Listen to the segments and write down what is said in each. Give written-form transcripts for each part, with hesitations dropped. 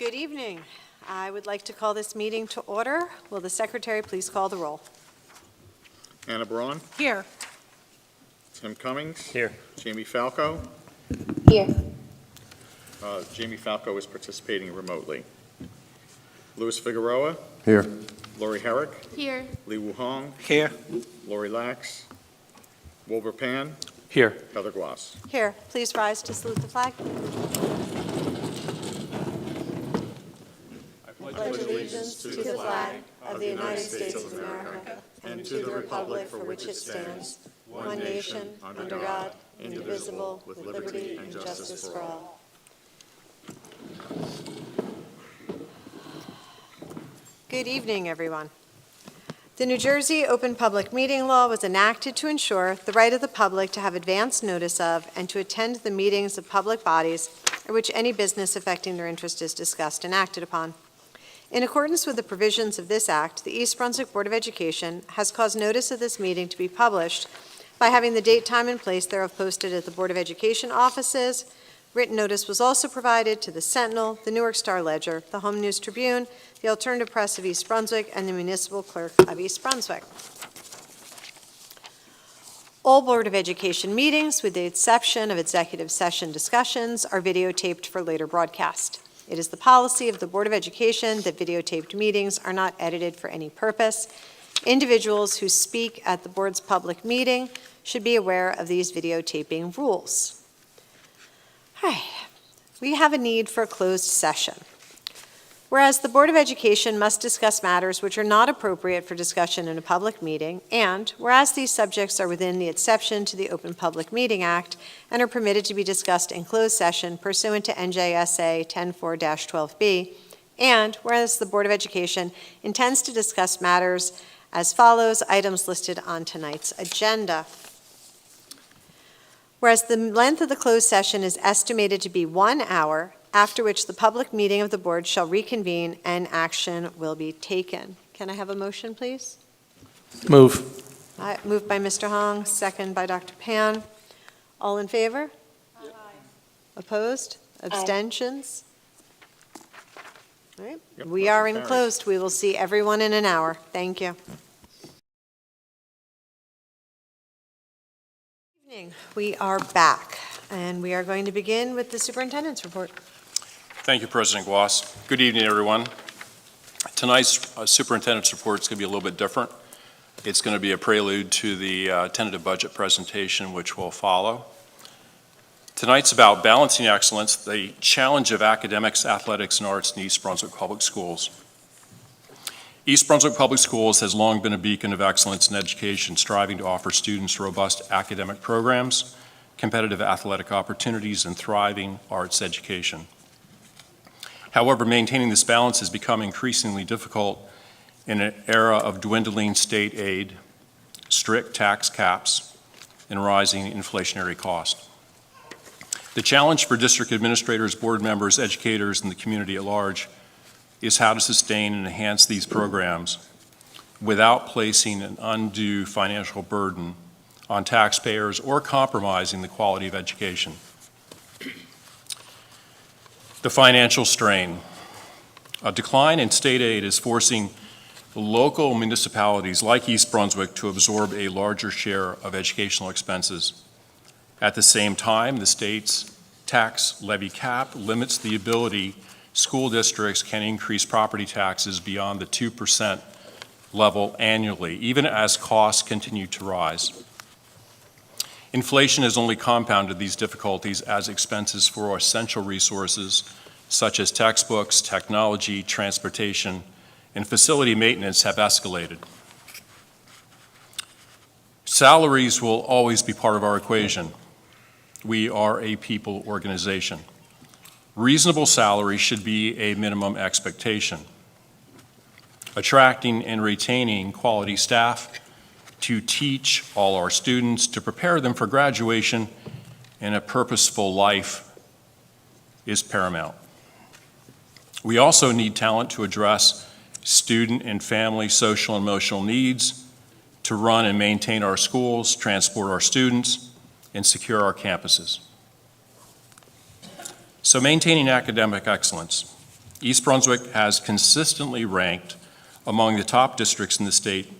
Good evening. I would like to call this meeting to order. Will the secretary please call the roll? Anna Braun, Here. Tim Cummings, Here. Jamie Falco. Here. Jamie Falco is participating remotely. Louis Figueroa, Here. Lori Herrick, Here. Lee Woo Hong, Here. Lori Lax, Wilbur Pan, Here. Heather Gloss. Here. Please rise to salute the flag. I pledge allegiance to the flag of the United States of America and to the republic for which it stands, one nation, under God, indivisible, with liberty and justice for all. Good evening, everyone. The New Jersey Open Public Meeting Law was enacted to ensure the right of the public to have advance notice of and to attend the meetings of public bodies at which any business affecting their interest is discussed and acted upon. In accordance with the provisions of this Act, the East Brunswick Board of Education has caused notice of this meeting to be published by having the date, time, and place thereof posted at the Board of Education offices. Written notice was also provided to the Sentinel, the Newark Star-Ledger, the Home News Tribune, the Alternative Press of East Brunswick, and the Municipal Clerk of East Brunswick. All Board of Education meetings, with the exception of executive session discussions, are videotaped for later broadcast. It is the policy of the Board of Education that videotaped meetings are not edited for any purpose. Individuals who speak at the board's public meeting should be aware of these videotaping rules. All right. We have a need for a closed session. Whereas the Board of Education must discuss matters which are not appropriate for discussion in a public meeting, and whereas these subjects are within the exception to the Open Public Meeting Act and are permitted to be discussed in closed session pursuant to NJSA 10-4-12B, and whereas the Board of Education intends to discuss matters as follows, items listed on tonight's agenda. Whereas the length of the closed session is estimated to be 1 hour, after which the public meeting of the board shall reconvene and action will be taken. Can I have a motion, please? Move. Moved by Mr. Hong, second by Dr. Pan. All in favor? Aye. Opposed? Abstentions? All right. Yep, We motion are in carries. closed. We will see everyone in an hour. Thank you. Good evening. We are back, and we are going to begin with the superintendent's report. Thank you, President Gloss. Good evening, everyone. Tonight's superintendent's report is going to be a little bit different. It's going to be a prelude to the tentative budget presentation, which will follow. Tonight's about balancing excellence, the challenge of academics, athletics, and arts in East Brunswick Public Schools. East Brunswick Public Schools has long been a beacon of excellence in education, striving to offer students robust academic programs, competitive athletic opportunities, and thriving arts education. However, maintaining this balance has become increasingly difficult in an era of dwindling state aid, strict tax caps, and rising inflationary costs. The challenge for district administrators, board members, educators, and the community at large is how to sustain and enhance these programs without placing an undue financial burden on taxpayers or compromising the quality of education. The financial strain. A decline in state aid is forcing local municipalities like East Brunswick to absorb a larger share of educational expenses. At the same time, the state's tax levy cap limits the ability school districts can increase property taxes beyond the 2% level annually, even as costs continue to rise. Inflation has only compounded these difficulties as expenses for essential resources such as textbooks, technology, transportation, and facility maintenance have escalated. Salaries will always be part of our equation. We are a people organization. Reasonable salary should be a minimum expectation. Attracting and retaining quality staff to teach all our students, to prepare them for graduation and a purposeful life is paramount. We also need talent to address student and family social and emotional needs, to run and maintain our schools, transport our students, and secure our campuses. So maintaining academic excellence. East Brunswick has consistently ranked among the top districts in the state,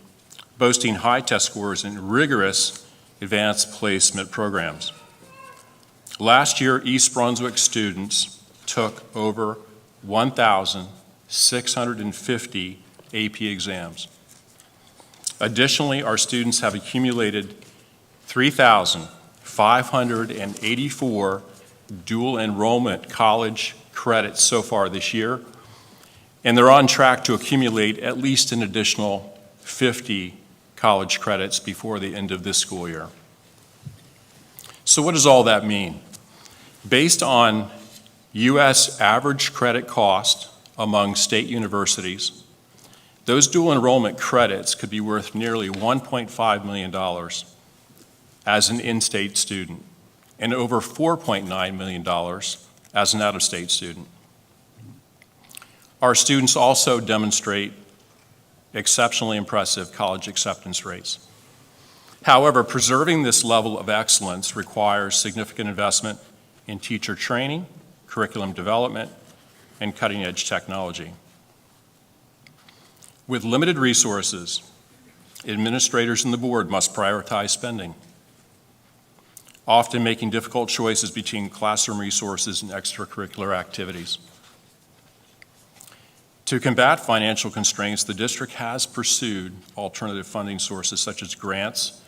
boasting high test scores and rigorous advanced placement programs. Last year, East Brunswick students took over 1,650 AP exams. Additionally, our students have accumulated 3,584 dual enrollment college credits so far this year, and they're on track to accumulate at least an additional 50 college credits before the end of this school year. So what does all that mean? Based on U.S. average credit cost among state universities, those dual enrollment credits could be worth nearly $1.5 million as an in-state student and over $4.9 million as an out-of-state student. Our students also demonstrate exceptionally impressive college acceptance rates. However, preserving this level of excellence requires significant investment in teacher training, curriculum development, and cutting-edge technology. With limited resources, administrators and the board must prioritize spending, often making difficult choices between classroom resources and extracurricular activities. To combat financial constraints, the district has pursued alternative funding sources such as grants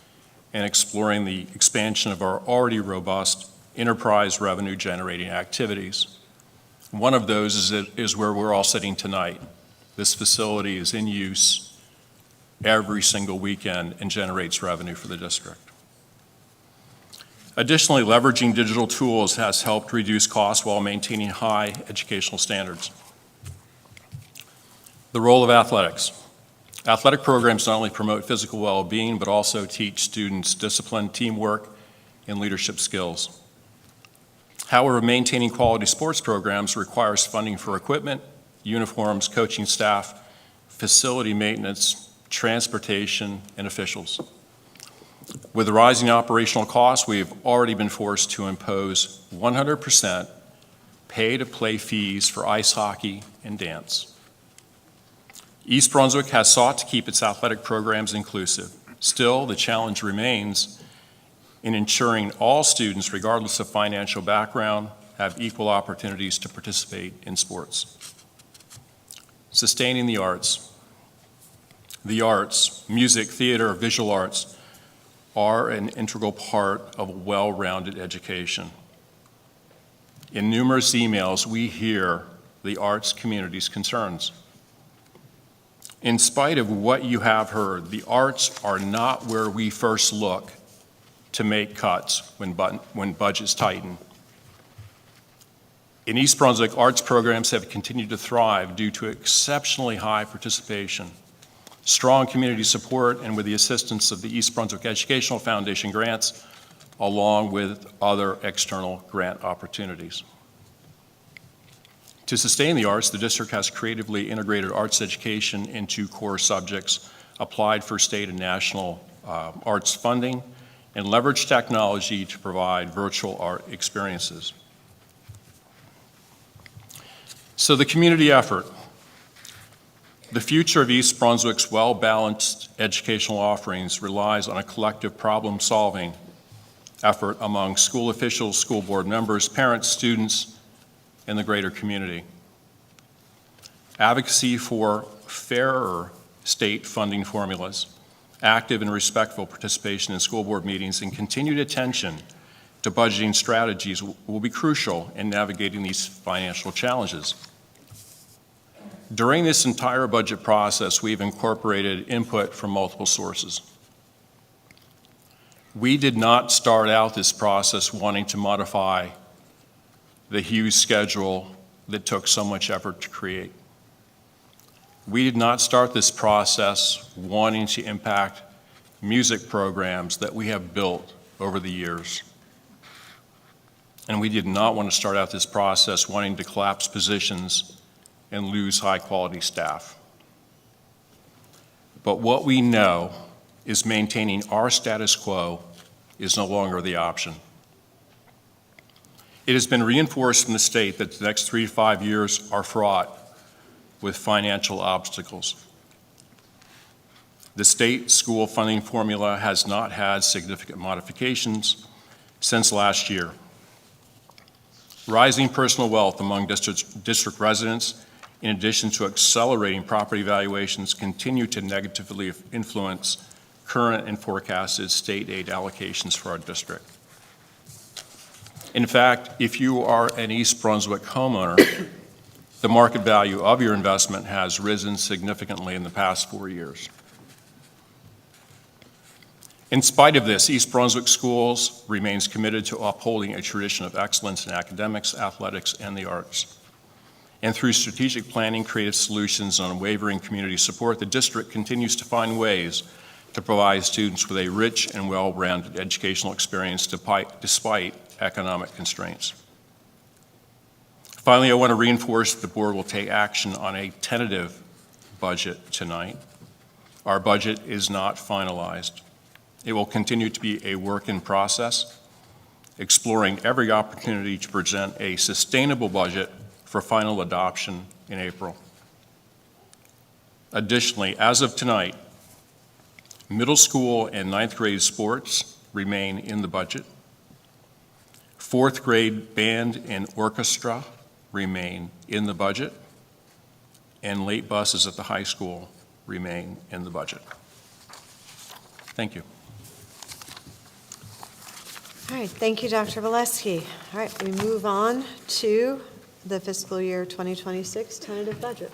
and exploring the expansion of our already robust enterprise revenue generating activities. One of those is where we're all sitting tonight. This facility is in use every single weekend and generates revenue for the district. Additionally, leveraging digital tools has helped reduce costs while maintaining high educational standards. The role of athletics. Athletic programs not only promote physical well-being, but also teach students discipline, teamwork, and leadership skills. However, maintaining quality sports programs requires funding for equipment, uniforms, coaching staff, facility maintenance, transportation, and officials. With the rising operational costs, we have already been forced to impose 100% pay-to-play fees for ice hockey and dance. East Brunswick has sought to keep its athletic programs inclusive. Still, the challenge remains in ensuring all students, regardless of financial background, have equal opportunities to participate in sports. Sustaining the arts. The arts, music, theater, visual arts, are an integral part of a well-rounded education. In numerous emails, we hear the arts community's concerns. In spite of what you have heard, the arts are not where we first look to make cuts when budgets tighten. In East Brunswick, arts programs have continued to thrive due to exceptionally high participation, strong community support, and with the assistance of the East Brunswick Educational Foundation grants, along with other external grant opportunities. To sustain the arts, the district has creatively integrated arts education into core subjects, applied for state and national arts funding, and leveraged technology to provide virtual art experiences. So the community effort. The future of East Brunswick's well-balanced educational offerings relies on a collective problem-solving effort among school officials, school board members, parents, students, and the greater community. Advocacy for fairer state funding formulas, active and respectful participation in school board meetings, and continued attention to budgeting strategies will be crucial in navigating these financial challenges. During this entire budget process, we've incorporated input from multiple sources. We did not start out this process wanting to modify the huge schedule that took so much effort to create. We did not start this process wanting to impact music programs that we have built over the years. And we did not want to start out this process wanting to collapse positions and lose high-quality staff. But what we know is maintaining our status quo is no longer the option. It has been reinforced from the state that the next 3 to 5 years are fraught with financial obstacles. The state school funding formula has not had significant modifications since last year. Rising personal wealth among district residents, in addition to accelerating property valuations, continue to negatively influence current and forecasted state aid allocations for our district. In fact, if you are an East Brunswick homeowner, the market value of your investment has risen significantly in the past 4 years. In spite of this, East Brunswick Schools remains committed to upholding a tradition of excellence in academics, athletics, and the arts. And through strategic planning, creative solutions, and unwavering community support, the district continues to find ways to provide students with a rich and well-rounded educational experience despite economic constraints. Finally, I want to reinforce that the board will take action on a tentative budget tonight. Our budget is not finalized. It will continue to be a work in process, exploring every opportunity to present a sustainable budget for final adoption in April. Additionally, as of tonight, middle school and ninth grade sports remain in the budget. Fourth grade band and orchestra remain in the budget, and late buses at the high school remain in the budget. Thank you. All right, thank you, Dr. Valesky. All right, we move on to the fiscal year 2026 tentative budget.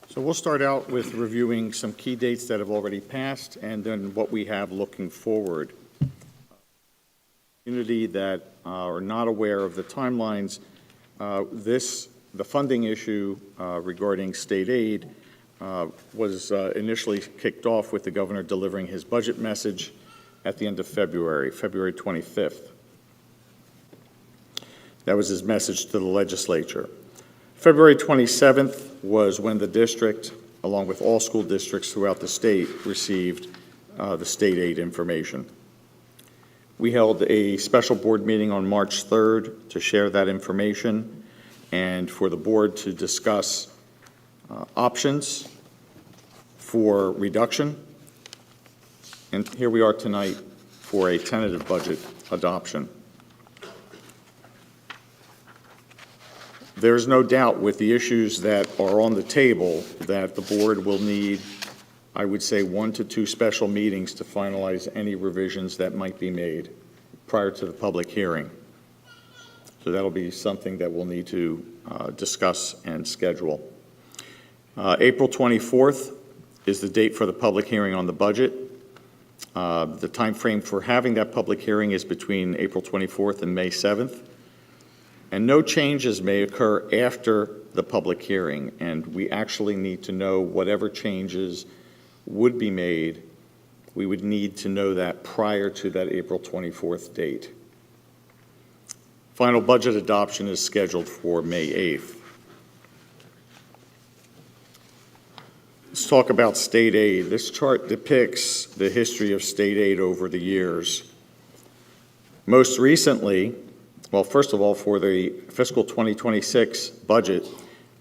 So we'll start out with reviewing some key dates that have already passed and then what we have looking forward. Community that are not aware of the timelines, the funding issue regarding state aid was initially kicked off with the governor delivering his budget message at the end of February 25th. That was his message to the legislature. February 27th was when the district, along with all school districts throughout the state, received the state aid information. We held a special board meeting on March 3rd to share that information and for the board to discuss options for reduction. And here we are tonight for a tentative budget adoption. There's no doubt with the issues that are on the table that the board will need, I would say, 1 to 2 special meetings to finalize any revisions that might be made prior to the public hearing. So that'll be something that we'll need to discuss and schedule. April 24th is the date for the public hearing on the budget. The time frame for having that public hearing is between April 24th and May 7th. And no changes may occur after the public hearing, and we actually need to know whatever changes would be made. We would need to know that prior to that April 24th date. Final budget adoption is scheduled for May 8th. Let's talk about state aid. This chart depicts the history of state aid over the years. Most recently, well, first of all, for the fiscal 2026 budget,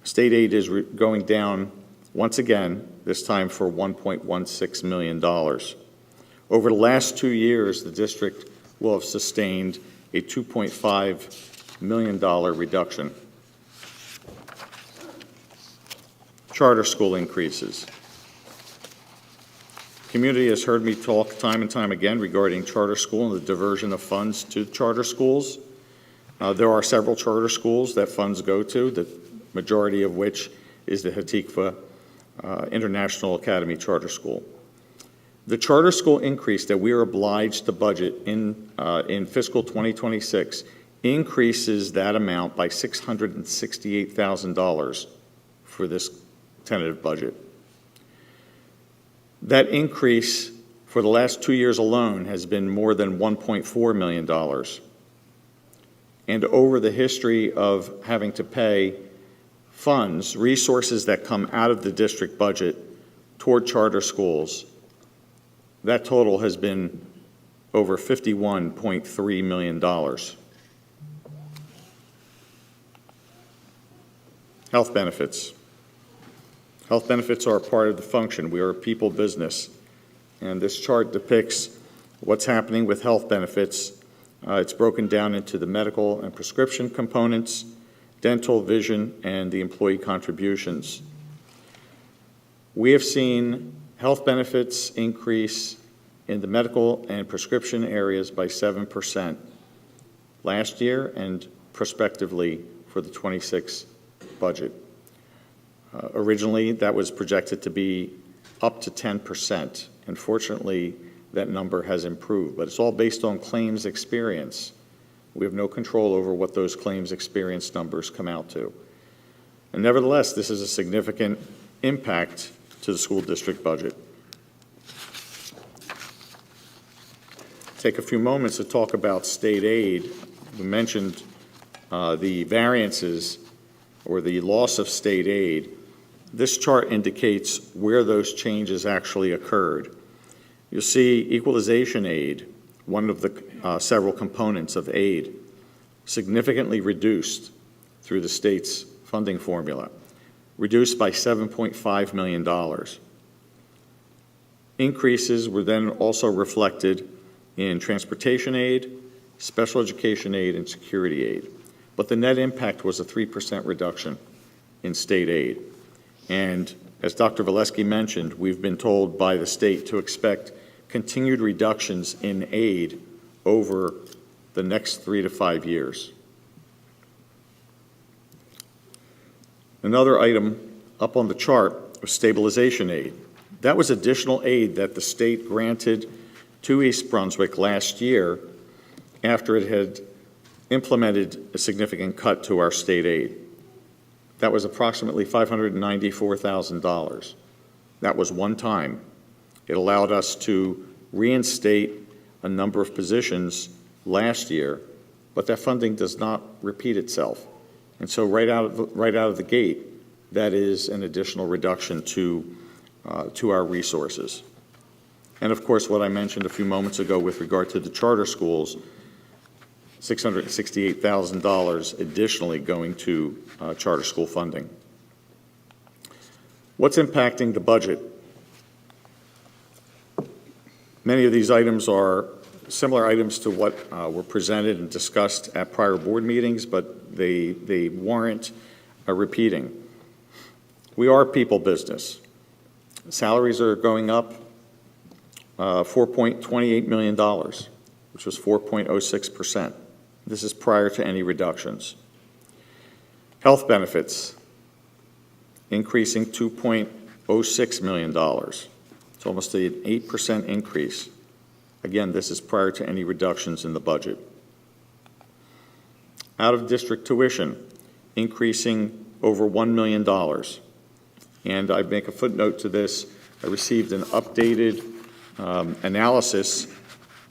state aid is going down once again, this time for $1.16 million. Over the last 2 years, the district will have sustained a $2.5 million reduction. Charter school increases. Community has heard me talk time and time again regarding charter school and the diversion of funds to charter schools. There are several charter schools that funds go to, the majority of which is the Hatikva International Academy Charter School. The charter school increase that we are obliged to budget in fiscal 2026 increases that amount by $668,000 for this tentative budget. That increase for the last 2 years alone has been more than $1.4 million. And over the history of having to pay funds, resources that come out of the district budget toward charter schools, that total has been over $51.3 million. Health benefits. Health benefits are a part of the function. We are a people business. And this chart depicts what's happening with health benefits. It's broken down into the medical and prescription components, dental, vision, and the employee contributions. We have seen health benefits increase in the medical and prescription areas by 7% last year and prospectively for the 26 budget. Originally, that was projected to be up to 10%. And fortunately, that number has improved. But it's all based on claims experience. We have no control over what those claims experience numbers come out to. And nevertheless, this is a significant impact to the school district budget. Take a few moments to talk about state aid. We mentioned the variances or the loss of state aid. This chart indicates where those changes actually occurred. You'll see equalization aid, one of the several components of aid, significantly reduced through the state's funding formula, reduced by $7.5 million. Increases were then also reflected in transportation aid, special education aid, and security aid. But the net impact was a 3% reduction in state aid. And as Dr. Valesky mentioned, we've been told by the state to expect continued reductions in aid over the next 3 to 5 years. Another item up on the chart was stabilization aid. That was additional aid that the state granted to East Brunswick last year after it had implemented a significant cut to our state aid. That was approximately $594,000. That was one time. It allowed us to reinstate a number of positions last year, but that funding does not repeat itself. And so right out of the gate, that is an additional reduction to our resources. And of course, what I mentioned a few moments ago with regard to the charter schools, $668,000 additionally going to charter school funding. What's impacting the budget? Many of these items are similar items to what were presented and discussed at prior board meetings, but they warrant a repeating. We are a people business. Salaries are going up $4.28 million, which was 4.06%. This is prior to any reductions. Health benefits increasing $2.06 million. It's almost an 8% increase. Again, this is prior to any reductions in the budget. Out-of-district tuition increasing over $1 million. And I make a footnote to this. I received an updated analysis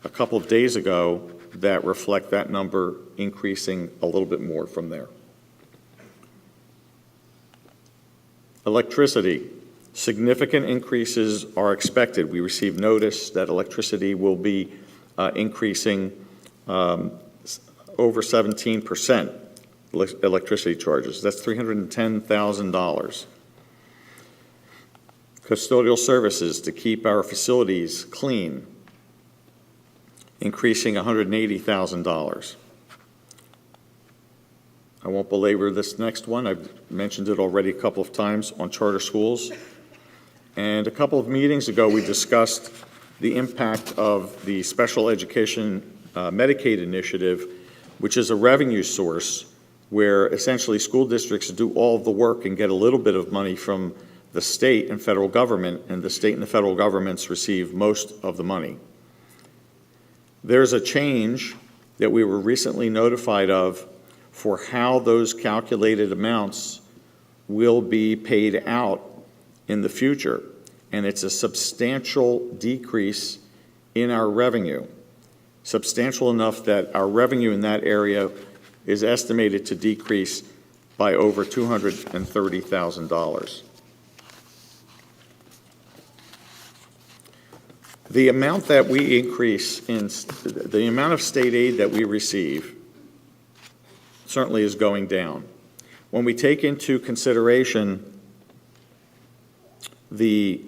a couple of days ago that reflect that number increasing a little bit more from there. Electricity, significant increases are expected. We received notice that electricity will be increasing over 17% electricity charges. That's $310,000. Custodial services to keep our facilities clean, increasing $180,000. I won't belabor this next one. I've mentioned it already a couple of times on charter schools. And a couple of meetings ago, we discussed the impact of the special education Medicaid initiative, which is a revenue source where essentially school districts do all of the work and get a little bit of money from the state and federal government, and the state and the federal governments receive most of the money. There's a change that we were recently notified of for how those calculated amounts will be paid out in the future, and it's a substantial decrease in our revenue, substantial enough that our revenue in that area is estimated to decrease by over $230,000. The amount that we increase the amount of state aid that we receive certainly is going down. When we take into consideration the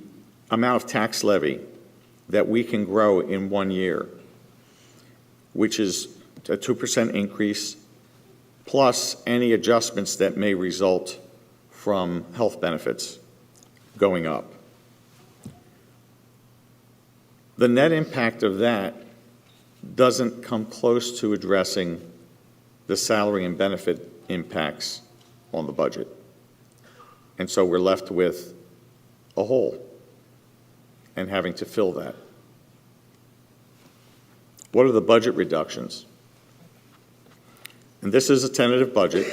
amount of tax levy that we can grow in 1 year, which is a 2% increase, plus any adjustments that may result from health benefits going up. The net impact of that doesn't come close to addressing the salary and benefit impacts on the budget. And so we're left with a hole and having to fill that. What are the budget reductions? And this is a tentative budget.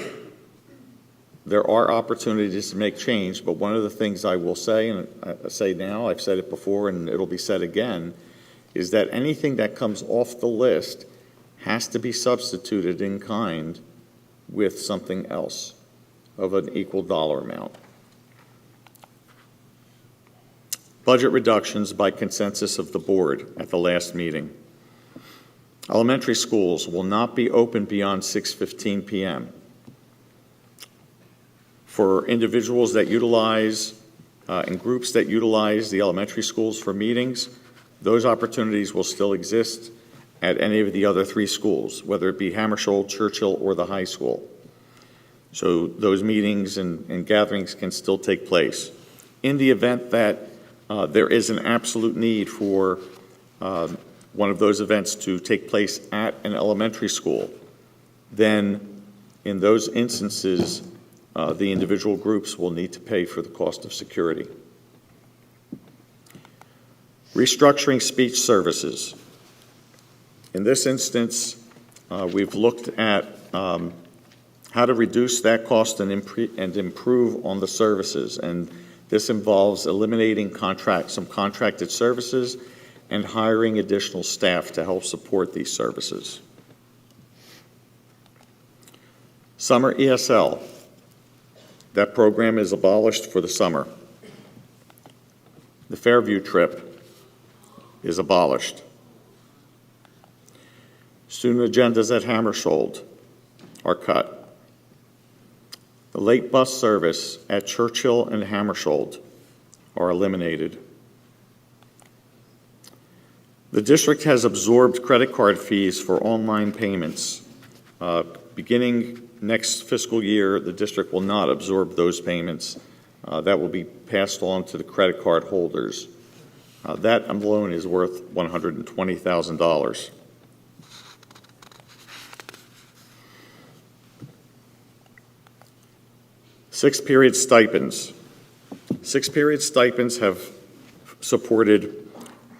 There are opportunities to make change, but one of the things I will say, and I say now, I've said it before and it'll be said again, is that anything that comes off the list has to be substituted in kind with something else of an equal dollar amount. Budget reductions by consensus of the board at the last meeting. Elementary schools will not be open beyond 6:15 p.m. For individuals that utilize and groups that utilize the elementary schools for meetings, those opportunities will still exist at any of the other 3 schools, whether it be Hammersholt, Churchill, or the high school. So those meetings and gatherings can still take place. In the event that there is an absolute need for one of those events to take place at an elementary school, then in those instances, the individual groups will need to pay for the cost of security. Restructuring speech services. In this instance, we've looked at how to reduce that cost and improve on the services. And this involves eliminating some contracted services and hiring additional staff to help support these services. Summer ESL. That program is abolished for the summer. The Fairview trip is abolished. Student agendas at Hammersholt are cut. The late bus service at Churchill and Hammersholt are eliminated. The district has absorbed credit card fees for online payments. Beginning next fiscal year, the district will not absorb those payments. That will be passed on to the credit card holders. That alone is worth $120,000. Six-period stipends. Six-period stipends have supported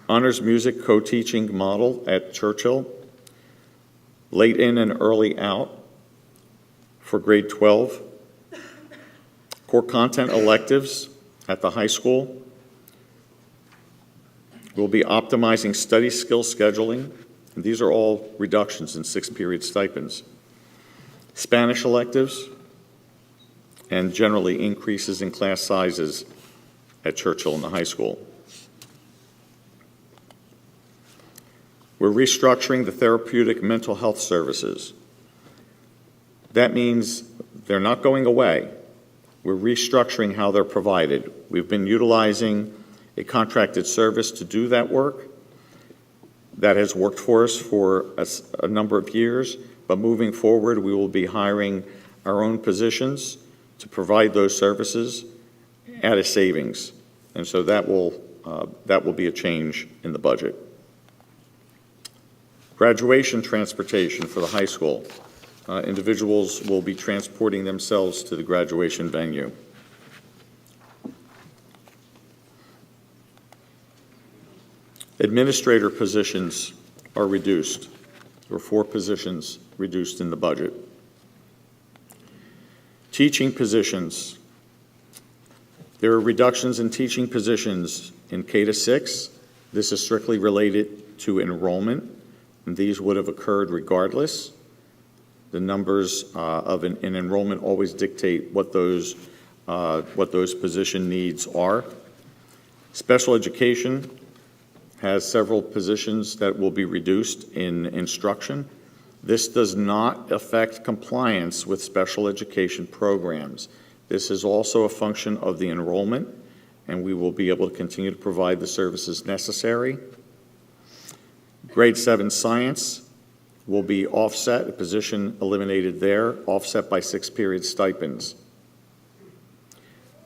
honors music co-teaching model at Churchill, late in and early out for grade 12, core content electives at the high school. We'll be optimizing study skill scheduling, and these are all reductions in six-period stipends. Spanish electives, and generally increases in class sizes at Churchill and the high school. We're restructuring the therapeutic mental health services. That means they're not going away. We're restructuring how they're provided. We've been utilizing a contracted service to do that work. That has worked for us for a number of years, but moving forward, we will be hiring our own positions to provide those services at a savings. And so that will be a change in the budget. Graduation transportation for the high school. Individuals will be transporting themselves to the graduation venue. Administrator positions are reduced. There are 4 positions reduced in the budget. Teaching positions. There are reductions in teaching positions in K-6. This is strictly related to enrollment, and these would have occurred regardless. The numbers in enrollment always dictate what those position needs are. Special education, has several positions that will be reduced in instruction. This does not affect compliance with special education programs. This is also a function of the enrollment, and we will be able to continue to provide the services necessary. Grade 7 science will be offset, a position eliminated there, offset by 6-period stipends.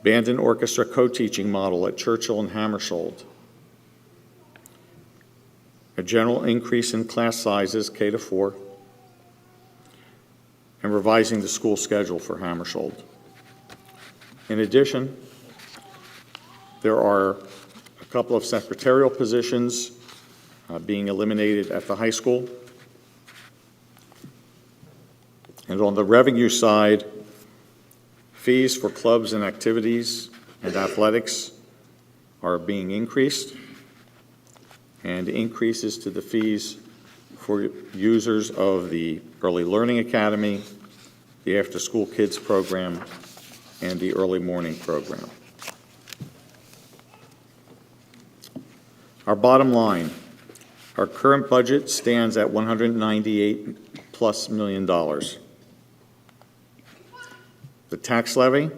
Band and orchestra co-teaching model at Churchill and Hammersholt. A general increase in class sizes, K to 4, and revising the school schedule for Hammersholt. In addition, there are a couple of secretarial positions being eliminated at the high school. And on the revenue side, fees for clubs and activities and athletics are being increased, and increases to the fees for users of the Early Learning Academy, the After School Kids program, and the Early Morning program. Our bottom line, our current budget stands at $198+ million. The tax levy,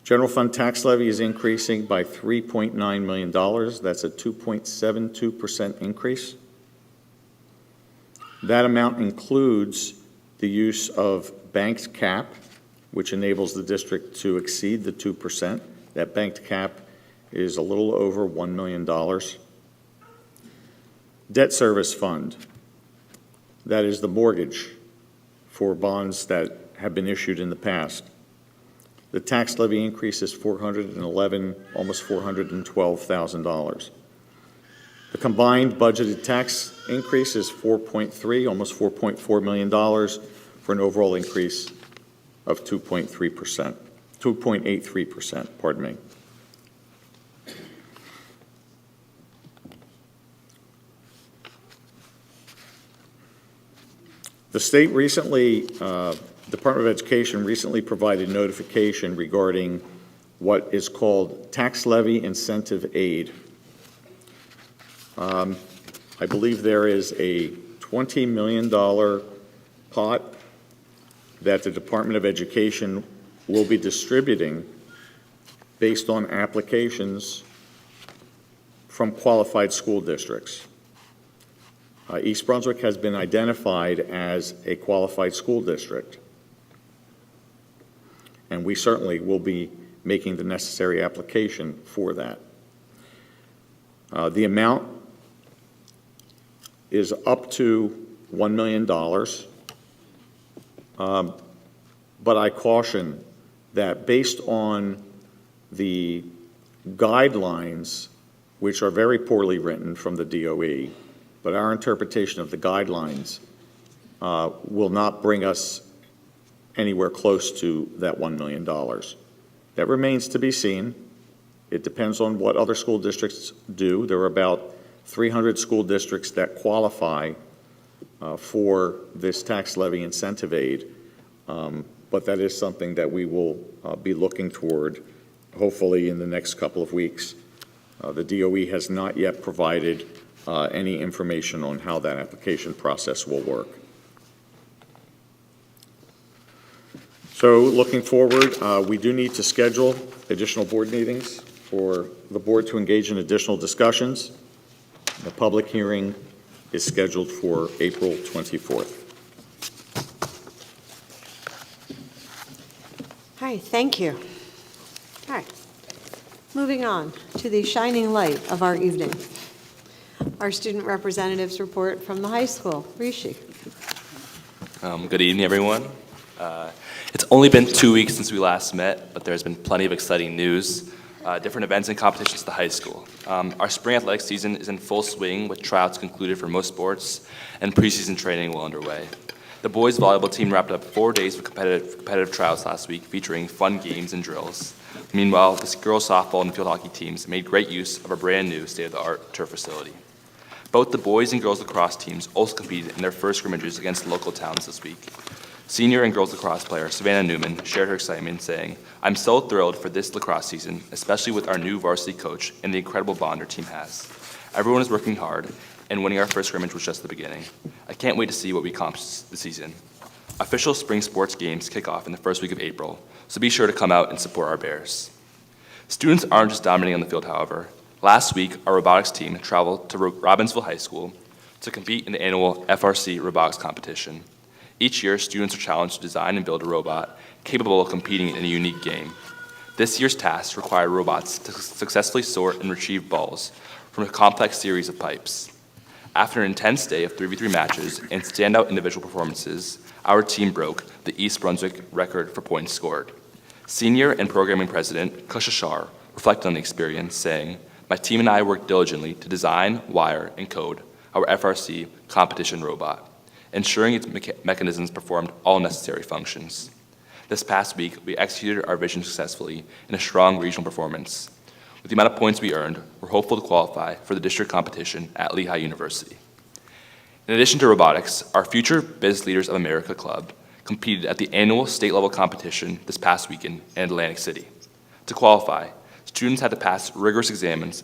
general fund tax levy is increasing by $3.9 million. That's a 2.72% increase. That amount includes the use of banked cap, which enables the district to exceed the 2%. That banked cap is a little over $1 million. Debt service fund, that is the mortgage for bonds that have been issued in the past. The tax levy increase is $411,000, almost $412,000. The combined budgeted tax increase is 4.3, almost $4.4 million, for an overall increase of 2.83%, pardon me. The state recently, Department of Education recently provided notification regarding what is called tax levy incentive aid. I believe there is a $20 million pot that the Department of Education will be distributing based on applications from qualified school districts. East Brunswick has been identified as a qualified school district, and we certainly will be making the necessary application for that. The amount is up to $1 million, but I caution that based on the guidelines, which are very poorly written from the DOE, but our interpretation of the guidelines will not bring us anywhere close to that $1 million. That remains to be seen. It depends on what other school districts do. There are about 300 school districts that qualify for this tax levy incentive aid, but that is something that we will be looking toward, hopefully in the next couple of weeks. The DOE has not yet provided any information on how that application process will work. So looking forward, we do need to schedule additional board meetings for the board to engage in additional discussions. The public hearing is scheduled for April 24th. All right, thank you. All right, moving on to the shining light of our evening. Our student representatives report from the high school. Rishi. Good evening, everyone. It's only been 2 weeks since we last met, but there's been plenty of exciting news, different events and competitions at the high school. Our spring athletics season is in full swing with tryouts concluded for most sports and preseason training well underway. The boys volleyball team wrapped up 4 days of competitive tryouts last week featuring fun games and drills. Meanwhile, the girls softball and field hockey teams made great use of a brand new state-of-the-art turf facility. Both the boys and girls lacrosse teams also competed in their first scrimmages against local towns this week. Senior and girls lacrosse player Savannah Newman shared her excitement, saying, "I'm so thrilled for this lacrosse season, especially with our new varsity coach and the incredible bond our team has. Everyone is working hard, and winning our first scrimmage was just the beginning. I can't wait to see what we accomplish this season." Official spring sports games kick off in the first week of April, so be sure to come out and support our Bears. Students aren't just dominating on the field, however. Last week, our robotics team traveled to Robbinsville High School to compete in the annual FRC robotics competition. Each year, students are challenged to design and build a robot capable of competing in a unique game. This year's tasks require robots to successfully sort and retrieve balls from a complex series of pipes. After an intense day of 3v3 matches and standout individual performances, our team broke the East Brunswick record for points scored. Senior and programming president Kusha Shah reflected on the experience, saying, "My team and I worked diligently to design, wire, and code our FRC competition robot, ensuring its mechanisms performed all necessary functions. This past week, we executed our vision successfully in a strong regional performance. With the amount of points we earned, we're hopeful to qualify for the district competition at Lehigh University." In addition to robotics, our Future Biz Leaders of America Club competed at the annual state-level competition this past weekend in Atlantic City. To qualify, students had to pass rigorous exams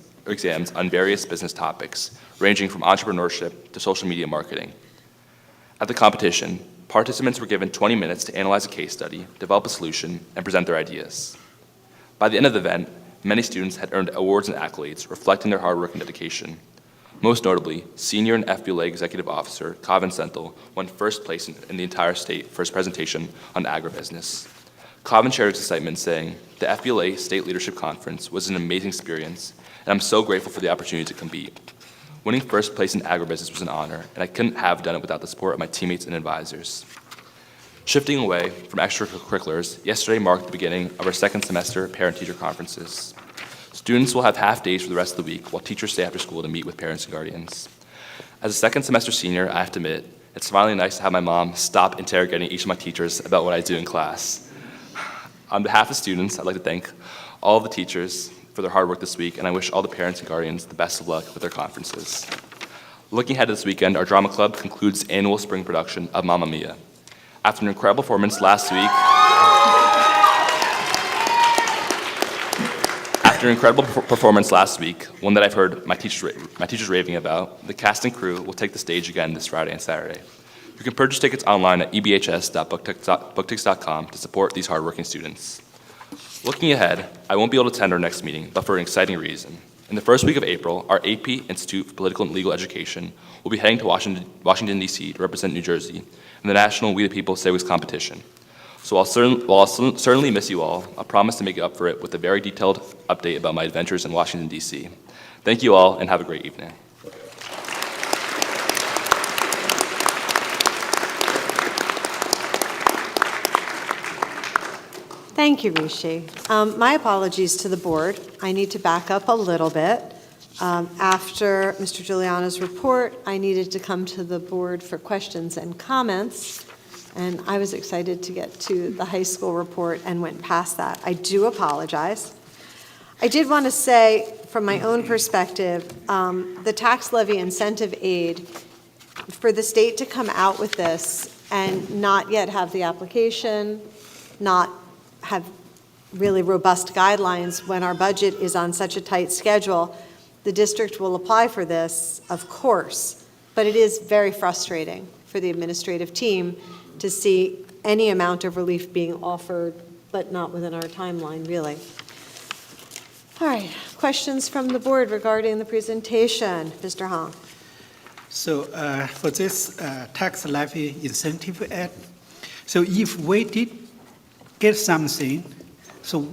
on various business topics, ranging from entrepreneurship to social media marketing. At the competition, participants were given 20 minutes to analyze a case study, develop a solution, and present their ideas. By the end of the event, many students had earned awards and accolades reflecting their hard work and dedication. Most notably, Senior and FBLA Executive Officer Kavin Senthil won first place in the entire state for his presentation on agribusiness. Kavin shared his excitement, saying, "The FBLA State Leadership Conference was an amazing experience, and I'm so grateful for the opportunity to compete. Winning first place in agribusiness was an honor, and I couldn't have done it without the support of my teammates and advisors." Shifting away from extracurriculars, yesterday marked the beginning of our second semester parent-teacher conferences. Students will have half days for the rest of the week, while teachers stay after school to meet with parents and guardians. As a second semester senior, I have to admit, it's finally nice to have my mom stop interrogating each of my teachers about what I do in class. On behalf of students, I'd like to thank all of the teachers for their hard work this week, and I wish all the parents and guardians the best of luck with their conferences. Looking ahead to this weekend, our drama club concludes its annual spring production of Mamma Mia. After an incredible performance last week, one that I've heard my teachers raving about, the cast and crew will take the stage again this Friday and Saturday. You can purchase tickets online at ebhs.booktix.com to support these hardworking students. Looking ahead, I won't be able to attend our next meeting, but for an exciting reason. In the first week of April, our AP Institute for Political and Legal Education will be heading to Washington, D.C. to represent New Jersey in the National We the People Say Wigs competition. So while I'll certainly miss you all, I promise to make up for it with a very detailed update about my adventures in Washington, D.C. Thank you all, and have a great evening. Thank you, Rishi. My apologies to the board. I need to back up a little bit. After Mr. Giuliano's report, I needed to come to the board for questions and comments, and I was excited to get to the high school report and went past that. I do apologize. I did want to say, from my own perspective, the tax levy incentive aid, for the state to come out with this and not yet have the application, not have really robust guidelines when our budget is on such a tight schedule, the district will apply for this, of course, but it is very frustrating for the administrative team to see any amount of relief being offered, but not within our timeline, really. All right, questions from the board regarding the presentation. Mr. Hong. So for this tax levy incentive act, so if we did get something, so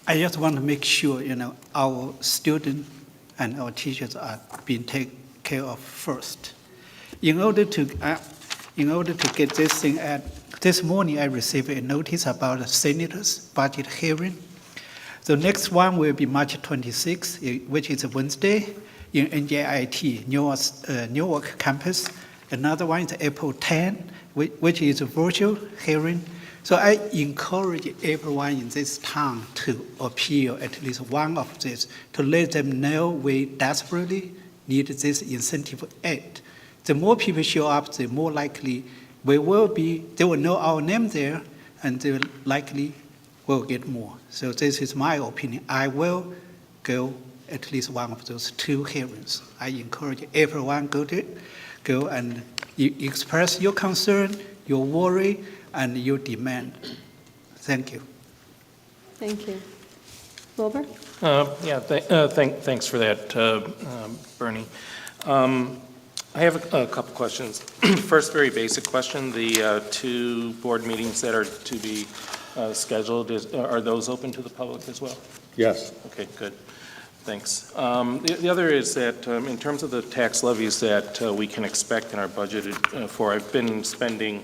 I just want to make sure, our students and our teachers are being taken care of first. In order to get this thing this morning I received a notice about the senator's budget hearing. The next one will be March 26th, which is a Wednesday, in NJIT, Newark campus. Another one is April 10, which is a virtual hearing. So I encourage everyone in this town to appeal at least one of these, to let them know we desperately need this incentive aid. The more people show up, the more likely they will know our name there, and they likely will get more. So this is my opinion. I will go at least one of those 2 hearings. I encourage everyone go and express your concern, your worry, and your demand. Thank you. Thank you. Wilbur? Thanks for that, Bernie. I have a couple questions. First, very basic question. The 2 board meetings that are to be scheduled, are those open to the public as well? Yes. Okay, good. Thanks. The other is that in terms of the tax levies that we can expect in our budget for, I've been spending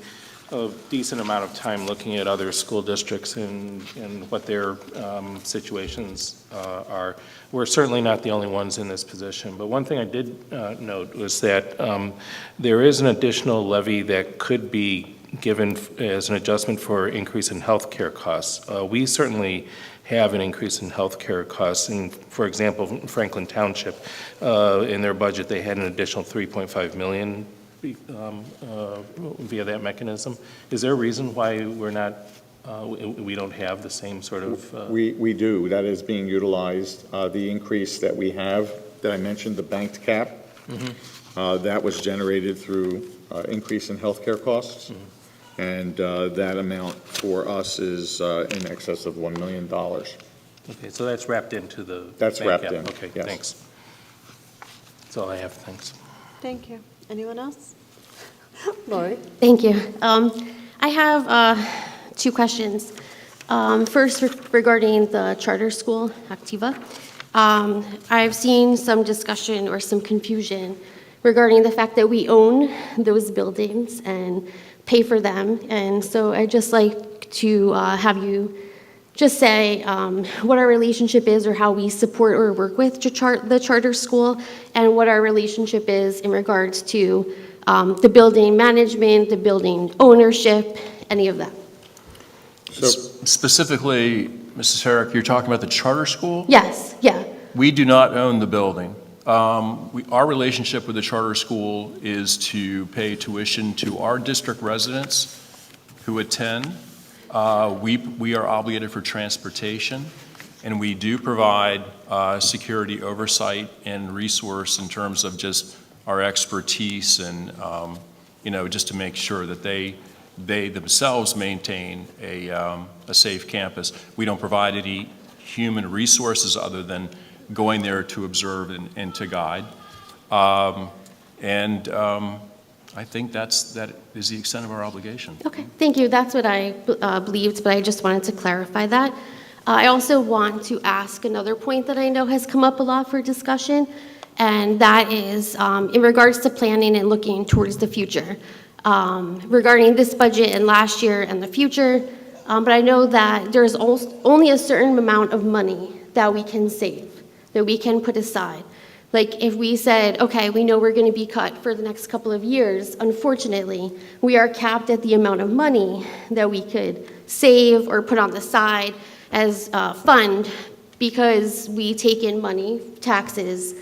a decent amount of time looking at other school districts and what their situations are. We're certainly not the only ones in this position, but one thing I did note was that there is an additional levy that could be given as an adjustment for increase in health care costs. We certainly have an increase in health care costs. And for example, Franklin Township, in their budget, they had an additional $3.5 million via that mechanism. Is there a reason why we're not, we don't have the same sort of? We do. That is being utilized. The increase that we have, that I mentioned, the banked cap, that was generated through increase in healthcare costs. And that amount for us is in excess of $1 million. Okay, so that's wrapped into the That's bank wrapped cap. in, Okay, yes. thanks. That's all I have, thanks. Thank you. Anyone else? Lori? Thank you. I have 2 questions. First, regarding the charter school, Activa. I've seen some discussion or some confusion regarding the fact that we own those buildings and pay for them. And so I'd just like to have you just say what our relationship is or how we support or work with the charter school, and what our relationship is in regards to the building management, the building ownership, any of that. So, Specifically, Mrs. Herrick, you're talking about the charter school? Yes, yeah. We do not own the building. Our relationship with the charter school is to pay tuition to our district residents who attend. We are obligated for transportation, and we do provide security oversight and resource in terms of just our expertise and, just to make sure that they themselves maintain a safe campus. We don't provide any human resources other than going there to observe and to guide. I think that is the extent of our obligation. Okay, thank you. That's what I believed, but I just wanted to clarify that. I also want to ask another point that I know has come up a lot for discussion, and that is in regards to planning and looking towards the future. Regarding this budget and last year and the future, but I know that there's only a certain amount of money that we can save, that we can put aside. Like if we said, okay, we know we're going to be cut for the next couple of years, unfortunately, we are capped at the amount of money that we could save or put on the side as a fund, because we take in money, taxes,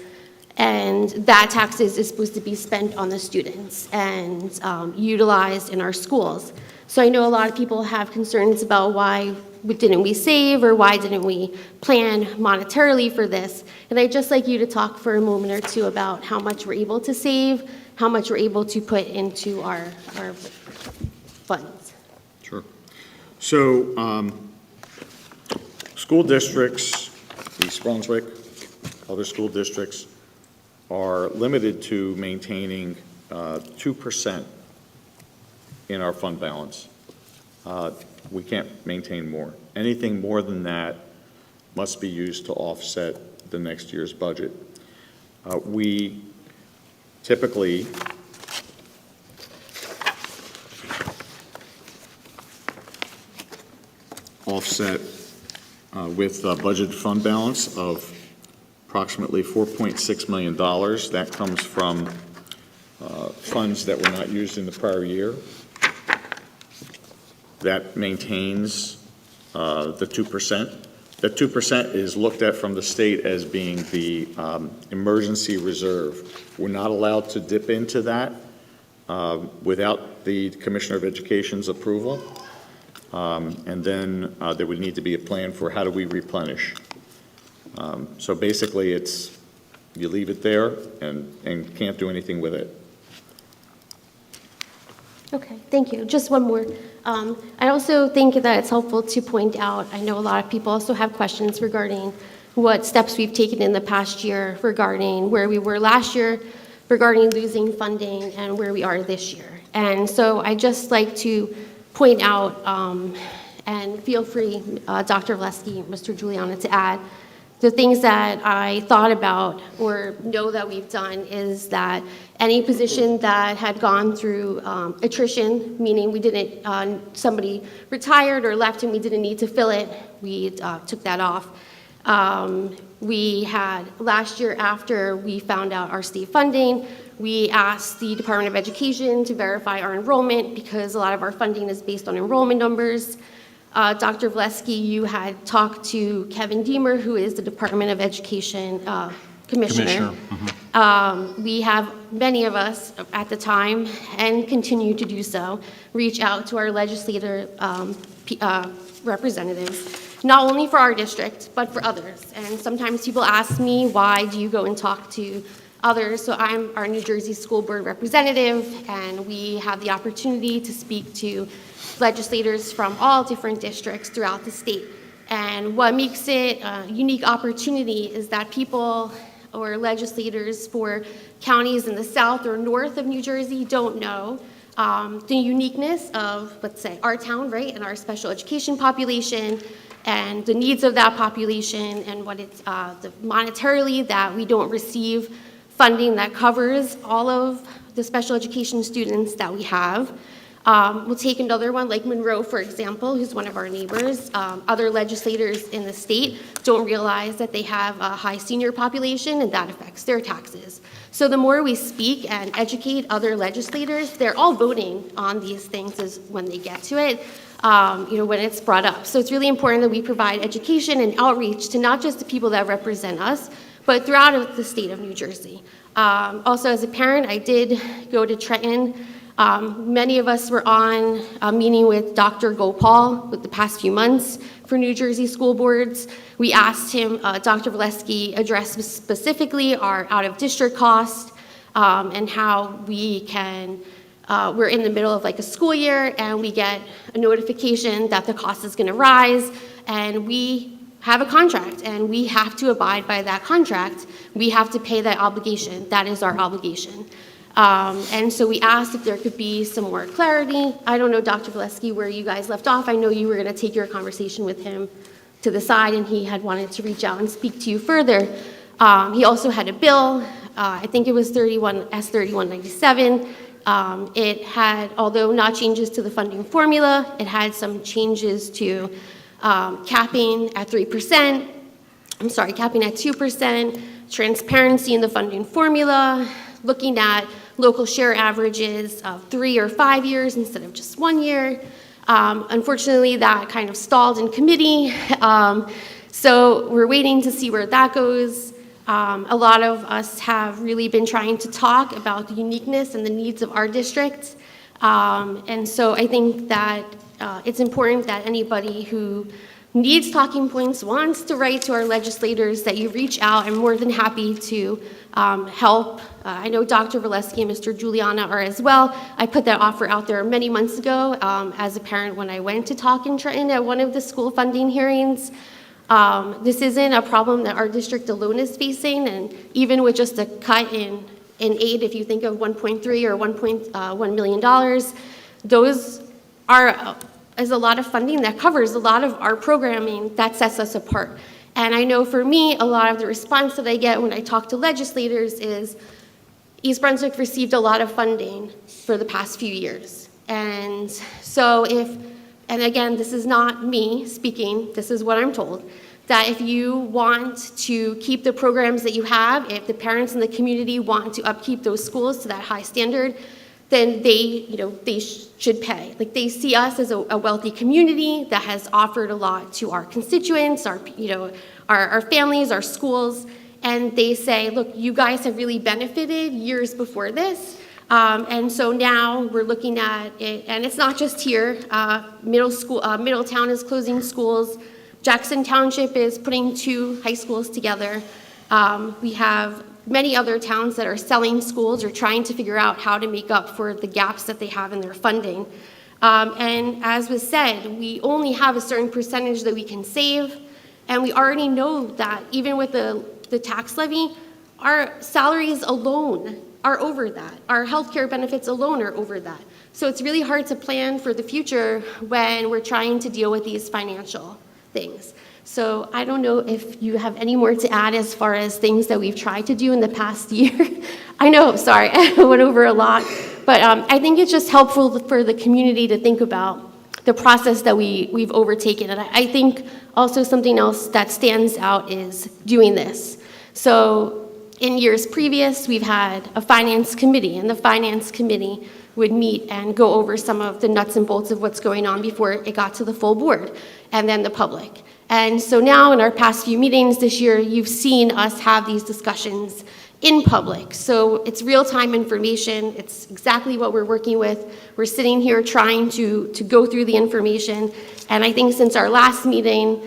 and that taxes is supposed to be spent on the students and utilized in our schools. So I know a lot of people have concerns about why didn't we save, or why didn't we plan monetarily for this? And I'd just like you to talk for a moment or two about how much we're able to save, how much we're able to put into our funds. sure. So, school districts, East Brunswick, other school districts, are limited to maintaining 2% in our fund balance. We can't maintain more. Anything more than that must be used to offset the next year's budget. We typically offset with a budget fund balance of approximately $4.6 million. That comes from funds that were not used in the prior year. That maintains the 2%. The 2% is looked at from the state as being the emergency reserve. We're not allowed to dip into that without the Commissioner of Education's approval. And then there would need to be a plan for how do we replenish. So basically, it's, you leave it there and can't do anything with it. Okay, thank you. Just one more. I also think that it's helpful to point out, I know a lot of people also have questions regarding what steps we've taken in the past year regarding where we were last year, regarding losing funding, and where we are this year. And so I just like to point out, and feel free, Dr. Vleski, Mr. Juliana, to add, the things that I thought about or know that we've done is that any position that had gone through attrition, meaning we didn't, somebody retired or left and we didn't need to fill it, we took that off. We had, last year after we found out our state funding, we asked the Department of Education to verify our enrollment because a lot of our funding is based on enrollment numbers. Dr. Vleski, you had talked to Kevin Deemer, who is the Department of Education Commissioner. We have, many of us at the time, and continue to do so, reach out to our legislator representatives, not only for our district, but for others. And sometimes people ask me, why do you go and talk to others? So I'm our New Jersey School Board representative, and we have the opportunity to speak to legislators from all different districts throughout the state. And what makes it a unique opportunity is that people or legislators for counties in the south or north of New Jersey don't know the uniqueness of, let's say, our town, right, and our special education population, and the needs of that population, and what it's monetarily that we don't receive funding that covers all of the special education students that we have. We'll take another one like Monroe, for example, who's one of our neighbors. Other legislators in the state don't realize that they have a high senior population and that affects their taxes. So the more we speak and educate other legislators, they're all voting on these things as when they get to it, when it's brought up. So it's really important that we provide education and outreach to not just the people that represent us, but throughout the state of New Jersey. Also, as a parent, I did go to Trenton. Many of us were on a meeting with Dr. Gopal with the past few months for New Jersey school boards. We asked him, Dr. Vleski addressed specifically our out-of-district cost and how we can, we're in the middle of like a school year and we get a notification that the cost is gonna rise, and we have a contract and we have to abide by that contract. We have to pay that obligation. That is our obligation. And so we asked if there could be some more clarity. I don't know, Dr. Vleski, where you guys left off. I know you were going to take your conversation with him to the side, and he had wanted to reach out and speak to you further. He also had a bill. I think it was S3197. It had, although not changes to the funding formula, it had some changes to capping at 3%. I'm sorry, capping at 2%, transparency in the funding formula, looking at local share averages of 3 or 5 years instead of just 1 year. Unfortunately, that kind of stalled in committee. So we're waiting to see where that goes. A lot of us have really been trying to talk about the uniqueness and the needs of our district. And so I think that it's important that anybody who needs talking points, wants to write to our legislators, that you reach out. I'm more than happy to help. I know Dr. Vleski and Mr. Juliana are as well. I put that offer out there many months ago as a parent when I went to talk in Trenton at one of the school funding hearings. This isn't a problem that our district alone is facing, and even with just a cut in aid, if you think of 1.3 or $1.1 million, those is a lot of funding that covers a lot of our programming that sets us apart. And I know for me, a lot of the response that I get when I talk to legislators is East Brunswick received a lot of funding for the past few years. And so and again, this is not me speaking, this is what I'm told, that if you want to keep the programs that you have, if the parents in the community want to upkeep those schools to that high standard, then they should pay. Like, they see us as a wealthy community that has offered a lot to our constituents, our families, our schools, and they say, look, you guys have really benefited years before this. And so now we're looking at it, and it's not just here. Middletown is closing schools. Jackson Township is putting 2 high schools together. We have many other towns that are selling schools or trying to figure out how to make up for the gaps that they have in their funding. And as was said, we only have a certain percentage that we can save, and we already know that even with the tax levy, our salaries alone are over that. Our healthcare benefits alone are over that. So it's really hard to plan for the future when we're trying to deal with these financial things. So I don't know if you have any more to add as far as things that we've tried to do in the past year. I know, sorry, I went over a lot, but I think it's just helpful for the community to think about the process that we've overtaken. And I think also something else that stands out is doing this. So in years previous, we've had a finance committee, and the finance committee would meet and go over some of the nuts and bolts of what's going on before it got to the full board and then the public. And so now in our past few meetings this year, you've seen us have these discussions in public. So it's real-time information. It's exactly what we're working with. We're sitting here trying to go through the information. And I think since our last meeting,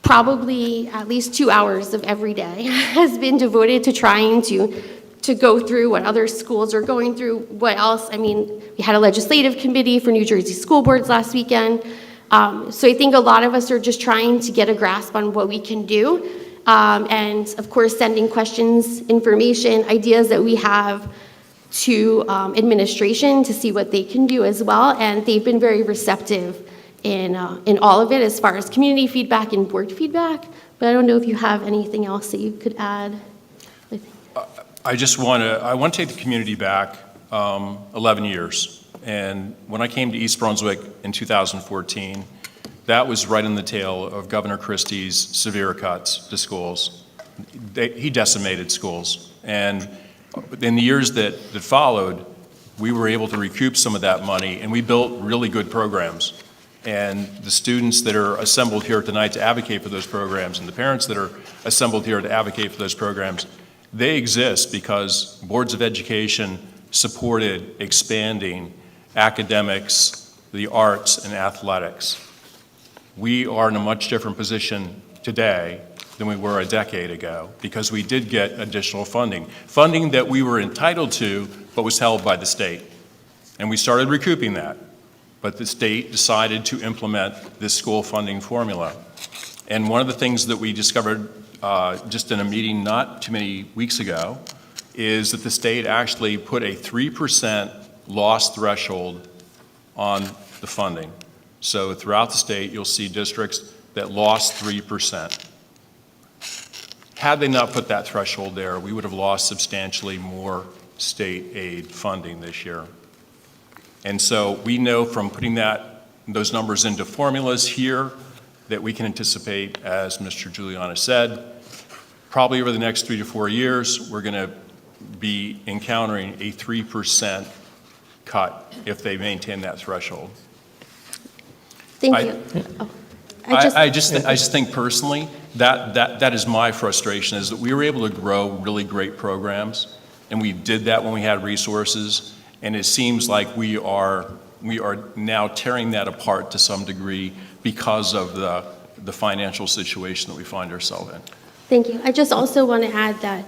probably at least 2 hours of every day has been devoted to trying to go through what other schools are going through, what else. I mean, we had a legislative committee for New Jersey school boards last weekend. So I think a lot of us are just trying to get a grasp on what we can do. And of course, sending questions, information, ideas that we have to administration to see what they can do as well. And they've been very receptive in all of it as far as community feedback and board feedback. But I don't know if you have anything else that you could add. I want to take the community back 11 years. And when I came to East Brunswick in 2014, that was right in the tail of Governor Christie's severe cuts to schools. He decimated schools. And in the years that followed, we were able to recoup some of that money, and we built really good programs. And the students that are assembled here tonight to advocate for those programs, and the parents that are assembled here to advocate for those programs, they exist because boards of education supported expanding academics, the arts, and athletics. We are in a much different position today than we were a decade ago because we did get additional funding that we were entitled to but was held by the state. And we started recouping that. But the state decided to implement this school funding formula. And one of the things that we discovered just in a meeting not too many weeks ago is that the state actually put a 3% loss threshold on the funding. So throughout the state, you'll see districts that lost 3%. Had they not put that threshold there, we would have lost substantially more state aid funding this year. And so we know from putting those numbers into formulas here that we can anticipate, as Mr. Giuliano said, probably over the next 3 to 4 years, we're going to be encountering a 3% cut if they maintain that threshold. Thank you. I just think personally that is my frustration, is that we were able to grow really great programs, and we did that when we had resources, and it seems like we are now tearing that apart to some degree because of the financial situation that we find ourselves in. Thank you. I just also want to add that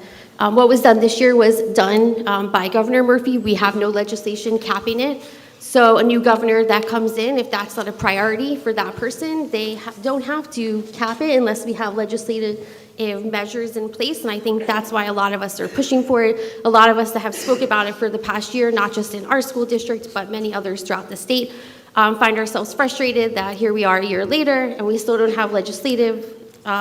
what was done this year was done by Governor Murphy. We have no legislation capping it. So a new governor that comes in, if that's not a priority for that person, they don't have to cap it unless we have legislative measures in place. And I think that's why a lot of us are pushing for it. A lot of us that have spoke about it for the past year, not just in our school district, but many others throughout the state, find ourselves frustrated that here we are a year later and we still don't have legislative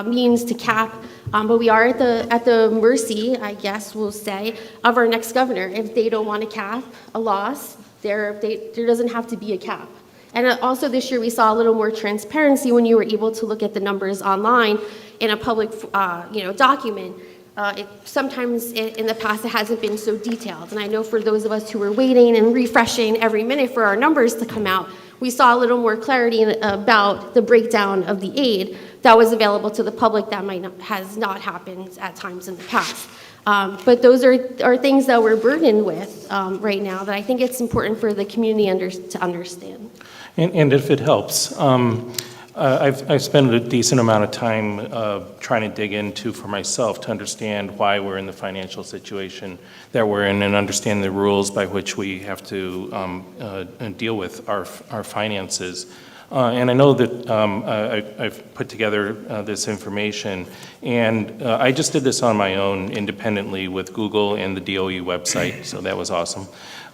means to cap. But we are at the mercy, I guess we'll say, of our next governor. If they don't want to cap a loss, there doesn't have to be a cap. And also this year we saw a little more transparency when you were able to look at the numbers online in a public document. Sometimes in the past it hasn't been so detailed. And I know for those of us who were waiting and refreshing every minute for our numbers to come out, we saw a little more clarity about the breakdown of the aid that was available to the public that has not happened at times in the past. But those are things that we're burdened with right now that I think it's important for the community to understand. And if it helps, I've spent a decent amount of time trying to dig into for myself to understand why we're in the financial situation that we're in and understand the rules by which we have to deal with our finances. And I know that I've put together this information, and I just did this on my own independently with Google and the DOE website, so that was awesome.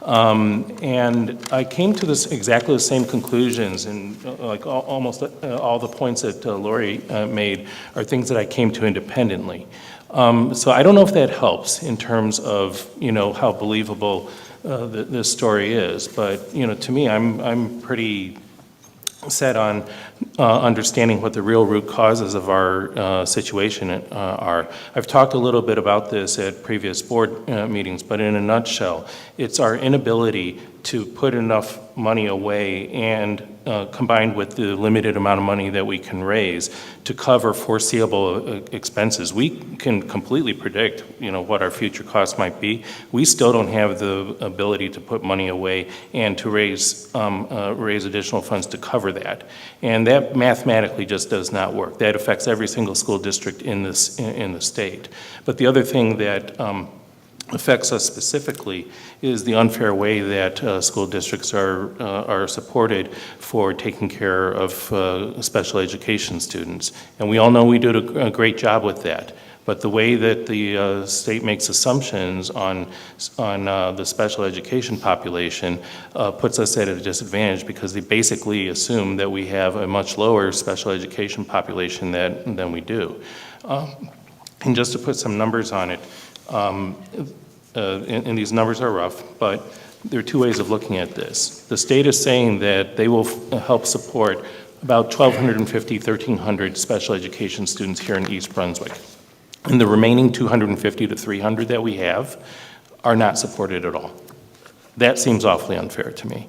And I came to exactly the same conclusions, and like almost all the points that Lori made are things that I came to independently. So I don't know if that helps in terms of, how believable this story is, but, to me, I'm pretty set on understanding what the real root causes of our situation are. I've talked a little bit about this at previous board meetings, but in a nutshell, it's our inability to put enough money away and combined with the limited amount of money that we can raise to cover foreseeable expenses. We can completely predict, what our future costs might be. We still don't have the ability to put money away and to raise additional funds to cover that. And that mathematically just does not work. That affects every single school district in the state. But the other thing that affects us specifically is the unfair way that school districts are supported for taking care of special education students. And we all know we do a great job with that. But the way that the state makes assumptions on the special education population puts us at a disadvantage because they basically assume that we have a much lower special education population than we do. And just to put some numbers on it, and these numbers are rough, but there are two ways of looking at this. The state is saying that they will help support about 1,250, 1,300 special education students here in East Brunswick. And the remaining 250 to 300 that we have are not supported at all. That seems awfully unfair to me.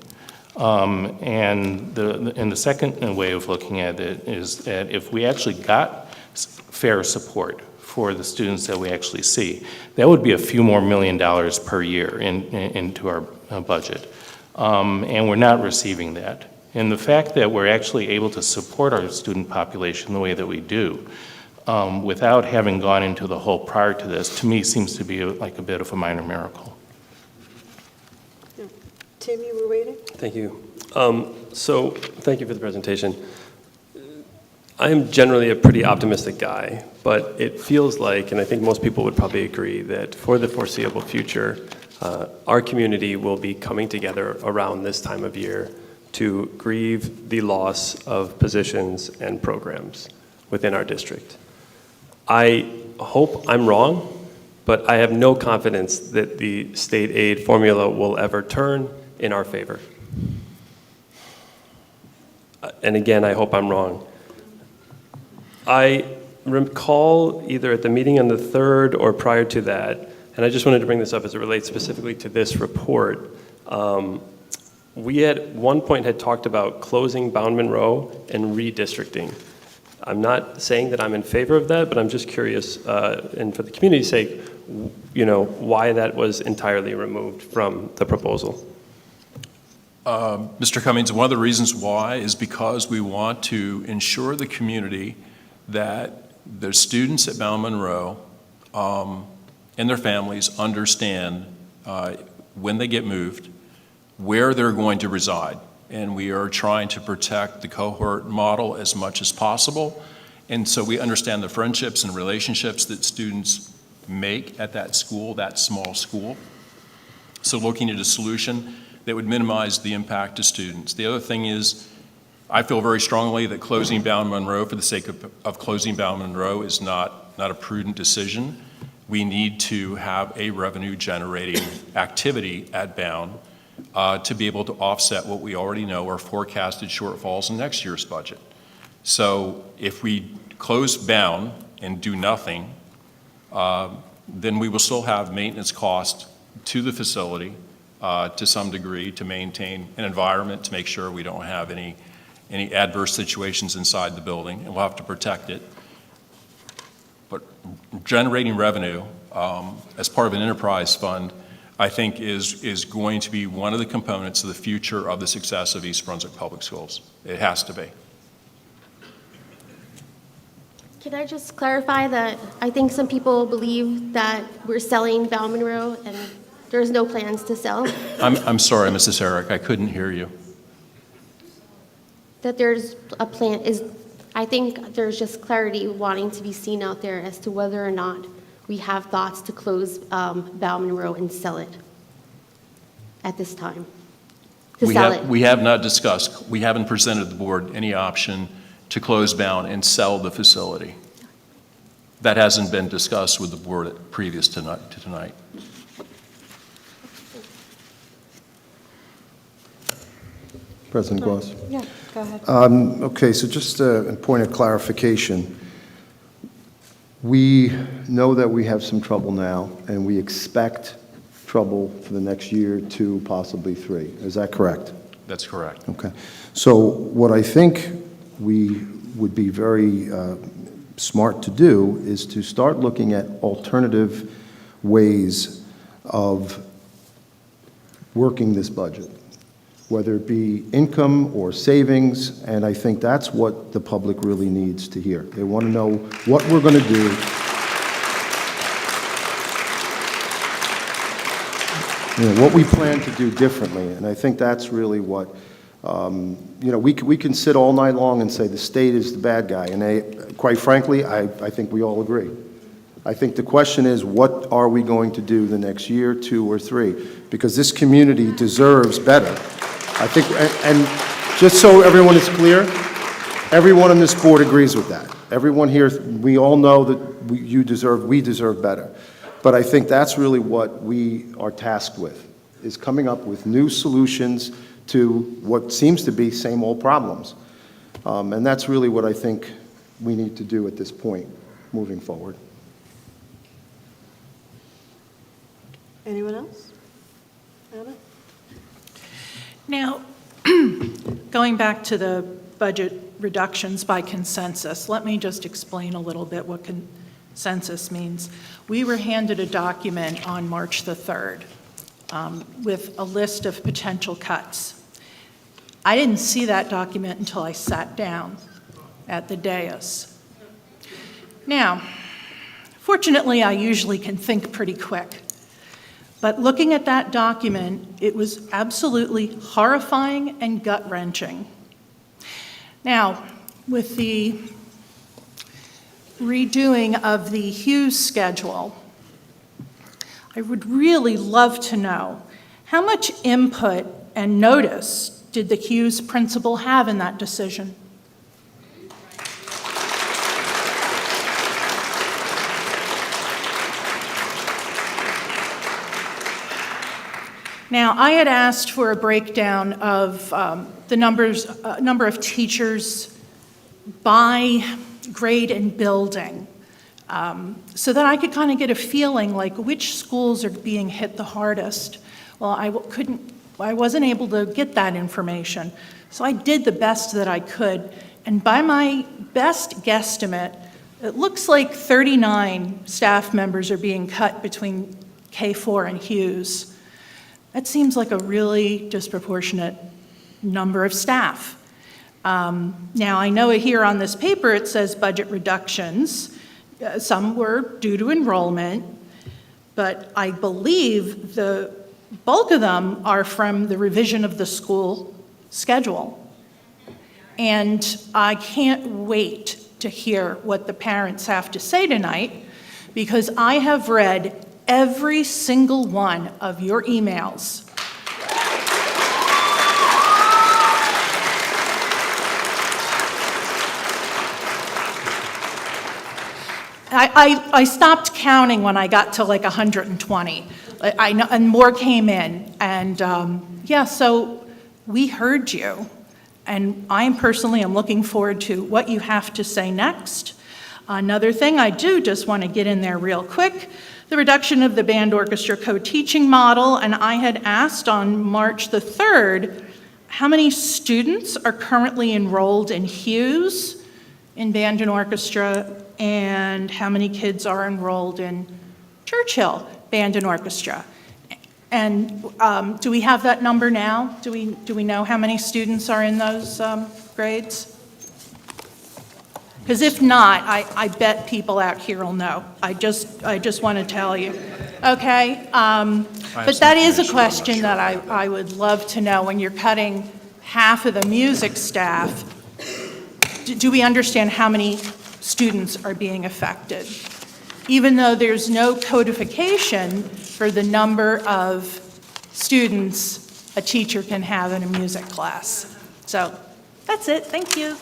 And the second way of looking at it is that if we actually got fair support for the students that we actually see, that would be a few more $1 million per year into our budget. And we're not receiving that. And the fact that we're actually able to support our student population the way that we do, without having gone into the hole prior to this, to me seems to be like a bit of a minor miracle. Tim, you were waiting? Thank you. So thank you for the presentation. I am generally a pretty optimistic guy, but it feels like, and I think most people would probably agree, that for the foreseeable future, our community will be coming together around this time of year to grieve the loss of positions and programs within our district. I hope I'm wrong, but I have no confidence that the state aid formula will ever turn in our favor. And again, I hope I'm wrong. I recall either at the meeting on the 3rd or prior to that, and I just wanted to bring this up as it relates specifically to this report. We at one point had talked about closing Bound Monroe and redistricting. I'm not saying that I'm in favor of that, but I'm just curious, and for the community's sake, why that was entirely removed from the proposal. Mr. Cummings, one of the reasons why is because we want to ensure the community that the students at Bound Monroe and their families understand when they get moved, where they're going to reside. And we are trying to protect the cohort model as much as possible. And so we understand the friendships and relationships that students make at that school, that small school. So looking at a solution that would minimize the impact to students. The other thing is, I feel very strongly that closing Bound Monroe for the sake of closing Bound Monroe is not a prudent decision. We need to have a revenue generating activity at Bound to be able to offset what we already know are forecasted shortfalls in next year's budget. So if we close Bound and do nothing, then we will still have maintenance costs to the facility to some degree to maintain an environment, to make sure we don't have any adverse situations inside the building, and we'll have to protect it. But generating revenue as part of an enterprise fund, I think is going to be one of the components of the future of the success of East Brunswick Public Schools. It has to be. Can I just clarify that I think some people believe that we're selling Val Monroe and there's no plans to sell? I'm sorry, Mrs. Herrick, I couldn't hear you. That there's a plan I think there's just clarity wanting to be seen out there as to whether or not we have thoughts to close Val Monroe and sell it at this time. We have not discussed, we haven't presented the board any option to close down and sell the facility. That hasn't been discussed with the board previous to tonight. President Goss. Yeah, go ahead. Okay, so just a point of clarification. We know that we have some trouble now, and we expect trouble for the next year, 2, possibly 3. Is that correct? That's correct. Okay. So what I think we would be very smart to do is to start looking at alternative ways of working this budget, whether it be income or savings, and I think that's what the public really needs to hear. They want to know what we're going to do. What we plan to do differently, and I think that's really what, we can sit all night long and say the state is the bad guy, and quite frankly, I think we all agree. I think the question is, what are we going to do the next year, 2, or 3? Because this community deserves better. I think, and just so everyone is clear, everyone on this board agrees with that. Everyone here, we all know that we deserve better. But I think that's really what we are tasked with, is coming up with new solutions to what seems to be same old problems. And that's really what I think we need to do at this point, moving forward. Anyone else? Anna? Now, going back to the budget reductions by consensus, let me just explain a little bit what consensus means. We were handed a document on March the 3rd with a list of potential cuts. I didn't see that document until I sat down at the dais. Now, fortunately, I usually can think pretty quick. But looking at that document, it was absolutely horrifying and gut-wrenching. Now, with the redoing of the Hughes schedule, I would really love to know how much input and notice did the Hughes principal have in that decision? Now, I had asked for a breakdown of the number of teachers by grade and building, so that I could kind of get a feeling like which schools are being hit the hardest. Well, I wasn't able to get that information, so I did the best that I could, and by my best guesstimate, it looks like 39 staff members are being cut between K4 and Hughes. That seems like a really disproportionate number of staff. Now, I know here on this paper it says budget reductions. Some were due to enrollment, but I believe the bulk of them are from the revision of the school schedule. And I can't wait to hear what the parents have to say tonight, because I have read every single one of your emails. I stopped counting when I got to like 120. I know, and more came in. And yeah, so we heard you. And I personally am looking forward to what you have to say next. Another thing I do just want to get in there real quick, the reduction of the band orchestra co-teaching model, and I had asked on March the 3rd, how many students are currently enrolled in Hughes in band and orchestra, and how many kids are enrolled in Churchill Band and Orchestra. And do we have that number now? Do we know how many students are in those grades? Because if not, I bet people out here will know. I just want to tell you. Okay? But that is a question that I would love to know. When you're cutting half of the music staff, do we understand how many students are being affected? Even though there's no codification for the number of students a teacher can have in a music class. So that's it. Thank you.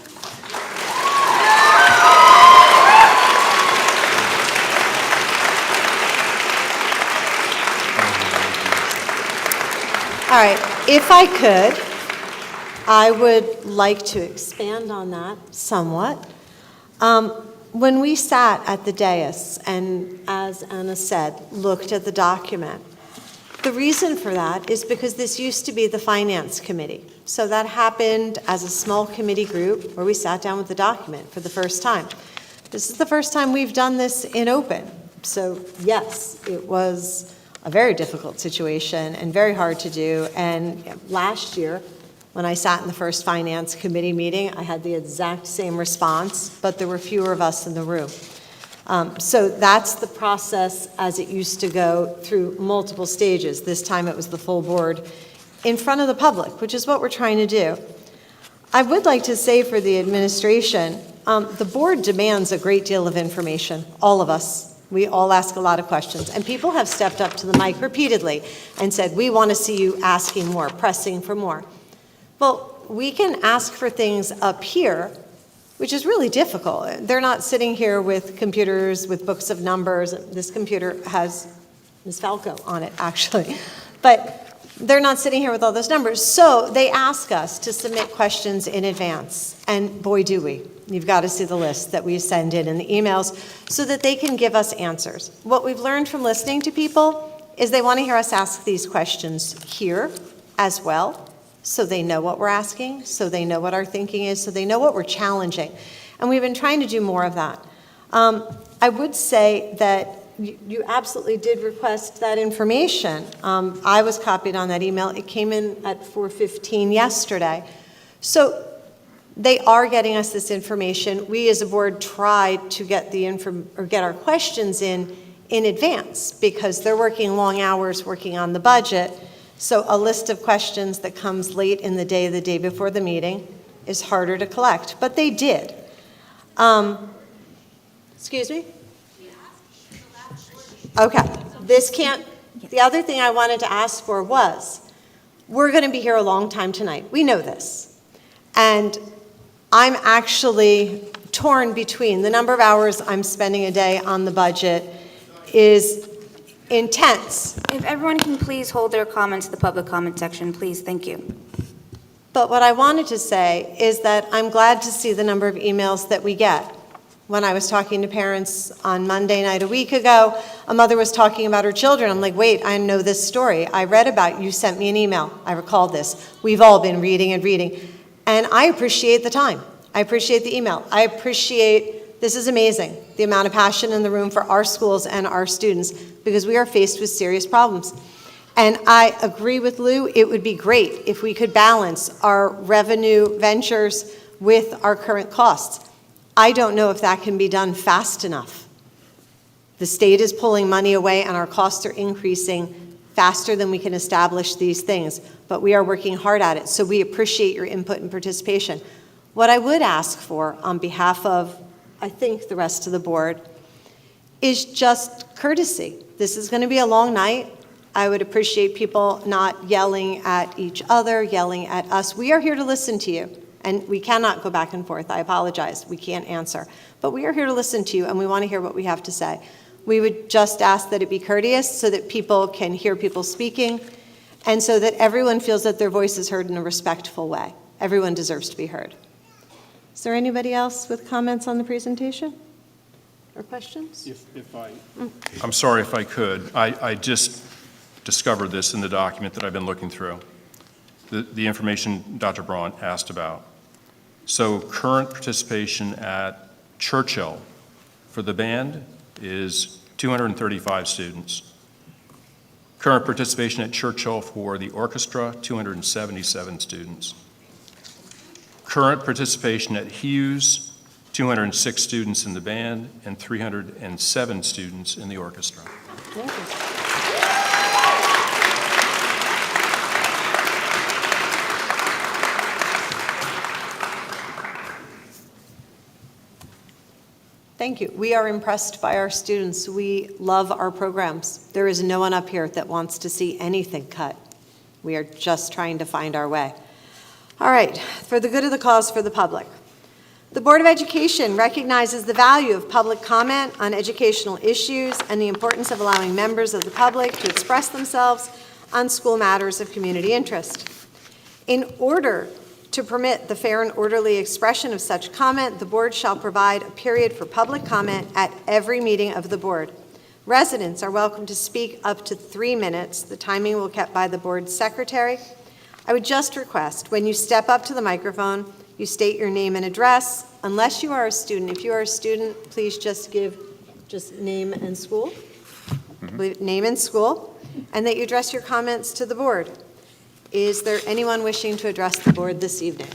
All right, if I could, I would like to expand on that somewhat. When we sat at the dais and, as Anna said, looked at the document, the reason for that is because this used to be the Finance Committee. So that happened as a small committee group where we sat down with the document for the first time. This is the first time we've done this in open. So yes, it was a very difficult situation and very hard to do. And last year, when I sat in the first Finance Committee meeting, I had the exact same response, but there were fewer of us in the room. So that's the process as it used to go through multiple stages. This time it was the full board in front of the public, which is what we're trying to do. I would like to say for the administration, the board demands a great deal of information, all of us. We all ask a lot of questions, and people have stepped up to the mic repeatedly and said, we want to see you asking more, pressing for more. Well, we can ask for things up here, which is really difficult. They're not sitting here with computers, with books of numbers. This computer has Ms. Falco on it, actually. But they're not sitting here with all those numbers. So they ask us to submit questions in advance. And boy, do we. You've got to see the list that we send in the emails so that they can give us answers. What we've learned from listening to people is they want to hear us ask these questions here as well, so they know what we're asking, so they know what our thinking is, so they know what we're challenging. And we've been trying to do more of that. I would say that you absolutely did request that information. I was copied on that email. It came in at 4:15 yesterday. So they are getting us this information. We as a board tried to get get our questions in advance because they're working long hours working on the budget. So a list of questions that comes late in the day before the meeting, is harder to collect, but they did. Excuse me? Okay, the other thing I wanted to ask for was, we're going to be here a long time tonight. We know this. And I'm actually torn between the number of hours I'm spending a day on the budget is intense. If everyone can please hold their comments to the public comment section, please. Thank you. But what I wanted to say is that I'm glad to see the number of emails that we get. When I was talking to parents on Monday night a week ago, a mother was talking about her children. I'm like, wait, I know this story. I read about it. You sent me an email. I recall this. We've all been reading and reading. And I appreciate the time. I appreciate the email. I appreciate, this is amazing, the amount of passion in the room for our schools and our students, because we are faced with serious problems. And I agree with Lou, it would be great if we could balance our revenue ventures with our current costs. I don't know if that can be done fast enough. The state is pulling money away and our costs are increasing faster than we can establish these things, but we are working hard at it, so we appreciate your input and participation. What I would ask for on behalf of, I think, the rest of the board is just courtesy. This is going to be a long night. I would appreciate people not yelling at each other, yelling at us. We are here to listen to you, and we cannot go back and forth. I apologize. We can't answer. But we are here to listen to you, and we want to hear what we have to say. We would just ask that it be courteous so that people can hear people speaking, and so that everyone feels that their voice is heard in a respectful way. Everyone deserves to be heard. Is there anybody else with comments on the presentation or questions? I'm sorry if I could. I just discovered this in the document that I've been looking through, the information Dr. Braun asked about. So current participation at Churchill for the band is 235 students. Current participation at Churchill for the orchestra, 277 students. Current participation at Hughes, 206 students in the band and 307 students in the orchestra. Thank you. We are impressed by our students. We love our programs. There is no one up here that wants to see anything cut. We are just trying to find our way. All right, for the good of the cause for the public. The Board of Education recognizes the value of public comment on educational issues and the importance of allowing members of the public to express themselves on school matters of community interest. In order to permit the fair and orderly expression of such comment, the board shall provide a period for public comment at every meeting of the board. Residents are welcome to speak up to 3 minutes. The timing will be kept by the board's secretary. I would just request, when you step up to the microphone, you state your name and address, unless you are a student. If you are a student, please just give name and school. Name and school, and that you address your comments to the board. Is there anyone wishing to address the board this evening?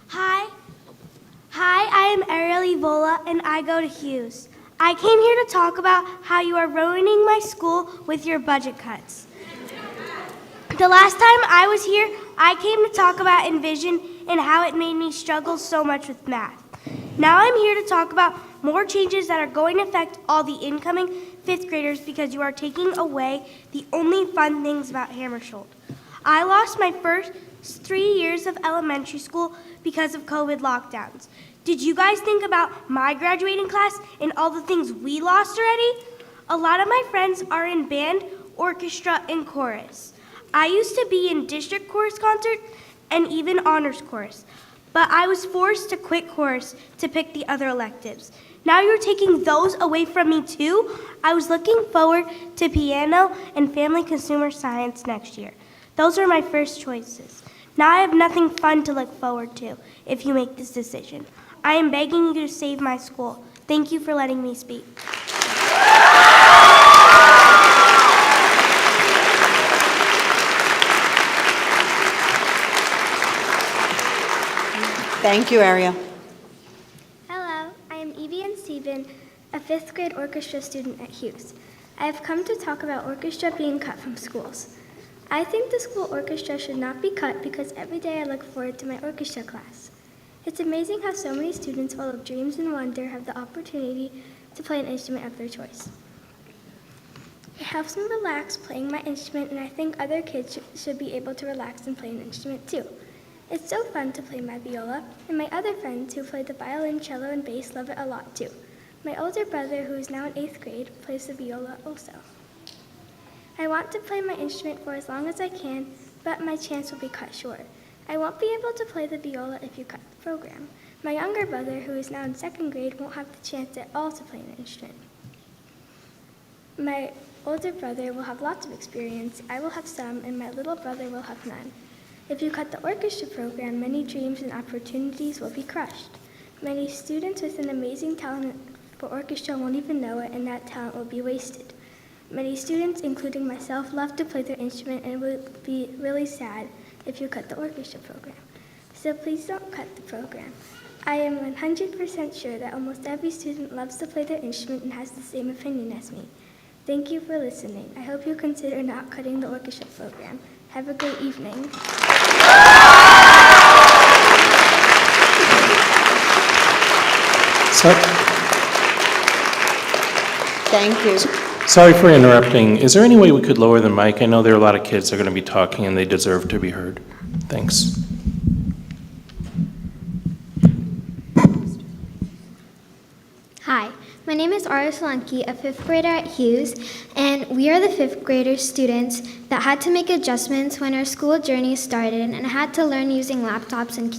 Hi, I am Ariel Evola, and I go to Hughes. I came here to talk about how you are ruining my school with your budget cuts. The last time I was here, I came to talk about Envision and how it made me struggle so much with math. Now I'm here to talk about more changes that are going to affect all the incoming 5th graders because you are taking away the only fun things about Hammersholt. I lost my first 3 years of elementary school because of COVID lockdowns. Did you guys think about my graduating class and all the things we lost already? A lot of my friends are in band, orchestra, and chorus. I used to be in district chorus concert and even honors chorus, but I was forced to quit chorus to pick the other electives. Now you're taking those away from me too? I was looking forward to piano and family consumer science next year. Those are my first choices. Now I have nothing fun to look forward to if you make this decision. I am begging you to save my school. Thank you for letting me speak. Thank you, Ariel. Hello, I am Evie and Steven, a 5th grade orchestra student at Hughes. I have come to talk about orchestra being cut from schools. I think the school orchestra should not be cut because every day I look forward to my orchestra class. It's amazing how so many students full of dreams and wonder have the opportunity to play an instrument of their choice. It helps me relax playing my instrument, and I think other kids should be able to relax and play an instrument too. It's so fun to play my viola, and my other friends who play the violin, cello, and bass love it a lot too. My older brother, who is now in 8th grade, plays the viola also. I want to play my instrument for as long as I can, but my chance will be cut short. I won't be able to play the viola if you cut the program. My younger brother, who is now in 2nd grade, won't have the chance at all to play an instrument. My older brother will have lots of experience, I will have some, and my little brother will have none. If you cut the orchestra program, many dreams and opportunities will be crushed. Many students with an amazing talent for orchestra won't even know it, and that talent will be wasted. Many students, including myself, love to play their instrument, and it would be really sad if you cut the orchestra program. So please don't cut the program. I am 100% sure that almost every student loves to play their instrument and has the same opinion as me. Thank you for listening. I hope you consider not cutting the orchestra program. Have a great evening. Thank you. Sorry for interrupting. Is there any way we could lower the mic? I know there are a lot of kids that are going to be talking and they deserve to be heard. Thanks. Hi, my name is Aria Solanki, a 5th grader at Hughes, and we are the 5th grader students that had to make adjustments when our school journey started and had to learn using laptops in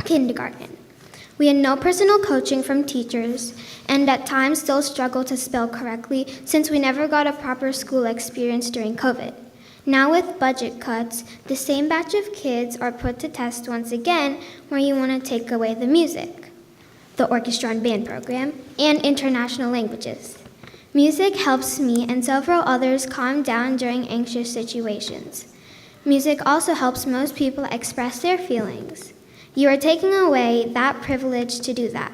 kindergarten. We had no personal coaching from teachers, and at times still struggle to spell correctly since we never got a proper school experience during COVID. Now with budget cuts, the same batch of kids are put to test once again where you want to take away the music, the orchestra and band program, and international languages. Music helps me and several others calm down during anxious situations. Music also helps most people express their feelings. You are taking away that privilege to do that.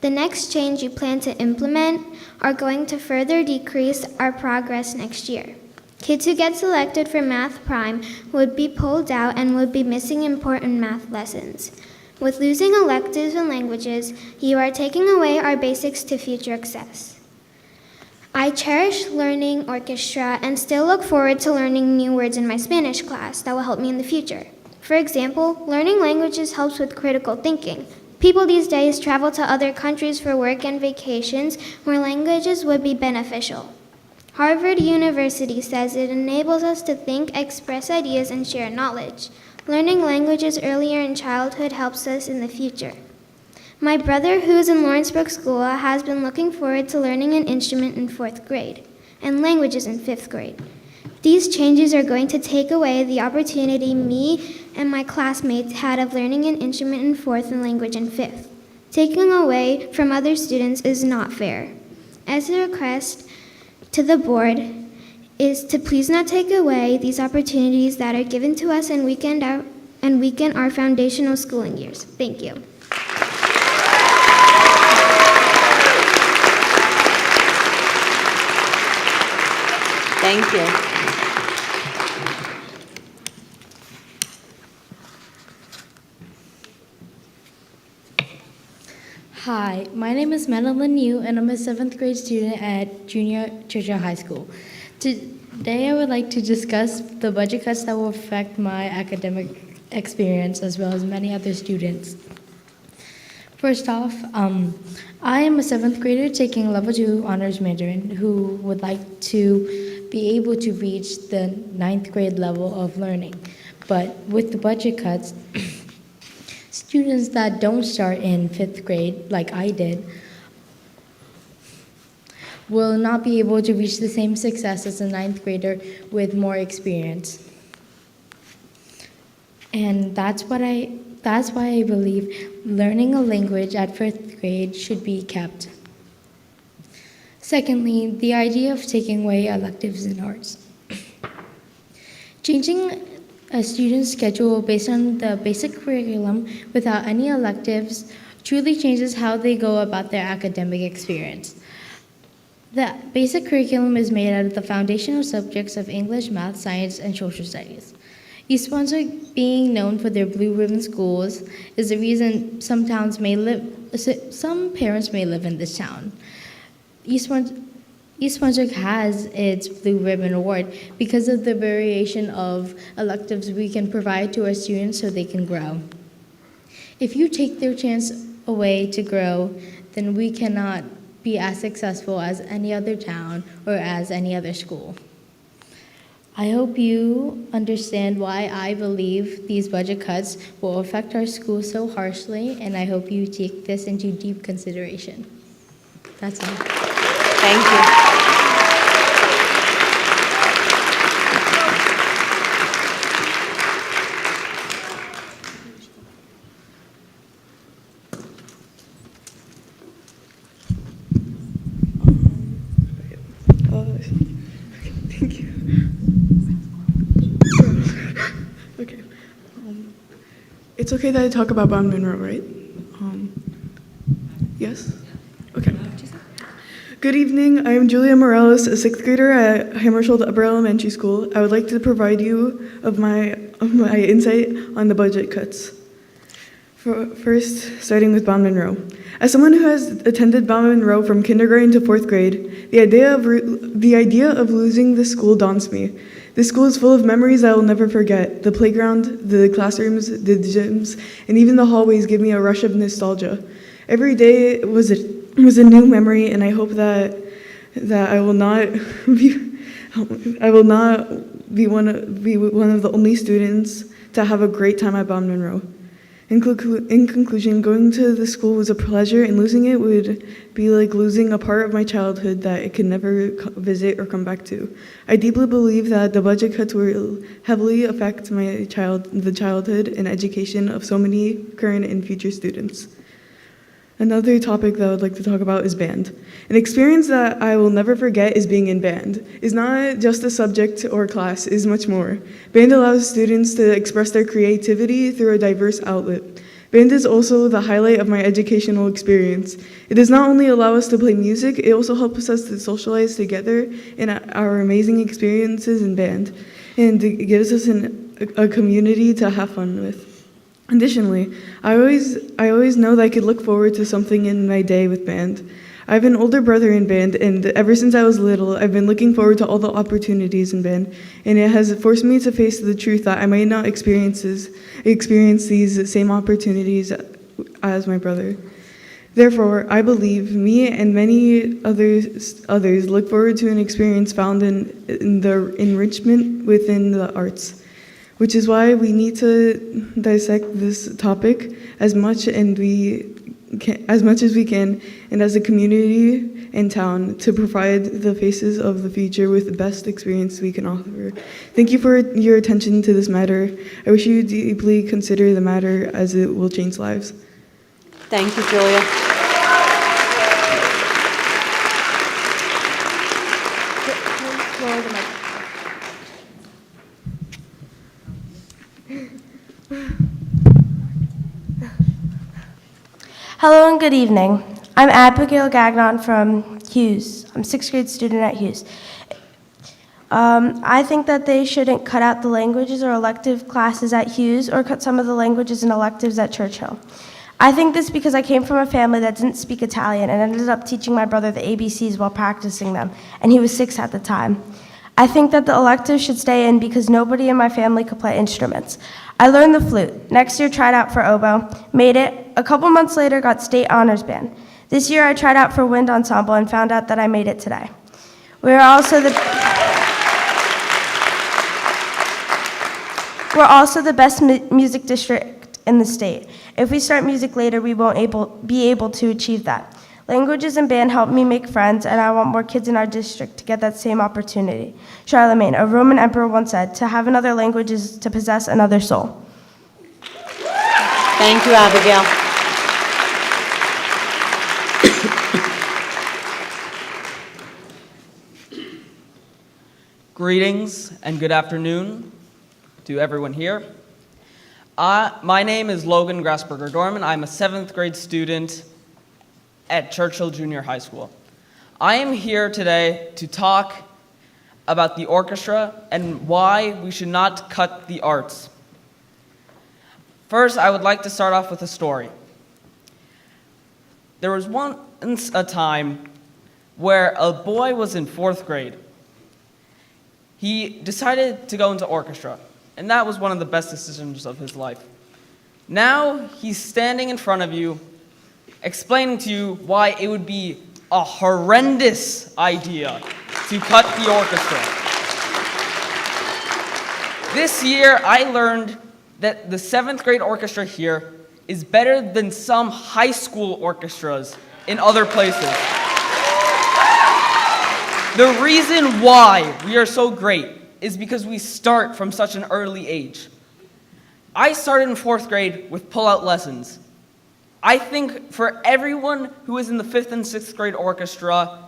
The next change you plan to implement are going to further decrease our progress next year. Kids who get selected for Math Prime would be pulled out and would be missing important math lessons. With losing electives and languages, you are taking away our basics to future success. I cherish learning orchestra and still look forward to learning new words in my Spanish class that will help me in the future. For example, learning languages helps with critical thinking. People these days travel to other countries for work and vacations where languages would be beneficial. Harvard University says it enables us to think, express ideas, and share knowledge. Learning languages earlier in childhood helps us in the future. My brother, who is in Lawrenceburg School, has been looking forward to learning an instrument in 4th grade and languages in 5th grade. These changes are going to take away the opportunity me and my classmates had of learning an instrument in 4th and language in 5th. Taking away from other students is not fair. As a request to the board is to please not take away these opportunities that are given to us and weaken our foundational schooling years. Thank you. Thank you. Hi, my name is Madeline Yu, and I'm a 7th grade student at Junior Churchill High School. Today, I would like to discuss the budget cuts that will affect my academic experience as well as many other students. First off, I am a 7th grader taking level 2 honors Mandarin who would like to be able to reach the 9th grade level of learning. But with the budget cuts, students that don't start in 5th grade, like I did, will not be able to reach the same success as a 9th grader with more experience. And that's why I believe learning a language at 5th grade should be kept. Secondly, the idea of taking away electives in arts. Changing a student's schedule based on the basic curriculum without any electives truly changes how they go about their academic experience. The basic curriculum is made out of the foundational subjects of English, math, science, and social studies. East Brunswick, being known for their blue ribbon schools, is the reason some parents may live in this town. East Brunswick has its Blue Ribbon Award because of the variation of electives we can provide to our students so they can grow. If you take their chance away to grow, then we cannot be as successful as any other town or as any other school. I hope you understand why I believe these budget cuts will affect our school so harshly, and I hope you take this into deep consideration. That's all. Thank you. Thank you. Okay. It's okay that I talk about Bound Monroe, right? Yes? Okay. Good evening. I am Julia Morales, a 6th grader at Hammersholt Upper Elementary School. I would like to provide you of my insight on the budget cuts. First, starting with Bound Monroe. As someone who has attended Bound Monroe from kindergarten to 4th grade, the idea of losing the school daunts me. This school is full of memories I will never forget. The playground, the classrooms, the gyms, and even the hallways give me a rush of nostalgia. Every day was a new memory, and I hope that I will not be one of the only students to have a great time at Bound Monroe. In conclusion, going to the school was a pleasure, and losing it would be like losing a part of my childhood that I could never visit or come back to. I deeply believe that the budget cuts will heavily affect the childhood and education of so many current and future students. Another topic that I would like to talk about is band. An experience that I will never forget is being in band. It's not just a subject or class, it's much more. Band allows students to express their creativity through a diverse outlet. Band is also the highlight of my educational experience. It does not only allow us to play music, it also helps us to socialize together in our amazing experiences in band, and it gives us a community to have fun with. Additionally, I always know that I could look forward to something in my day with band. I have an older brother in band, and ever since I was little, I've been looking forward to all the opportunities in band, and it has forced me to face the truth that I might not experience these same opportunities as my brother. Therefore, I believe me and many others look forward to an experience found in the enrichment within the arts, which is why we need to dissect this topic as much as we can, and as a community and town, to provide the faces of the future with the best experience we can offer. Thank you for your attention to this matter. I wish you deeply consider the matter, as it will change lives. Thank you, Julia. Hello and good evening. I'm Abigail Gagnon from Hughes. I'm a 6th grade student at Hughes. I think that they shouldn't cut out the languages or elective classes at Hughes, or cut some of the languages and electives at Churchill. I think this because I came from a family that didn't speak Italian and ended up teaching my brother the ABCs while practicing them, and he was 6 at the time. I think that the electives should stay in because nobody in my family could play instruments. I learned the flute. Next year, tried out for oboe, made it. A couple months later, got state honors band. This year, I tried out for wind ensemble and found out that I made it today. We're also the best music district in the state. If we start music later, we won't be able to achieve that. Languages and band help me make friends, and I want more kids in our district to get that same opportunity. Charlemagne, a Roman emperor, once said, "To have another language is to possess another soul." Thank you, Abigail. Greetings and good afternoon to everyone here. My name is Logan Grasberger-Dorman. I'm a 7th grade student at Churchill Junior High School. I am here today to talk about the orchestra and why we should not cut the arts. First, I would like to start off with a story. There was once a time where a boy was in 4th grade. He decided to go into orchestra, and that was one of the best decisions of his life. Now he's standing in front of you, explaining to you why it would be a horrendous idea to cut the orchestra. This year, I learned that the 7th grade orchestra here is better than some high school orchestras in other places. The reason why we are so great is because we start from such an early age. I started in 4th grade with pull-out lessons. I think for everyone who is in the 5th and 6th grade orchestra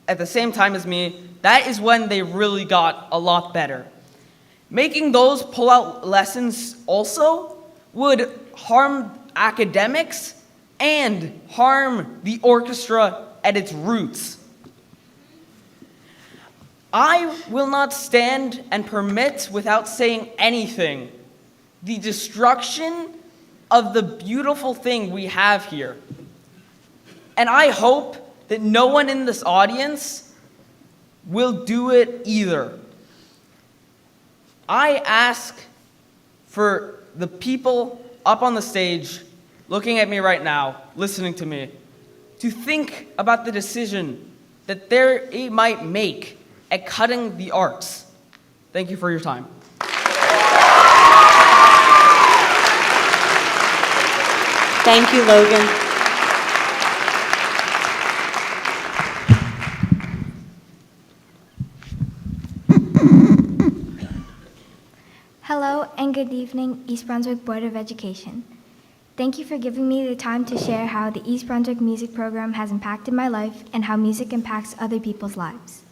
at the same time as me, that is when they really got a lot better. Making those pull-out lessons also would harm academics and harm the orchestra at its roots. I will not stand and permit, without saying anything, the destruction of the beautiful thing we have here. And I hope that no one in this audience will do it either. I ask for the people up on the stage, looking at me right now, listening to me, to think about the decision that they might make at cutting the arts. Thank you for your time. Thank you, Logan. Hello and good evening, East Brunswick Board of Education. Thank you for giving me the time to share how the East Brunswick music program has impacted my life and how music impacts other people's lives.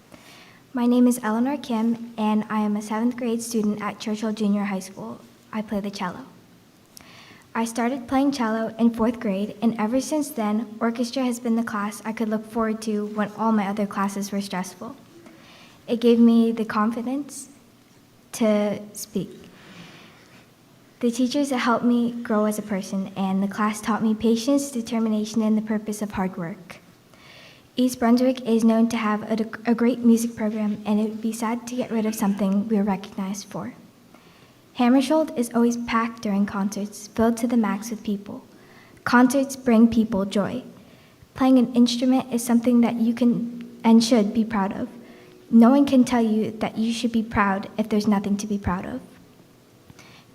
My name is Eleanor Kim, and I am a 7th grade student at Churchill Junior High School. I play the cello. I started playing cello in 4th grade, and ever since then, orchestra has been the class I could look forward to when all my other classes were stressful. It gave me the confidence to speak. The teachers helped me grow as a person, and the class taught me patience, determination, and the purpose of hard work. East Brunswick is known to have a great music program, and it would be sad to get rid of something we are recognized for. Hammersholt is always packed during concerts, filled to the max with people. Concerts bring people joy. Playing an instrument is something that you can and should be proud of. No one can tell you that you should be proud if there's nothing to be proud of.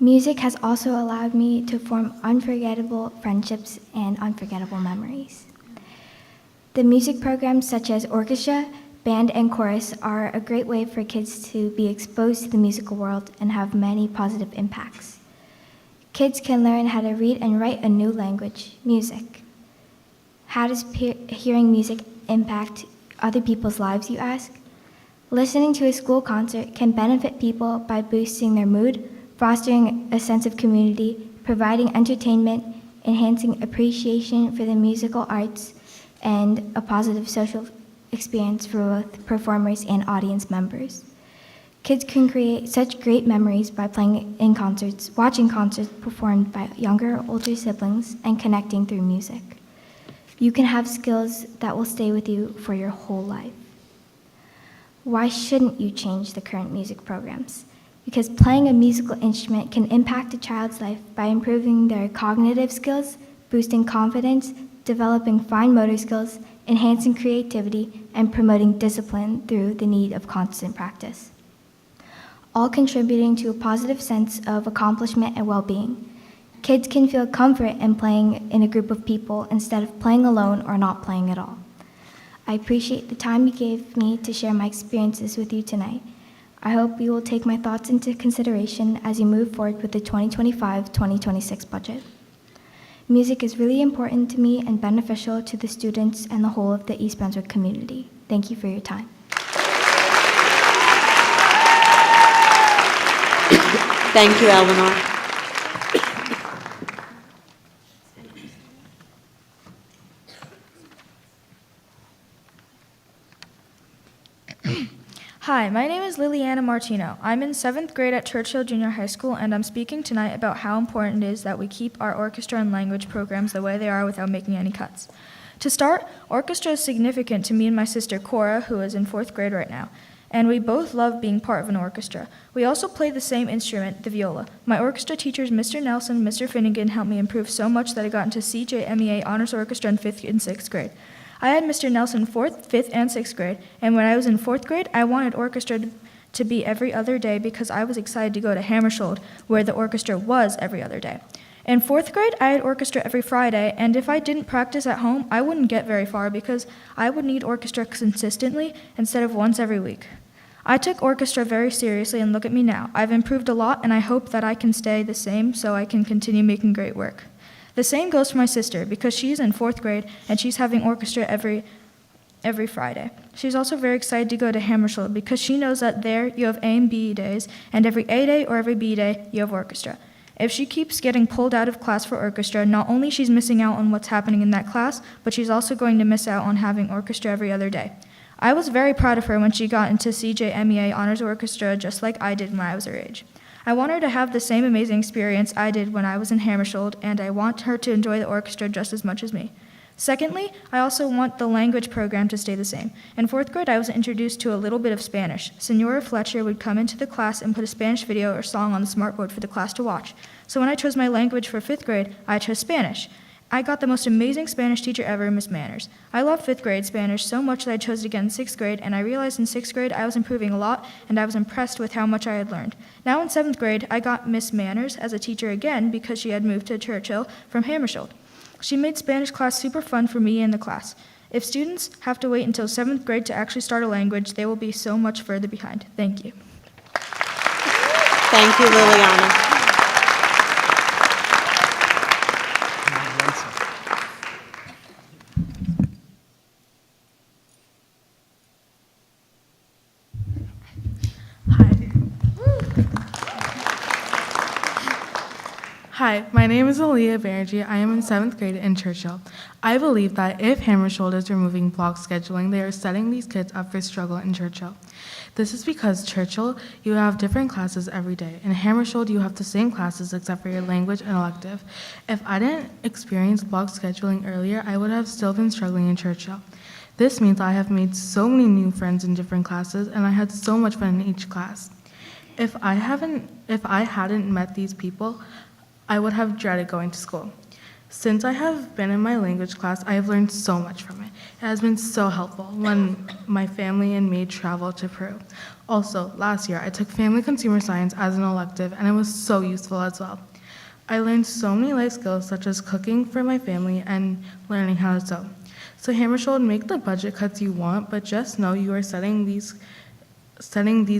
Music has also allowed me to form unforgettable friendships and unforgettable memories. The music programs such as orchestra, band, and chorus are a great way for kids to be exposed to the musical world and have many positive impacts. Kids can learn how to read and write a new language, music. How does hearing music impact other people's lives, you ask? Listening to a school concert can benefit people by boosting their mood, fostering a sense of community, providing entertainment, enhancing appreciation for the musical arts, and a positive social experience for both performers and audience members. Kids can create such great memories by playing in concerts, watching concerts performed by younger or older siblings, and connecting through music. You can have skills that will stay with you for your whole life. Why shouldn't you change the current music programs? Because playing a musical instrument can impact a child's life by improving their cognitive skills, boosting confidence, developing fine motor skills, enhancing creativity, and promoting discipline through the need of constant practice, all contributing to a positive sense of accomplishment and well-being. Kids can feel comfort in playing in a group of people instead of playing alone or not playing at all. I appreciate the time you gave me to share my experiences with you tonight. I hope you will take my thoughts into consideration as you move forward with the 2025-2026 budget. Music is really important to me and beneficial to the students and the whole of the East Brunswick community. Thank you for your time. Thank you, Eleanor. Hi, my name is Liliana Martino. I'm in 7th grade at Churchill Junior High School, and I'm speaking tonight about how important it is that we keep our orchestra and language programs the way they are without making any cuts. To start, orchestra is significant to me and my sister Cora, who is in 4th grade right now, and we both love being part of an orchestra. We also play the same instrument, the viola. My orchestra teachers, Mr. Nelson and Mr. Finnegan, helped me improve so much that I got into CJMEA Honors Orchestra in 5th and 6th grade. I had Mr. Nelson 4th, 5th, and 6th grade, and when I was in 4th grade, I wanted orchestra to be every other day because I was excited to go to Hammersholt, where the orchestra was every other day. In 4th grade, I had orchestra every Friday, and if I didn't practice at home, I wouldn't get very far because I would need orchestra consistently instead of once every week. I took orchestra very seriously, and look at me now. I've improved a lot, and I hope that I can stay the same so I can continue making great work. The same goes for my sister, because she's in 4th grade, and she's having orchestra every Friday. She's also very excited to go to Hammersholt, because she knows that there you have A and B days, and every A day or every B day, you have orchestra. If she keeps getting pulled out of class for orchestra, not only she's missing out on what's happening in that class, but she's also going to miss out on having orchestra every other day. I was very proud of her when she got into CJMEA Honors Orchestra, just like I did when I was her age. I want her to have the same amazing experience I did when I was in Hammersholt, and I want her to enjoy the orchestra just as much as me. Secondly, I also want the language program to stay the same. In 4th grade, I was introduced to a little bit of Spanish. Senora Fletcher would come into the class and put a Spanish video or song on the smartboard for the class to watch. So when I chose my language for 5th grade, I chose Spanish. I got the most amazing Spanish teacher ever, Miss Manners. I love 5th grade Spanish so much that I chose it again in 6th grade, and I realized in 6th grade I was improving a lot, and I was impressed with how much I had learned. Now in 7th grade, I got Miss Manners as a teacher again because she had moved to Churchill from Hammersholt. She made Spanish class super fun for me and the class. If students have to wait until 7th grade to actually start a language, they will be so much further behind. Thank you. Thank you, Liliana. Hi, my name is Aaliyah Banerjee. I am in 7th grade in Churchill. I believe that if Hammersholt is removing block scheduling, they are setting these kids up for struggle in Churchill. This is because Churchill, you have different classes every day. In Hammersholt, you have the same classes except for your language and elective. If I didn't experience block scheduling earlier, I would have still been struggling in Churchill. This means I have made so many new friends in different classes, and I had so much fun in each class. If I hadn't met these people, I would have dreaded going to school. Since I have been in my language class, I have learned so much from it. It has been so helpful when my family and me traveled to Peru. Also, last year, I took Family Consumer Science as an elective, and it was so useful as well. I learned so many life skills, such as cooking for my family and learning how to sew. So Hammersholt, make the budget cuts you want, but just know you are setting these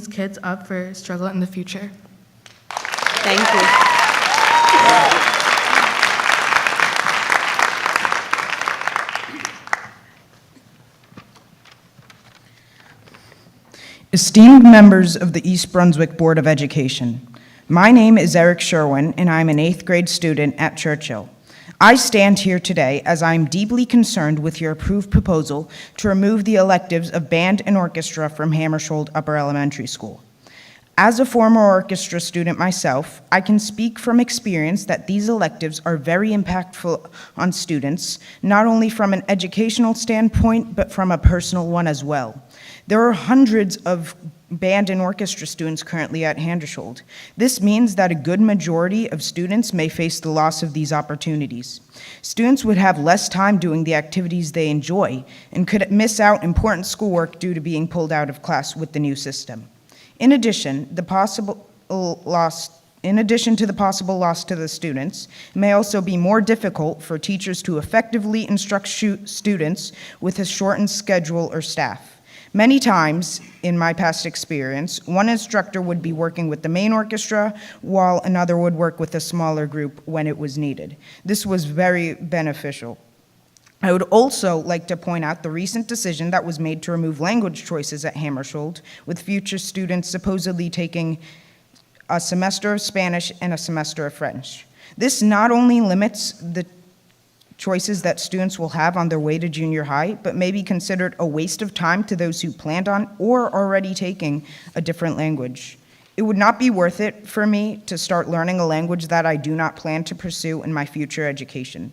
kids up for struggle in the future. Thank you. Esteemed members of the East Brunswick Board of Education, my name is Eric Sherwin, and I'm an 8th grade student at Churchill. I stand here today as I'm deeply concerned with your approved proposal to remove the electives of band and orchestra from Hammersholt Upper Elementary School. As a former orchestra student myself, I can speak from experience that these electives are very impactful on students, not only from an educational standpoint, but from a personal one as well. There are hundreds of band and orchestra students currently at Hammersholt. This means that a good majority of students may face the loss of these opportunities. Students would have less time doing the activities they enjoy and could miss out important schoolwork due to being pulled out of class with the new system. In addition to the possible loss to the students, it may also be more difficult for teachers to effectively instruct students with a shortened schedule or staff. Many times, in my past experience, one instructor would be working with the main orchestra, while another would work with a smaller group when it was needed. This was very beneficial. I would also like to point out the recent decision that was made to remove language choices at Hammersholt, with future students supposedly taking a semester of Spanish and a semester of French. This not only limits the choices that students will have on their way to junior high, but may be considered a waste of time to those who planned on or are already taking a different language. It would not be worth it for me to start learning a language that I do not plan to pursue in my future education.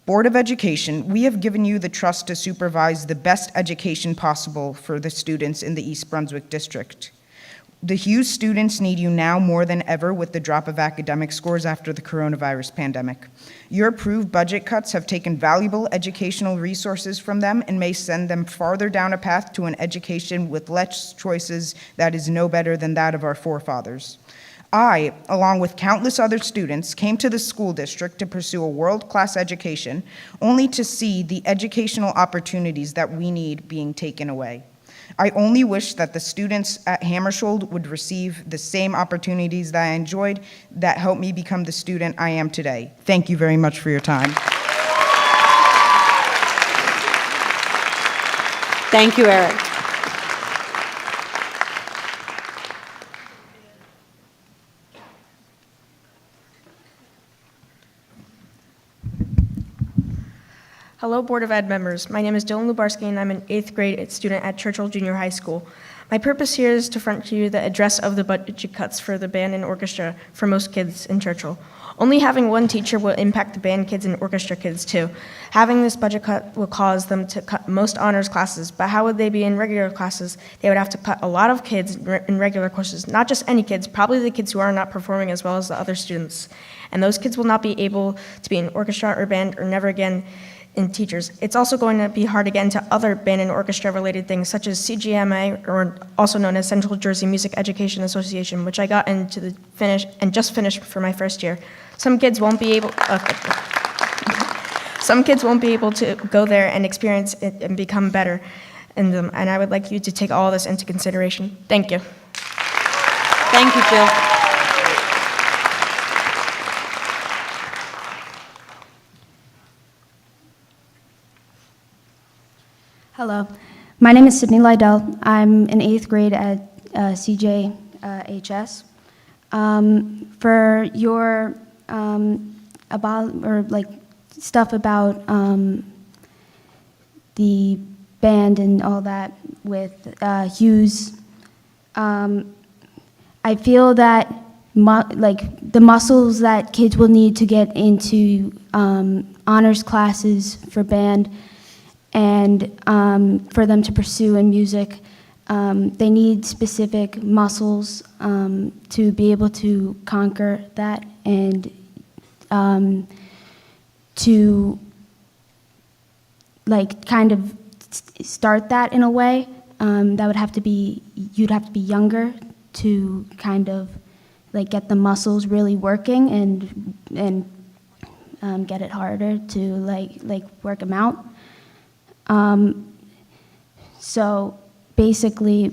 Board of Education, we have given you the trust to supervise the best education possible for the students in the East Brunswick district. The Hughes students need you now more than ever with the drop of academic scores after the coronavirus pandemic. Your approved budget cuts have taken valuable educational resources from them and may send them farther down a path to an education with less choices that is no better than that of our forefathers. I, along with countless other students, came to the school district to pursue a world-class education, only to see the educational opportunities that we need being taken away. I only wish that the students at Hammersholt would receive the same opportunities that I enjoyed that helped me become the student I am today. Thank you very much for your time. Thank you, Eric. Hello, Board of Ed members. My name is Dylan Lubarski, and I'm an 8th grade student at Churchill Junior High School. My purpose here is to front to you the address of the budget cuts for the band and orchestra for most kids in Churchill. Only having one teacher will impact the band kids and orchestra kids too. Having this budget cut will cause them to cut most honors classes, but how would they be in regular classes? They would have to cut a lot of kids in regular courses, not just any kids, probably the kids who are not performing as well as the other students. And those kids will not be able to be in orchestra or band or never again in teachers. It's also going to be hard again to other band and orchestra related things such as CGMA, or also known as Central Jersey Music Education Association, which I got into the finish and just finished for my first year. Some kids won't be able some kids won't be able to go there and experience it and become better in them, and I would like you to take all this into consideration. Thank you. Thank you, Jill. Hello, my name is Sydney Lydell. I'm in 8th grade at CJHS. For your stuff about the band and all that with Hughes, I feel that the muscles that kids will need to get into honors classes for band and for them to pursue in music, they need specific muscles to be able to conquer that and to kind of start that in a way. That would have to be, you'd have to be younger to kind of get the muscles really working and get it harder to work them out. So basically,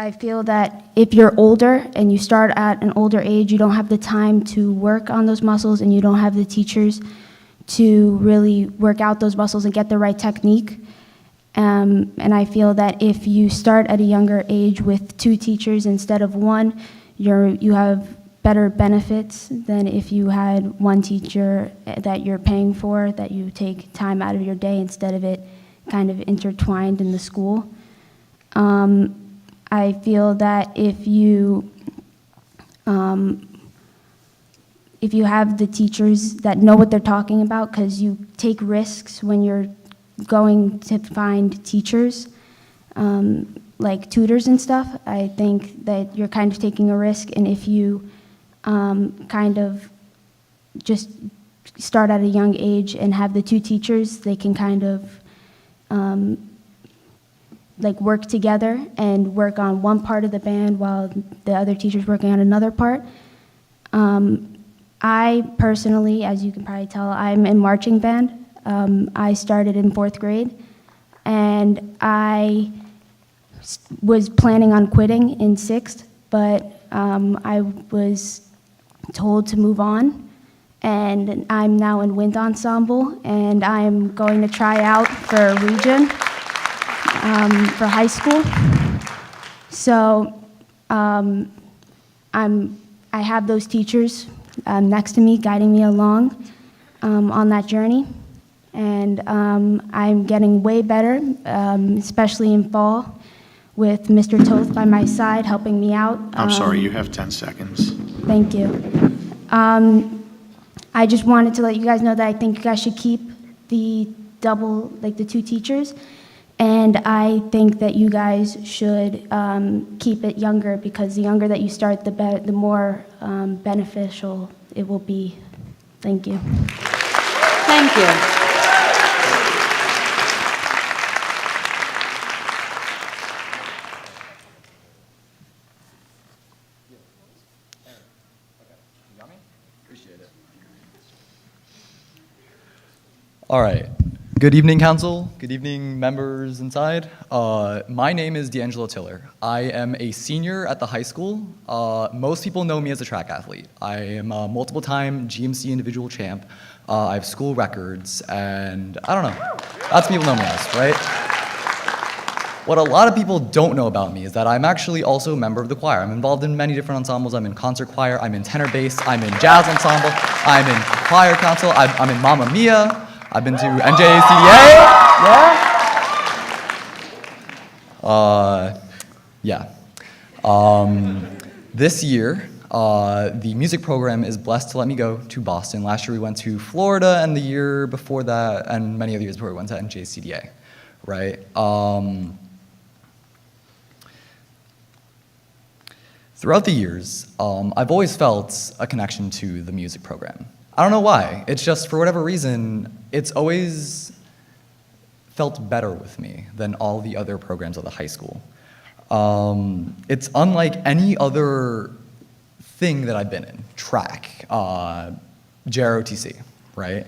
I feel that if you're older and you start at an older age, you don't have the time to work on those muscles and you don't have the teachers to really work out those muscles and get the right technique. And I feel that if you start at a younger age with 2 teachers instead of 1, you have better benefits than if you had 1 teacher that you're paying for, that you take time out of your day instead of it kind of intertwined in the school. I feel that if you have the teachers that know what they're talking about, because you take risks when you're going to find teachers, like tutors and stuff, I think that you're kind of taking a risk, and if you kind of just start at a young age and have the 2 teachers, they can kind of work together and work on one part of the band while the other teacher's working on another part. I personally, as you can probably tell, I'm in marching band. I started in 4th grade, and I was planning on quitting in 6th, but I was told to move on, and I'm now in wind ensemble, and I'm going to try out for region for high school. So I have those teachers next to me guiding me along on that journey, and I'm getting way better, especially in fall, with Mr. Toth by my side helping me out. I'm sorry, you have 10 seconds. Thank you. I just wanted to let you guys know that I think you guys should keep the double, the 2 teachers, and I think that you guys should keep it younger, because the younger that you start, the more beneficial it will be. Thank you. Thank you. All right. Good evening, council. Good evening, members inside. My name is D'Angelo Tiller. I am a senior at the high school. Most people know me as a track athlete. I am a multiple-time GMC individual champ. I have school records, and I don't know. Lots of people know me as, right? What a lot of people don't know about me is that I'm actually also a member of the choir. I'm involved in many different ensembles. I'm in concert choir, I'm in tenor bass, I'm in jazz ensemble, I'm in choir council, I'm in Mamma Mia. I've been to NJCDA, This year, the music program is blessed to let me go to Boston. Last year we went to Florida, and the year before that, and many other years before, we went to NJCDA, right? Throughout the years, I've always felt a connection to the music program. I don't know why. It's just, for whatever reason, it's always felt better with me than all the other programs at the high school. It's unlike any other thing that I've been in, track, JROTC, right?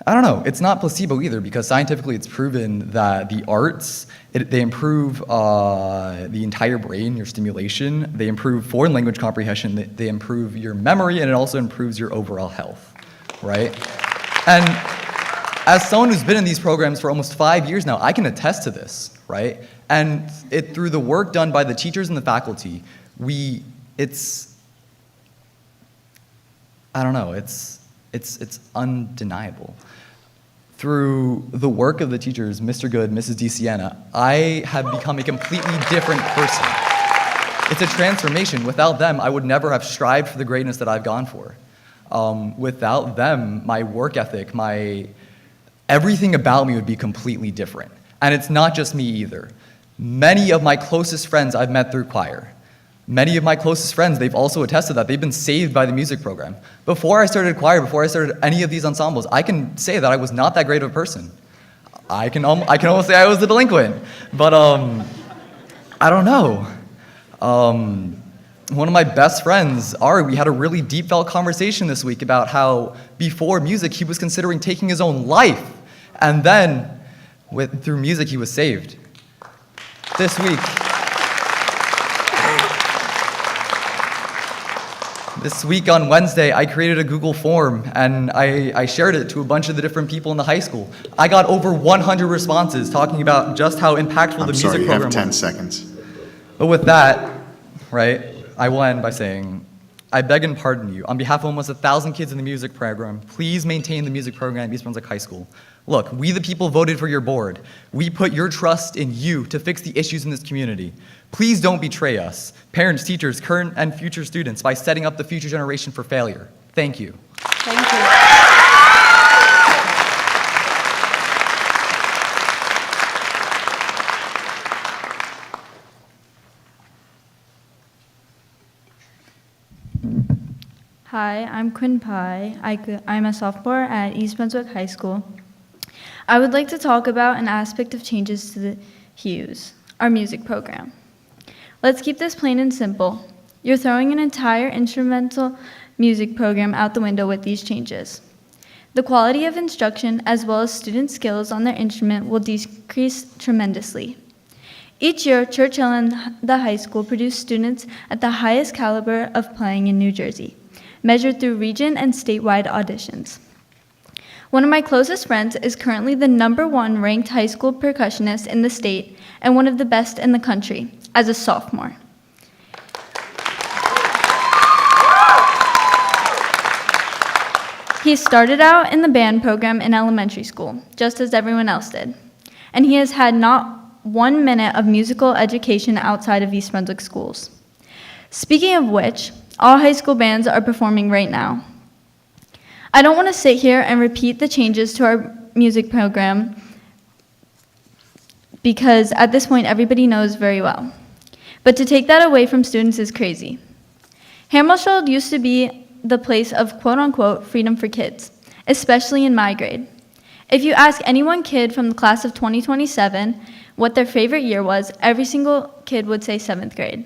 I don't know, it's not placebo either, because scientifically it's proven that the arts, they improve the entire brain, your stimulation, they improve foreign language comprehension, they improve your memory, and it also improves your overall health, right? And as someone who's been in these programs for almost 5 years now, I can attest to this, right? And through the work done by the teachers and the faculty, I don't know, it's undeniable. Through the work of the teachers, Mr. Good, Mrs. DeSiena, I have become a completely different person. It's a transformation. Without them, I would never have strived for the greatness that I've gone for. Without them, my work ethic, everything about me would be completely different. And it's not just me either. Many of my closest friends I've met through choir. Many of my closest friends, they've also attested that they've been saved by the music program. Before I started choir, before I started any of these ensembles, I can say that I was not that great of a person. I can almost say I was a delinquent. But I don't know. One of my best friends, Ari, we had a really deep felt conversation this week about how before music, he was considering taking his own life. And then through music, he was saved. This week on Wednesday, I created a Google form and I shared it to a bunch of the different people in the high school. I got over 100 responses talking about just how impactful the music program was. You have 10 seconds. But with that, right, I will end by saying, I beg and pardon you. On behalf of almost 1,000 kids in the music program, please maintain the music program at East Brunswick High School. Look, we the people voted for your board. We put your trust in you to fix the issues in this community. Please don't betray us, parents, teachers, current and future students, by setting up the future generation for failure. Thank you. Thank you. Hi, I'm Quinn Pye. I'm a sophomore at East Brunswick High School. I would like to talk about an aspect of changes to the Hughes, our music program. Let's keep this plain and simple. You're throwing an entire instrumental music program out the window with these changes. The quality of instruction as well as student skills on their instrument will decrease tremendously. Each year, Churchill and the high school produce students at the highest caliber of playing in New Jersey, measured through region and statewide auditions. One of my closest friends is currently the #1 ranked high school percussionist in the state and one of the best in the country as a sophomore. He started out in the band program in elementary school, just as everyone else did, and he has had not 1 minute of musical education outside of East Brunswick schools. Speaking of which, all high school bands are performing right now. I don't want to sit here and repeat the changes to our music program because at this point everybody knows very well. But to take that away from students is crazy. Hammarskjöld used to be the place of quote-unquote freedom for kids, especially in my grade. If you ask any one kid from the class of 2027 what their favorite year was, every single kid would say 7th grade.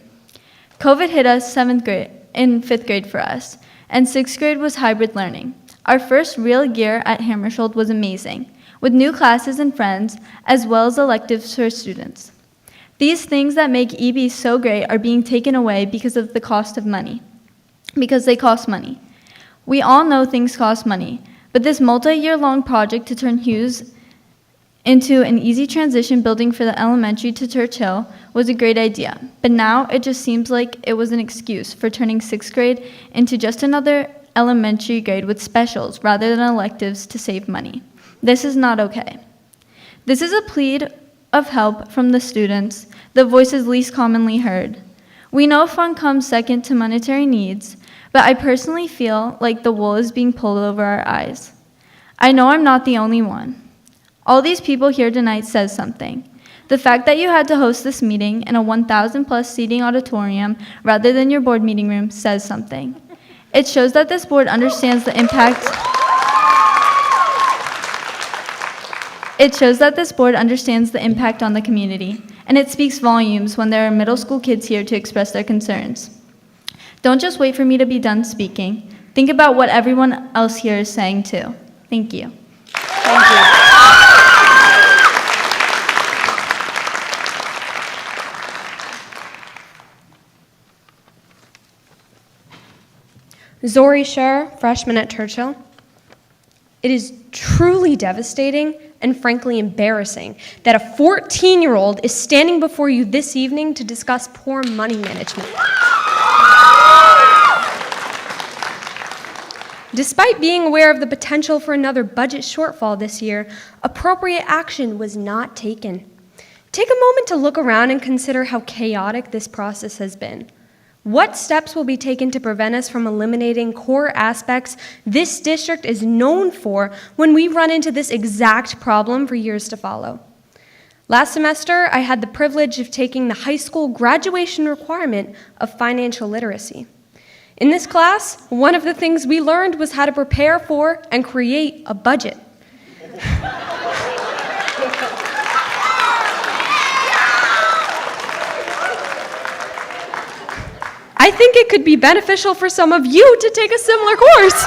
COVID hit us 7th grade in 5th grade for us, and 6th grade was hybrid learning. Our first real year at Hammarskjöld was amazing, with new classes and friends, as well as electives for students. These things that make EB so great are being taken away because of the cost of money, because they cost money. We all know things cost money, but this multi-year-long project to turn Hughes into an easy transition building for the elementary to Churchill was a great idea, but now it just seems like it was an excuse for turning 6th grade into just another elementary grade with specials rather than electives to save money. This is not okay. This is a plea of help from the students, the voices least commonly heard. We know fun comes second to monetary needs, but I personally feel like the wool is being pulled over our eyes. I know I'm not the only one. All these people here tonight says something. The fact that you had to host this meeting in a 1,000+ seating auditorium rather than your board meeting room says something. It shows that this board understands the impact It shows that this board understands the impact on the community, and it speaks volumes when there are middle school kids here to express their concerns. Don't just wait for me to be done speaking. Think about what everyone else here is saying too. Thank you. Thank you. Zori Scher, freshman at Churchill. It is truly devastating and frankly embarrassing that a 14-year-old is standing before you this evening to discuss poor money management. Despite being aware of the potential for another budget shortfall this year, appropriate action was not taken. Take a moment to look around and consider how chaotic this process has been. What steps will be taken to prevent us from eliminating core aspects this district is known for when we run into this exact problem for years to follow? Last semester, I had the privilege of taking the high school graduation requirement of financial literacy. In this class, one of the things we learned was how to prepare for and create a budget. I think it could be beneficial for some of you to take a similar course.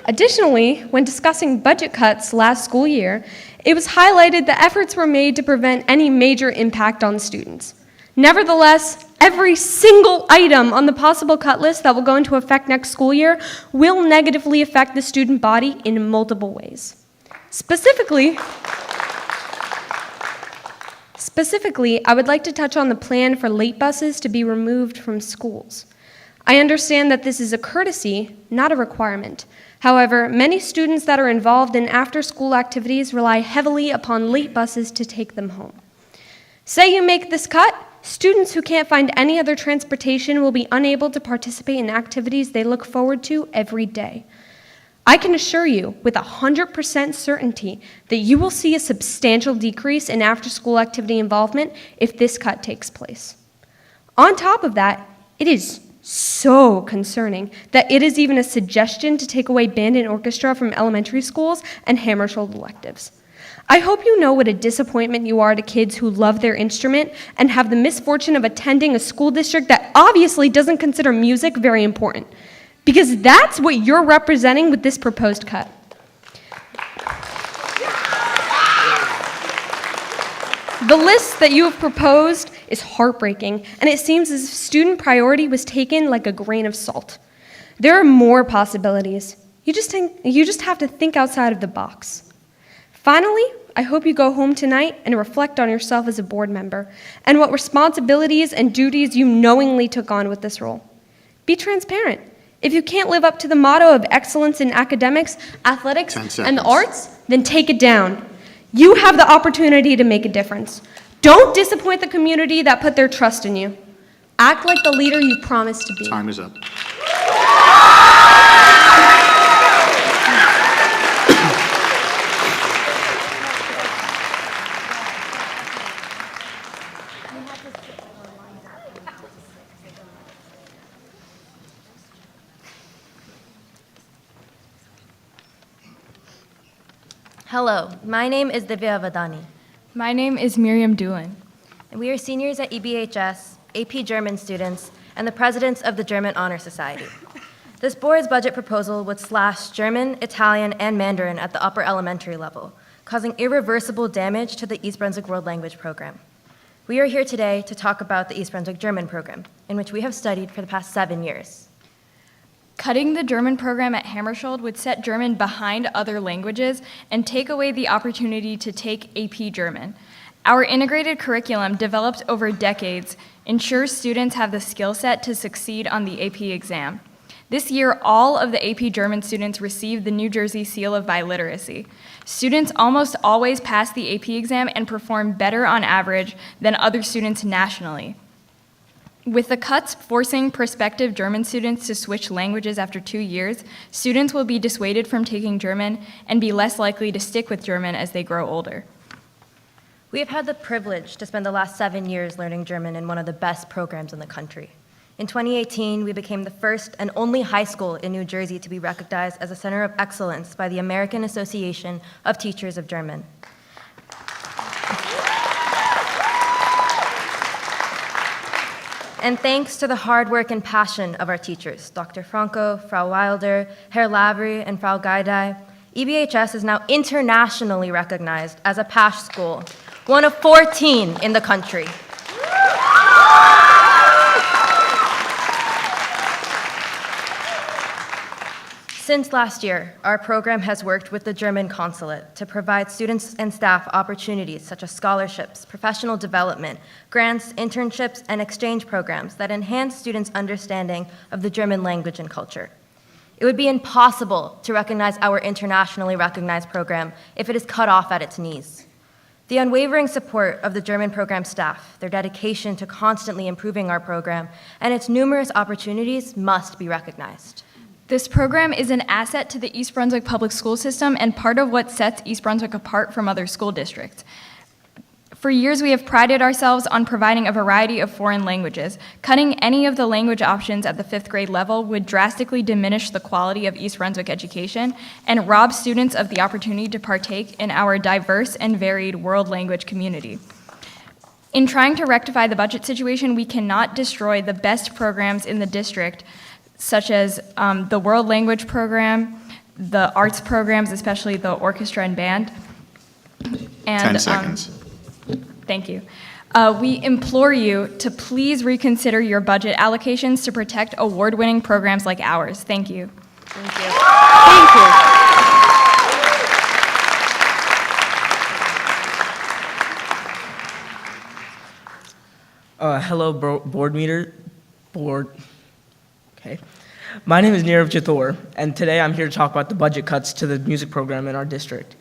Additionally, when discussing budget cuts last school year, it was highlighted that efforts were made to prevent any major impact on students. Nevertheless, every single item on the possible cut list that will go into effect next school year will negatively affect the student body in multiple ways. Specifically, I would like to touch on the plan for late buses to be removed from schools. I understand that this is a courtesy, not a requirement. However, many students that are involved in after-school activities rely heavily upon late buses to take them home. Say you make this cut, students who can't find any other transportation will be unable to participate in activities they look forward to every day. I can assure you with 100% certainty that you will see a substantial decrease in after-school activity involvement if this cut takes place. On top of that, it is so concerning that it is even a suggestion to take away band and orchestra from elementary schools and hammer-shoulder electives. I hope you know what a disappointment you are to kids who love their instrument and have the misfortune of attending a school district that obviously doesn't consider music very important. Because that's what you're representing with this proposed cut. The list that you have proposed is heartbreaking, and it seems as if student priority was taken like a grain of salt. There are more possibilities. You just have to think outside of the box. Finally, I hope you go home tonight and reflect on yourself as a board member and what responsibilities and duties you knowingly took on with this role. Be transparent. If you can't live up to the motto of excellence in academics, athletics, and the arts, then take it down. You have the opportunity to make a difference. Don't disappoint the community that put their trust in you. Act like the leader you promised to be. Time is up. Hello, my name is Divya Vadani. My name is Miriam Doolin. And we are seniors at EBHS, AP German students, and the presidents of the German Honor Society. This board's budget proposal would slash German, Italian, and Mandarin at the upper elementary level, causing irreversible damage to the East Brunswick World Language Program. We are here today to talk about the East Brunswick German program, in which we have studied for the past 7 years. Cutting the German program at Hammersholt would set German behind other languages and take away the opportunity to take AP German. Our integrated curriculum, developed over decades, ensures students have the skill set to succeed on the AP exam. This year, all of the AP German students received the New Jersey Seal of Biliteracy. Students almost always pass the AP exam and perform better on average than other students nationally. With the cuts forcing prospective German students to switch languages after 2 years, students will be dissuaded from taking German and be less likely to stick with German as they grow older. We have had the privilege to spend the last 7 years learning German in one of the best programs in the country. In 2018, we became the first and only high school in New Jersey to be recognized as a center of excellence by the American Association of Teachers of German. And thanks to the hard work and passion of our teachers, Dr. Franco, Frau Wilder, Herr Labry, and Frau Gaidai, EBHS is now internationally recognized as a PASH school, one of 14 in the country. Since last year, our program has worked with the German consulate to provide students and staff opportunities such as scholarships, professional development, grants, internships, and exchange programs that enhance students' understanding of the German language and culture. It would be impossible to recognize our internationally recognized program if it is cut off at its knees. The unwavering support of the German program staff, their dedication to constantly improving our program, and its numerous opportunities must be recognized. This program is an asset to the East Brunswick public school system and part of what sets East Brunswick apart from other school districts. For years, we have prided ourselves on providing a variety of foreign languages. Cutting any of the language options at the 5th grade level would drastically diminish the quality of East Brunswick education and rob students of the opportunity to partake in our diverse and varied world language community. In trying to rectify the budget situation, we cannot destroy the best programs in the district, such as the World Language Program, the arts programs, especially the orchestra and band. And, 10 seconds. Thank you. We implore you to please reconsider your budget allocations to protect award-winning programs like ours. Thank you. Thank you. Thank you. Hello, board. Okay. My name is Nirav Chithor, and today I'm here to talk about the budget cuts to the music program in our district.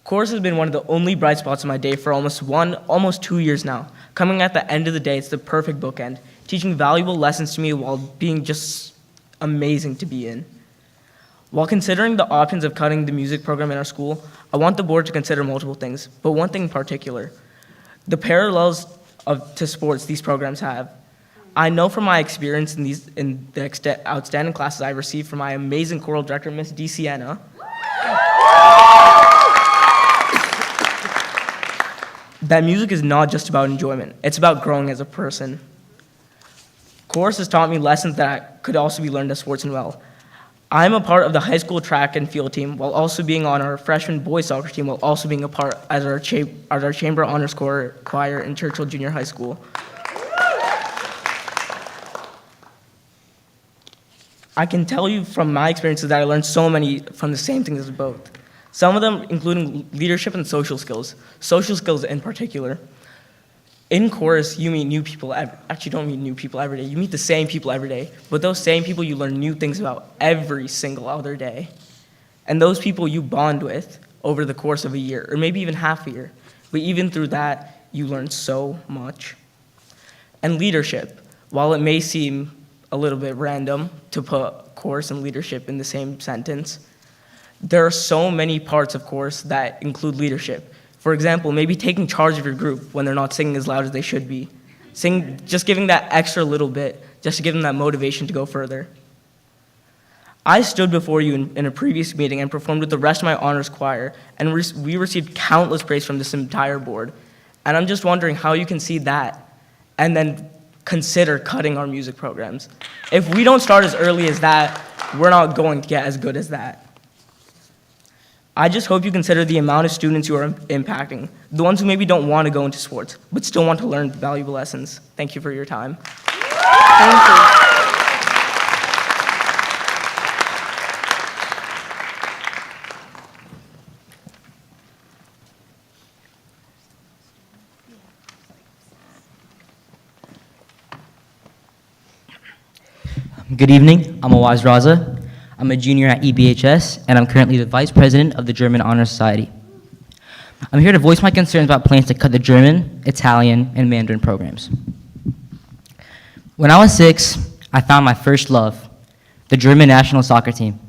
Chorus has been one of the only bright spots in my day for almost 2 years now. Coming at the end of the day, it's the perfect bookend, teaching valuable lessons to me while being just amazing to be in. While considering the options of cutting the music program in our school, I want the board to consider multiple things, but one thing in particular, the parallels to sports these programs have. I know from my experience in the outstanding classes I received from my amazing choral director, Miss D. Sienna, that music is not just about enjoyment, it's about growing as a person. Chorus has taught me lessons that could also be learned as sports and well. I'm a part of the high school track and field team while also being on our freshman boys soccer team while also being a part as our chamber honors choir in Churchill Junior High School. I can tell you from my experiences that I learned so many from the same things as both. Some of them including leadership and social skills in particular. In chorus, you meet new people, actually don't meet new people every day, you meet the same people every day, but those same people you learn new things about every single other day. And those people you bond with over the course of a year, or maybe even half a year, but even through that, you learn so much. And leadership, while it may seem a little bit random to put chorus and leadership in the same sentence, there are so many parts of chorus that include leadership. For example, maybe taking charge of your group when they're not singing as loud as they should be. Just giving that extra little bit, just to give them that motivation to go further. I stood before you in a previous meeting and performed with the rest of my honors choir, and we received countless praise from this entire board. And I'm just wondering how you can see that and then consider cutting our music programs. If we don't start as early as that, we're not going to get as good as that. I just hope you consider the amount of students you are impacting, the ones who maybe don't want to go into sports, but still want to learn valuable lessons. Thank you for your time. Thank you. Good evening, I'm Awaz Raza. I'm a junior at EBHS, and I'm currently the Vice President of the German Honor Society. I'm here to voice my concerns about plans to cut the German, Italian, and Mandarin programs. When I was 6, I found my first love, the German national soccer team.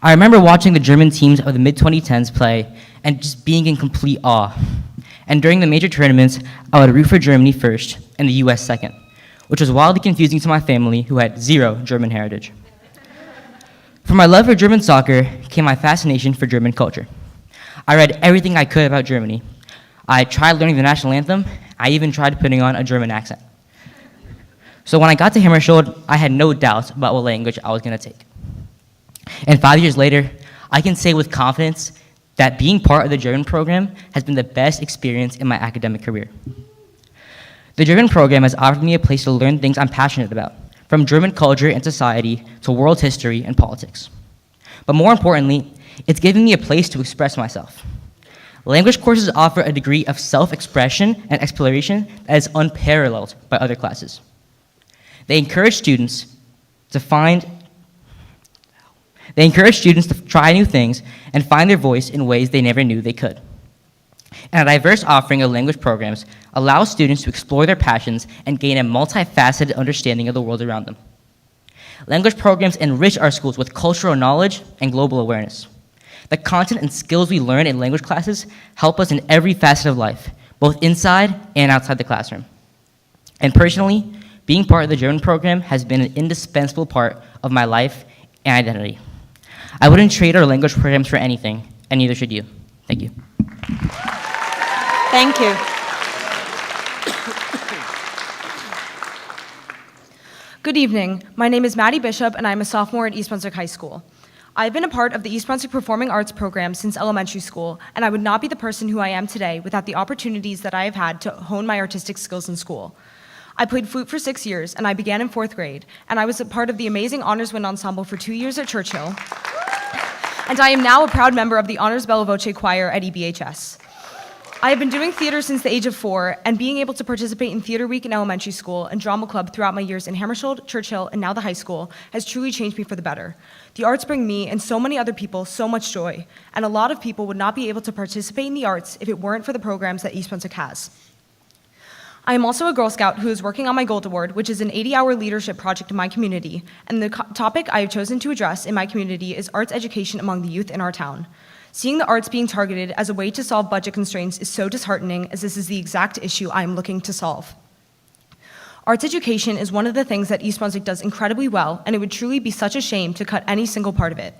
I remember watching the German teams of the mid-2010s play and just being in complete awe. And during the major tournaments, I would root for Germany first and the US second. which was wildly confusing to my family who had zero German heritage. From my love for German soccer came my fascination for German culture. I read everything I could about Germany. I tried learning the national anthem. I even tried putting on a German accent. So when I got to Hammersholt, I had no doubts about what language I was going to take. And 5 years later, I can say with confidence that being part of the German program has been the best experience in my academic career. The German program has offered me a place to learn things I'm passionate about, from German culture and society to world history and politics. But more importantly, it's given me a place to express myself. Language courses offer a degree of self-expression and exploration that is unparalleled by other classes. They encourage students to try new things and find their voice in ways they never knew they could. And a diverse offering of language programs allows students to explore their passions and gain a multifaceted understanding of the world around them. Language programs enrich our schools with cultural knowledge and global awareness. The content and skills we learn in language classes help us in every facet of life, both inside and outside the classroom. And personally, being part of the German program has been an indispensable part of my life and identity. I wouldn't trade our language programs for anything, and neither should you. Thank you. Thank you. Good evening. My name is Maddie Bishop, and I'm a sophomore at East Brunswick High School. I've been a part of the East Brunswick Performing Arts program since elementary school, and I would not be the person who I am today without the opportunities that I have had to hone my artistic skills in school. I played flute for 6 years, and I began in 4th grade, and I was a part of the amazing Honors Wind Ensemble for 2 years at Churchill, and I am now a proud member of the Honors Bella Voce Choir at EBHS. I have been doing theater since the age of 4, and being able to participate in Theater Week in elementary school and drama club throughout my years in Hammersholt, Churchill, and now the high school has truly changed me for the better. The arts bring me and so many other people so much joy, and a lot of people would not be able to participate in the arts if it weren't for the programs that East Brunswick has. I am also a Girl Scout who is working on my Gold Award, which is an 80-hour leadership project in my community, and the topic I have chosen to address in my community is arts education among the youth in our town. Seeing the arts being targeted as a way to solve budget constraints is so disheartening, as this is the exact issue I am looking to solve. Arts education is one of the things that East Brunswick does incredibly well, and it would truly be such a shame to cut any single part of it.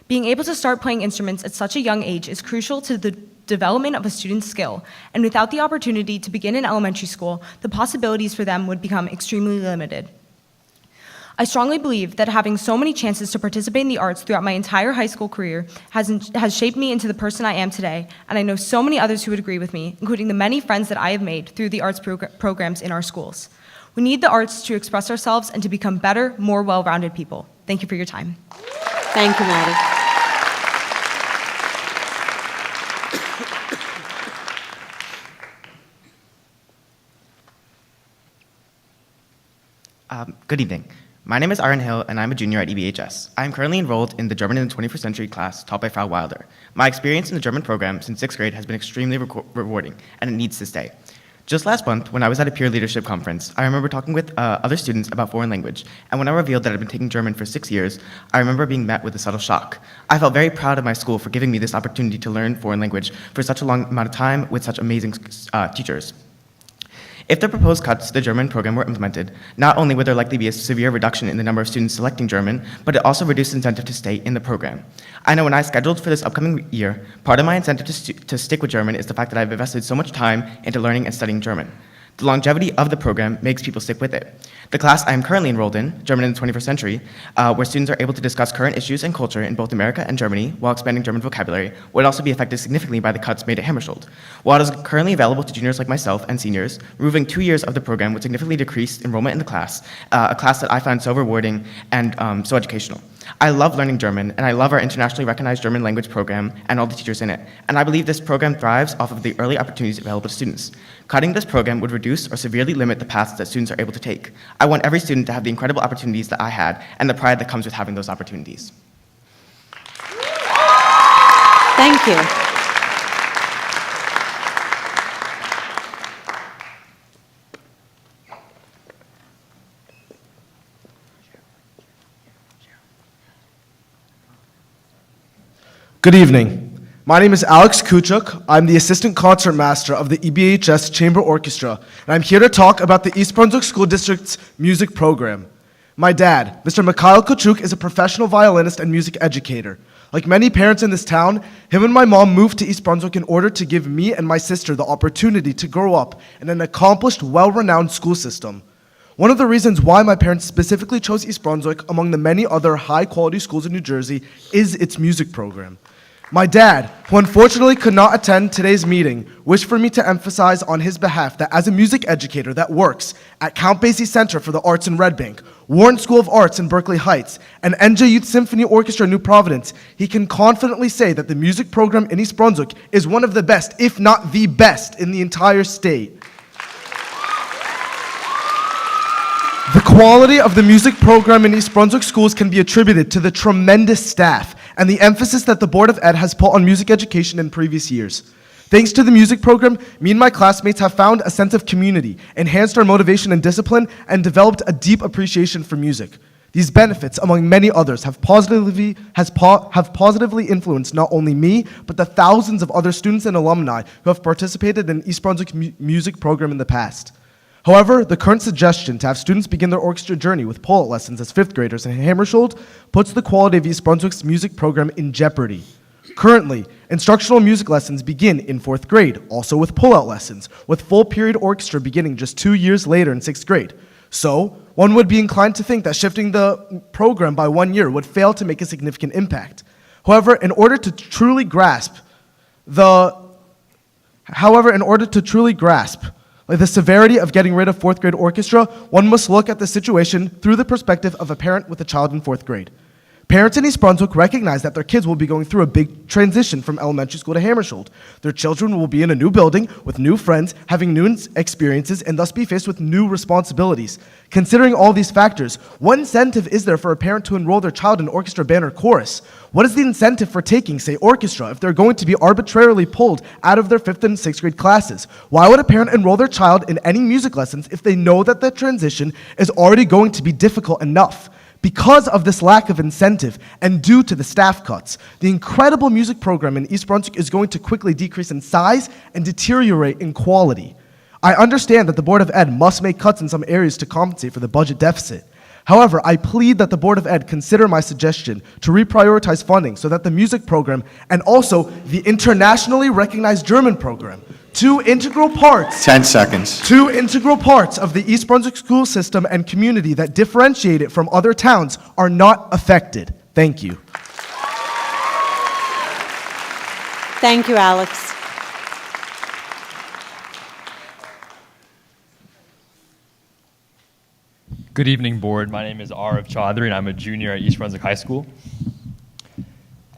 Being able to start playing instruments at such a young age is crucial to the development of a student's skill, and without the opportunity to begin in elementary school, the possibilities for them would become extremely limited. I strongly believe that having so many chances to participate in the arts throughout my entire high school career has shaped me into the person I am today, and I know so many others who would agree with me, including the many friends that I have made through the arts programs in our schools. We need the arts to express ourselves and to become better, more well-rounded people. Thank you for your time. Thank you, Maddie. Good evening. My name is Aaron Hill, and I'm a junior at EBHS. I am currently enrolled in the German in the 21st Century class taught by Frau Wilder. My experience in the German program since 6th grade has been extremely rewarding, and it needs to stay. Just last month, when I was at a peer leadership conference, I remember talking with other students about foreign language, and when I revealed that I'd been taking German for 6 years, I remember being met with a subtle shock. I felt very proud of my school for giving me this opportunity to learn foreign language for such a long amount of time with such amazing teachers. If the proposed cuts to the German program were implemented, not only would there likely be a severe reduction in the number of students selecting German, but it also reduced incentive to stay in the program. I know when I scheduled for this upcoming year, part of my incentive to stick with German is the fact that I've invested so much time into learning and studying German. The longevity of the program makes people stick with it. The class I am currently enrolled in, German in the 21st Century, where students are able to discuss current issues and culture in both America and Germany while expanding German vocabulary, would also be affected significantly by the cuts made at Hammersholt. While it is currently available to juniors like myself and seniors, removing 2 years of the program would significantly decrease enrollment in the class, a class that I find so rewarding and so educational. I love learning German, and I love our internationally recognized German language program and all the teachers in it, and I believe this program thrives off of the early opportunities available to students. Cutting this program would reduce or severely limit the paths that students are able to take. I want every student to have the incredible opportunities that I had and the pride that comes with having those opportunities. Thank you. Good evening. My name is Alex Kuchuk. I'm the Assistant Concert Master of the EBHS Chamber Orchestra, and I'm here to talk about the East Brunswick School District's music program. My dad, Mr. Mikhail Kuchuk, is a professional violinist and music educator. Like many parents in this town, him and my mom moved to East Brunswick in order to give me and my sister the opportunity to grow up in an accomplished, well-renowned school system. One of the reasons why my parents specifically chose East Brunswick among the many other high-quality schools in New Jersey is its music program. My dad, who unfortunately could not attend today's meeting, wished for me to emphasize on his behalf that as a music educator that works at Count Basie Center for the Arts in Red Bank, Warren School of Arts in Berkeley Heights, and NJ Youth Symphony Orchestra in New Providence, he can confidently say that the music program in East Brunswick is one of the best, if not the best, in the entire state. The quality of the music program in East Brunswick schools can be attributed to the tremendous staff and the emphasis that the Board of Ed has put on music education in previous years. Thanks to the music program, me and my classmates have found a sense of community, enhanced our motivation and discipline, and developed a deep appreciation for music. These benefits, among many others, have positively influenced not only me, but the thousands of other students and alumni who have participated in East Brunswick music program in the past. However, the current suggestion to have students begin their orchestra journey with pull-out lessons as 5th graders in Hammersholt puts the quality of East Brunswick's music program in jeopardy. Currently, instructional music lessons begin in 4th grade, also with pull-out lessons, with full-period orchestra beginning just 2 years later in 6th grade. So, one would be inclined to think that shifting the program by 1 year would fail to make a significant impact. However, in order to truly grasp the severity of getting rid of 4th grade orchestra, one must look at the situation through the perspective of a parent with a child in 4th grade. Parents in East Brunswick recognize that their kids will be going through a big transition from elementary school to Hammersholt. Their children will be in a new building with new friends, having new experiences, and thus be faced with new responsibilities. Considering all these factors, what incentive is there for a parent to enroll their child in orchestra, band, or chorus? What is the incentive for taking, say, orchestra if they're going to be arbitrarily pulled out of their 5th and 6th grade classes? Why would a parent enroll their child in any music lessons if they know that the transition is already going to be difficult enough? Because of this lack of incentive and due to the staff cuts, the incredible music program in East Brunswick is going to quickly decrease in size and deteriorate in quality. I understand that the Board of Ed must make cuts in some areas to compensate for the budget deficit. However, I plead that the Board of Ed consider my suggestion to reprioritize funding so that the music program and also the internationally recognized German program, 2 integral parts 10 seconds. 2 integral parts of the East Brunswick school system and community that differentiate it from other towns are not affected. Thank you. Thank you, Alex. Good evening, board. My name is Arav Chaudhry, and I'm a junior at East Brunswick High School.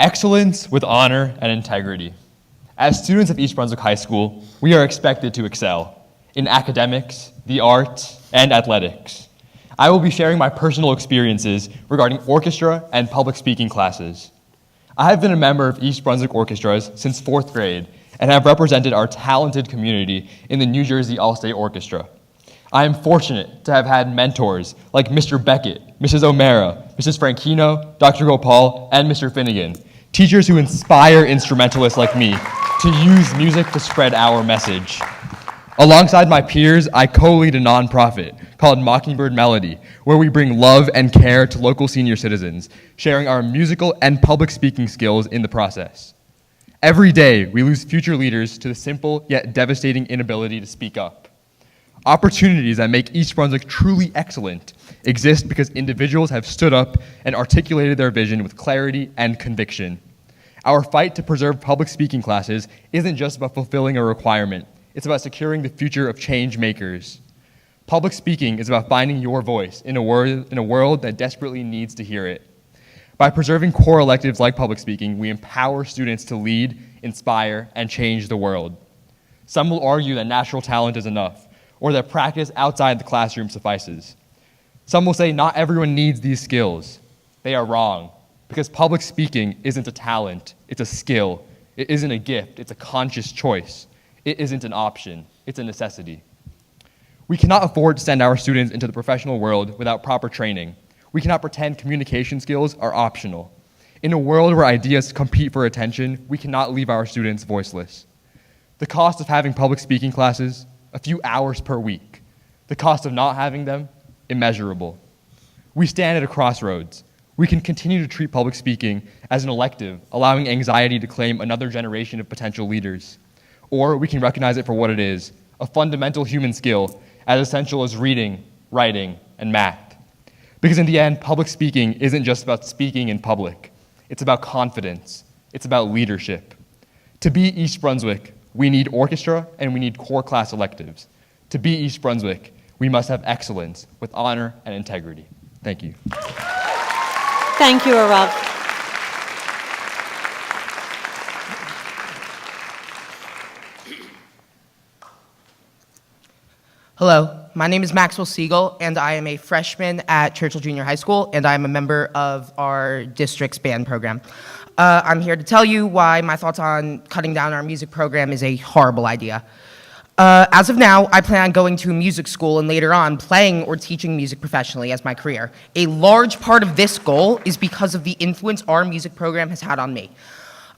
Excellence with honor and integrity. As students of East Brunswick High School, we are expected to excel in academics, the arts, and athletics. I will be sharing my personal experiences regarding orchestra and public speaking classes. I have been a member of East Brunswick orchestras since 4th grade and have represented our talented community in the New Jersey All-State Orchestra. I am fortunate to have had mentors like Mr. Beckett, Mrs. O'Mara, Mrs. Franchino, Dr. Gopal, and Mr. Finnegan, teachers who inspire instrumentalists like me to use music to spread our message. Alongside my peers, I co-lead a nonprofit called Mockingbird Melody, where we bring love and care to local senior citizens, sharing our musical and public speaking skills in the process. Every day, we lose future leaders to the simple yet devastating inability to speak up. Opportunities that make East Brunswick truly excellent exist because individuals have stood up and articulated their vision with clarity and conviction. Our fight to preserve public speaking classes isn't just about fulfilling a requirement, it's about securing the future of change makers. Public speaking is about finding your voice in a world that desperately needs to hear it. By preserving core electives like public speaking, we empower students to lead, inspire, and change the world. Some will argue that natural talent is enough, or that practice outside the classroom suffices. Some will say not everyone needs these skills. They are wrong, because public speaking isn't a talent, it's a skill. It isn't a gift, it's a conscious choice. It isn't an option, it's a necessity. We cannot afford to send our students into the professional world without proper training. We cannot pretend communication skills are optional. In a world where ideas compete for attention, we cannot leave our students voiceless. The cost of having public speaking classes, a few hours per week. The cost of not having them, immeasurable. We stand at a crossroads. We can continue to treat public speaking as an elective, allowing anxiety to claim another generation of potential leaders. Or we can recognize it for what it is, a fundamental human skill as essential as reading, writing, and math. Because in the end, public speaking isn't just about speaking in public. It's about confidence. It's about leadership. To be East Brunswick, we need orchestra and we need core class electives. To be East Brunswick, we must have excellence with honor and integrity. Thank you. Thank you, Arav. Hello, my name is Maxwell Siegel, and I am a freshman at Churchill Junior High School, and I am a member of our district's band program. I'm here to tell you why my thoughts on cutting down our music program is a horrible idea. As of now, I plan on going to a music school and later on playing or teaching music professionally as my career. A large part of this goal is because of the influence our music program has had on me.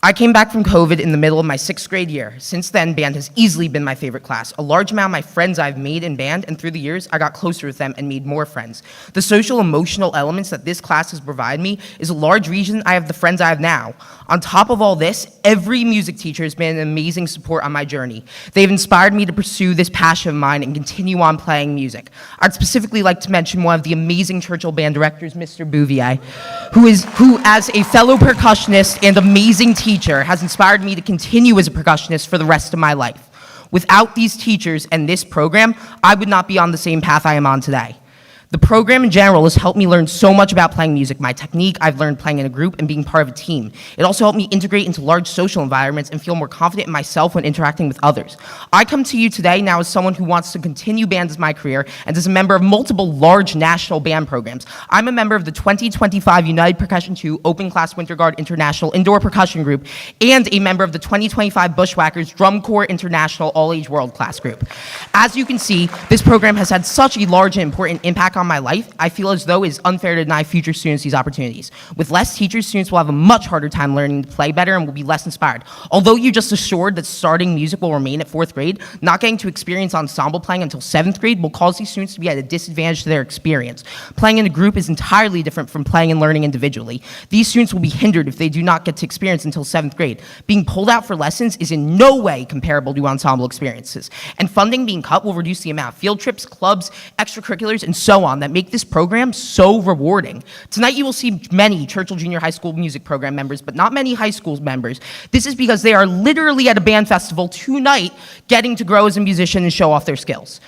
I came back from COVID in the middle of my 6th grade year. Since then, band has easily been my favorite class. A large amount of my friends I've made in band, and through the years, I got closer with them and made more friends. The social emotional elements that this class has provided me is a large reason I have the friends I have now. On top of all this, every music teacher has been an amazing support on my journey. They've inspired me to pursue this passion of mine and continue on playing music. I'd specifically like to mention one of the amazing Churchill band directors, Mr. Bouvier, who as a fellow percussionist and amazing teacher, has inspired me to continue as a percussionist for the rest of my life. Without these teachers and this program, I would not be on the same path I am on today. The program in general has helped me learn so much about playing music. My technique, I've learned playing in a group and being part of a team. It also helped me integrate into large social environments and feel more confident in myself when interacting with others. I come to you today now as someone who wants to continue band as my career and as a member of multiple large national band programs. I'm a member of the 2025 United Percussion 2 Open Class Winter Guard International Indoor Percussion Group and a member of the 2025 Bushwhackers Drum Corps International All-Age World Class Group. As you can see, this program has had such a large and important impact on my life. I feel as though it is unfair to deny future students these opportunities. With less teachers, students will have a much harder time learning to play better and will be less inspired. Although you just assured that starting music will remain at 4th grade, not getting to experience ensemble playing until 7th grade will cause these students to be at a disadvantage to their experience. Playing in a group is entirely different from playing and learning individually. These students will be hindered if they do not get to experience until 7th grade. Being pulled out for lessons is in no way comparable to ensemble experiences. And funding being cut will reduce the amount of field trips, clubs, extracurriculars, and so on that make this program so rewarding. Tonight you will see many Churchill Junior High School music program members, but not many high school members. This is because they are literally at a band festival tonight getting to grow as a musician and show off their skills.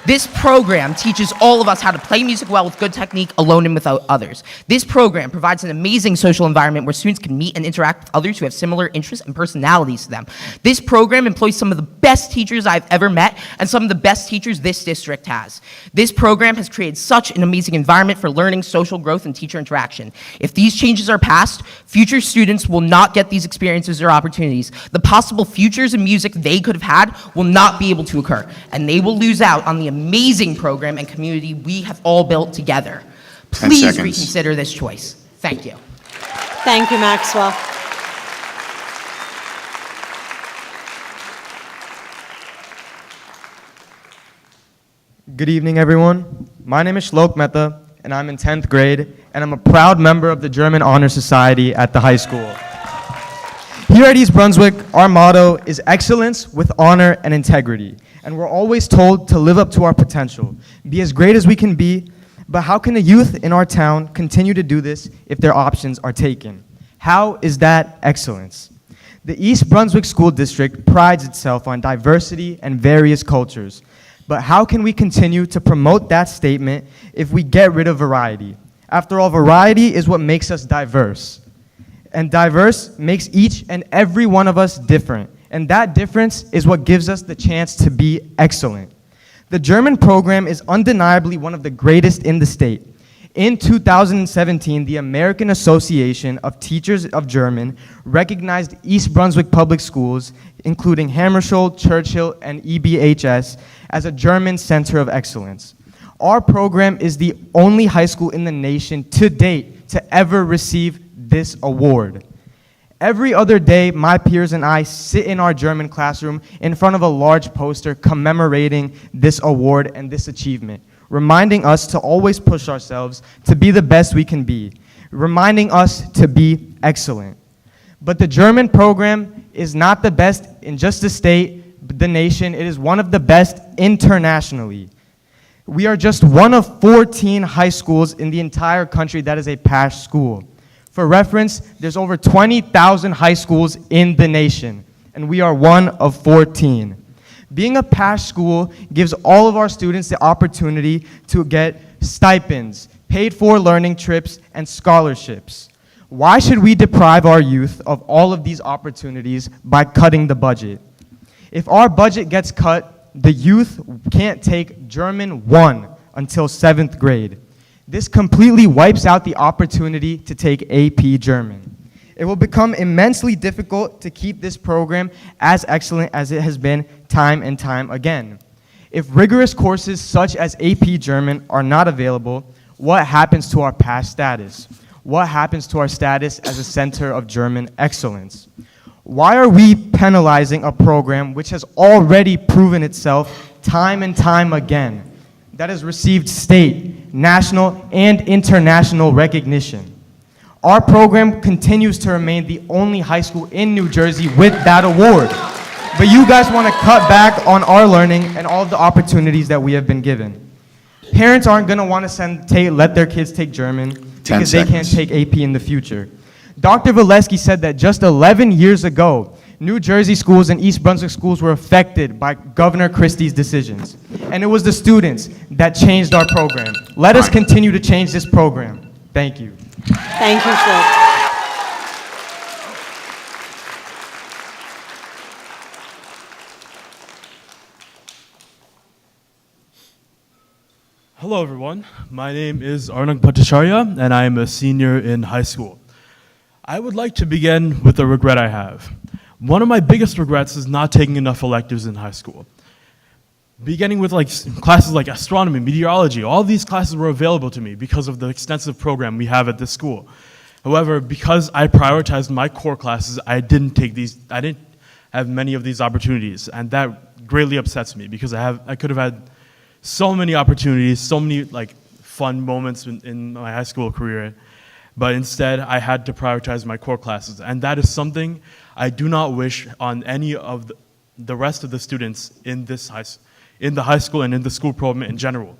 This program teaches all of us how to play music well with good technique, alone and without others. This program provides an amazing social environment where students can meet and interact with others who have similar interests and personalities to them. This program employs some of the best teachers I've ever met and some of the best teachers this district has. This program has created such an amazing environment for learning, social growth, and teacher interaction. If these changes are passed, future students will not get these experiences or opportunities. The possible futures in music they could have had will not be able to occur, and they will lose out on the amazing program and community we have all built together. Please reconsider this choice. Thank you. Thank you, Maxwell. Good evening, everyone. My name is Shlok Mehta, and I'm in 10th grade, and I'm a proud member of the German Honor Society at the high school. Here at East Brunswick, our motto is excellence with honor and integrity, and we're always told to live up to our potential, be as great as we can be, but how can the youth in our town continue to do this if their options are taken? How is that excellence? The East Brunswick School District prides itself on diversity and various cultures, but how can we continue to promote that statement if we get rid of variety? After all, variety is what makes us diverse. And diverse makes each and every one of us different. And that difference is what gives us the chance to be excellent. The German program is undeniably one of the greatest in the state. In 2017, the American Association of Teachers of German recognized East Brunswick Public Schools, including Hammersholt, Churchill, and EBHS, as a German Center of Excellence. Our program is the only high school in the nation to date to ever receive this award. Every other day, my peers and I sit in our German classroom in front of a large poster commemorating this award and this achievement, reminding us to always push ourselves to be the best we can be, reminding us to be excellent. But the German program is not the best in just the state, the nation. It is one of the best internationally. We are just one of 14 high schools in the entire country that is a PASH school. For reference, there's over 20,000 high schools in the nation, and we are one of 14. Being a PASH school gives all of our students the opportunity to get stipends, paid for learning trips, and scholarships. Why should we deprive our youth of all of these opportunities by cutting the budget? If our budget gets cut, the youth can't take German 1 until 7th grade. This completely wipes out the opportunity to take AP German. It will become immensely difficult to keep this program as excellent as it has been time and time again. If rigorous courses such as AP German are not available, what happens to our PASH status? What happens to our status as a center of German excellence? Why are we penalizing a program which has already proven itself time and time again, that has received state, national, and international recognition? Our program continues to remain the only high school in New Jersey with that award. But you guys want to cut back on our learning and all of the opportunities that we have been given. Parents aren't going to want to let their kids take German because they can't take AP in the future. Dr. Valesky said that just 11 years ago, New Jersey schools and East Brunswick schools were affected by Governor Christie's decisions. And it was the students that changed our program. Let us continue to change this program. Thank you. Thank you, Schultz. Hello, everyone. My name is Arnab Bhattacharya, and I am a senior in high school. I would like to begin with a regret I have. One of my biggest regrets is not taking enough electives in high school. Beginning with classes like astronomy, meteorology, all these classes were available to me because of the extensive program we have at this school. However, because I prioritized my core classes, I didn't have many of these opportunities, and that greatly upsets me because I could have had so many opportunities, so many fun moments in my high school career, but instead I had to prioritize my core classes, and that is something I do not wish on any of the rest of the students in the high school and in the school program in general.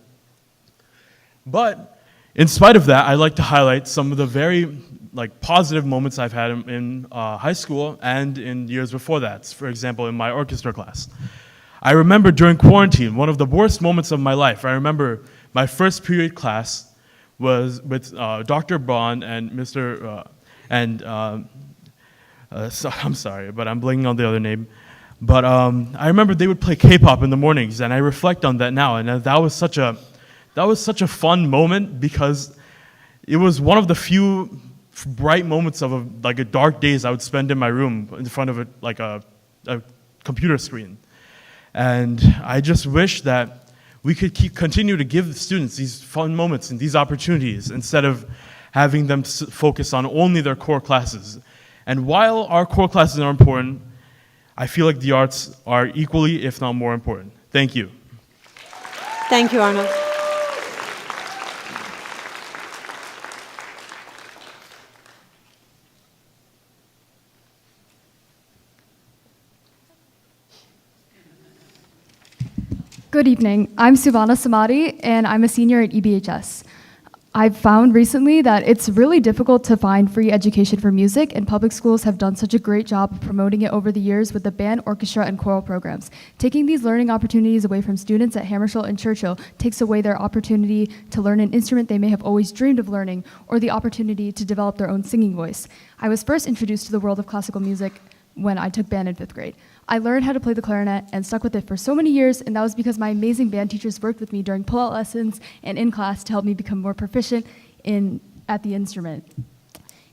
But in spite of that, I'd like to highlight some of the very positive moments I've had in high school and in years before that. For example, in my orchestra class. I remember during quarantine, one of the worst moments of my life. I remember my first period class was with Dr. Braun and Mr. I'm sorry, but I'm blanking on the other name. But I remember they would play K-pop in the mornings, and I reflect on that now, and that was such a fun moment because it was one of the few bright moments of a dark days I would spend in my room in front of a computer screen. And I just wish that we could continue to give the students these fun moments and these opportunities instead of having them focus on only their core classes. And while our core classes are important, I feel like the arts are equally, if not more important. Thank you. Thank you, Arnold. Good evening. I'm Suvana Samadi, and I'm a senior at EBHS. I've found recently that it's really difficult to find free education for music, and public schools have done such a great job of promoting it over the years with the band, orchestra, and choral programs. Taking these learning opportunities away from students at Hammarskjold and Churchill takes away their opportunity to learn an instrument they may have always dreamed of learning, or the opportunity to develop their own singing voice. I was first introduced to the world of classical music when I took band in 5th grade. I learned how to play the clarinet and stuck with it for so many years, and that was because my amazing band teachers worked with me during pull-out lessons and in class to help me become more proficient at the instrument.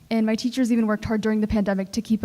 And my teachers even worked hard during the pandemic to keep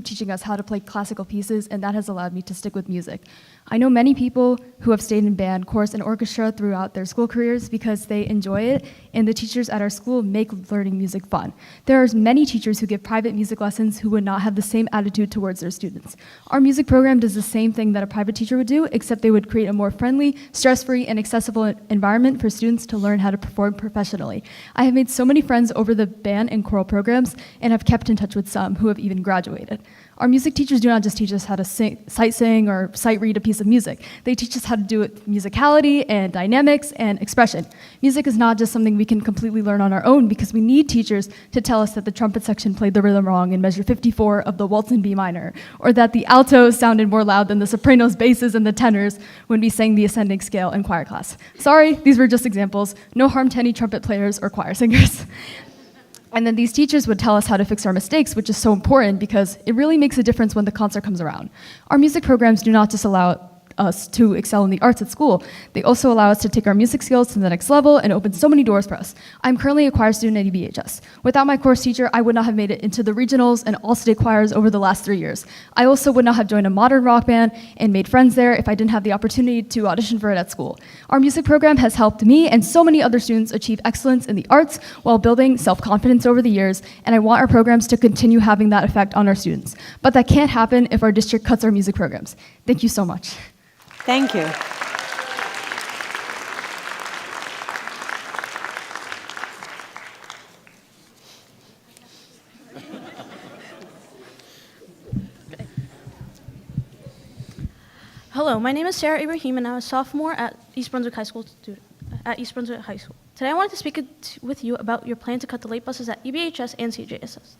teaching us how to play classical pieces, and that has allowed me to stick with music. I know many people who have stayed in band, chorus, and orchestra throughout their school careers because they enjoy it, and the teachers at our school make learning music fun. There are many teachers who give private music lessons who would not have the same attitude towards their students. Our music program does the same thing that a private teacher would do, except they would create a more friendly, stress-free, and accessible environment for students to learn how to perform professionally. I have made so many friends over the band and choral programs and have kept in touch with some who have even graduated. Our music teachers do not just teach us how to sight sing or sight read a piece of music. They teach us how to do it with musicality and dynamics and expression. Music is not just something we can completely learn on our own because we need teachers to tell us that the trumpet section played the rhythm wrong in measure 54 of the waltz in B minor, or that the altos sounded more loud than the sopranos, basses, and the tenors when we sang the ascending scale in choir class. Sorry, these were just examples. No harm to any trumpet players or choir singers. And then these teachers would tell us how to fix our mistakes, which is so important because it really makes a difference when the concert comes around. Our music programs do not just allow us to excel in the arts at school. They also allow us to take our music skills to the next level and open so many doors for us. I'm currently a choir student at EBHS. Without my chorus teacher, I would not have made it into the regionals and all-state choirs over the last 3 years. I also would not have joined a modern rock band and made friends there if I didn't have the opportunity to audition for it at school. Our music program has helped me and so many other students achieve excellence in the arts while building self-confidence over the years, and I want our programs to continue having that effect on our students. But that can't happen if our district cuts our music programs. Thank you so much. Thank you. Hello, my name is Sarah Ibrahim, and I'm a sophomore at East Brunswick High School. Today, I wanted to speak with you about your plan to cut the late buses at EBHS and CJSS.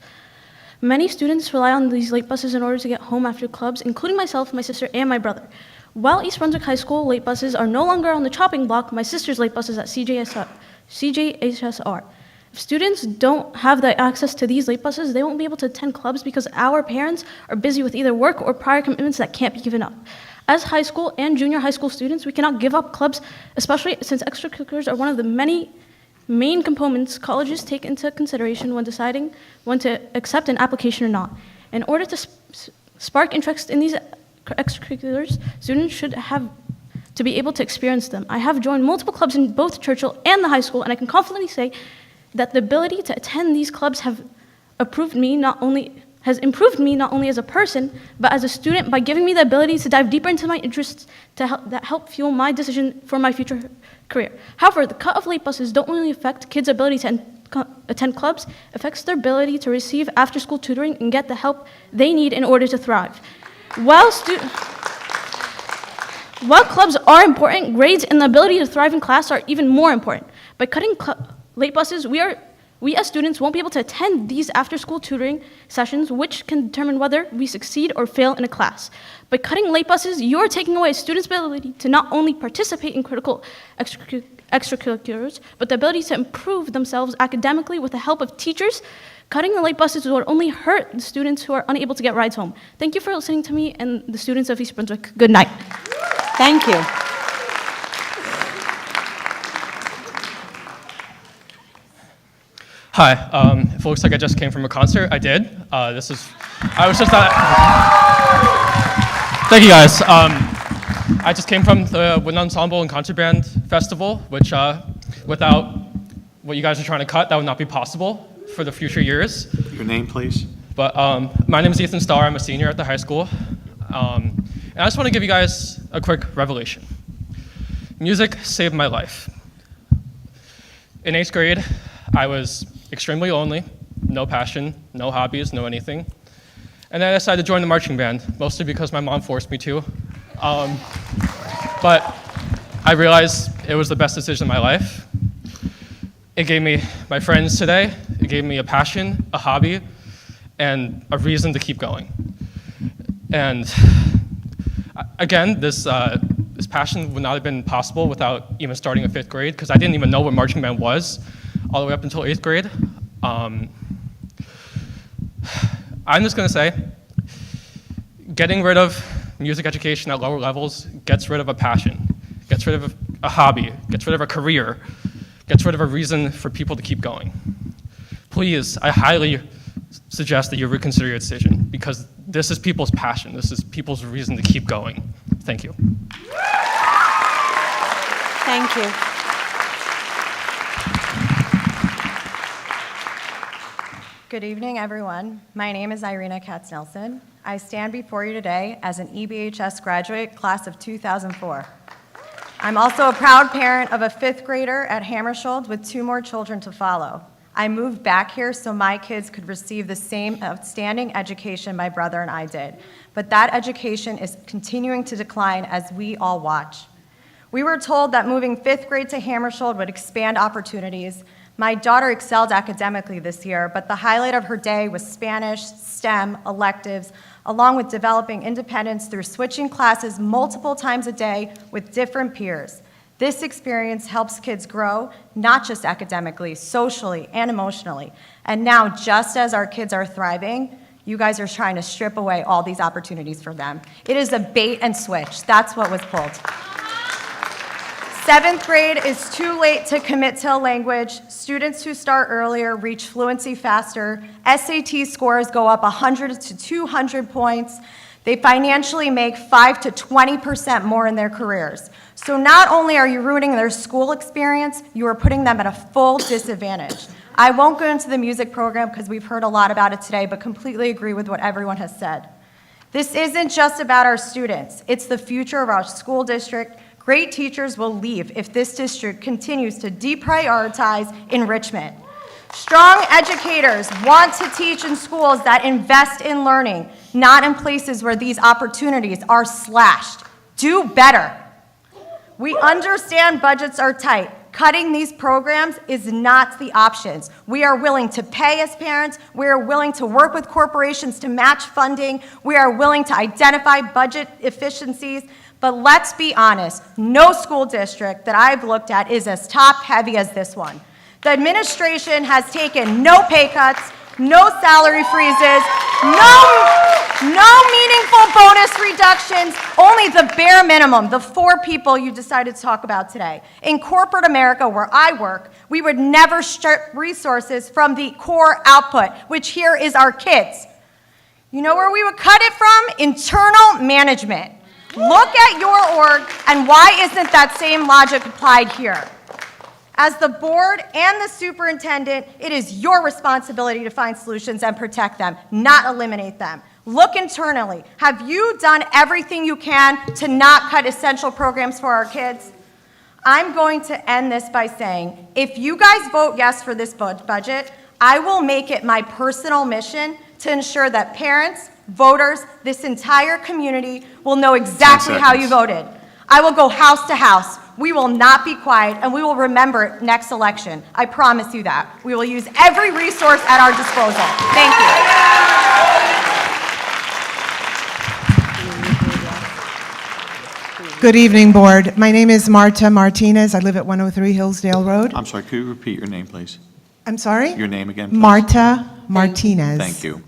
Many students rely on these late buses in order to get home after clubs, including myself, my sister, and my brother. While East Brunswick High School late buses are no longer on the chopping block, my sister's late buses at CJHS are. If students don't have the access to these late buses, they won't be able to attend clubs because our parents are busy with either work or prior commitments that can't be given up. As high school and junior high school students, we cannot give up clubs, especially since extracurriculars are one of the many main components colleges take into consideration when deciding when to accept an application or not. In order to spark interest in these extracurriculars, students should have to be able to experience them. I have joined multiple clubs in both Churchill and the high school, and I can confidently say that the ability to attend these clubs has improved me not only as a person, but as a student by giving me the ability to dive deeper into my interests that help fuel my decision for my future career. However, the cut of late buses don't only affect kids' ability to attend clubs, it affects their ability to receive after-school tutoring and get the help they need in order to thrive. While clubs are important, grades and the ability to thrive in class are even more important. By cutting late buses, we as students won't be able to attend these after-school tutoring sessions, which can determine whether we succeed or fail in a class. By cutting late buses, you're taking away a student's ability to not only participate in critical extracurriculars, but the ability to improve themselves academically with the help of teachers. Cutting the late buses would only hurt the students who are unable to get rides home. Thank you for listening to me and the students of East Brunswick. Good night. Thank you. Hi, if it looks like I just came from a concert, I did. Thank you guys. I just came from the Wind Ensemble and Concert Band Festival, which without what you guys are trying to cut, that would not be possible for the future years. Your name, please? But my name is Ethan Starr, I'm a senior at the high school. And I just want to give you guys a quick revelation. Music saved my life. In 8th grade, I was extremely lonely, no passion, no hobbies, no anything. And then I decided to join the marching band, mostly because my mom forced me to. But I realized it was the best decision of my life. It gave me my friends today, it gave me a passion, a hobby, and a reason to keep going. And again, this passion would not have been possible without even starting in 5th grade, because I didn't even know what marching band was all the way up until 8th grade. I'm just gonna say, getting rid of music education at lower levels gets rid of a passion, gets rid of a hobby, gets rid of a career, gets rid of a reason for people to keep going. Please, I highly suggest that you reconsider your decision, because this is people's passion, this is people's reason to keep going. Thank you. Thank you. Good evening, everyone. My name is Irina Katz-Nelson. I stand before you today as an EBHS graduate, class of 2004. I'm also a proud parent of a 5th grader at Hammersholt with 2 more children to follow. I moved back here so my kids could receive the same outstanding education my brother and I did. But that education is continuing to decline as we all watch. We were told that moving 5th grade to Hammersholt would expand opportunities. My daughter excelled academically this year, but the highlight of her day was Spanish, STEM, electives, along with developing independence through switching classes multiple times a day with different peers. This experience helps kids grow, not just academically, socially, and emotionally. And now, just as our kids are thriving, you guys are trying to strip away all these opportunities for them. It is a bait and switch. That's what was pulled. 7th grade is too late to commit to a language. Students who start earlier reach fluency faster. SAT scores go up 100 to 200 points. They financially make 5 to 20% more in their careers. So not only are you ruining their school experience, you are putting them at a full disadvantage. I won't go into the music program because we've heard a lot about it today, but completely agree with what everyone has said. This isn't just about our students. It's the future of our school district. Great teachers will leave if this district continues to deprioritize enrichment. Strong educators want to teach in schools that invest in learning, not in places where these opportunities are slashed. Do better. We understand budgets are tight. Cutting these programs is not the options. We are willing to pay as parents. We are willing to work with corporations to match funding. We are willing to identify budget efficiencies. But let's be honest, no school district that I've looked at is as top-heavy as this one. The administration has taken no pay cuts, no salary freezes, no meaningful bonus reductions, only the bare minimum, the 4 people you decided to talk about today. In corporate America, where I work, we would never strip resources from the core output, which here is our kids. You know where we would cut it from? Internal management. Look at your org, and why isn't that same logic applied here? As the board and the superintendent, it is your responsibility to find solutions and protect them, not eliminate them. Look internally. Have you done everything you can to not cut essential programs for our kids? I'm going to end this by saying, if you guys vote yes for this budget, I will make it my personal mission to ensure that parents, voters, this entire community will know exactly how you voted. I will go house to house. We will not be quiet, and we will remember it next election. I promise you that. We will use every resource at our disposal. Thank you. Good evening, Board. My name is Marta Martinez. I live at 103 Hillsdale Road. I'm sorry, could you repeat your name, please? I'm sorry? Your name again, please? Marta Martinez. Thank you.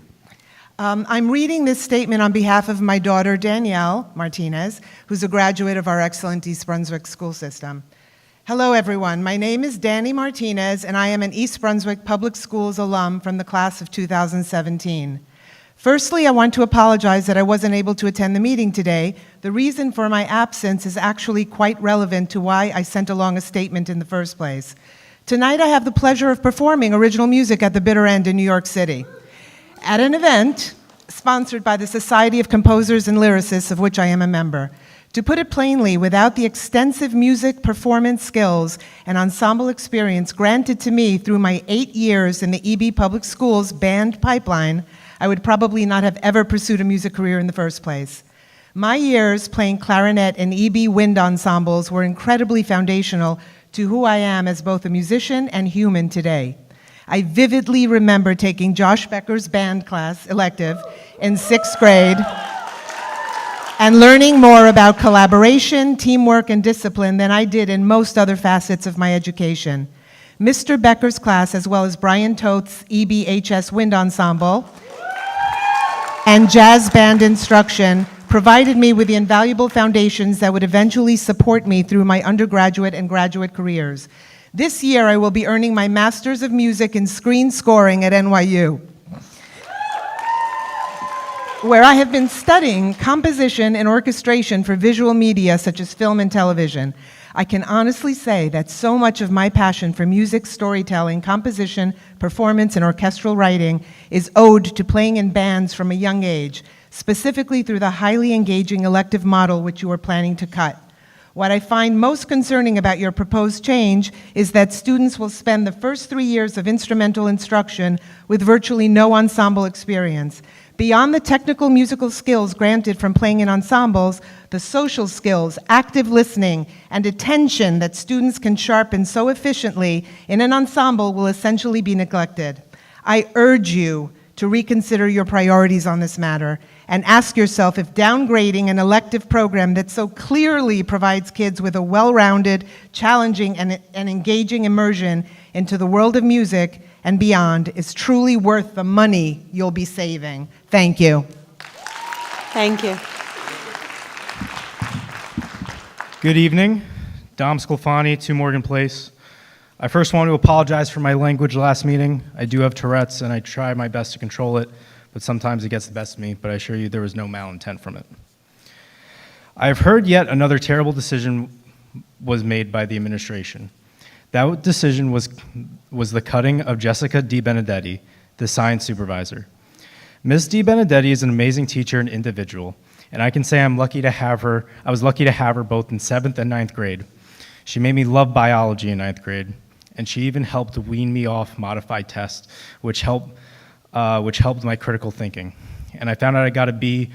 I'm reading this statement on behalf of my daughter, Danielle Martinez, who's a graduate of our excellent East Brunswick school system. Hello, everyone. My name is Danny Martinez, and I am an East Brunswick Public Schools alum from the class of 2017. Firstly, I want to apologize that I wasn't able to attend the meeting today. The reason for my absence is actually quite relevant to why I sent along a statement in the first place. Tonight, I have the pleasure of performing original music at the Bitter End in New York City, at an event sponsored by the Society of Composers and Lyricists, of which I am a member. To put it plainly, without the extensive music performance skills and ensemble experience granted to me through my 8 years in the EB Public Schools band pipeline, I would probably not have ever pursued a music career in the first place. My years playing clarinet and EB wind ensembles were incredibly foundational to who I am as both a musician and human today. I vividly remember taking Josh Becker's band class elective in 6th grade and learning more about collaboration, teamwork, and discipline than I did in most other facets of my education. Mr. Becker's class, as well as Brian Toth's EBHS wind ensemble and jazz band instruction, provided me with the invaluable foundations that would eventually support me through my undergraduate and graduate careers. This year, I will be earning my Master's of Music in Screen Scoring at NYU. where I have been studying composition and orchestration for visual media such as film and television. I can honestly say that so much of my passion for music, storytelling, composition, performance, and orchestral writing is owed to playing in bands from a young age, specifically through the highly engaging elective model which you are planning to cut. What I find most concerning about your proposed change is that students will spend the first 3 years of instrumental instruction with virtually no ensemble experience. Beyond the technical musical skills granted from playing in ensembles, the social skills, active listening, and attention that students can sharpen so efficiently in an ensemble will essentially be neglected. I urge you to reconsider your priorities on this matter and ask yourself if downgrading an elective program that so clearly provides kids with a well-rounded, challenging, and engaging immersion into the world of music and beyond is truly worth the money you'll be saving. Thank you. Thank you. Good evening. Dom Sclafani, 2 Morgan Place. I first want to apologize for my language last meeting. I do have Tourette's and I try my best to control it, but sometimes it gets the best of me, but I assure you there was no malintent from it. I have heard yet another terrible decision was made by the administration. That decision was the cutting of Jessica DiBenedetti, the science supervisor. Ms. DiBenedetti is an amazing teacher and individual, and I can say I was lucky to have her both in 7th and 9th grade. She made me love biology in 9th grade, and she even helped wean me off modified tests, which helped my critical thinking. And I found out I got a B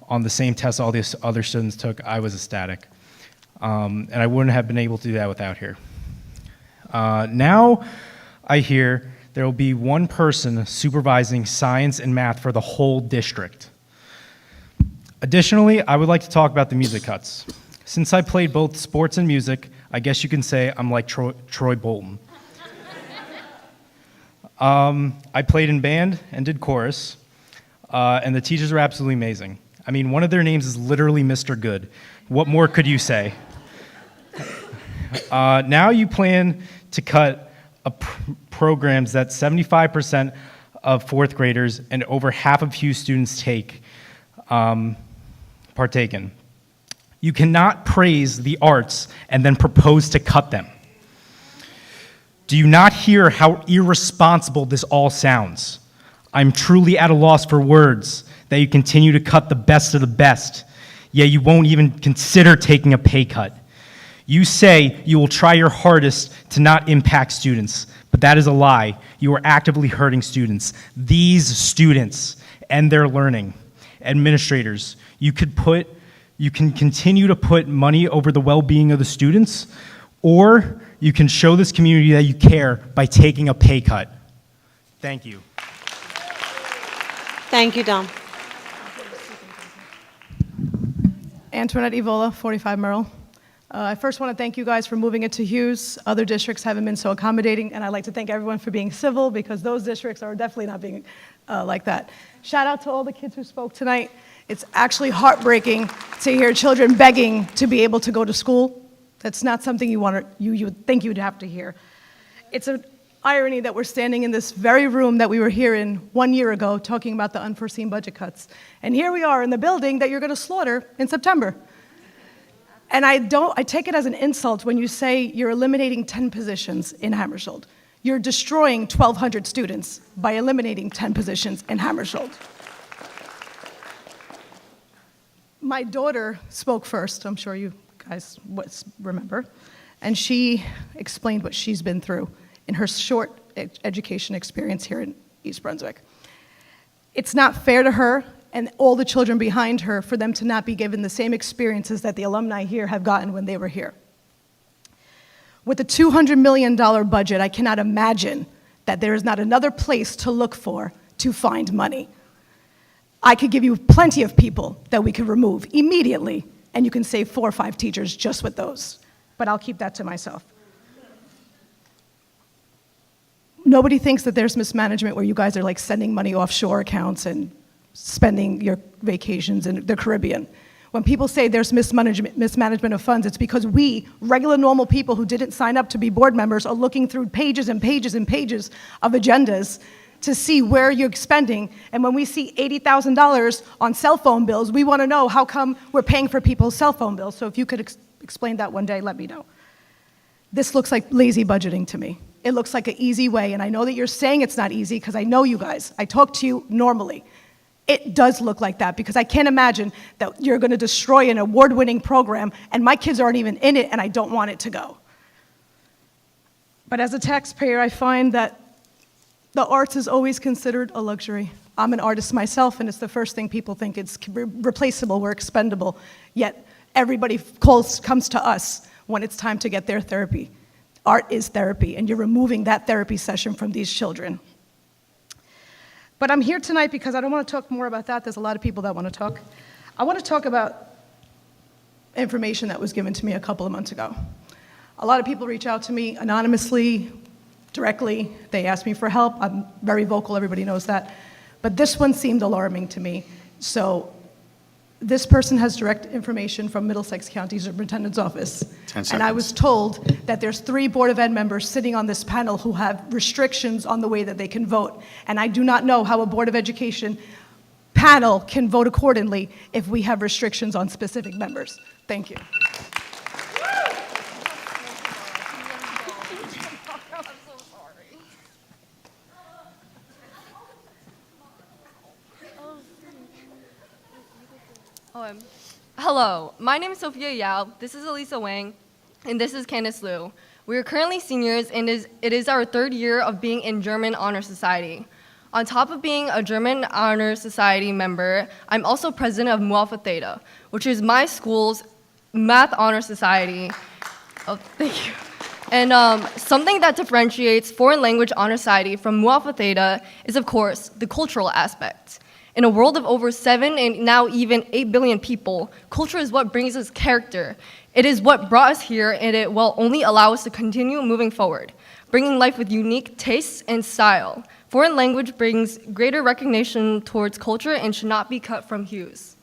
on the same test all the other students took. I was ecstatic. And I wouldn't have been able to do that without her. Now I hear there will be one person supervising science and math for the whole district. Additionally, I would like to talk about the music cuts. Since I played both sports and music, I guess you can say I'm like Troy Bolton. I played in band and did chorus, and the teachers are absolutely amazing. I mean, one of their names is literally Mr. Good. What more could you say? Now you plan to cut programs that 75% of 4th graders and over half of few students partake in. You cannot praise the arts and then propose to cut them. Do you not hear how irresponsible this all sounds? I'm truly at a loss for words that you continue to cut the best of the best, yet you won't even consider taking a pay cut. You say you will try your hardest to not impact students, but that is a lie. You are actively hurting students. These students and their learning. Administrators, you can continue to put money over the well-being of the students, or you can show this community that you care by taking a pay cut. Thank you. Thank you, Dom. Antoinette Evola, 45 Merrill. I first want to thank you guys for moving it to Hughes. Other districts haven't been so accommodating, and I'd like to thank everyone for being civil, because those districts are definitely not being like that. Shout out to all the kids who spoke tonight. It's actually heartbreaking to hear children begging to be able to go to school. That's not something you would think you'd have to hear. It's an irony that we're standing in this very room that we were here in 1 year ago talking about the unforeseen budget cuts. And here we are in the building that you're going to slaughter in September. And I take it as an insult when you say you're eliminating 10 positions in Hammersholt. You're destroying 1,200 students by eliminating 10 positions in Hammersholt. My daughter spoke first, I'm sure you guys remember, and she explained what she's been through in her short education experience here in East Brunswick. It's not fair to her and all the children behind her for them to not be given the same experiences that the alumni here have gotten when they were here. With a $200 million budget, I cannot imagine that there is not another place to look for to find money. I could give you plenty of people that we could remove immediately, and you can save 4 or 5 teachers just with those. But I'll keep that to myself. Nobody thinks that there's mismanagement where you guys are like sending money offshore accounts and spending your vacations in the Caribbean. When people say there's mismanagement of funds, it's because we, regular normal people who didn't sign up to be board members, are looking through pages and pages and pages of agendas to see where you're spending. And when we see $80,000 on cell phone bills, we want to know how come we're paying for people's cell phone bills. So if you could explain that one day, let me know. This looks like lazy budgeting to me. It looks like an easy way, and I know that you're saying it's not easy because I know you guys. I talk to you normally. It does look like that because I can't imagine that you're going to destroy an award-winning program and my kids aren't even in it and I don't want it to go. But as a taxpayer, I find that the arts is always considered a luxury. I'm an artist myself, and it's the first thing people think. It's replaceable, we're expendable. Yet everybody comes to us when it's time to get their therapy. Art is therapy, and you're removing that therapy session from these children. But I'm here tonight because I don't want to talk more about that. There's a lot of people that want to talk. I want to talk about information that was given to me a couple of months ago. A lot of people reach out to me anonymously, directly. They ask me for help. I'm very vocal, everybody knows that. But this one seemed alarming to me. So this person has direct information from Middlesex County Superintendent's Office. 10 seconds. And I was told that there's 3 Board of Ed members sitting on this panel who have restrictions on the way that they can vote. And I do not know how a Board of Education panel can vote accordingly if we have restrictions on specific members. Thank you. Hello, my name is Sophia Yao, this is Elisa Wang, and this is Candice Liu. We are currently seniors, and it is our 3rd year of being in German Honor Society. On top of being a German Honor Society member, I'm also president of Mu Alpha Theta, which is my school's Math Honor Society. Oh, thank you. And something that differentiates Foreign Language Honor Society from Mu Alpha Theta is, of course, the cultural aspect. In a world of over 7 and now even 8 billion people, culture is what brings us character. It is what brought us here, and it will only allow us to continue moving forward, bringing life with unique tastes and style. Foreign language brings greater recognition towards culture and should not be cut from hues.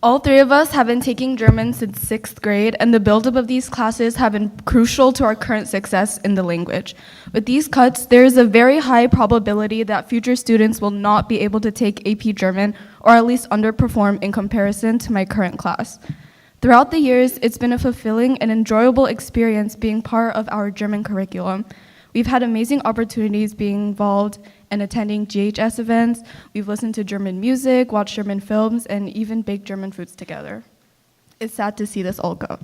All 3 of us have been taking German since 6th grade, and the buildup of these classes have been crucial to our current success in the language. With these cuts, there is a very high probability that future students will not be able to take AP German, or at least underperform in comparison to my current class. Throughout the years, it's been a fulfilling and enjoyable experience being part of our German curriculum. We've had amazing opportunities being involved and attending GHS events. We've listened to German music, watched German films, and even baked German foods together. It's sad to see this all go.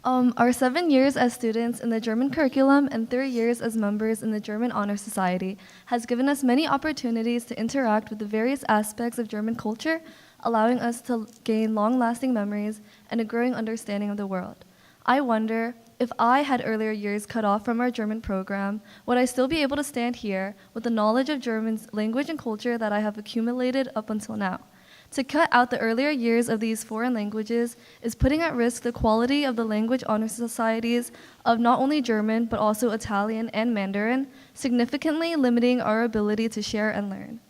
Our 7 years as students in the German curriculum and 3 years as members in the German Honor Society has given us many opportunities to interact with the various aspects of German culture, allowing us to gain long-lasting memories and a growing understanding of the world. I wonder, if I had earlier years cut off from our German program, would I still be able to stand here with the knowledge of German's language and culture that I have accumulated up until now? To cut out the earlier years of these foreign languages is putting at risk the quality of the language honor societies of not only German, but also Italian and Mandarin, significantly limiting our ability to share and learn.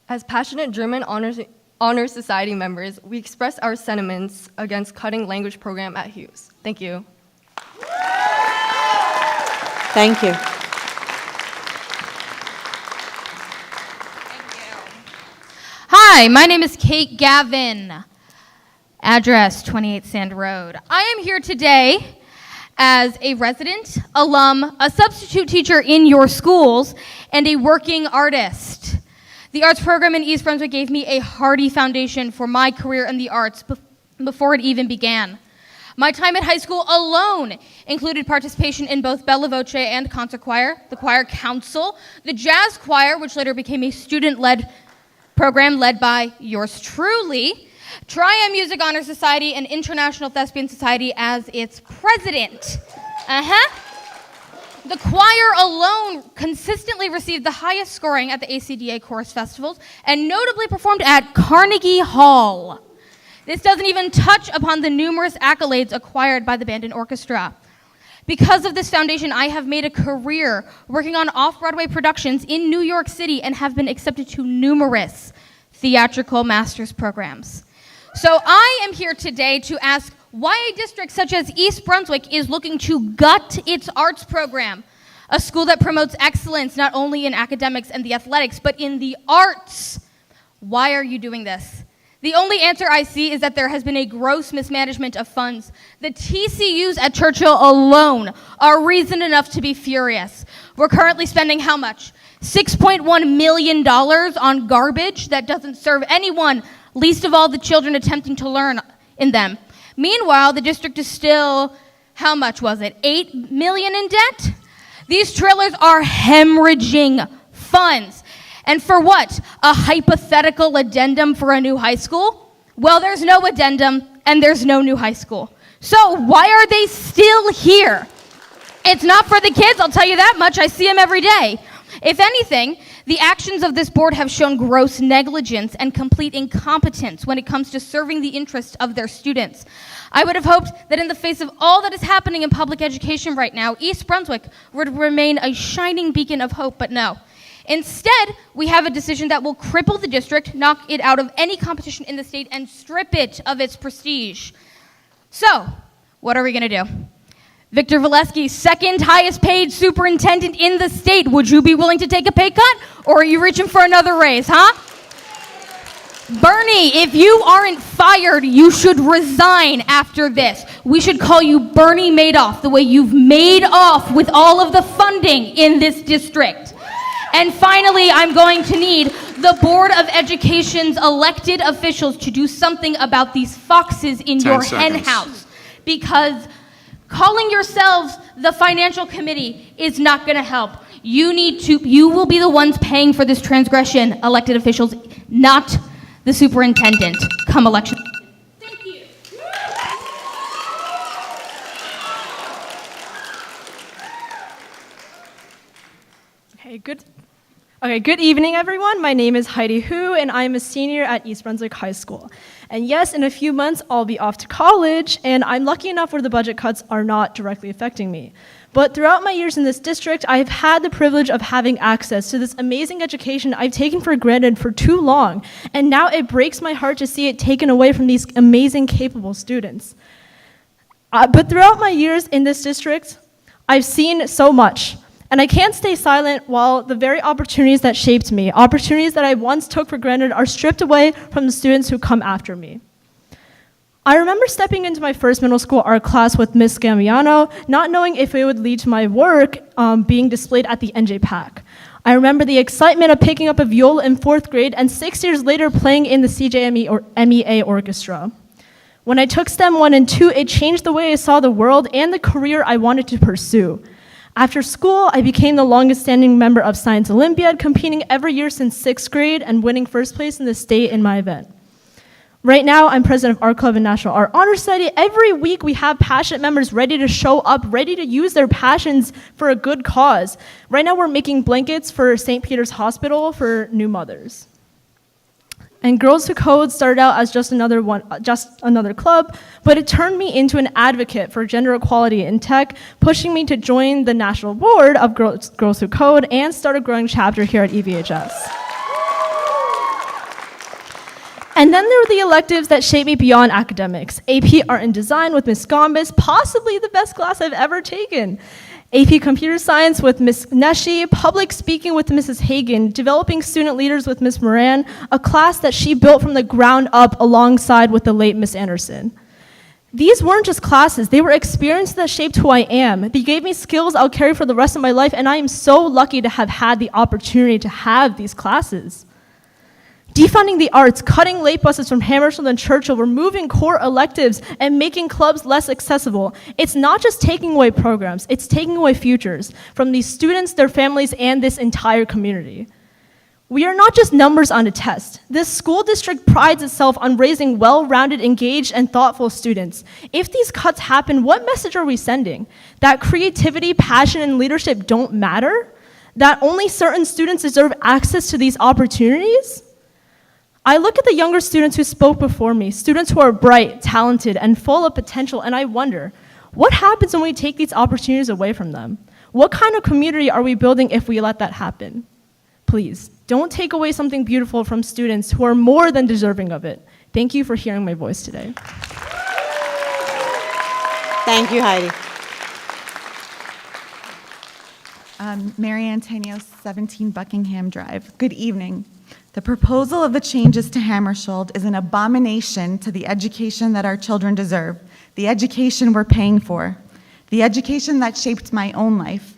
As passionate German Honor Society members, we express our sentiments against cutting language program at Hughes. Thank you. Thank you. Hi, my name is Kate Gavin. Address 28 Sand Road. I am here today as a resident, alum, a substitute teacher in your schools, and a working artist. The arts program in East Brunswick gave me a hearty foundation for my career in the arts before it even began. My time at high school alone included participation in both Bella Voce and concert choir, the choir council, the jazz choir, which later became a student-led program led by yours truly, Triumph Music Honor Society, and International Thespian Society as its president. The choir alone consistently received the highest scoring at the ACDA chorus festivals and notably performed at Carnegie Hall. This doesn't even touch upon the numerous accolades acquired by the band and orchestra. Because of this foundation, I have made a career working on off-Broadway productions in New York City and have been accepted to numerous theatrical master's programs. So I am here today to ask why a district such as East Brunswick is looking to gut its arts program. a school that promotes excellence not only in academics and the athletics, but in the arts. Why are you doing this? The only answer I see is that there has been a gross mismanagement of funds. The TCUs at Churchill alone are reason enough to be furious. We're currently spending how much? $6.1 million on garbage that doesn't serve anyone, least of all the children attempting to learn in them. Meanwhile, the district is still, how much was it? $8 million in debt? These trailers are hemorrhaging funds. And for what? A hypothetical addendum for a new high school? Well, there's no addendum and there's no new high school. So why are they still here? It's not for the kids, I'll tell you that much. I see them every day. If anything, the actions of this board have shown gross negligence and complete incompetence when it comes to serving the interests of their students. I would have hoped that in the face of all that is happening in public education right now, East Brunswick would remain a shining beacon of hope, but no. Instead, we have a decision that will cripple the district, knock it out of any competition in the state, and strip it of its prestige. So, what are we going to do? Victor Valesky, second highest paid superintendent in the state. Would you be willing to take a pay cut, or are you reaching for another raise, huh? Bernie, if you aren't fired, you should resign after this. We should call you Bernie Madoff, the way you've made off with all of the funding in this district. And finally, I'm going to need the Board of Education's elected officials to do something about these foxes in your hen house. Because calling yourselves the financial committee is not going to help. You will be the ones paying for this transgression, elected officials, not the superintendent, come election. Thank you. Good evening, everyone. My name is Heidi Hu, and I'm a senior at East Brunswick High School. And yes, in a few months, I'll be off to college, and I'm lucky enough where the budget cuts are not directly affecting me. But throughout my years in this district, I've had the privilege of having access to this amazing education I've taken for granted for too long, and now it breaks my heart to see it taken away from these amazing, capable students. But throughout my years in this district, I've seen so much. And I can't stay silent while the very opportunities that shaped me, opportunities that I once took for granted, are stripped away from the students who come after me. I remember stepping into my first middle school art class with Miss Gamiano, not knowing if it would lead to my work being displayed at the NJ PAC. I remember the excitement of picking up a viola in 4th grade and 6 years later playing in the CJME or MEA orchestra. When I took STEM 1 and 2, it changed the way I saw the world and the career I wanted to pursue. After school, I became the longest standing member of Science Olympiad, competing every year since 6th grade and winning first place in the state in my event. Right now, I'm president of Art Club and National Art Honor Society. Every week, we have passionate members ready to show up, ready to use their passions for a good cause. Right now, we're making blankets for St. Peter's Hospital for new mothers. And Girls Who Code started out as just another club, but it turned me into an advocate for gender equality in tech, pushing me to join the national board of Girls Who Code and start a growing chapter here at EVHS. And then there were the electives that shaped me beyond academics. AP Art and Design with Miss Gombis, possibly the best class I've ever taken. AP Computer Science with Miss Neshi, Public Speaking with Mrs. Hagan, Developing Student Leaders with Miss Moran, a class that she built from the ground up alongside with the late Miss Anderson. These weren't just classes, they were experiences that shaped who I am. They gave me skills I'll carry for the rest of my life, and I am so lucky to have had the opportunity to have these classes. Defunding the arts, cutting late buses from Hammersmith and Churchill, removing core electives, and making clubs less accessible. It's not just taking away programs, it's taking away futures from these students, their families, and this entire community. We are not just numbers on a test. This school district prides itself on raising well-rounded, engaged, and thoughtful students. If these cuts happen, what message are we sending? That creativity, passion, and leadership don't matter? That only certain students deserve access to these opportunities? I look at the younger students who spoke before me, students who are bright, talented, and full of potential, and I wonder, what happens when we take these opportunities away from them? What kind of community are we building if we let that happen? Please, don't take away something beautiful from students who are more than deserving of it. Thank you for hearing my voice today. Thank you, Heidi. Mary Antonio, 17 Buckingham Drive. Good evening. The proposal of the changes to Hammersholt is an abomination to the education that our children deserve, the education we're paying for, the education that shaped my own life.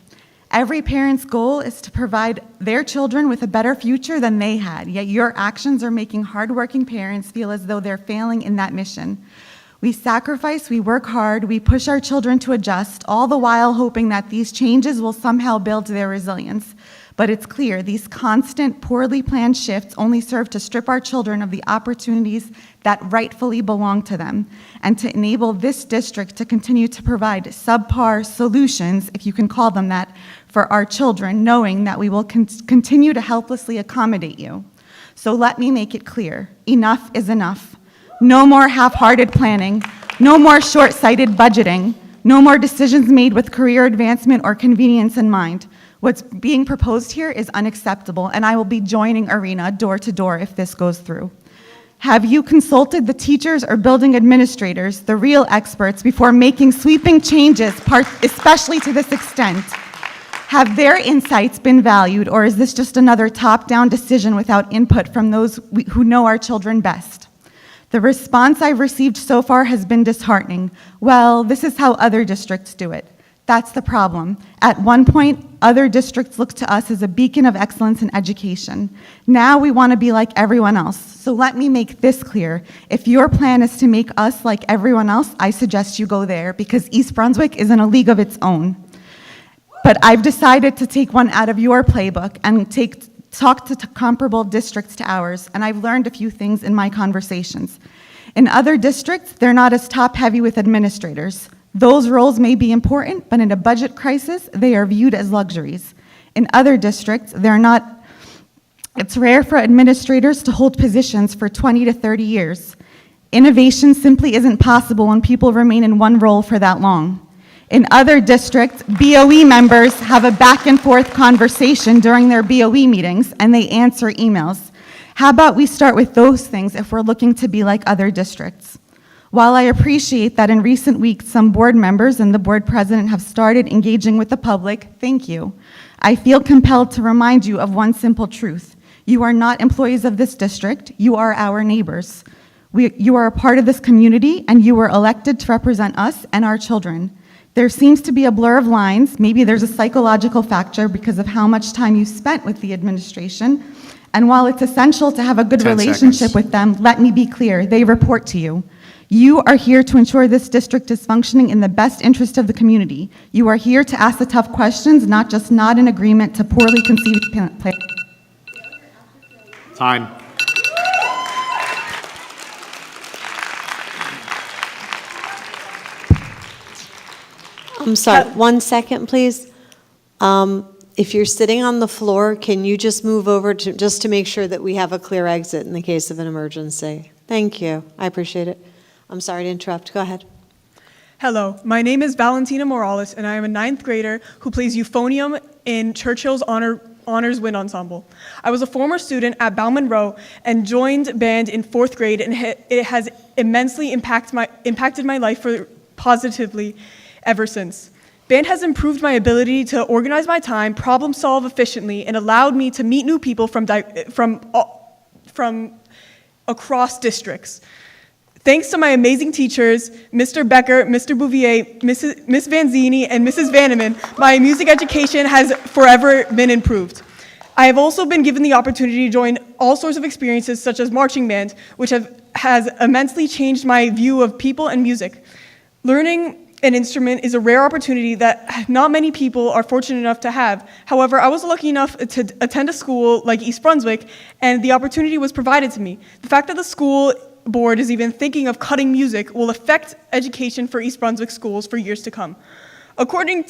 Every parent's goal is to provide their children with a better future than they had, yet your actions are making hardworking parents feel as though they're failing in that mission. We sacrifice, we work hard, we push our children to adjust, all the while hoping that these changes will somehow build their resilience. But it's clear these constant, poorly planned shifts only serve to strip our children of the opportunities that rightfully belong to them, and to enable this district to continue to provide subpar solutions, if you can call them that, for our children, knowing that we will continue to helplessly accommodate you. So let me make it clear, enough is enough. No more half-hearted planning, no more short-sighted budgeting, no more decisions made with career advancement or convenience in mind. What's being proposed here is unacceptable, and I will be joining Arena door to door if this goes through. Have you consulted the teachers or building administrators, the real experts, before making sweeping changes, especially to this extent? Have their insights been valued, or is this just another top-down decision without input from those who know our children best? The response I've received so far has been disheartening. Well, this is how other districts do it. That's the problem. At one point, other districts looked to us as a beacon of excellence in education. Now we want to be like everyone else. So let me make this clear. If your plan is to make us like everyone else, I suggest you go there, because East Brunswick is in a league of its own. But I've decided to take one out of your playbook and talk to comparable districts to ours, and I've learned a few things in my conversations. In other districts, they're not as top-heavy with administrators. Those roles may be important, but in a budget crisis, they are viewed as luxuries. In other districts, it's rare for administrators to hold positions for 20 to 30 years. Innovation simply isn't possible when people remain in one role for that long. In other districts, BOE members have a back and forth conversation during their BOE meetings, and they answer emails. How about we start with those things if we're looking to be like other districts? While I appreciate that in recent weeks some board members and the board president have started engaging with the public, thank you. I feel compelled to remind you of one simple truth. You are not employees of this district, you are our neighbors. You are a part of this community, and you were elected to represent us and our children. There seems to be a blur of lines. Maybe there's a psychological factor because of how much time you spent with the administration. And while it's essential to have a good relationship with them, let me be clear, they report to you. You are here to ensure this district is functioning in the best interest of the community. You are here to ask the tough questions, not just nod in agreement to poorly conceived plans. Time. I'm sorry, 1 second, please. If you're sitting on the floor, can you just move over just to make sure that we have a clear exit in the case of an emergency? Thank you. I appreciate it. I'm sorry to interrupt. Go ahead. Hello, my name is Valentina Morales, and I am a 9th grader who plays euphonium in Churchill's Honors Wind Ensemble. I was a former student at Bauman Rowe and joined band in 4th grade, and it has immensely impacted my life positively ever since. Band has improved my ability to organize my time, problem solve efficiently, and allowed me to meet new people from across districts. Thanks to my amazing teachers, Mr. Becker, Mr. Bouvier, Miss Vanzini, and Mrs. Vanneman, my music education has forever been improved. I have also been given the opportunity to join all sorts of experiences such as marching band, which has immensely changed my view of people and music. Learning an instrument is a rare opportunity that not many people are fortunate enough to have. However, I was lucky enough to attend a school like East Brunswick, and the opportunity was provided to me. The fact that the school board is even thinking of cutting music will affect education for East Brunswick schools for years to come. According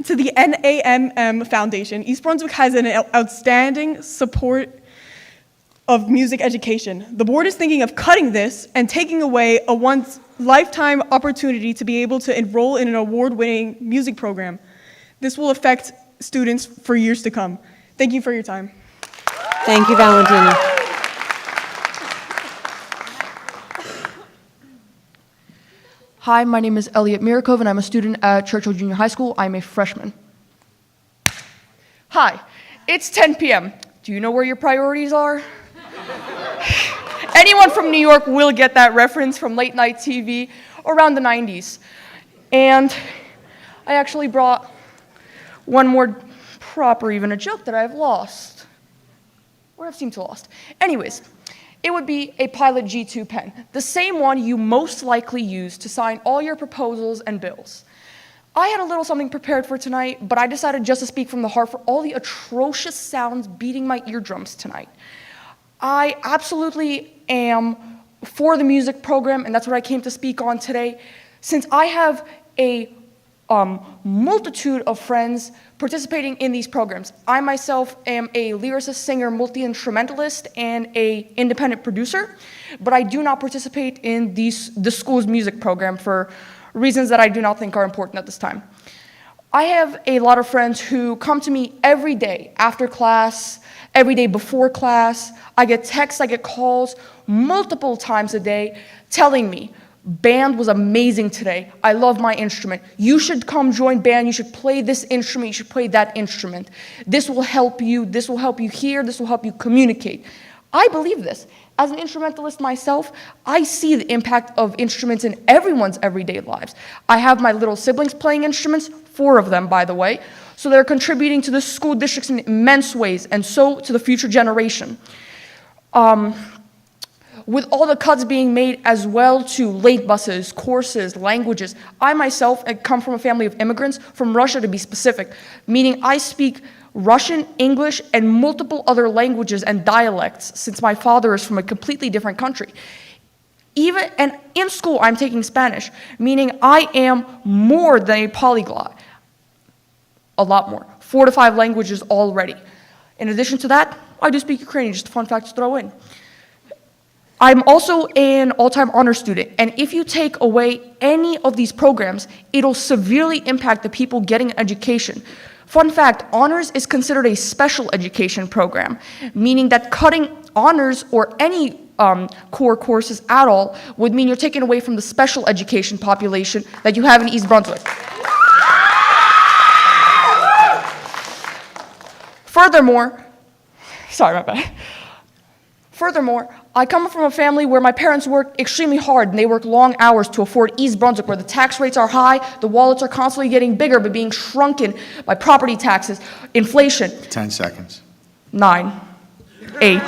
to the NAMM Foundation, East Brunswick has an outstanding support of music education. The board is thinking of cutting this and taking away a once lifetime opportunity to be able to enroll in an award-winning music program. This will affect students for years to come. Thank you for your time. Thank you, Valentina. Hi, my name is Elliot Mirakov, and I'm a student at Churchill Junior High School. I'm a freshman. Hi, it's 10 p.m. Do you know where your priorities are? Anyone from New York will get that reference from late night TV around the 90s. And I actually brought one more prop or even a joke that I've lost, or I've seemed to lost. Anyways, it would be a Pilot G2 pen, the same one you most likely use to sign all your proposals and bills. I had a little something prepared for tonight, but I decided just to speak from the heart for all the atrocious sounds beating my eardrums tonight. I absolutely am for the music program, and that's what I came to speak on today. Since I have a multitude of friends participating in these programs. I myself am a lyricist, singer, multi-instrumentalist, and an independent producer, but I do not participate in the school's music program for reasons that I do not think are important at this time. I have a lot of friends who come to me every day after class, every day before class. I get texts, I get calls multiple times a day telling me, band was amazing today. I love my instrument. You should come join band. You should play this instrument. You should play that instrument. This will help you. This will help you hear. This will help you communicate. I believe this. As an instrumentalist myself, I see the impact of instruments in everyone's everyday lives. I have my little siblings playing instruments, 4 of them, by the way, so they're contributing to the school districts in immense ways, and so to the future generation. With all the cuts being made as well to late buses, courses, languages, I myself come from a family of immigrants from Russia, to be specific, meaning I speak Russian, English, and multiple other languages and dialects since my father is from a completely different country. And in school, I'm taking Spanish, meaning I am more than a polyglot. A lot more. 4 to 5 languages already. In addition to that, I do speak Ukrainian, just a fun fact to throw in. I'm also an all-time honor student, and if you take away any of these programs, it'll severely impact the people getting an education. Fun fact, honors is considered a special education program, meaning that cutting honors or any core courses at all would mean you're taking away from the special education population that you have in East Brunswick. Furthermore, I come from a family where my parents work extremely hard and they work long hours to afford East Brunswick, where the tax rates are high, the wallets are constantly getting bigger but being shrunken by property taxes, inflation. 10 seconds. 9, 8,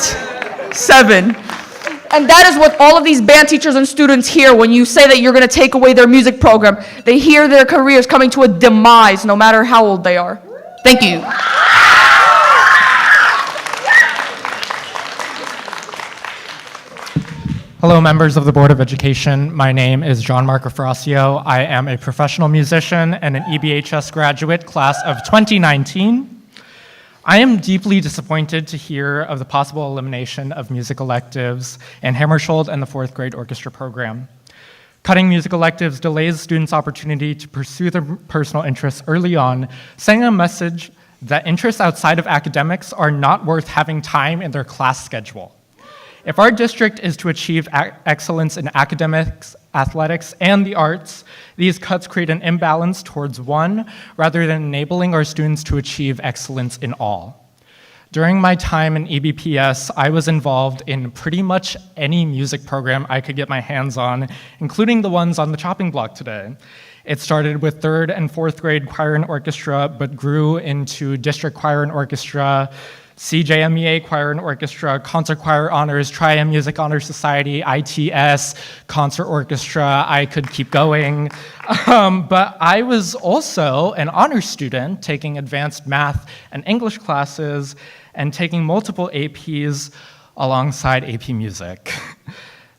7. And that is what all of these band teachers and students hear when you say that you're going to take away their music program. They hear their careers coming to a demise no matter how old they are. Thank you. Hello, members of the Board of Education. My name is John Marco Frasio. I am a professional musician and an EBHS graduate, class of 2019. I am deeply disappointed to hear of the possible elimination of music electives in Hammersholt and the 4th grade orchestra program. Cutting music electives delays students' opportunity to pursue their personal interests early on, sending a message that interests outside of academics are not worth having time in their class schedule. If our district is to achieve excellence in academics, athletics, and the arts, these cuts create an imbalance towards one rather than enabling our students to achieve excellence in all. During my time in EBPS, I was involved in pretty much any music program I could get my hands on, including the ones on the chopping block today. It started with 3rd and 4th grade choir and orchestra, but grew into district choir and orchestra, CJMEA choir and orchestra, concert choir honors, Tri-M Music Honor Society, ITS, concert orchestra. I could keep going. But I was also an honor student taking advanced math and English classes and taking multiple APs alongside AP Music.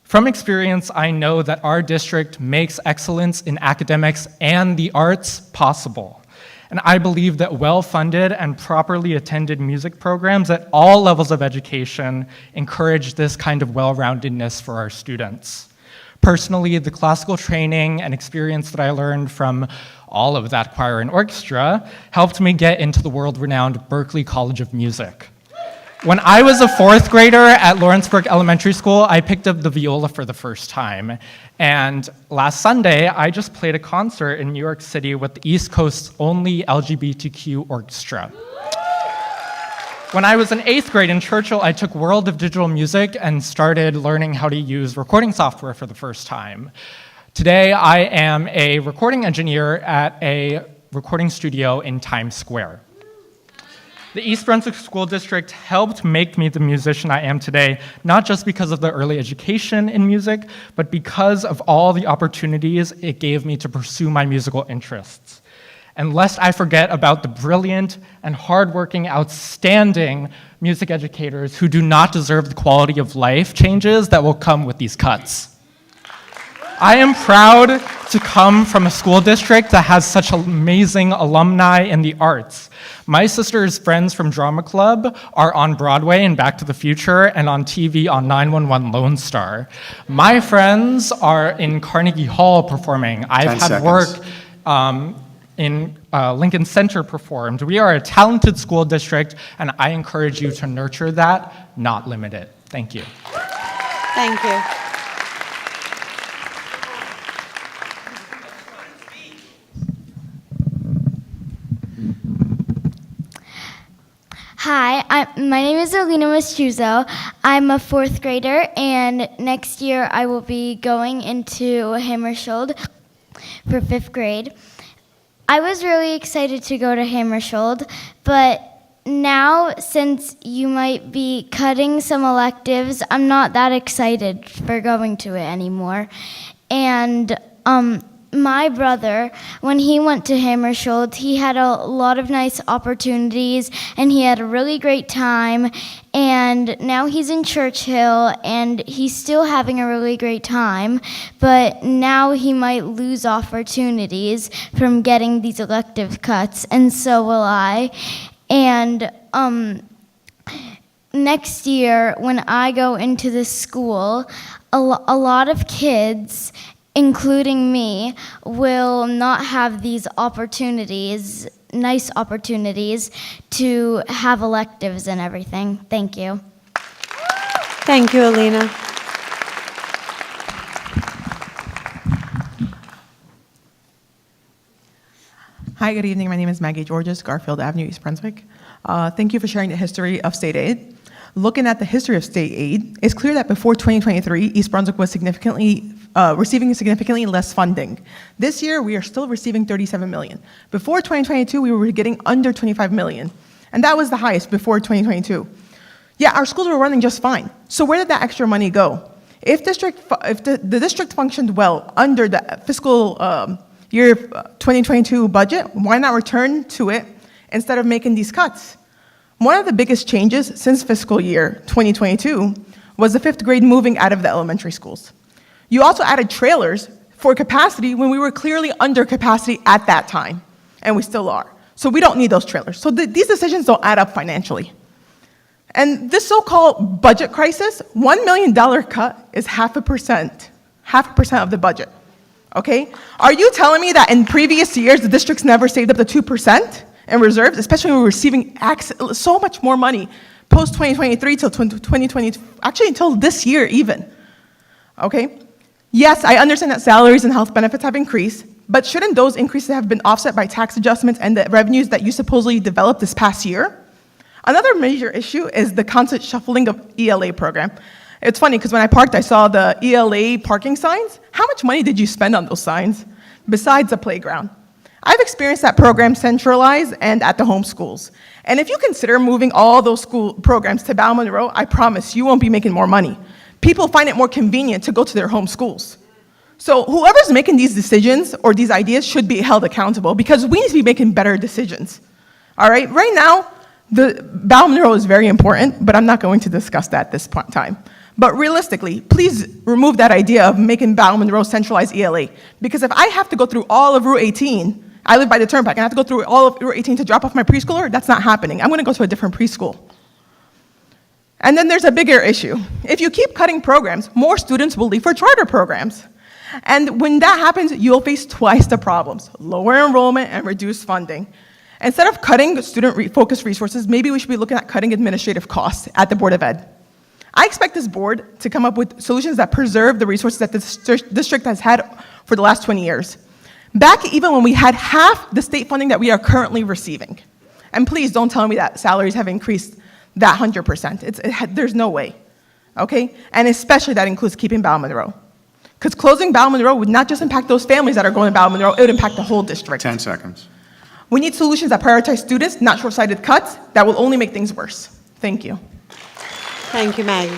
From experience, I know that our district makes excellence in academics and the arts possible. And I believe that well-funded and properly attended music programs at all levels of education encourage this kind of well-roundedness for our students. Personally, the classical training and experience that I learned from all of that choir and orchestra helped me get into the world-renowned Berklee College of Music. When I was a 4th grader at Lawrenceburg Elementary School, I picked up the viola for the first time. And last Sunday, I just played a concert in New York City with the East Coast's only LGBTQ orchestra. When I was in 8th grade in Churchill, I took World of Digital Music and started learning how to use recording software for the first time. Today, I am a recording engineer at a recording studio in Times Square. The East Brunswick School District helped make me the musician I am today, not just because of the early education in music, but because of all the opportunities it gave me to pursue my musical interests. And lest I forget about the brilliant and hardworking, outstanding music educators who do not deserve the quality of life changes that will come with these cuts. I am proud to come from a school district that has such amazing alumni in the arts. My sister's friends from Drama Club are on Broadway in Back to the Future and on TV on 911 Lone Star. My friends are in Carnegie Hall performing. I've had work in Lincoln Center performed. We are a talented school district, and I encourage you to nurture that, not limit it. Thank you. Thank you. Hi, my name is Alina Mastruzo. I'm a 4th grader, and next year I will be going into Hammersholt for 5th grade. I was really excited to go to Hammersholt, but now, since you might be cutting some electives, I'm not that excited for going to it anymore. And my brother, when he went to Hammersholt, he had a lot of nice opportunities, and he had a really great time. And now he's in Churchill, and he's still having a really great time, but now he might lose opportunities from getting these elective cuts, and so will I. And next year, when I go into this school, a lot of kids, including me, will not have these opportunities, nice opportunities, to have electives and everything. Thank you. Thank you, Alina. Hi, good evening. My name is Maggie Georges, Garfield Avenue, East Brunswick. Thank you for sharing the history of state aid. Looking at the history of state aid, it's clear that before 2023, East Brunswick was receiving significantly less funding. This year, we are still receiving $37 million. Before 2022, we were getting under $25 million, and that was the highest before 2022. Yeah, our schools were running just fine. So where did that extra money go? If the district functioned well under the fiscal year 2022 budget, why not return to it instead of making these cuts? One of the biggest changes since fiscal year 2022 was the 5th grade moving out of the elementary schools. You also added trailers for capacity when we were clearly under capacity at that time, and we still are. So we don't need those trailers. So these decisions don't add up financially. And this so-called budget crisis, $1 million cut is 0.5% of the budget, okay? Are you telling me that in previous years, the districts never saved up to 2% in reserves, especially when we were receiving so much more money post-2023 till 2020, actually until this year even, okay? Yes, I understand that salaries and health benefits have increased, but shouldn't those increases have been offset by tax adjustments and the revenues that you supposedly developed this past year? Another major issue is the constant shuffling of ELA program. It's funny because when I parked, I saw the ELA parking signs. How much money did you spend on those signs besides the playground? I've experienced that program centralized and at the home schools. And if you consider moving all those school programs to Bow Monroe, I promise you won't be making more money. People find it more convenient to go to their home schools. So whoever's making these decisions or these ideas should be held accountable because we need to be making better decisions. All right, right now, the Bow Monroe is very important, but I'm not going to discuss that at this point in time. But realistically, please remove that idea of making Bow Monroe centralized ELA. Because if I have to go through all of Route 18, I live by the turnpike, and I have to go through all of Route 18 to drop off my preschooler, that's not happening. I'm gonna go to a different preschool. And then there's a bigger issue. If you keep cutting programs, more students will leave for charter programs. And when that happens, you'll face twice the problems: lower enrollment and reduced funding. Instead of cutting student-focused resources, maybe we should be looking at cutting administrative costs at the Board of Ed. I expect this board to come up with solutions that preserve the resources that the district has had for the last 20 years. Back even when we had half the state funding that we are currently receiving. And please don't tell me that salaries have increased that 100%. There's no way, okay? And especially that includes keeping Bal Monroe. Because closing Bal Monroe would not just impact those families that are going to Bal Monroe, it would impact the whole district. 10 seconds. We need solutions that prioritize students, not short-sighted cuts that will only make things worse. Thank you. Thank you, Maggie.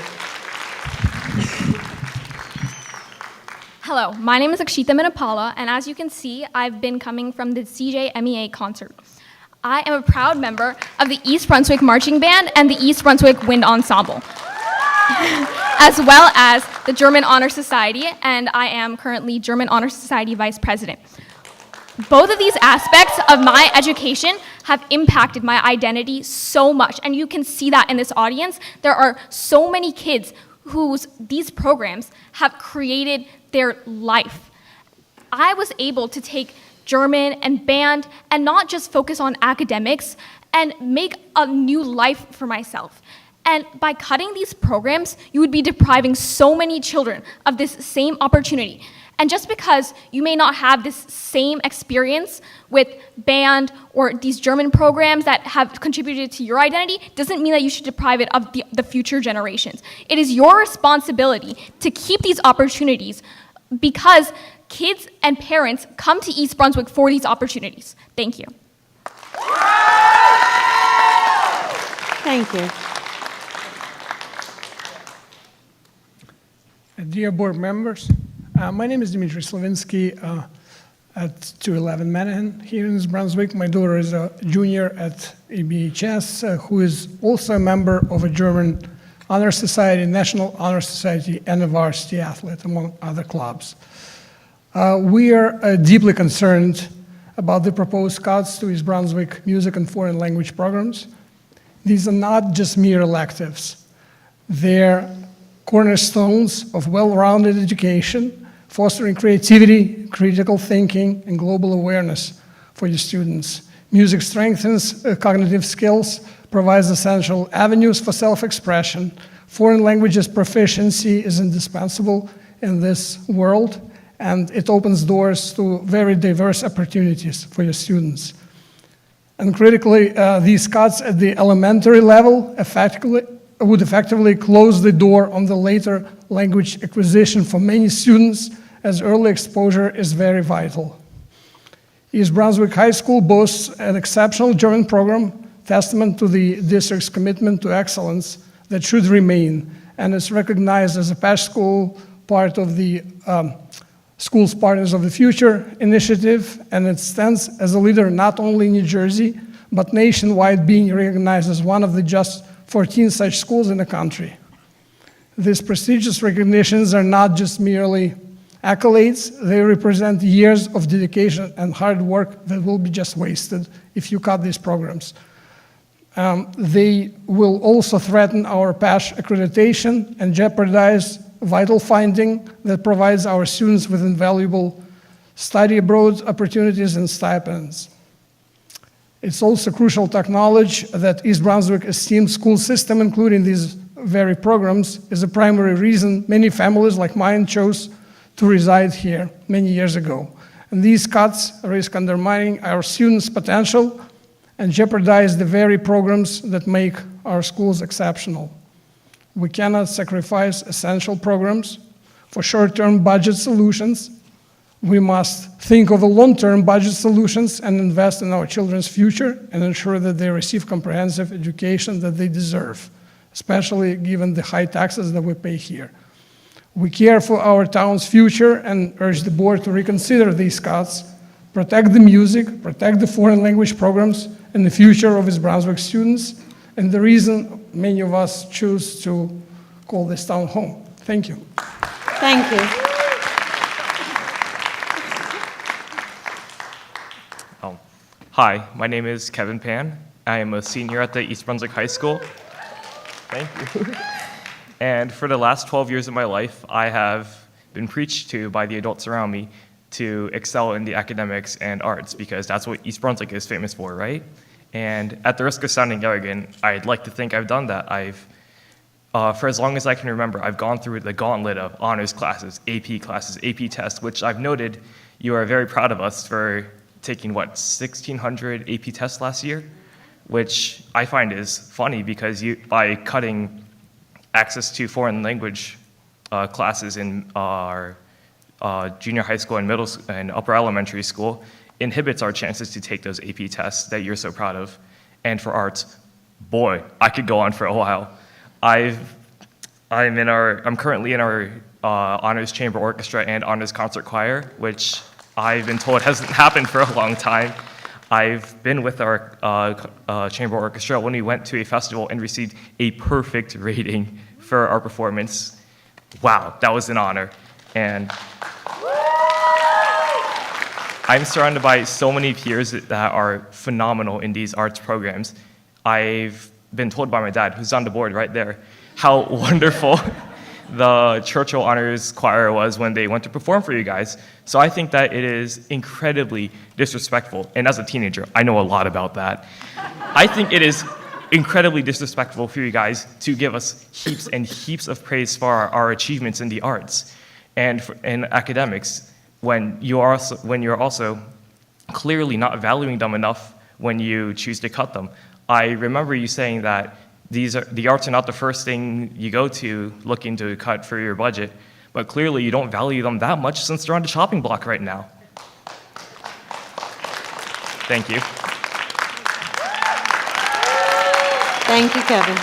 Hello, my name is Akshita Minapala, and as you can see, I've been coming from the CJMEA concert. I am a proud member of the East Brunswick Marching Band and the East Brunswick Wind Ensemble, as well as the German Honor Society, and I am currently German Honor Society Vice President. Both of these aspects of my education have impacted my identity so much, and you can see that in this audience. There are so many kids whose these programs have created their life. I was able to take German and band and not just focus on academics and make a new life for myself. And by cutting these programs, you would be depriving so many children of this same opportunity. And just because you may not have this same experience with band or these German programs that have contributed to your identity doesn't mean that you should deprive it of the future generations. It is your responsibility to keep these opportunities because kids and parents come to East Brunswick for these opportunities. Thank you. Thank you. Dear board members, my name is Dmitry Slavinsky at 211 Manahan here in East Brunswick. My daughter is a junior at EBHS, who is also a member of a German Honor Society, National Honor Society, and a varsity athlete, among other clubs. We are deeply concerned about the proposed cuts to East Brunswick music and foreign language programs. These are not just mere electives. They're cornerstones of well-rounded education, fostering creativity, critical thinking, and global awareness for your students. Music strengthens cognitive skills, provides essential avenues for self-expression. Foreign languages proficiency is indispensable in this world, and it opens doors to very diverse opportunities for your students. And critically, these cuts at the elementary level would effectively close the door on the later language acquisition for many students, as early exposure is very vital. East Brunswick High School boasts an exceptional German program, testament to the district's commitment to excellence that should remain, and is recognized as a PASH school, part of the Schools Partners of the Future initiative, and it stands as a leader not only in New Jersey, but nationwide, being recognized as one of the just 14 such schools in the country. These prestigious recognitions are not just merely accolades, they represent years of dedication and hard work that will be just wasted if you cut these programs. They will also threaten our PASH accreditation and jeopardize vital funding that provides our students with invaluable study abroad opportunities and stipends. It's also crucial to acknowledge that East Brunswick esteemed school system, including these very programs, is a primary reason many families like mine chose to reside here many years ago. And these cuts risk undermining our students' potential and jeopardize the very programs that make our schools exceptional. We cannot sacrifice essential programs for short-term budget solutions. We must think of the long-term budget solutions and invest in our children's future and ensure that they receive comprehensive education that they deserve, especially given the high taxes that we pay here. We care for our town's future and urge the board to reconsider these cuts, protect the music, protect the foreign language programs, and the future of East Brunswick students, and the reason many of us choose to call this town home. Thank you. Thank you. Hi, my name is Kevin Pan. I am a senior at the East Brunswick High School. Thank you. And for the last 12 years of my life, I have been preached to by the adults around me to excel in the academics and arts, because that's what East Brunswick is famous for, right? And at the risk of sounding arrogant, I'd like to think I've done that. For as long as I can remember, I've gone through the gauntlet of honors classes, AP tests, which I've noted you are very proud of us for taking, 1,600 AP tests last year, which I find is funny because by cutting access to foreign language classes in our junior high school and and upper elementary school inhibits our chances to take those AP tests that you're so proud of. And for arts, boy, I could go on for a while. I'm currently in our honors chamber orchestra and honors concert choir, which I've been told hasn't happened for a long time. I've been with our chamber orchestra when we went to a festival and received a perfect rating for our performance. Wow, that was an honor. And I'm surrounded by so many peers that are phenomenal in these arts programs. I've been told by my dad, who's on the board right there, how wonderful the Churchill Honors Choir was when they went to perform for you guys. So I think that it is incredibly disrespectful, and as a teenager, I know a lot about that. I think it is incredibly disrespectful for you guys to give us heaps and heaps of praise for our achievements in the arts and in academics when you're also clearly not valuing them enough when you choose to cut them. I remember you saying that the arts are not the first thing you go to looking to cut for your budget, but clearly you don't value them that much since they're on the chopping block right now. Thank you. Thank you, Kevin.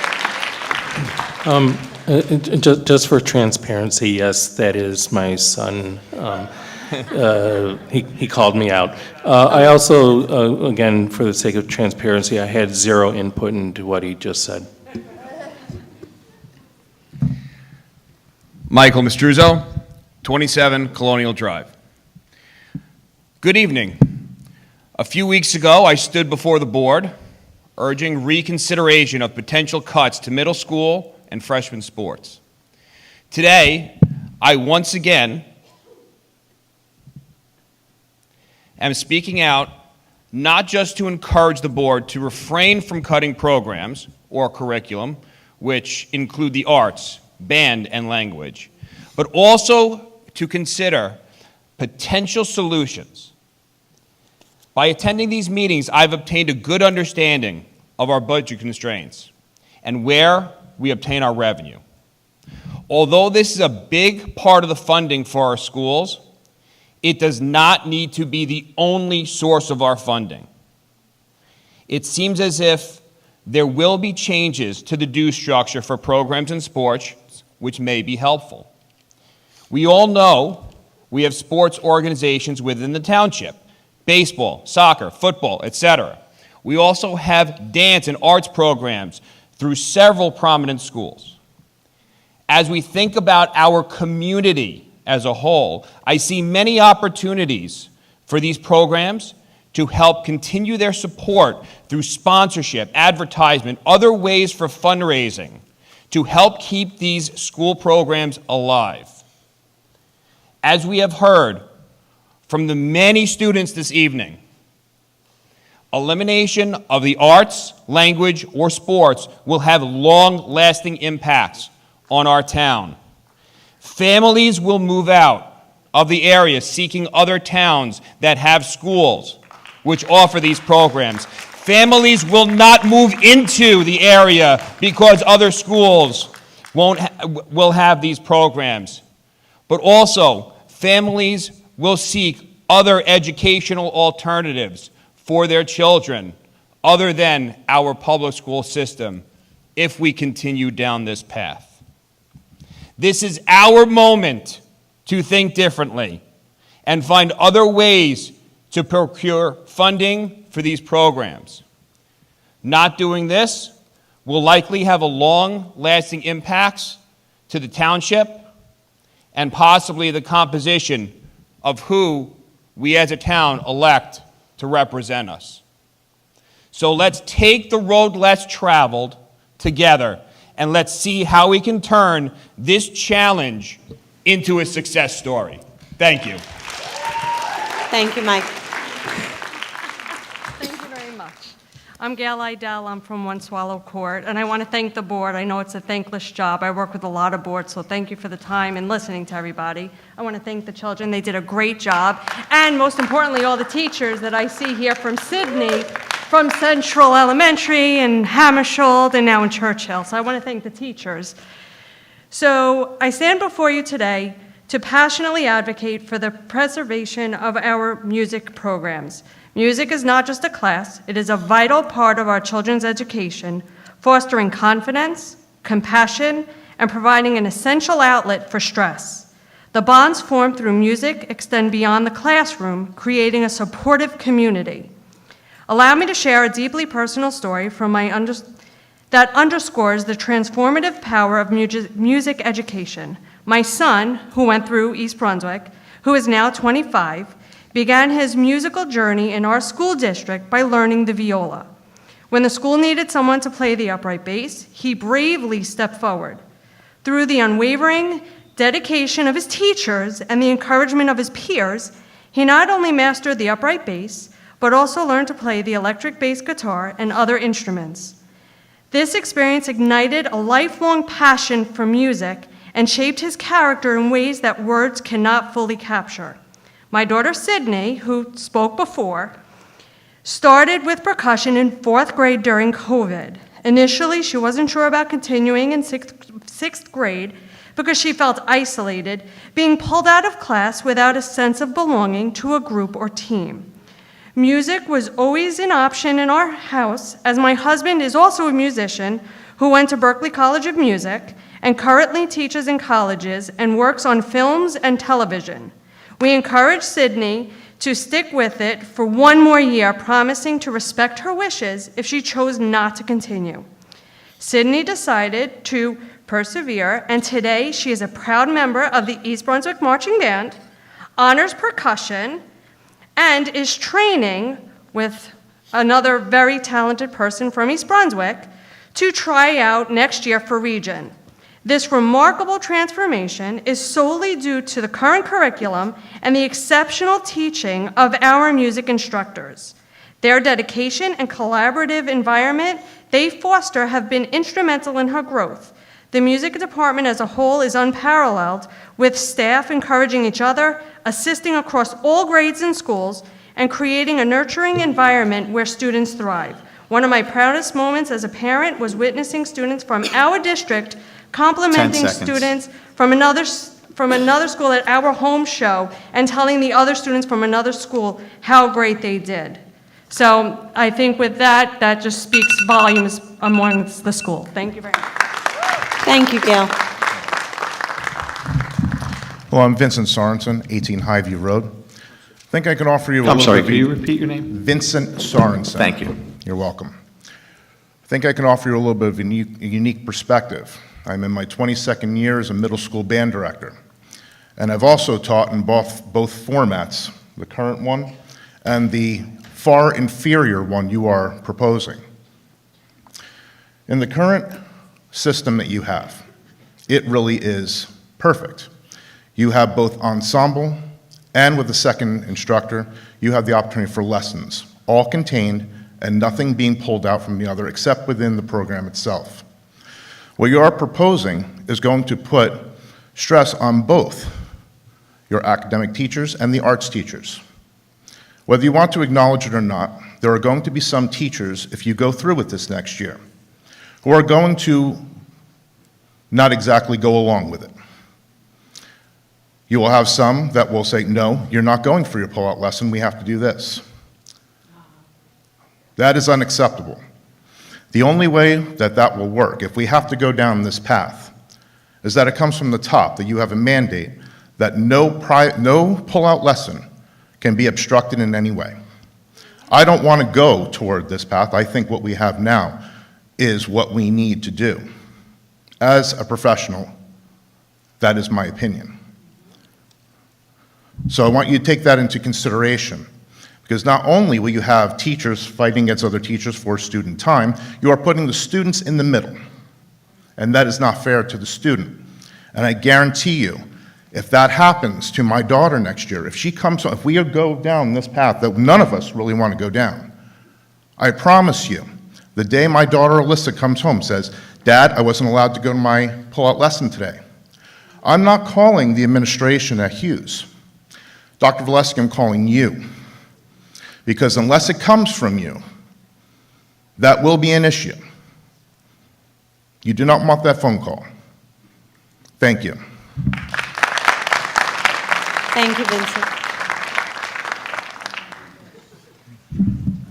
Just for transparency, yes, that is my son. He called me out. I also, again, for the sake of transparency, I had zero input into what he just said. Michael Mastruzzo, 27 Colonial Drive. Good evening. A few weeks ago, I stood before the board urging reconsideration of potential cuts to middle school and freshman sports. Today, I once again am speaking out not just to encourage the board to refrain from cutting programs or curriculum, which include the arts, band, and language, but also to consider potential solutions. By attending these meetings, I've obtained a good understanding of our budget constraints and where we obtain our revenue. Although this is a big part of the funding for our schools, it does not need to be the only source of our funding. It seems as if there will be changes to the due structure for programs and sports, which may be helpful. We all know we have sports organizations within the township: baseball, soccer, football, etc. We also have dance and arts programs through several prominent schools. As we think about our community as a whole, I see many opportunities for these programs to help continue their support through sponsorship, advertisement, other ways for fundraising to help keep these school programs alive. As we have heard from the many students this evening, elimination of the arts, language, or sports will have long-lasting impacts on our town. Families will move out of the area seeking other towns that have schools which offer these programs. Families will not move into the area because other schools will have these programs. But also, families will seek other educational alternatives for their children other than our public school system if we continue down this path. This is our moment to think differently and find other ways to procure funding for these programs. Not doing this will likely have a long-lasting impacts to the township and possibly the composition of who we as a town elect to represent us. So let's take the road less traveled together and let's see how we can turn this challenge into a success story. Thank you. Thank you, Mike. Thank you very much. I'm Gail Idell. I'm from One Swallow Court, and I want to thank the board. I know it's a thankless job. I work with a lot of boards, so thank you for the time and listening to everybody. I want to thank the children. They did a great job. And most importantly, all the teachers that I see here from Sydney, from Central Elementary and Hammersholt and now in Churchill. So I want to thank the teachers. So I stand before you today to passionately advocate for the preservation of our music programs. Music is not just a class, it is a vital part of our children's education, fostering confidence, compassion, and providing an essential outlet for stress. The bonds formed through music extend beyond the classroom, creating a supportive community. Allow me to share a deeply personal story from that underscores the transformative power of music education. My son, who went through East Brunswick, who is now 25, began his musical journey in our school district by learning the viola. When the school needed someone to play the upright bass, he bravely stepped forward. Through the unwavering dedication of his teachers and the encouragement of his peers, he not only mastered the upright bass, but also learned to play the electric bass guitar and other instruments. This experience ignited a lifelong passion for music and shaped his character in ways that words cannot fully capture. My daughter Sydney, who spoke before, started with percussion in 4th grade during COVID. Initially, she wasn't sure about continuing in sixth grade because she felt isolated, being pulled out of class without a sense of belonging to a group or team. Music was always an option in our house, as my husband is also a musician who went to Berklee College of Music and currently teaches in colleges and works on films and television. We encouraged Sydney to stick with it for one more year, promising to respect her wishes if she chose not to continue. Sydney decided to persevere, and today she is a proud member of the East Brunswick Marching Band, honors percussion, and is training with another very talented person from East Brunswick to try out next year for Region. This remarkable transformation is solely due to the current curriculum and the exceptional teaching of our music instructors. Their dedication and collaborative environment they foster have been instrumental in her growth. The music department as a whole is unparalleled, with staff encouraging each other, assisting across all grades in schools, and creating a nurturing environment where students thrive. One of my proudest moments as a parent was witnessing students from our district complimenting students from another school at our home show and telling the other students from another school how great they did. So I think with that, that just speaks volumes amongst the school. Thank you very much. Thank you, Gail. Hello, I'm Vincent Sorensen, 18 Highview Road. I think I can offer you a I'm little sorry, bit could you repeat your name? Vincent Sorensen. Thank you. You're welcome. I think I can offer you a little bit of a unique perspective. I'm in my 22nd year as a middle school band director, and I've also taught in both formats, the current one and the far inferior one you are proposing. In the current system that you have, it really is perfect. You have both ensemble and with the second instructor, you have the opportunity for lessons, all contained and nothing being pulled out from the other except within the program itself. What you are proposing is going to put stress on both your academic teachers and the arts teachers. Whether you want to acknowledge it or not, there are going to be some teachers, if you go through with this next year, who are going to not exactly go along with it. You will have some that will say, no, you're not going for your pull-out lesson, we have to do this. That is unacceptable. The only way that that will work, if we have to go down this path, is that it comes from the top, that you have a mandate that no pull-out lesson can be obstructed in any way. I don't want to go toward this path. I think what we have now is what we need to do. As a professional, that is my opinion. So I want you to take that into consideration. Because not only will you have teachers fighting against other teachers for student time, you are putting the students in the middle. And that is not fair to the student. And I guarantee you, if that happens to my daughter next year, if we go down this path that none of us really want to go down, I promise you, the day my daughter Alyssa comes home and says, Dad, I wasn't allowed to go to my pull-out lesson today, I'm not calling the administration at Hughes. Dr. Valesky, I'm calling you. Because unless it comes from you, That will be an issue. You do not want that phone call. Thank you. Thank you, Vincent.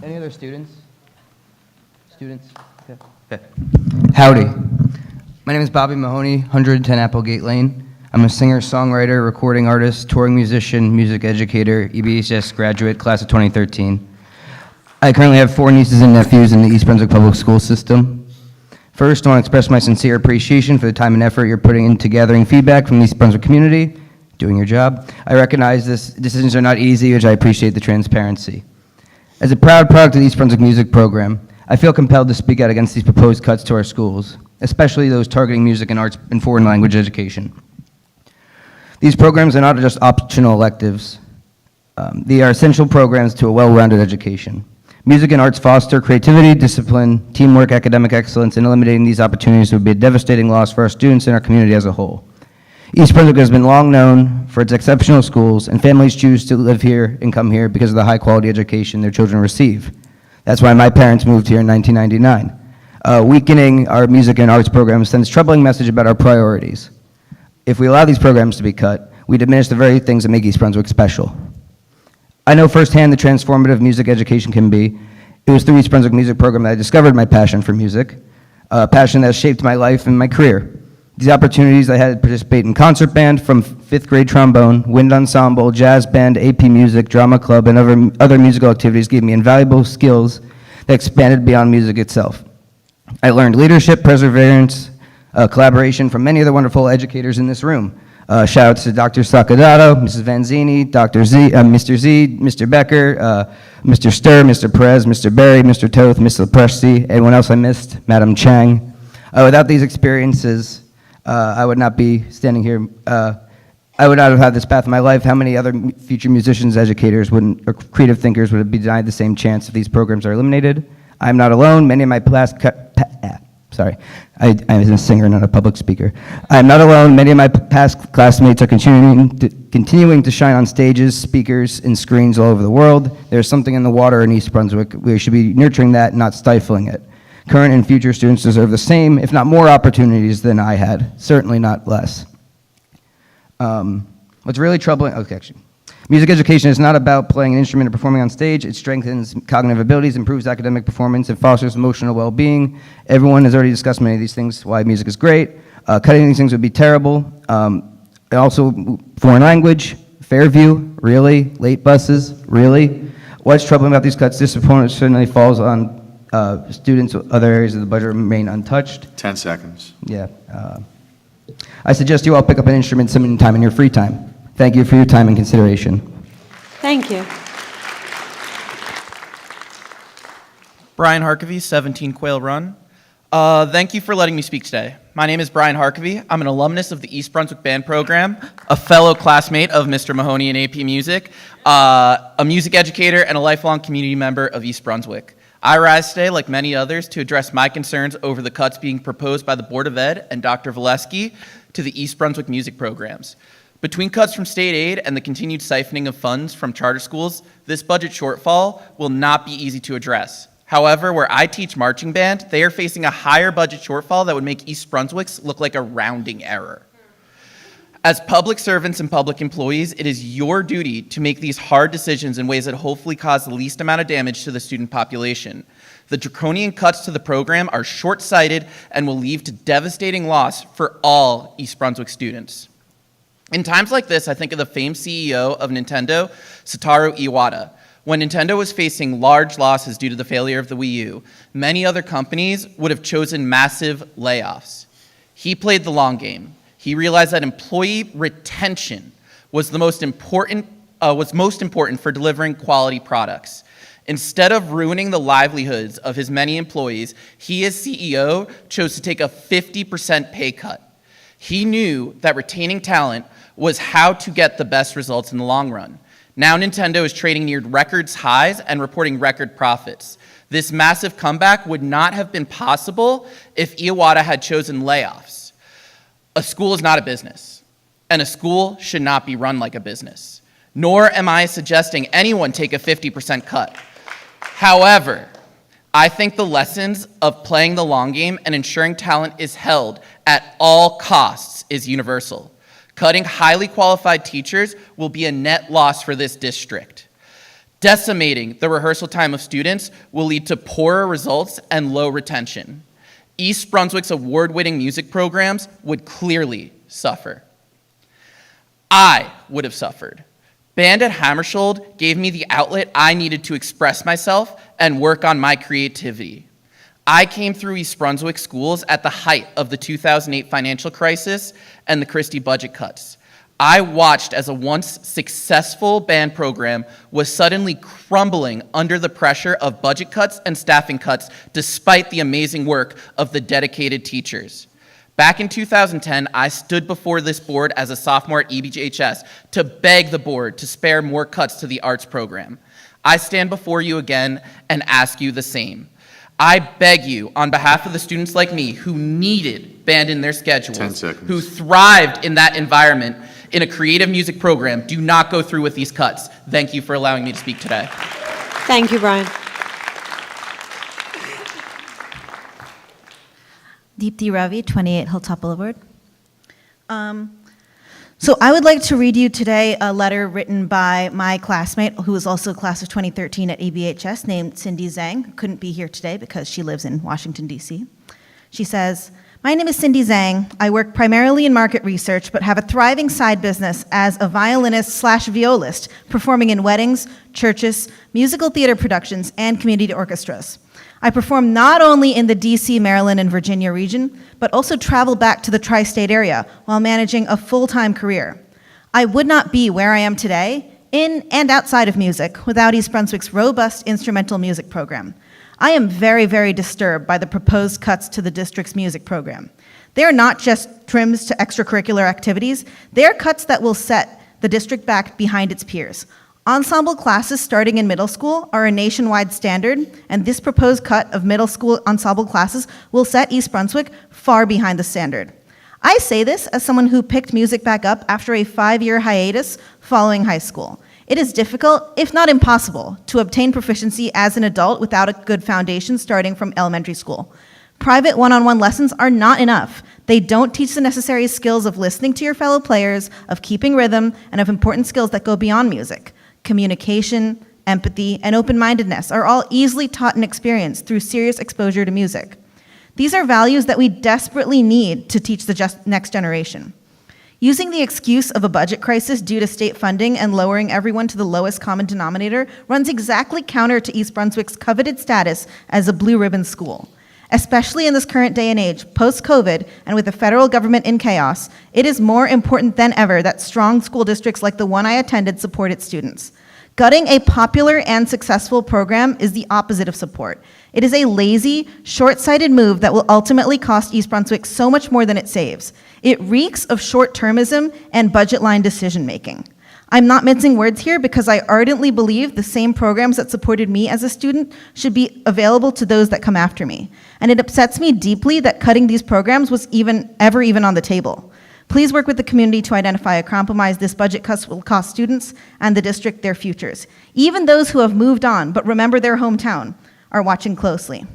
Any other students? Students? Okay. Howdy. My name is Bobby Mahoney, 110 Applegate Lane. I'm a singer, songwriter, recording artist, touring musician, music educator, EBHS graduate, class of 2013. I currently have 4 nieces and nephews in the East Brunswick Public School System. First, I want to express my sincere appreciation for the time and effort you're putting into gathering feedback from the East Brunswick community, doing your job. I recognize decisions are not easy, which I appreciate the transparency. As a proud product of the East Brunswick Music Program, I feel compelled to speak out against these proposed cuts to our schools, especially those targeting music and arts and foreign language education. These programs are not just optional electives. They are essential programs to a well-rounded education. Music and arts foster creativity, discipline, teamwork, academic excellence, and eliminating these opportunities would be a devastating loss for our students and our community as a whole. East Brunswick has been long known for its exceptional schools, and families choose to live here and come here because of the high-quality education their children receive. That's why my parents moved here in 1999. Weakening our music and arts programs sends a troubling message about our priorities. If we allow these programs to be cut, we diminish the very things that make East Brunswick special. I know firsthand the transformative music education can be. It was through East Brunswick Music Program that I discovered my passion for music, a passion that shaped my life and my career. These opportunities I had to participate in concert band from 5th grade trombone, wind ensemble, jazz band, AP music, drama club, and other musical activities gave me invaluable skills that expanded beyond music itself. I learned leadership, perseverance, collaboration from many of the wonderful educators in this room. Shout outs to Dr. Sacadato, Mrs. Vanzini, Dr. Z, Mr. Z, Mr. Becker, Mr. Sturr, Mr. Perez, Mr. Berry, Mr. Toth, Mr. Lepresti, anyone else I missed, Madam Chang. Without these experiences, I would not be standing here. I would not have had this path in my life. How many other future musicians, educators, or creative thinkers would be denied the same chance if these programs are eliminated? I'm not alone. Many of my sorry, I'm a singer, not a public speaker. I'm not alone. Many of my past classmates are continuing to shine on stages, speakers, and screens all over the world. There's something in the water in East Brunswick. We should be nurturing that, not stifling it. Current and future students deserve the same, if not more opportunities than I had, certainly not less. What's really troubling, okay, actually. Music education is not about playing an instrument or performing on stage. It strengthens cognitive abilities, improves academic performance, and fosters emotional well-being. Everyone has already discussed many of these things, why music is great. Cutting these things would be terrible. And also, foreign language, Fairview, really? Late buses, really? What's troubling about these cuts? Disproportionately falls on students. Other areas of the budget remain untouched. 10 seconds. Yeah. I suggest you all pick up an instrument sometime in your free time. Thank you for your time and consideration. Thank you. Brian Harkavy, 17 Quail Run. Thank you for letting me speak today. My name is Brian Harkavy. I'm an alumnus of the East Brunswick Band Program, a fellow classmate of Mr. Mahoney in AP Music, a music educator, and a lifelong community member of East Brunswick. I rise today, like many others, to address my concerns over the cuts being proposed by the Board of Ed and Dr. Valesky to the East Brunswick music programs. Between cuts from state aid and the continued siphoning of funds from charter schools, this budget shortfall will not be easy to address. However, where I teach marching band, they are facing a higher budget shortfall that would make East Brunswick's look like a rounding error. As public servants and public employees, it is your duty to make these hard decisions in ways that hopefully cause the least amount of damage to the student population. The draconian cuts to the program are short-sighted and will lead to devastating loss for all East Brunswick students. In times like this, I think of the famed CEO of Nintendo, Satoru Iwata. When Nintendo was facing large losses due to the failure of the Wii U, many other companies would have chosen massive layoffs. He played the long game. He realized that employee retention was most important for delivering quality products. Instead of ruining the livelihoods of his many employees, he as CEO chose to take a 50% pay cut. He knew that retaining talent was how to get the best results in the long run. Now Nintendo is trading near records highs and reporting record profits. This massive comeback would not have been possible if Iwata had chosen layoffs. A school is not a business, and a school should not be run like a business. Nor am I suggesting anyone take a 50% cut. However, I think the lessons of playing the long game and ensuring talent is held at all costs is universal. Cutting highly qualified teachers will be a net loss for this district. Decimating the rehearsal time of students will lead to poorer results and low retention. East Brunswick's award-winning music programs would clearly suffer. I would have suffered. Band at Hammersholt gave me the outlet I needed to express myself and work on my creativity. I came through East Brunswick schools at the height of the 2008 financial crisis and the Christie budget cuts. I watched as a once successful band program was suddenly crumbling under the pressure of budget cuts and staffing cuts, despite the amazing work of the dedicated teachers. Back in 2010, I stood before this board as a sophomore at EBHS to beg the board to spare more cuts to the arts program. I stand before you again and ask you the same. I beg you, on behalf of the students like me who needed band in their schedules, 10 seconds. who thrived in that environment, in a creative music program, do not go through with these cuts. Thank you for allowing me to speak today. Thank you, Brian. Deepthi Ravi, 28 Hilltop Boulevard. So I would like to read you today a letter written by my classmate, who is also class of 2013 at EBHS, named Cindy Zhang. Couldn't be here today because she lives in Washington, D.C. She says, "My name is Cindy Zhang. I work primarily in market research, but have a thriving side business as a violinist/violist, performing in weddings, churches, musical theater productions, and community orchestras. I perform not only in the DC, Maryland, and Virginia region, but also travel back to the tri-state area while managing a full-time career. I would not be where I am today, in and outside of music, without East Brunswick's robust instrumental music program. I am very, very disturbed by the proposed cuts to the district's music program. They are not just trims to extracurricular activities, they are cuts that will set the district back behind its peers. Ensemble classes starting in middle school are a nationwide standard, and this proposed cut of middle school ensemble classes will set East Brunswick far behind the standard. I say this as someone who picked music back up after a 5-year hiatus following high school. It is difficult, if not impossible, to obtain proficiency as an adult without a good foundation starting from elementary school. Private one-on-one lessons are not enough. They don't teach the necessary skills of listening to your fellow players, of keeping rhythm, and of important skills that go beyond music. Communication, empathy, and open-mindedness are all easily taught and experienced through serious exposure to music. These are values that we desperately need to teach the next generation. Using the excuse of a budget crisis due to state funding and lowering everyone to the lowest common denominator runs exactly counter to East Brunswick's coveted status as a blue ribbon school. Especially in this current day and age, post-COVID, and with the federal government in chaos, it is more important than ever that strong school districts like the one I attended support its students. Gutting a popular and successful program is the opposite of support. It is a lazy, short-sighted move that will ultimately cost East Brunswick so much more than it saves. It reeks of short-termism and budget line decision-making. I'm not mincing words here because I ardently believe the same programs that supported me as a student should be available to those that come after me. And it upsets me deeply that cutting these programs was ever even on the table. Please work with the community to identify a compromise. This budget cut will cost students and the district their futures. Even those who have moved on but remember their hometown are watching closely."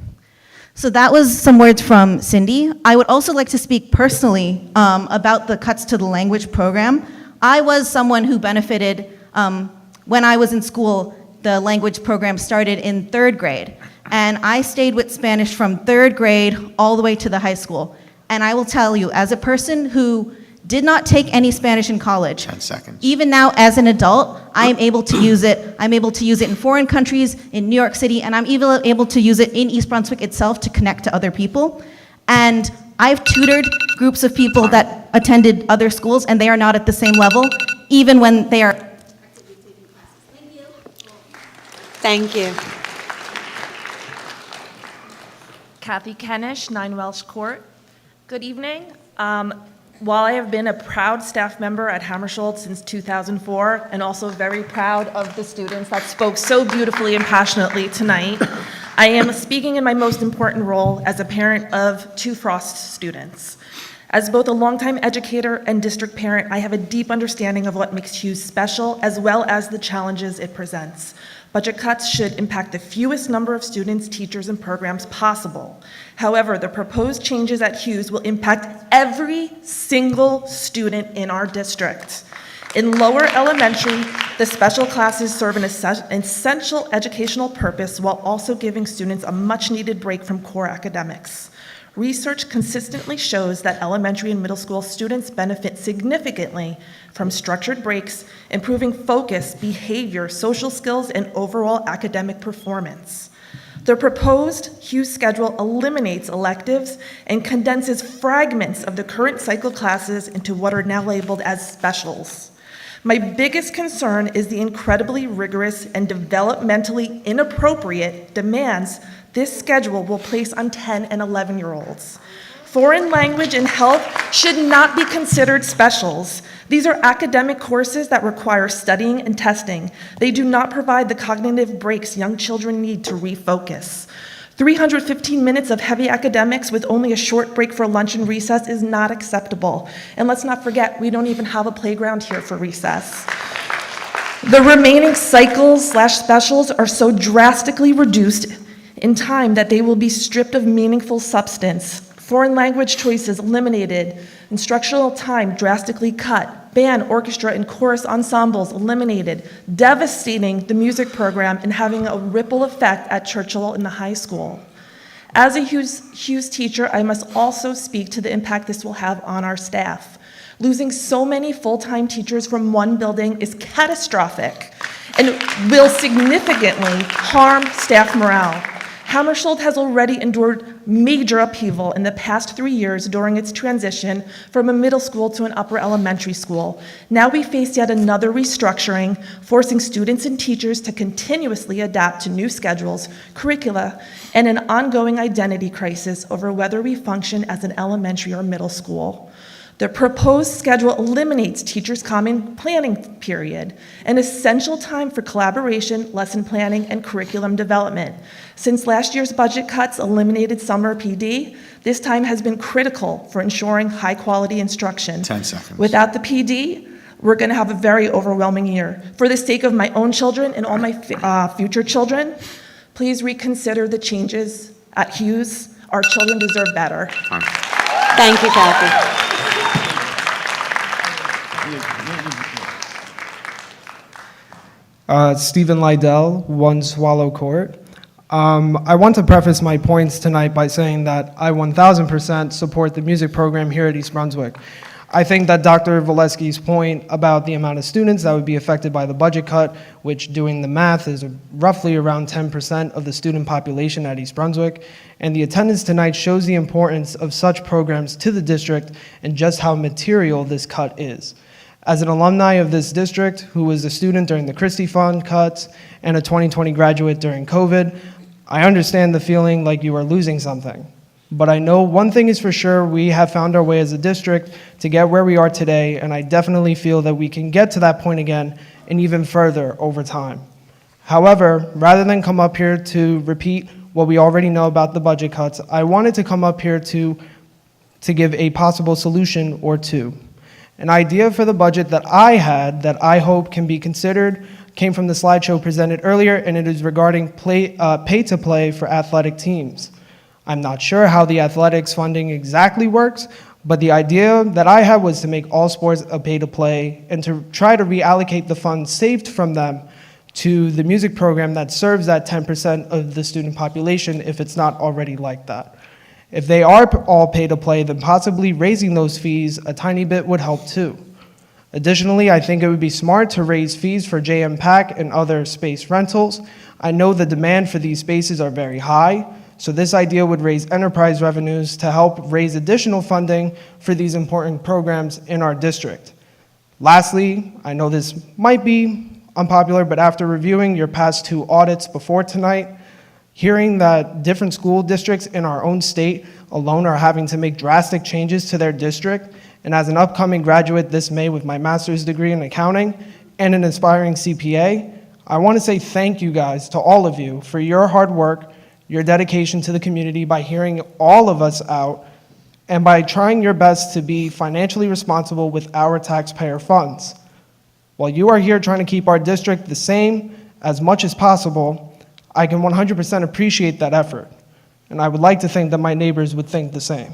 So that was some words from Cindy. I would also like to speak personally about the cuts to the language program. I was someone who benefited when I was in school. The language program started in 3rd grade, and I stayed with Spanish from 3rd grade all the way to the high school. And I will tell you, as a person who did not take any Spanish in college, 10 seconds. even now as an adult, I am able to use it. I'm able to use it in foreign countries, in New York City, and I'm even able to use it in East Brunswick itself to connect to other people. And I've tutored groups of people that attended other schools, and they are not at the same level, even when they are. Thank you. Kathy Kenish, 9 Welsh Court. Good evening. While I have been a proud staff member at Hammersholt since 2004, and also very proud of the students that spoke so beautifully and passionately tonight, I am speaking in my most important role as a parent of 2 Frost students. As both a longtime educator and district parent, I have a deep understanding of what makes Hughes special, as well as the challenges it presents. Budget cuts should impact the fewest number of students, teachers, and programs possible. However, the proposed changes at Hughes will impact every single student in our district. In lower elementary, the special classes serve an essential educational purpose while also giving students a much-needed break from core academics. Research consistently shows that elementary and middle school students benefit significantly from structured breaks, improving focus, behavior, social skills, and overall academic performance. The proposed Hughes schedule eliminates electives and condenses fragments of the current cycle classes into what are now labeled as specials. My biggest concern is the incredibly rigorous and developmentally inappropriate demands this schedule will place on 10 and 11-year-olds. Foreign language and health should not be considered specials. These are academic courses that require studying and testing. They do not provide the cognitive breaks young children need to refocus. 315 minutes of heavy academics with only a short break for lunch and recess is not acceptable. And let's not forget, we don't even have a playground here for recess. The remaining cycles/specials are so drastically reduced in time that they will be stripped of meaningful substance. Foreign language choices eliminated, instructional time drastically cut, band, orchestra, and chorus ensembles eliminated, devastating the music program and having a ripple effect at Churchill in the high school. As a Hughes teacher, I must also speak to the impact this will have on our staff. Losing so many full-time teachers from one building is catastrophic and will significantly harm staff morale. Hammarskjold has already endured major upheaval in the past 3 years during its transition from a middle school to an upper elementary school. Now we face yet another restructuring, forcing students and teachers to continuously adapt to new schedules, curricula, and an ongoing identity crisis over whether we function as an elementary or middle school. The proposed schedule eliminates teachers' common planning period, an essential time for collaboration, lesson planning, and curriculum development. Since last year's budget cuts eliminated summer PD, this time has been critical for ensuring high-quality instruction. 10 seconds. Without the PD, we're going to have a very overwhelming year. For the sake of my own children and all my future children, please reconsider the changes at Hughes. Our children deserve better. Thank you, Kathy. Stephen Lydell, 1 Swallow Court. I want to preface my points tonight by saying that I 1000% support the music program here at East Brunswick. I think that Dr. Valesky's point about the amount of students that would be affected by the budget cut, which doing the math is roughly around 10% of the student population at East Brunswick, and the attendance tonight shows the importance of such programs to the district and just how material this cut is. As an alumni of this district, who was a student during the Christie Fund cuts and a 2020 graduate during COVID, I understand the feeling like you are losing something. But I know one thing is for sure, we have found our way as a district to get where we are today, and I definitely feel that we can get to that point again and even further over time. However, rather than come up here to repeat what we already know about the budget cuts, I wanted to come up here to give a possible solution or two. An idea for the budget that I had that I hope can be considered came from the slideshow presented earlier, and it is regarding pay to play for athletic teams. I'm not sure how the athletics funding exactly works, but the idea that I had was to make all sports a pay to play and to try to reallocate the funds saved from them to the music program that serves that 10% of the student population if it's not already like that. If they are all pay to play, then possibly raising those fees a tiny bit would help too. Additionally, I think it would be smart to raise fees for JM Pack and other space rentals. I know the demand for these spaces are very high, so this idea would raise enterprise revenues to help raise additional funding for these important programs in our district. Lastly, I know this might be unpopular, but after reviewing your past 2 audits before tonight, hearing that different school districts in our own state alone are having to make drastic changes to their district, and as an upcoming graduate this May with my master's degree in accounting and an aspiring CPA, I want to say thank you guys to all of you for your hard work, your dedication to the community by hearing all of us out, and by trying your best to be financially responsible with our taxpayer funds. While you are here trying to keep our district the same as much as possible, I can 100% appreciate that effort, and I would like to think that my neighbors would think the same.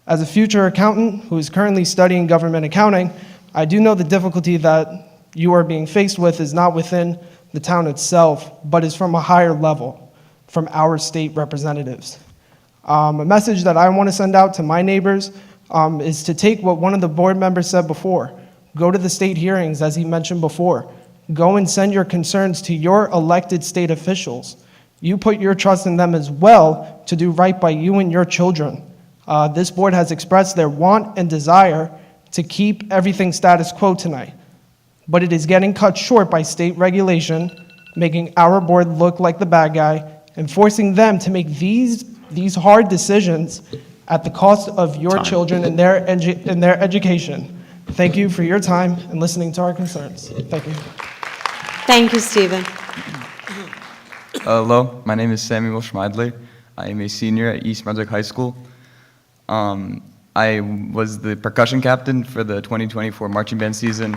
As a future accountant who is currently studying government accounting, I do know the difficulty that you are being faced with is not within the town itself, but is from a higher level, from our state representatives. A message that I want to send out to my neighbors is to take what one of the board members said before. Go to the state hearings, as he mentioned before. Go and send your concerns to your elected state officials. You put your trust in them as well to do right by you and your children. This board has expressed their want and desire to keep everything status quo tonight, but it is getting cut short by state regulation, making our board look like the bad guy, and forcing them to make these hard decisions at the cost of your children and their education. Thank you for your time and listening to our concerns. Thank you. Thank you, Stephen. Hello, my name is Samuel Schmeidler. I am a senior at East Brunswick High School. I was the percussion captain for the 2024 marching band season.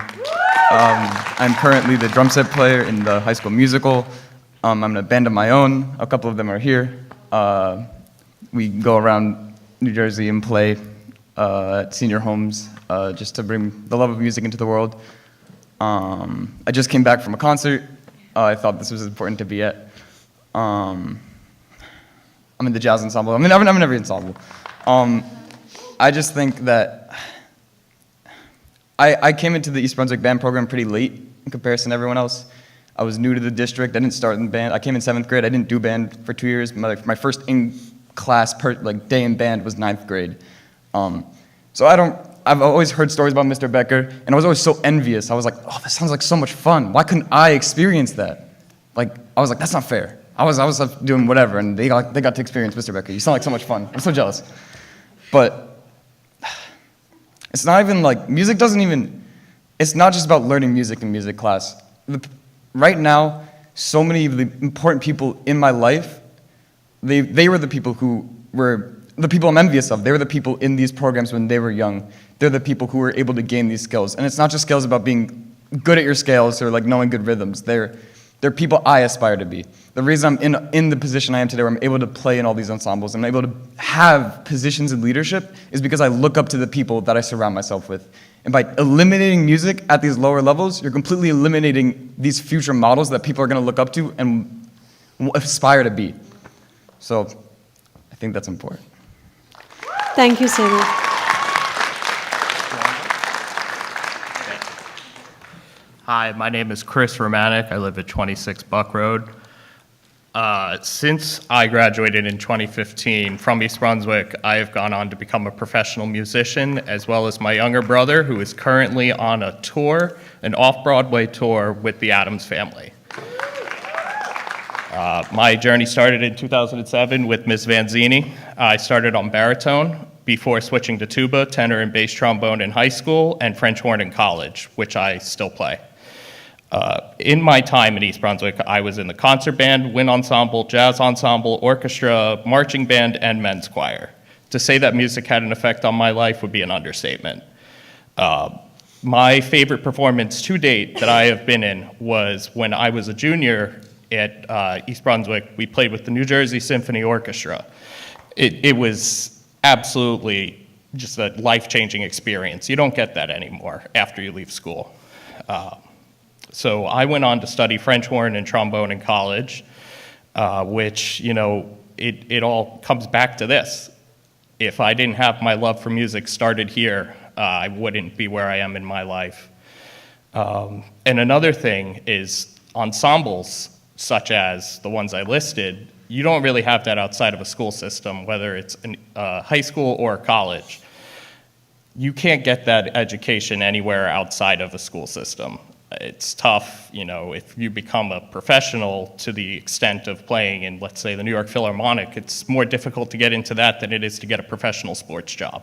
I'm currently the drum set player in the high school musical. I'm in a band of my own. A couple of them are here. We go around New Jersey and play at senior homes just to bring the love of music into the world. I just came back from a concert. I thought this was important to be at. I'm in the jazz ensemble. I'm in every ensemble. I just think that I came into the East Brunswick band program pretty late in comparison to everyone else. I was new to the district. I didn't start in band. I came in 7th grade. I didn't do band for 2 years. My first in-class day in band was 9th grade. So I've always heard stories about Mr. Becker, and I was always so envious. I was like, oh, that sounds like so much fun. Why couldn't I experience that? I was like, that's not fair. I was doing whatever, and they got to experience Mr. Becker. You sound like so much fun. I'm so jealous. But it's not even like, music doesn't even, it's not just about learning music in music class. Right now, so many of the important people in my life, they were the people who were the people I'm envious of. They were the people in these programs when they were young. They're the people who were able to gain these skills. And it's not just skills about being good at your scales or knowing good rhythms. They're people I aspire to be. The reason I'm in the position I am today, where I'm able to play in all these ensembles, and I'm able to have positions in leadership, is because I look up to the people that I surround myself with. And by eliminating music at these lower levels, you're completely eliminating these future models that people are going to look up to and aspire to be. So I think that's important. Thank you, Samuel. Hi, my name is Chris Romanek. I live at 26 Buck Road. Since I graduated in 2015 from East Brunswick, I have gone on to become a professional musician, as well as my younger brother, who is currently on a tour, an off-Broadway tour with the Addams Family. My journey started in 2007 with Miss Vanzini. I started on baritone before switching to tuba, tenor, and bass trombone in high school, and French horn in college, which I still play. In my time in East Brunswick, I was in the concert band, wind ensemble, jazz ensemble, orchestra, marching band, and men's choir. To say that music had an effect on my life would be an understatement. My favorite performance to date that I have been in was when I was a junior at East Brunswick. We played with the New Jersey Symphony Orchestra. It was absolutely just a life-changing experience. You don't get that anymore after you leave school. So I went on to study French horn and trombone in college, which, it all comes back to this. If I didn't have my love for music started here, I wouldn't be where I am in my life. And another thing is ensembles, such as the ones I listed, you don't really have that outside of a school system, whether it's high school or college. You can't get that education anywhere outside of a school system. It's tough, if you become a professional to the extent of playing in, let's say, the New York Philharmonic, it's more difficult to get into that than it is to get a professional sports job.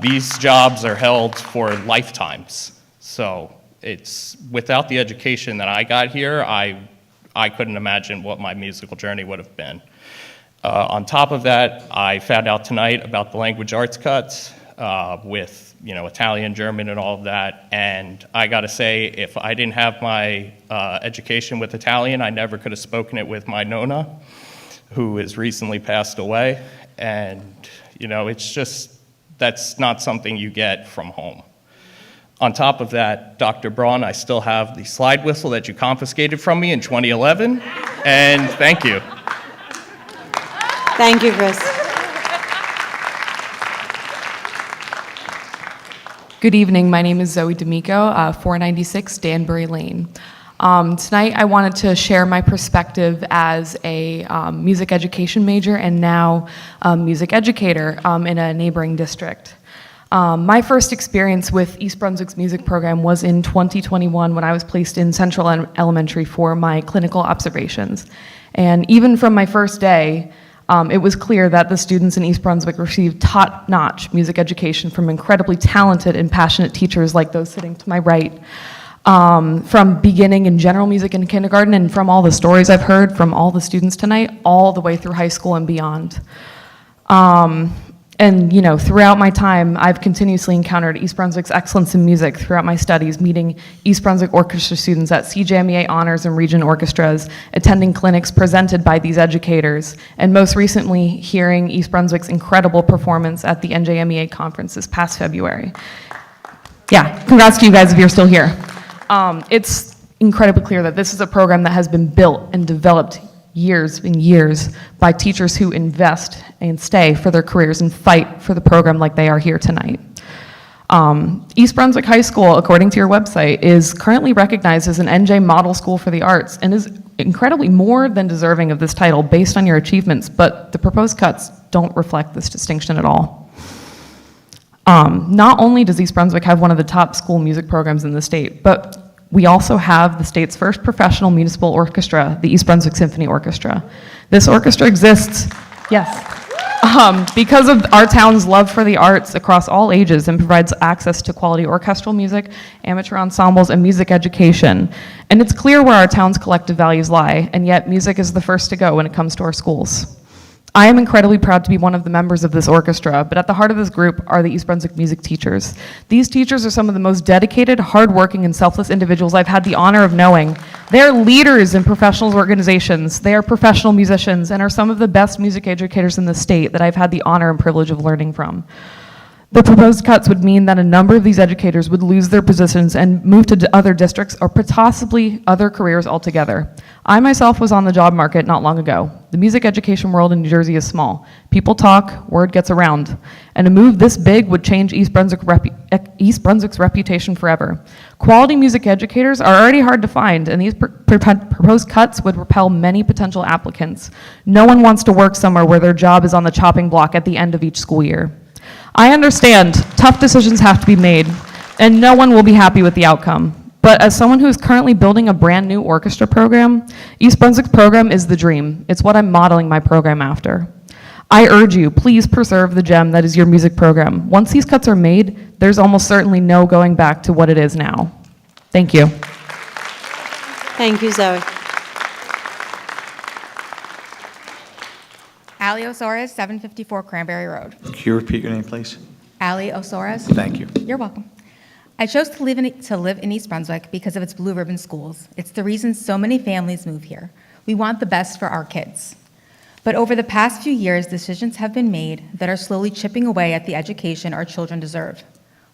These jobs are held for lifetimes. So it's without the education that I got here, I couldn't imagine what my musical journey would have been. On top of that, I found out tonight about the language arts cuts with Italian, German, and all of that. And I got to say, if I didn't have my education with Italian, I never could have spoken it with my Nonna, who has recently passed away. And, it's just, that's not something you get from home. On top of that, Dr. Braun, I still have the slide whistle that you confiscated from me in 2011, and thank you. Thank you, Chris. Good evening. My name is Zoe D'Amico, 496 Danbury Lane. Tonight, I wanted to share my perspective as a music education major and now a music educator in a neighboring district. My first experience with East Brunswick's music program was in 2021 when I was placed in Central Elementary for my clinical observations. And even from my first day, it was clear that the students in East Brunswick received top-notch music education from incredibly talented and passionate teachers like those sitting to my right. From beginning in general music in kindergarten and from all the stories I've heard from all the students tonight, all the way through high school and beyond. And throughout my time, I've continuously encountered East Brunswick's excellence in music throughout my studies, meeting East Brunswick Orchestra students at CJMEA Honors and Region Orchestras, attending clinics presented by these educators, and most recently, hearing East Brunswick's incredible performance at the NJMEA conference this past February. Yeah, congrats to you guys if you're still here. It's incredibly clear that this is a program that has been built and developed years and years by teachers who invest and stay for their careers and fight for the program like they are here tonight. East Brunswick High School, according to your website, is currently recognized as an NJ Model School for the Arts and is incredibly more than deserving of this title based on your achievements, but the proposed cuts don't reflect this distinction at all. Not only does East Brunswick have one of the top school music programs in the state, but we also have the state's first professional municipal orchestra, the East Brunswick Symphony Orchestra. This orchestra exists, yes, because of our town's love for the arts across all ages and provides access to quality orchestral music, amateur ensembles, and music education. And it's clear where our town's collective values lie, and yet music is the first to go when it comes to our schools. I am incredibly proud to be one of the members of this orchestra, but at the heart of this group are the East Brunswick music teachers. These teachers are some of the most dedicated, hardworking, and selfless individuals I've had the honor of knowing. They're leaders in professional organizations. They are professional musicians and are some of the best music educators in the state that I've had the honor and privilege of learning from. The proposed cuts would mean that a number of these educators would lose their positions and move to other districts or possibly other careers altogether. I myself was on the job market not long ago. The music education world in New Jersey is small. People talk, word gets around. And a move this big would change East Brunswick's reputation forever. Quality music educators are already hard to find, and these proposed cuts would repel many potential applicants. No one wants to work somewhere where their job is on the chopping block at the end of each school year. I understand tough decisions have to be made, and no one will be happy with the outcome. But as someone who is currently building a brand new orchestra program, East Brunswick's program is the dream. It's what I'm modeling my program after. I urge you, please preserve the gem that is your music program. Once these cuts are made, there's almost certainly no going back to what it is now. Thank you. Thank you, Zoe. Ali Osores, 754 Cranberry Road. Can you repeat your name, please? Ali Osores. Thank you. You're welcome. I chose to live in East Brunswick because of its blue ribbon schools. It's the reason so many families move here. We want the best for our kids. But over the past few years, decisions have been made that are slowly chipping away at the education our children deserve.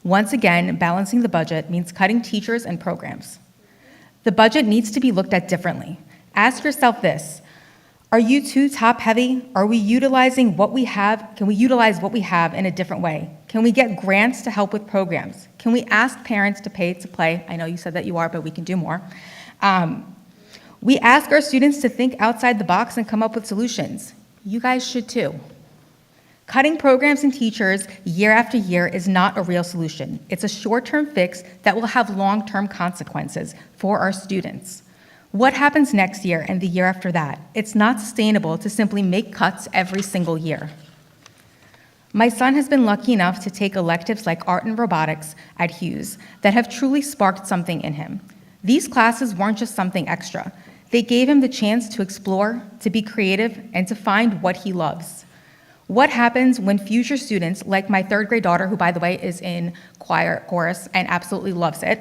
Once again, balancing the budget means cutting teachers and programs. The budget needs to be looked at differently. Ask yourself this: are you too top-heavy? Are we utilizing what we have? Can we utilize what we have in a different way? Can we get grants to help with programs? Can we ask parents to pay to play? I know you said that you are, but we can do more. We ask our students to think outside the box and come up with solutions. You guys should too. Cutting programs and teachers year after year is not a real solution. It's a short-term fix that will have long-term consequences for our students. What happens next year and the year after that? It's not sustainable to simply make cuts every single year. My son has been lucky enough to take electives like art and robotics at Hughes that have truly sparked something in him. These classes weren't just something extra. They gave him the chance to explore, to be creative, and to find what he loves. What happens when future students, like my third grade daughter, who by the way is in chorus and absolutely loves it,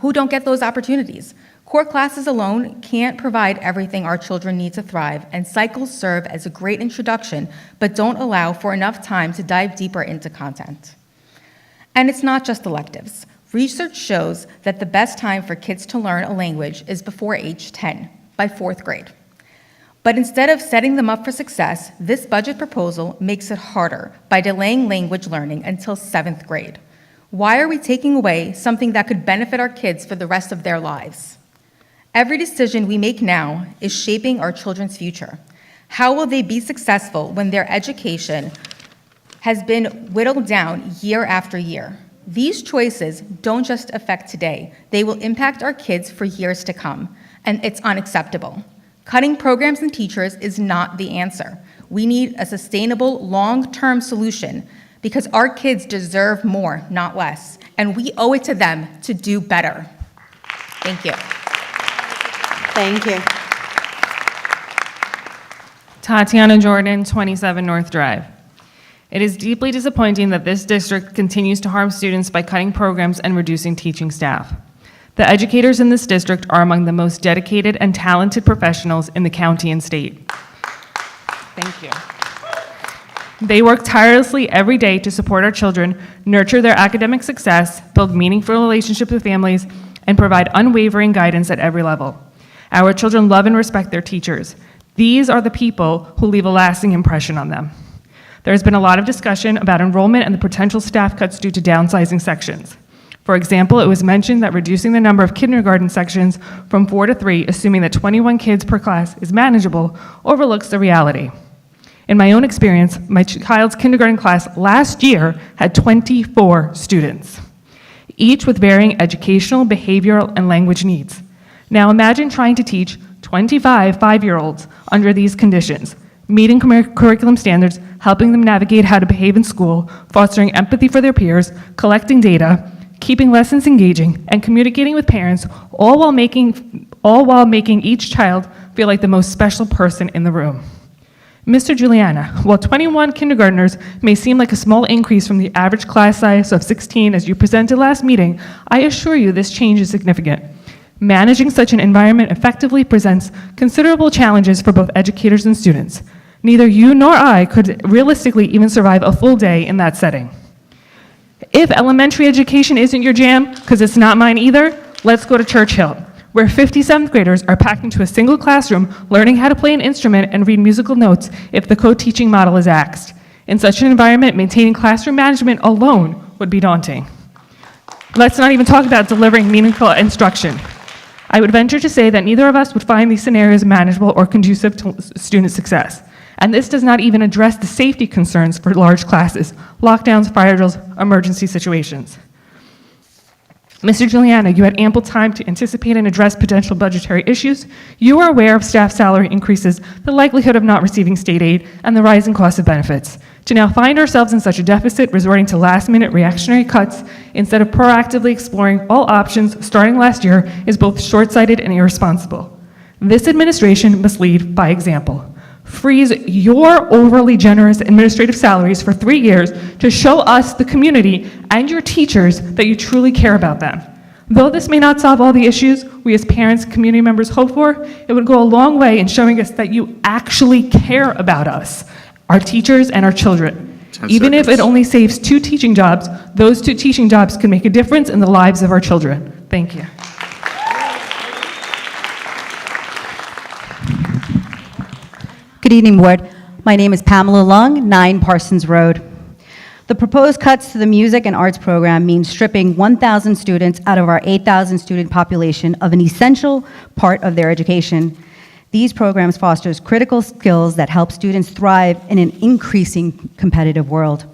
who don't get those opportunities? Core classes alone can't provide everything our children need to thrive, and cycles serve as a great introduction, but don't allow for enough time to dive deeper into content. And it's not just electives. Research shows that the best time for kids to learn a language is before age 10, by 4th grade. But instead of setting them up for success, this budget proposal makes it harder by delaying language learning until 7th grade. Why are we taking away something that could benefit our kids for the rest of their lives? Every decision we make now is shaping our children's future. How will they be successful when their education has been whittled down year after year? These choices don't just affect today, they will impact our kids for years to come, and it's unacceptable. Cutting programs and teachers is not the answer. We need a sustainable, long-term solution because our kids deserve more, not less, and we owe it to them to do better. Thank you. Thank you. Tatiana Jordan, 27 North Drive. It is deeply disappointing that this district continues to harm students by cutting programs and reducing teaching staff. The educators in this district are among the most dedicated and talented professionals in the county and state. Thank you. They work tirelessly every day to support our children, nurture their academic success, build meaningful relationships with families, and provide unwavering guidance at every level. Our children love and respect their teachers. These are the people who leave a lasting impression on them. There has been a lot of discussion about enrollment and the potential staff cuts due to downsizing sections. For example, it was mentioned that reducing the number of kindergarten sections from 4 to 3, assuming that 21 kids per class is manageable, overlooks the reality. In my own experience, my child's kindergarten class last year had 24 students, each with varying educational, behavioral, and language needs. Now imagine trying to teach 25 5-year-olds under these conditions, meeting curriculum standards, helping them navigate how to behave in school, fostering empathy for their peers, collecting data, keeping lessons engaging, and communicating with parents, all while making each child feel like the most special person in the room. Mr. Juliana, while 21 kindergartners may seem like a small increase from the average class size of 16 as you presented last meeting, I assure you this change is significant. Managing such an environment effectively presents considerable challenges for both educators and students. Neither you nor I could realistically even survive a full day in that setting. If elementary education isn't your jam, because it's not mine either, let's go to Churchill, where 57th graders are packed into a single classroom learning how to play an instrument and read musical notes if the co-teaching model is axed. In such an environment, maintaining classroom management alone would be daunting. Let's not even talk about delivering meaningful instruction. I would venture to say that neither of us would find these scenarios manageable or conducive to student success. And this does not even address the safety concerns for large classes, lockdowns, fire drills, emergency situations. Mr. Juliana, you had ample time to anticipate and address potential budgetary issues. You are aware of staff salary increases, the likelihood of not receiving state aid, and the rising cost of benefits. To now find ourselves in such a deficit, resorting to last-minute reactionary cuts instead of proactively exploring all options starting last year is both short-sighted and irresponsible. This administration must lead by example. Freeze your overly generous administrative salaries for 3 years to show us, the community, and your teachers that you truly care about them. Though this may not solve all the issues we as parents and community members hope for, it would go a long way in showing us that you actually care about us, our teachers, and our children. Even if it only saves 2 teaching jobs, those 2 teaching jobs can make a difference in the lives of our children. Thank you. Good evening, Board. My name is Pamela Lung, 9 Parsons Road. The proposed cuts to the music and arts program mean stripping 1,000 students out of our 8,000 student population of an essential part of their education. These programs foster critical skills that help students thrive in an increasing competitive world,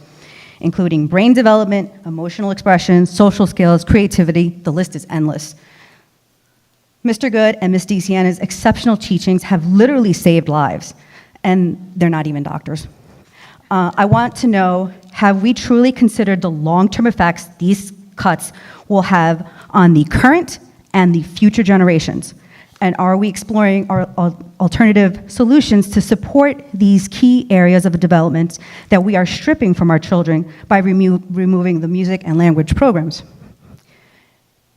including brain development, emotional expression, social skills, creativity. The list is endless. Mr. Good and Ms. DeCiana's exceptional teachings have literally saved lives, and they're not even doctors. I want to know, have we truly considered the long-term effects these cuts will have on the current and the future generations? And are we exploring our alternative solutions to support these key areas of development that we are stripping from our children by removing the music and language programs?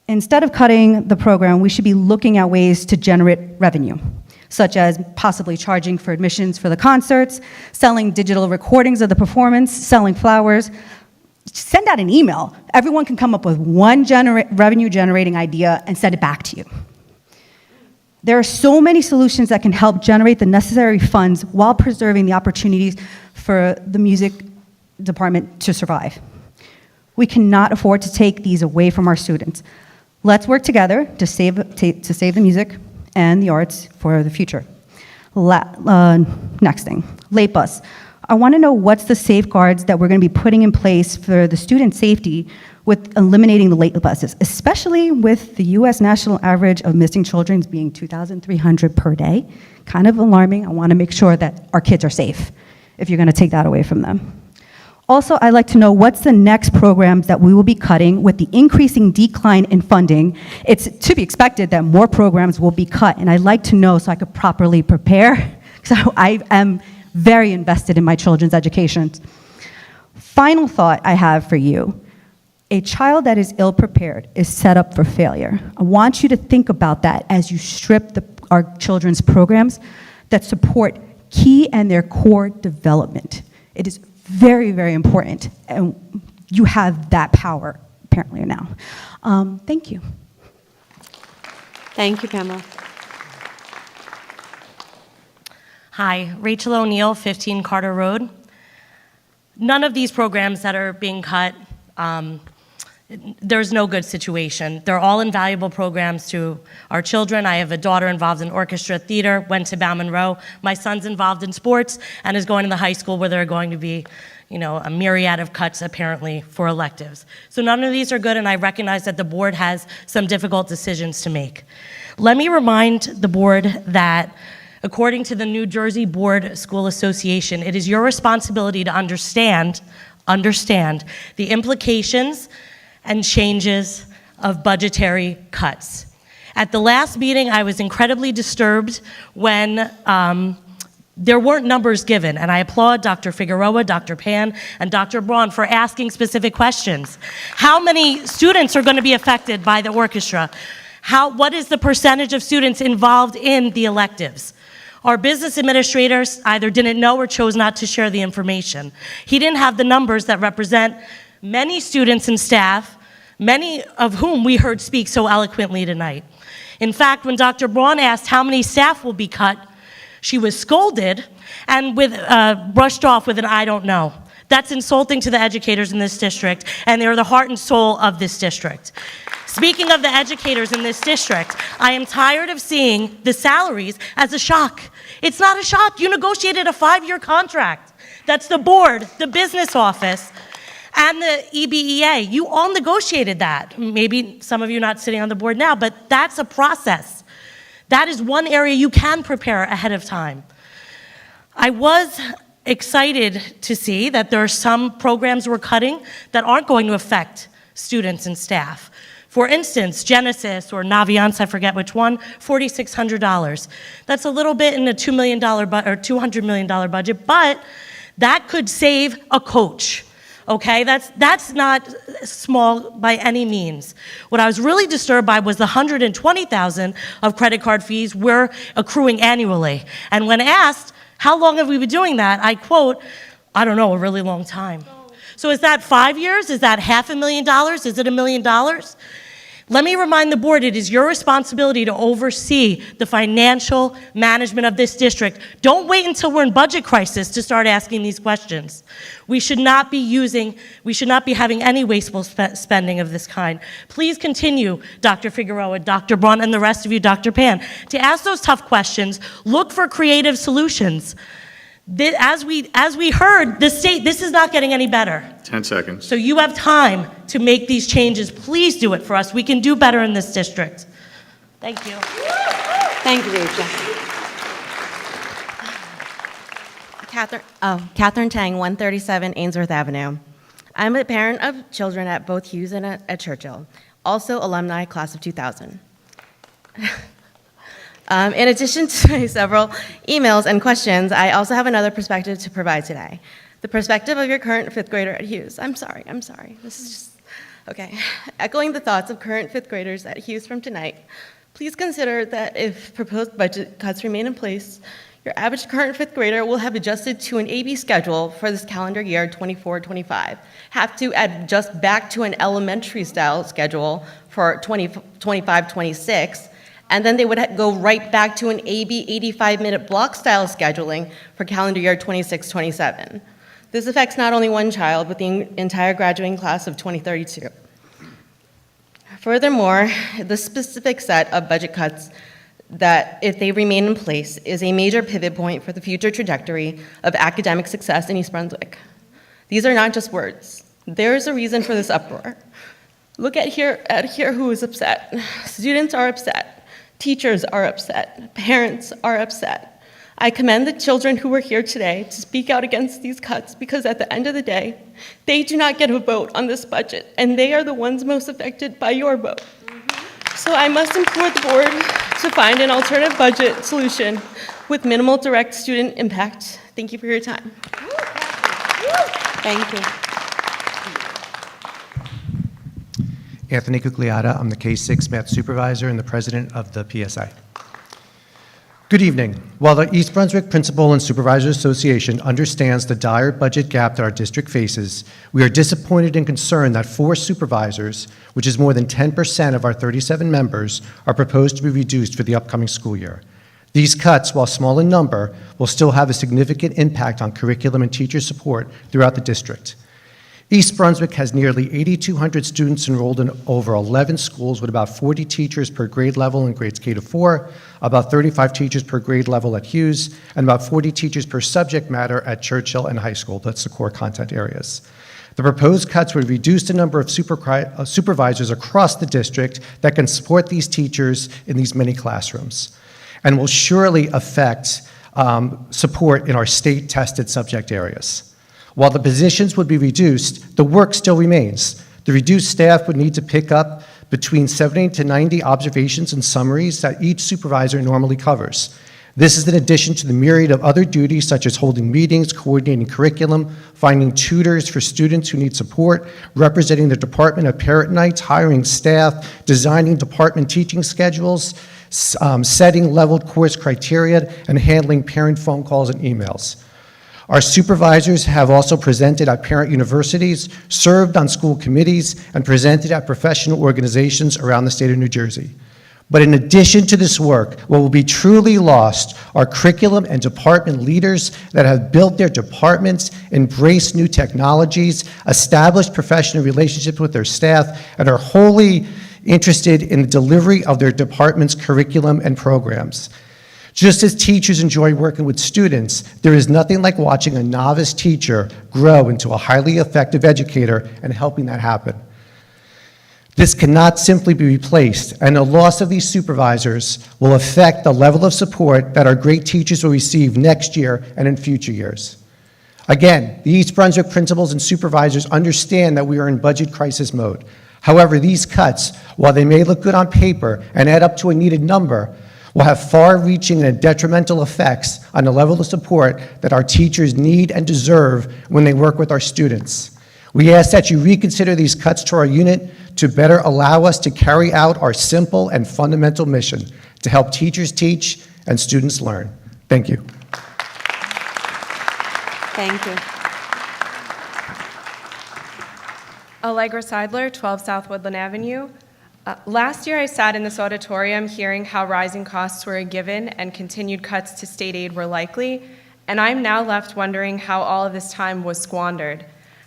Instead of cutting the program, we should be looking at ways to generate revenue, such as possibly charging for admissions for the concerts, selling digital recordings of the performance, selling flowers. Send out an email. Everyone can come up with one revenue-generating idea and send it back to you. There are so many solutions that can help generate the necessary funds while preserving the opportunities for the music department to survive. We cannot afford to take these away from our students. Let's work together to save the music and the arts for the future. Next thing, late bus. I want to know what's the safeguards that we're going to be putting in place for the student safety with eliminating the late buses, especially with the U.S. national average of missing children being 2,300 per day. Kind of alarming. I want to make sure that our kids are safe if you're going to take that away from them. Also, I'd like to know what's the next programs that we will be cutting with the increasing decline in funding. It's to be expected that more programs will be cut, and I'd like to know so I could properly prepare, because I am very invested in my children's education. Final thought I have for you. A child that is ill-prepared is set up for failure. I want you to think about that as you strip our children's programs that support key and their core development. It is very, very important, and you have that power, apparently now. Thank you. Thank you, Pamela. Hi, Rachel O'Neill, 15 Carter Road. None of these programs that are being cut, there's no good situation. They're all invaluable programs to our children. I have a daughter involved in orchestra, theater, went to Bauman Rowe. My son's involved in sports and is going to the high school where there are going to be, a myriad of cuts apparently for electives. So none of these are good, and I recognize that the board has some difficult decisions to make. Let me remind the board that according to the New Jersey Board School Association, it is your responsibility to understand the implications and changes of budgetary cuts. At the last meeting, I was incredibly disturbed when there weren't numbers given, and I applaud Dr. Figueroa, Dr. Pan, and Dr. Braun for asking specific questions. How many students are going to be affected by the orchestra? What is the percentage of students involved in the electives? Our business administrators either didn't know or chose not to share the information. He didn't have the numbers that represent many students and staff, many of whom we heard speak so eloquently tonight. In fact, when Dr. Braun asked how many staff will be cut, she was scolded and brushed off with an "I don't know." That's insulting to the educators in this district, and they're the heart and soul of this district. Speaking of the educators in this district, I am tired of seeing the salaries as a shock. It's not a shock. You negotiated a 5-year contract. That's the board, the business office, and the EBEA. You all negotiated that. Maybe some of you not sitting on the board now, but that's a process. That is one area you can prepare ahead of time. I was excited to see that there are some programs we're cutting that aren't going to affect students and staff. For instance, Genesis or Naviance, I forget which one, $4,600. That's a little bit in a $2 million or $200 million budget, but that could save a coach. Okay, that's not small by any means. What I was really disturbed by was the $120,000 of credit card fees we're accruing annually. And when asked, how long have we been doing that? I quote, I don't know, a really long time. So is that 5 years? Is that $500,000? Is it $1 million? Let me remind the board, it is your responsibility to oversee the financial management of this district. Don't wait until we're in budget crisis to start asking these questions. We should not be having any wasteful spending of this kind. Please continue, Dr. Figueroa, Dr. Braun, and the rest of you, Dr. Pan, to ask those tough questions. Look for creative solutions. As we heard, the state, this is not getting any better. 10 seconds. So you have time to make these changes. Please do it for us. We can do better in this district. Thank you. Thank you, Rachel. Catherine Tang, 137 Ainsworth Avenue. I'm a parent of children at both Hughes and at Churchill, also alumni class of 2000. In addition to my several emails and questions, I also have another perspective to provide today. The perspective of your current fifth grader at Hughes. I'm sorry. This is just, okay. Echoing the thoughts of current fifth graders at Hughes from tonight, please consider that if proposed budget cuts remain in place, your average current fifth grader will have adjusted to an AB schedule for this calendar year 24-25, have to adjust back to an elementary style schedule for 25-26, and then they would go right back to an AB 85-minute block style scheduling for calendar year 26-27. This affects not only one child, but the entire graduating class of 2032. Furthermore, the specific set of budget cuts that, if they remain in place, is a major pivot point for the future trajectory of academic success in East Brunswick. These are not just words. There is a reason for this uproar. Look at here who is upset. Students are upset. Teachers are upset. Parents are upset. I commend the children who are here today to speak out against these cuts because at the end of the day, they do not get a vote on this budget, and they are the ones most affected by your vote. So I must implore the board to find an alternative budget solution with minimal direct student impact. Thank you for your time. Thank you. Anthony Cugliata, I'm the K-6 math supervisor and the president of the PSI. Good evening. While the East Brunswick Principal and Supervisors Association understands the dire budget gap that our district faces, we are disappointed and concerned that 4 supervisors, which is more than 10% of our 37 members, are proposed to be reduced for the upcoming school year. These cuts, while small in number, will still have a significant impact on curriculum and teacher support throughout the district. East Brunswick has nearly 8,200 students enrolled in over 11 schools with about 40 teachers per grade level in grades K to 4, about 35 teachers per grade level at Hughes, and about 40 teachers per subject matter at Churchill and high school. That's the core content areas. The proposed cuts would reduce the number of supervisors across the district that can support these teachers in these many classrooms, and will surely affect support in our state-tested subject areas. While the positions would be reduced, the work still remains. The reduced staff would need to pick up between 70 to 90 observations and summaries that each supervisor normally covers. This is in addition to the myriad of other duties such as holding meetings, coordinating curriculum, finding tutors for students who need support, representing the department at parent nights, hiring staff, designing department teaching schedules, setting leveled course criteria, and handling parent phone calls and emails. Our supervisors have also presented at parent universities, served on school committees, and presented at professional organizations around the state of New Jersey. But in addition to this work, what will be truly lost are curriculum and department leaders that have built their departments, embraced new technologies, established professional relationships with their staff, and are wholly interested in the delivery of their department's curriculum and programs. Just as teachers enjoy working with students, there is nothing like watching a novice teacher grow into a highly effective educator and helping that happen. This cannot simply be replaced, and the loss of these supervisors will affect the level of support that our great teachers will receive next year and in future years. Again, the East Brunswick principals and supervisors understand that we are in budget crisis mode. However, these cuts, while they may look good on paper and add up to a needed number, will have far-reaching and detrimental effects on the level of support that our teachers need and deserve when they work with our students. We ask that you reconsider these cuts to our unit to better allow us to carry out our simple and fundamental mission to help teachers teach and students learn. Thank you. Thank you. Allegra Seidler, 12 South Woodland Avenue. Last year I sat in this auditorium hearing how rising costs were a given and continued cuts to state aid were likely, and I'm now left wondering how all of this time was squandered.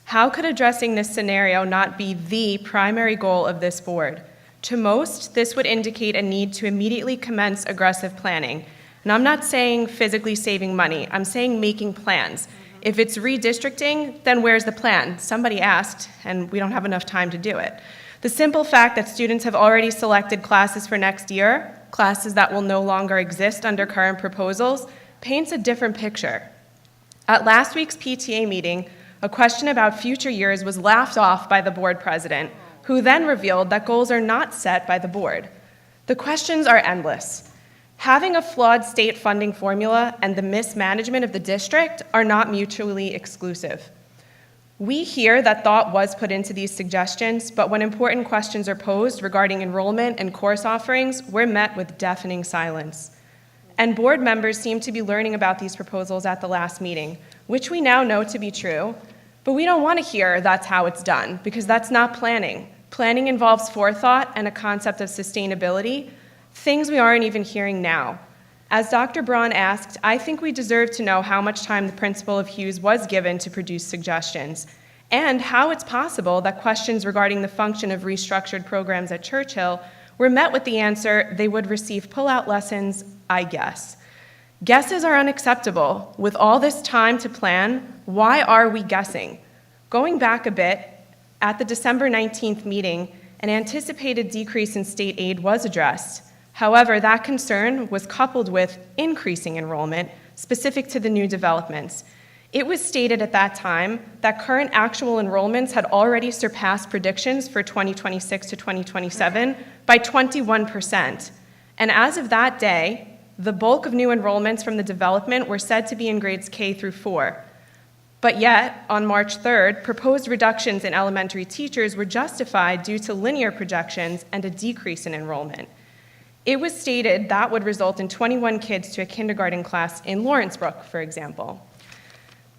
How could addressing this scenario not be the primary goal of this board? To most, this would indicate a need to immediately commence aggressive planning. And I'm not saying physically saving money, I'm saying making plans. If it's redistricting, then where's the plan? Somebody asked, and we don't have enough time to do it. The simple fact that students have already selected classes for next year, classes that will no longer exist under current proposals, paints a different picture. At last week's PTA meeting, a question about future years was laughed off by the board president, who then revealed that goals are not set by the board. The questions are endless. Having a flawed state funding formula and the mismanagement of the district are not mutually exclusive. We hear that thought was put into these suggestions, but when important questions are posed regarding enrollment and course offerings, we're met with deafening silence. And board members seem to be learning about these proposals at the last meeting, which we now know to be true, but we don't want to hear that's how it's done, because that's not planning. Planning involves forethought and a concept of sustainability, things we aren't even hearing now. As Dr. Braun asked, I think we deserve to know how much time the principal of Hughes was given to produce suggestions, and how it's possible that questions regarding the function of restructured programs at Churchill were met with the answer they would receive pull-out lessons, I guess. Guesses are unacceptable. With all this time to plan, why are we guessing? Going back a bit, at the December 19th meeting, an anticipated decrease in state aid was addressed. However, that concern was coupled with increasing enrollment specific to the new developments. It was stated at that time that current actual enrollments had already surpassed predictions for 2026 to 2027 by 21%. And as of that day, the bulk of new enrollments from the development were said to be in grades K through 4. But yet, on March 3rd, proposed reductions in elementary teachers were justified due to linear projections and a decrease in enrollment. It was stated that would result in 21 kids to a kindergarten class in Lawrencebrook, for example.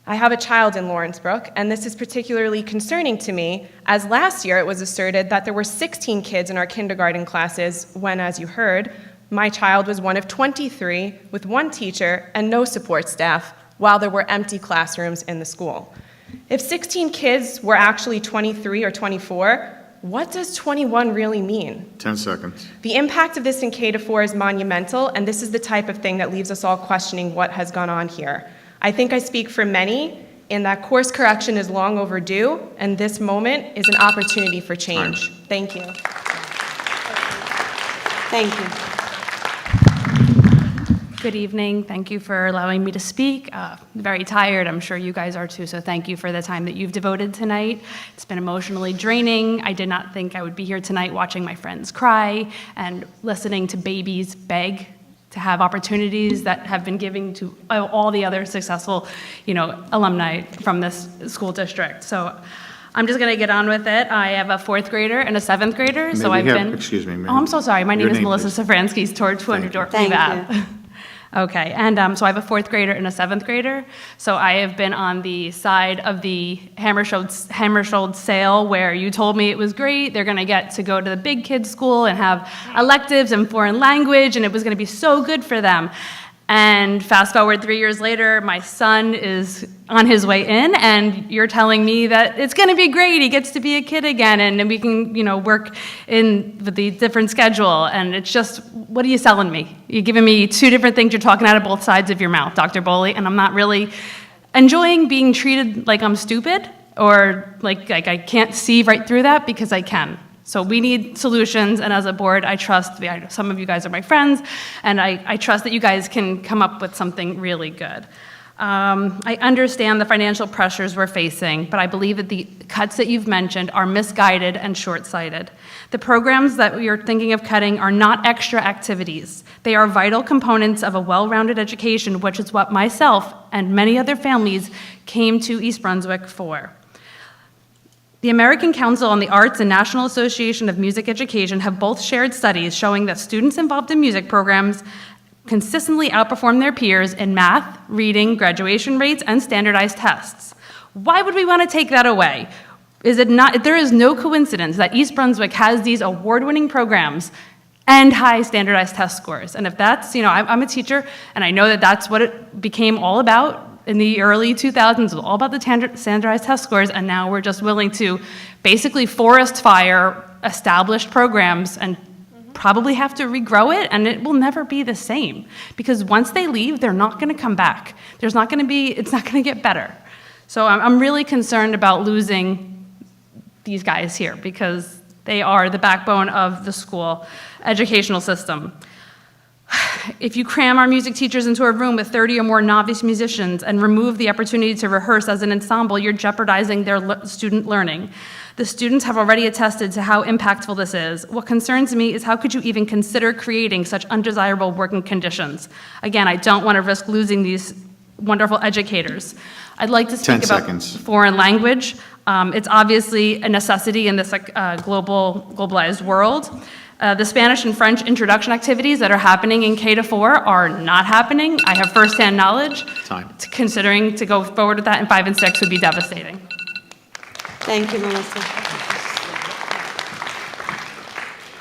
I have a child in Lawrencebrook, and this is particularly concerning to me, as last year it was asserted that there were 16 kids in our kindergarten classes when, as you heard, my child was one of 23 with one teacher and no support staff, while there were empty classrooms in the school. If 16 kids were actually 23 or 24, what does 21 really mean? 10 seconds. The impact of this in K to 4 is monumental, and this is the type of thing that leaves us all questioning what has gone on here. I think I speak for many in that course correction is long overdue, and this moment is an opportunity for change. Thank you. Thank you. Good evening. Thank you for allowing me to speak. Very tired. I'm sure you guys are too, so thank you for the time that you've devoted tonight. It's been emotionally draining. I did not think I would be here tonight watching my friends cry and listening to babies beg to have opportunities that have been given to all the other successful, alumni from this school district. So I'm just going to get on with it. I have a 4th grader and a 7th grader, so I've been... Excuse me. Oh, I'm so sorry. My name is Melissa please. Safransky, toward 200 Dorothy Ave. Okay, and so I have a 4th grader and a 7th grader. So I have been on the side of the Hammersholt sale where you told me it was great. They're going to get to go to the big kids school and have electives and foreign language, and it was going to be so good for them. And fast forward 3 years later, my son is on his way in, and you're telling me that it's going to be great. He gets to be a kid again, and we can, work in with the different schedule. And it's just, what are you selling me? You're giving me 2 different things. You're talking out of both sides of your mouth, Dr. Boley, and I'm not really enjoying being treated like I'm stupid or like I can't see right through that, because I can. So we need solutions, and as a board, I trust, some of you guys are my friends, and I trust that you guys can come up with something really good. I understand the financial pressures we're facing, but I believe that the cuts that you've mentioned are misguided and short-sighted. The programs that you're thinking of cutting are not extra activities. They are vital components of a well-rounded education, which is what myself and many other families came to East Brunswick for. The American Council on the Arts and National Association of Music Education have both shared studies showing that students involved in music programs consistently outperform their peers in math, reading, graduation rates, and standardized tests. Why would we want to take that away? There is no coincidence that East Brunswick has these award-winning programs and high standardized test scores. And if that's, I'm a teacher, and I know that that's what it became all about in the early 2000s. It was all about the standardized test scores, and now we're just willing to basically forest fire established programs and probably have to regrow it, and it will never be the same. Because once they leave, they're not going to come back. It's not going to get better. So I'm really concerned about losing these guys here, because they are the backbone of the school educational system. if you cram our music teachers into a room with 30 or more novice musicians and remove the opportunity to rehearse as an ensemble, you're jeopardizing their student learning. The students have already attested to how impactful this is. What concerns me is how could you even consider creating such undesirable working conditions? Again, I don't want to risk losing these wonderful educators. I'd like to speak 10 about seconds. foreign language. It's obviously a necessity in this globalized world. The Spanish and French introduction activities that are happening in K-4 are not happening. I have firsthand knowledge. Time. Considering to go forward with that in 5 and 6 would be devastating. Thank you, Melissa.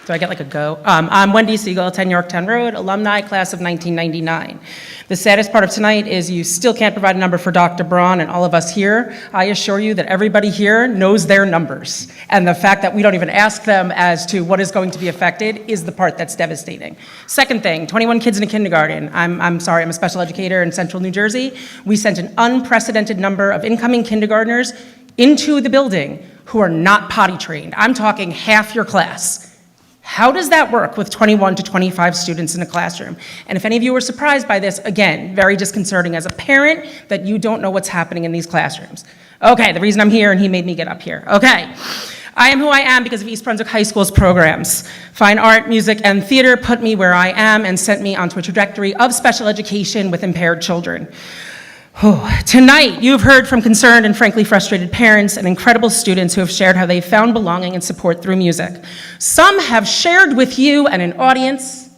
Do I get like a go? I'm Wendy Siegel, 10 Yorktown Road, alumni, class of 1999. The saddest part of tonight is you still can't provide a number for Dr. Braun and all of us here. I assure you that everybody here knows their numbers. And the fact that we don't even ask them as to what is going to be affected is the part that's devastating. Second thing, 21 kids in a kindergarten. I'm sorry, I'm a special educator in central New Jersey. We sent an unprecedented number of incoming kindergartners into the building who are not potty trained. I'm talking half your class. How does that work with 21 to 25 students in a classroom? And if any of you were surprised by this, again, very disconcerting as a parent that you don't know what's happening in these classrooms. Okay, the reason I'm here, and he made me get up here. Okay, I am who I am because of East Brunswick High School's programs. Fine art, music, and theater put me where I am and sent me onto a trajectory of special education with impaired children. Tonight, you've heard from concerned and frankly frustrated parents and incredible students who have shared how they've found belonging and support through music. Some have shared with you and an audience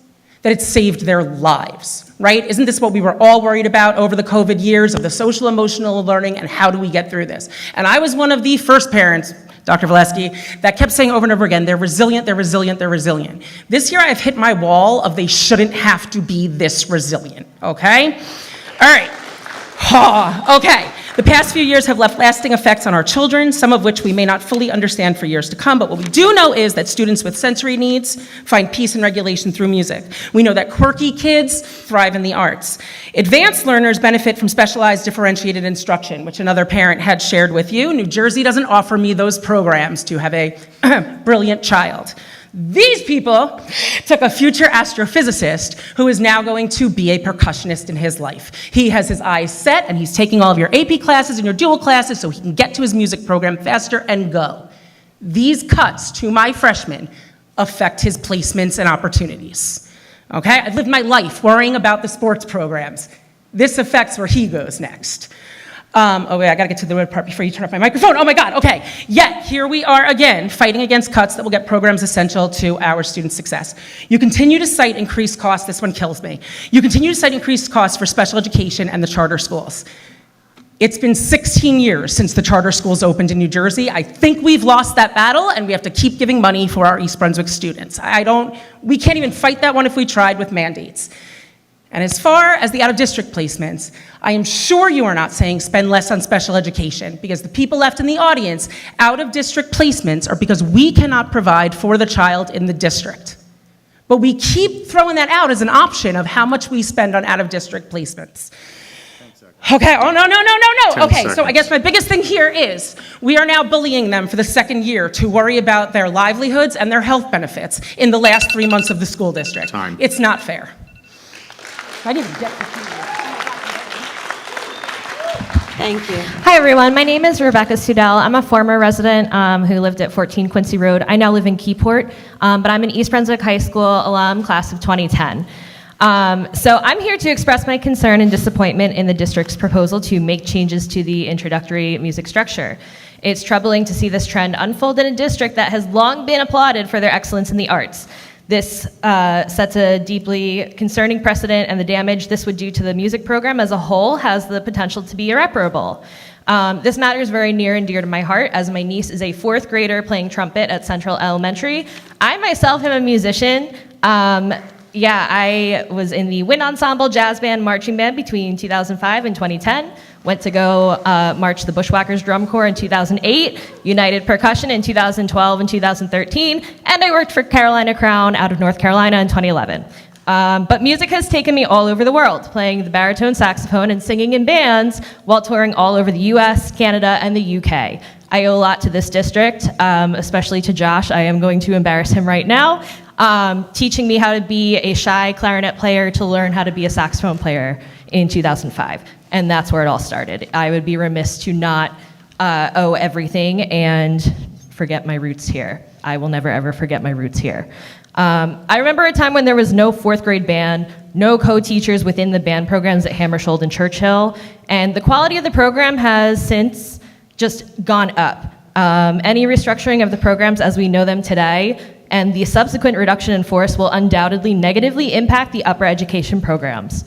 that it saved their lives, right? Isn't this what we were all worried about over the COVID years of the social emotional learning and how do we get through this? And I was one of the first parents, Dr. Valesky, that kept saying over and over again, they're resilient, they're resilient, they're resilient. This year I've hit my wall of they shouldn't have to be this resilient, okay? All right. Okay, the past few years have left lasting effects on our children, some of which we may not fully understand for years to come, but what we do know is that students with sensory needs find peace and regulation through music. We know that quirky kids thrive in the arts. Advanced learners benefit from specialized differentiated instruction, which another parent had shared with you. New Jersey doesn't offer me those programs to have a brilliant child. These people took a future astrophysicist who is now going to be a percussionist in his life. He has his eyes set and he's taking all of your AP classes and your dual classes so he can get to his music program faster and go. These cuts to my freshmen affect his placements and opportunities. Okay, I've lived my life worrying about the sports programs. This affects where he goes next. Oh wait, I gotta get to the red part before you turn off my microphone. Oh my God, okay. Yet, here we are again, fighting against cuts that will get programs essential to our students' success. You continue to cite increased costs, this one kills me. You continue to cite increased costs for special education and the charter schools. It's been 16 years since the charter schools opened in New Jersey. I think we've lost that battle and we have to keep giving money for our East Brunswick students. We can't even fight that one if we tried with mandates. And as far as the out-of-district placements, I am sure you are not saying spend less on special education, because the people left in the audience, out-of-district placements are because we cannot provide for the child in the district. But we keep throwing that out as an option of how much we spend on out-of-district placements. Okay, oh no. Okay, so I guess my biggest thing here is we are now bullying them for the second year to worry about their livelihoods and their health benefits in the last 3 months of the school district. Time. It's not fair. I didn't even get to Thank you. Hi, everyone. My name is Rebecca Sudell. I'm a former resident who lived at 14 Quincy Road. I now live in Keyport, but I'm an East Brunswick High School alum, class of 2010. So I'm here to express my concern and disappointment in the district's proposal to make changes to the introductory music structure. It's troubling to see this trend unfold in a district that has long been applauded for their excellence in the arts. This sets a deeply concerning precedent, and the damage this would do to the music program as a whole has the potential to be irreparable. This matter is very near and dear to my heart, as my niece is a 4th grader playing trumpet at Central Elementary. I myself am a musician. I was in the wind ensemble, jazz band, marching band between 2005 and 2010. Went to go march the Bushwhackers Drum Corps in 2008, United Percussion in 2012 and 2013, and I worked for Carolina Crown out of North Carolina in 2011. But music has taken me all over the world, playing the baritone saxophone and singing in bands while touring all over the US, Canada, and the UK. I owe a lot to this district, especially to Josh. I am going to embarrass him right now. teaching me how to be a shy clarinet player to learn how to be a saxophone player in 2005. And that's where it all started. I would be remiss to not owe everything and forget my roots here. I will never ever forget my roots here. I remember a time when there was no fourth grade band, no co-teachers within the band programs at Hammersholt and Churchill, and the quality of the program has since just gone up. Any restructuring of the programs as we know them today and the subsequent reduction in force will undoubtedly negatively impact the upper education programs.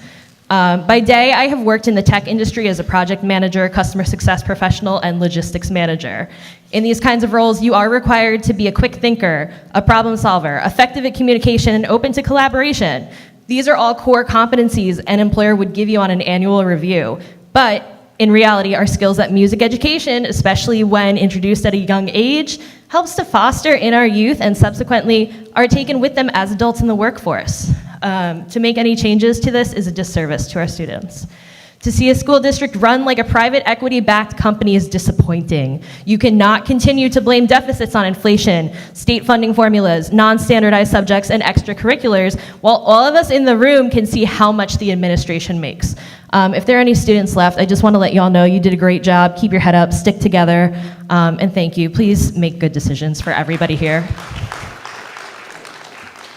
By day, I have worked in the tech industry as a project manager, customer success professional, and logistics manager. In these kinds of roles, you are required to be a quick thinker, a problem solver, effective at communication, and open to collaboration. These are all core competencies an employer would give you on an annual review. But in reality, our skills at music education, especially when introduced at a young age, helps to foster in our youth and subsequently are taken with them as adults in the workforce. To make any changes to this is a disservice to our students. To see a school district run like a private equity-backed company is disappointing. You cannot continue to blame deficits on inflation, state funding formulas, non-standardized subjects, and extracurriculars, while all of us in the room can see how much the administration makes. If there are any students left, I just want to let you all know you did a great job. Keep your head up, stick together, and thank you. Please make good decisions for everybody here.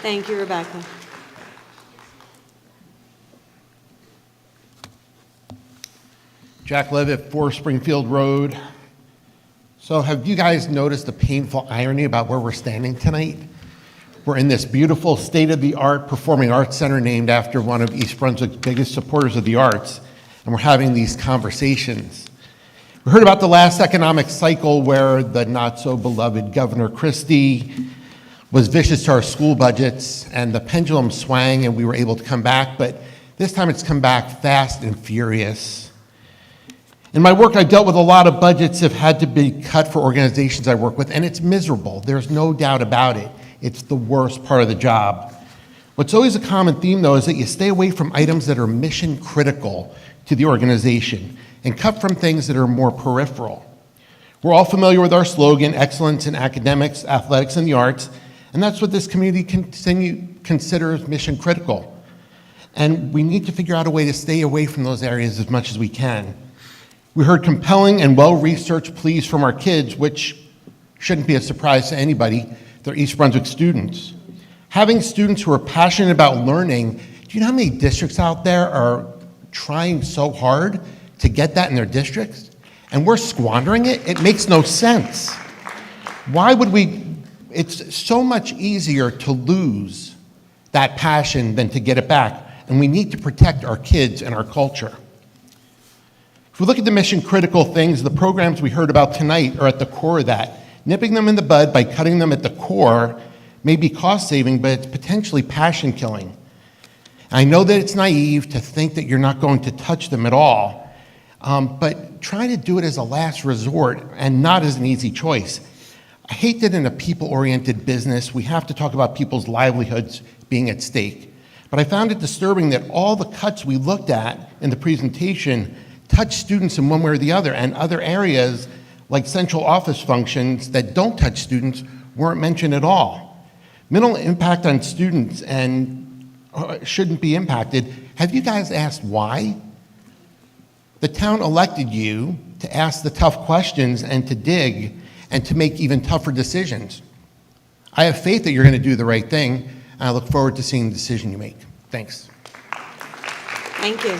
Thank you, Rebecca. Jack Levitt, 4 Springfield Road. So have you guys noticed the painful irony about where we're standing tonight? We're in this beautiful state-of-the-art performing arts center named after one of East Brunswick's biggest supporters of the arts, and we're having these conversations. We heard about the last economic cycle where the not-so-beloved Governor Christie was vicious to our school budgets, and the pendulum swang, and we were able to come back, but this time it's come back fast and furious. In my work, I've dealt with a lot of budgets that have had to be cut for organizations I work with, and it's miserable. There's no doubt about it. It's the worst part of the job. What's always a common theme, though, is that you stay away from items that are mission critical to the organization and cut from things that are more peripheral. We're all familiar with our slogan, excellence in academics, athletics, and the arts, and that's what this community considers mission critical. And we need to figure out a way to stay away from those areas as much as we can. We heard compelling and well-researched pleas from our kids, which shouldn't be a surprise to anybody. They're East Brunswick students. Having students who are passionate about learning, do you know how many districts out there are trying so hard to get that in their districts? And we're squandering it? It makes no sense. Why would we? It's so much easier to lose that passion than to get it back. And we need to protect our kids and our culture. If we look at the mission-critical things, the programs we heard about tonight are at the core of that. Nipping them in the bud by cutting them at the core may be cost-saving, but it's potentially passion-killing. I know that it's naive to think that you're not going to touch them at all, but try to do it as a last resort and not as an easy choice. I hate that in a people-oriented business, we have to talk about people's livelihoods being at stake. But I found it disturbing that all the cuts we looked at in the presentation touch students in one way or the other, and other areas like central office functions that don't touch students weren't mentioned at all. Minimal impact on students and shouldn't be impacted. Have you guys asked why? The town elected you to ask the tough questions and to dig and to make even tougher decisions. I have faith that you're going to do the right thing, and I look forward to seeing the decision you make. Thanks. Thank you.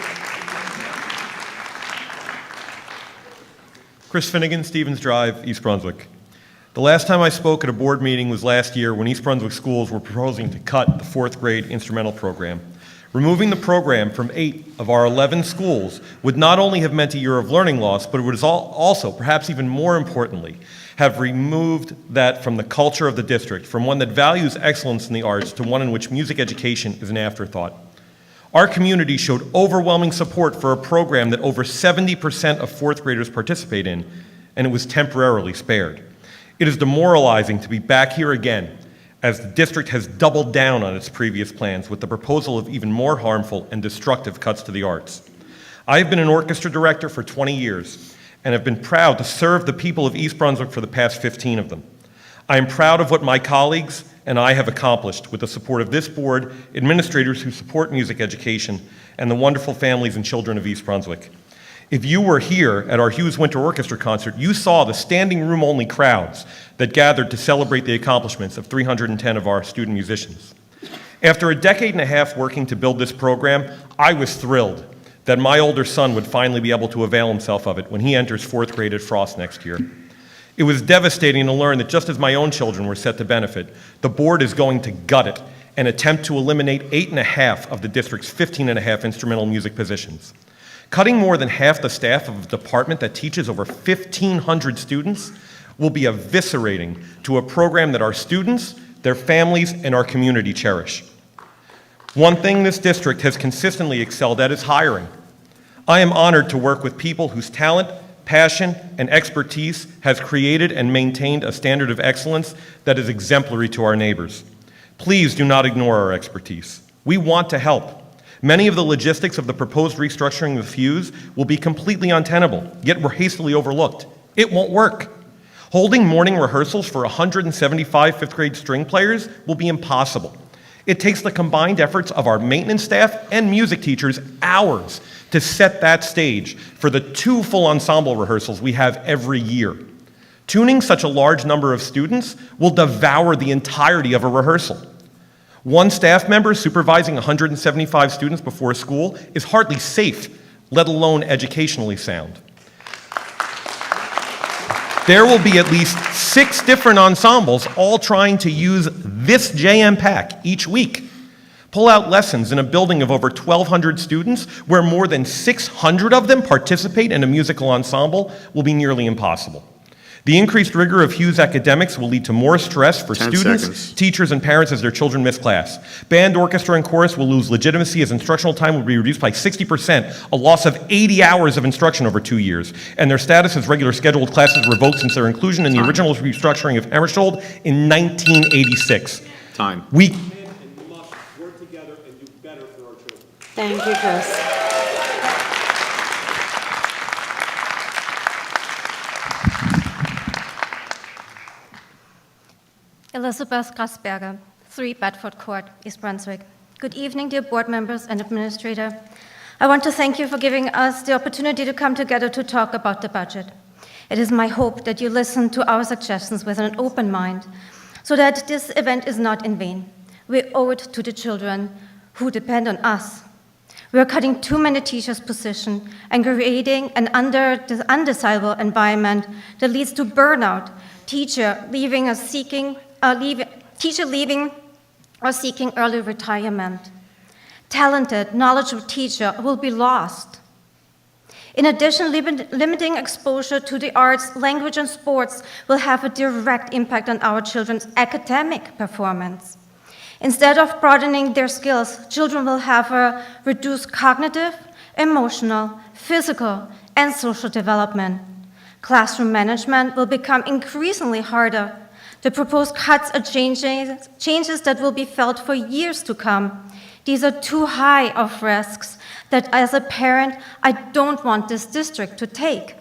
Chris Finnegan, Stevens Drive, East Brunswick. The last time I spoke at a board meeting was last year when East Brunswick schools were proposing to cut the 4th grade instrumental program. Removing the program from 8 of our 11 schools would not only have meant a year of learning loss, but it would also, perhaps even more importantly, have removed that from the culture of the district, from one that values excellence in the arts to one in which music education is an afterthought. Our community showed overwhelming support for a program that over 70% of 4th graders participate in, and it was temporarily spared. It is demoralizing to be back here again, as the district has doubled down on its previous plans with the proposal of even more harmful and destructive cuts to the arts. I have been an orchestra director for 20 years and have been proud to serve the people of East Brunswick for the past 15 of them. I am proud of what my colleagues and I have accomplished with the support of this board, administrators who support music education, and the wonderful families and children of East Brunswick. If you were here at our Hughes Winter Orchestra concert, you saw the standing room only crowds that gathered to celebrate the accomplishments of 310 of our student musicians. After a decade and a half working to build this program, I was thrilled that my older son would finally be able to avail himself of it when he enters 4th grade at Frost next year. It was devastating to learn that just as my own children were set to benefit, the board is going to gut it and attempt to eliminate 8.5 of the district's 15.5 instrumental music positions. Cutting more than half the staff of a department that teaches over 1,500 students will be eviscerating to a program that our students, their families, and our community cherish. One thing this district has consistently excelled at is hiring. I am honored to work with people whose talent, passion, and expertise has created and maintained a standard of excellence that is exemplary to our neighbors. Please do not ignore our expertise. We want to help. Many of the logistics of the proposed restructuring of Hughes will be completely untenable, yet were hastily overlooked. It won't work. Holding morning rehearsals for 175 5th grade string players will be impossible. It takes the combined efforts of our maintenance staff and music teachers hours to set that stage for the 2 full ensemble rehearsals we have every year. Tuning such a large number of students will devour the entirety of a rehearsal. One staff member supervising 175 students before school is hardly safe, let alone educationally sound. There will be at least 6 different ensembles all trying to use this JM Pack each week. Pull out lessons in a building of over 1,200 students where more than 600 of them participate in a musical ensemble will be nearly impossible. The increased rigor of Hughes academics will lead to more stress for 10 students, seconds. teachers, and parents as their children miss class. Band, orchestra, and chorus will lose legitimacy as instructional time will be reduced by 60%, a loss of 80 hours of instruction over 2 years, and their status as regular scheduled classes revoked since their inclusion in the original restructuring of Hammersholt in 1986. Time. We must work together and do better for our children. Thank you, Chris. Elizabeth Grasberger, 3 Bedford Court, East Brunswick. Good evening, dear board members and administrator. I want to thank you for giving us the opportunity to come together to talk about the budget. It is my hope that you listen to our suggestions with an open mind so that this event is not in vain. We owe it to the children who depend on us. We are cutting too many teachers' positions and creating an undesirable environment that leads to burnout, teacher leaving or seeking early retirement. Talented, knowledgeable teacher will be lost. In addition, limiting exposure to the arts, language, and sports will have a direct impact on our children's academic performance. Instead of broadening their skills, children will have a reduced cognitive, emotional, physical, and social development. Classroom management will become increasingly harder. The proposed cuts are changes that will be felt for years to come. These are too high of risks that as a parent, I don't want this district to take.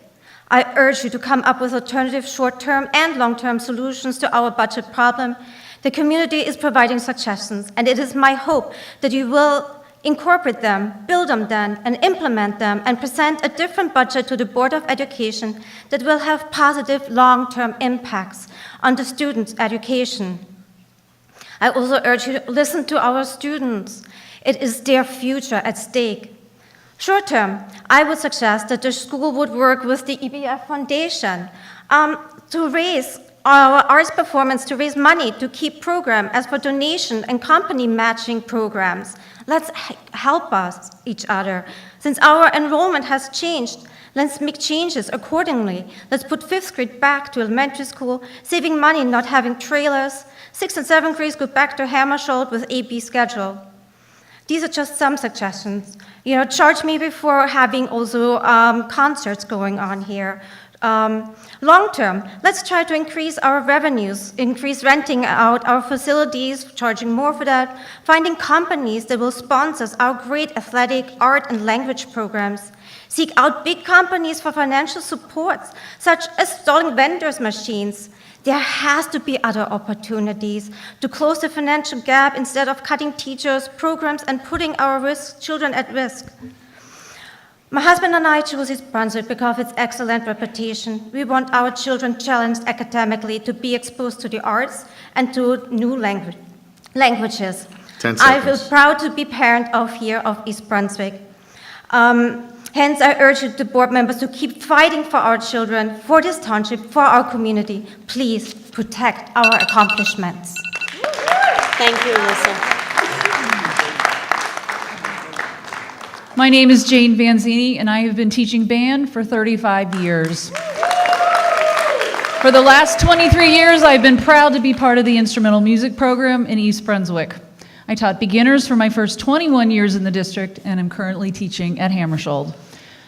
I urge you to come up with alternative short-term and long-term solutions to our budget problem. The community is providing suggestions, and it is my hope that you will incorporate them, build on them, and implement them, and present a different budget to the Board of Education that will have positive long-term impacts on the students' education. I also urge you to listen to our students. It is their future at stake. Short term, I would suggest that the school would work with the EBF Foundation to raise our arts performance, to raise money to keep program as for donation and company matching programs. Let's help each other. Since our enrollment has changed, let's make changes accordingly. Let's put 5th grade back to elementary school, saving money, not having trailers. 6th and 7th grades go back to Hammersholt with AB schedule. These are just some suggestions. Charge me before having also concerts going on here. Long term, let's try to increase our revenues, increase renting out our facilities, charging more for that, finding companies that will sponsor our great athletic, art, and language programs, Seek out big companies for financial supports, such as stalling vendors' machines. There has to be other opportunities to close the financial gap instead of cutting teachers, programs, and putting our children at risk. My husband and I chose East Brunswick because of its excellent reputation. We want our children challenged academically to be exposed to the arts and to new languages. 10 I feel seconds. proud to be parent of here of East Brunswick. Hence, I urge the board members to keep fighting for our children, for this township, for our community. Please protect our accomplishments. Thank you, Alyssa. My name is Jane Vanzini, and I have been teaching band for 35 years. For the last 23 years, I've been proud to be part of the instrumental music program in East Brunswick. I taught beginners for my first 21 years in the district, and I'm currently teaching at Hammersholt.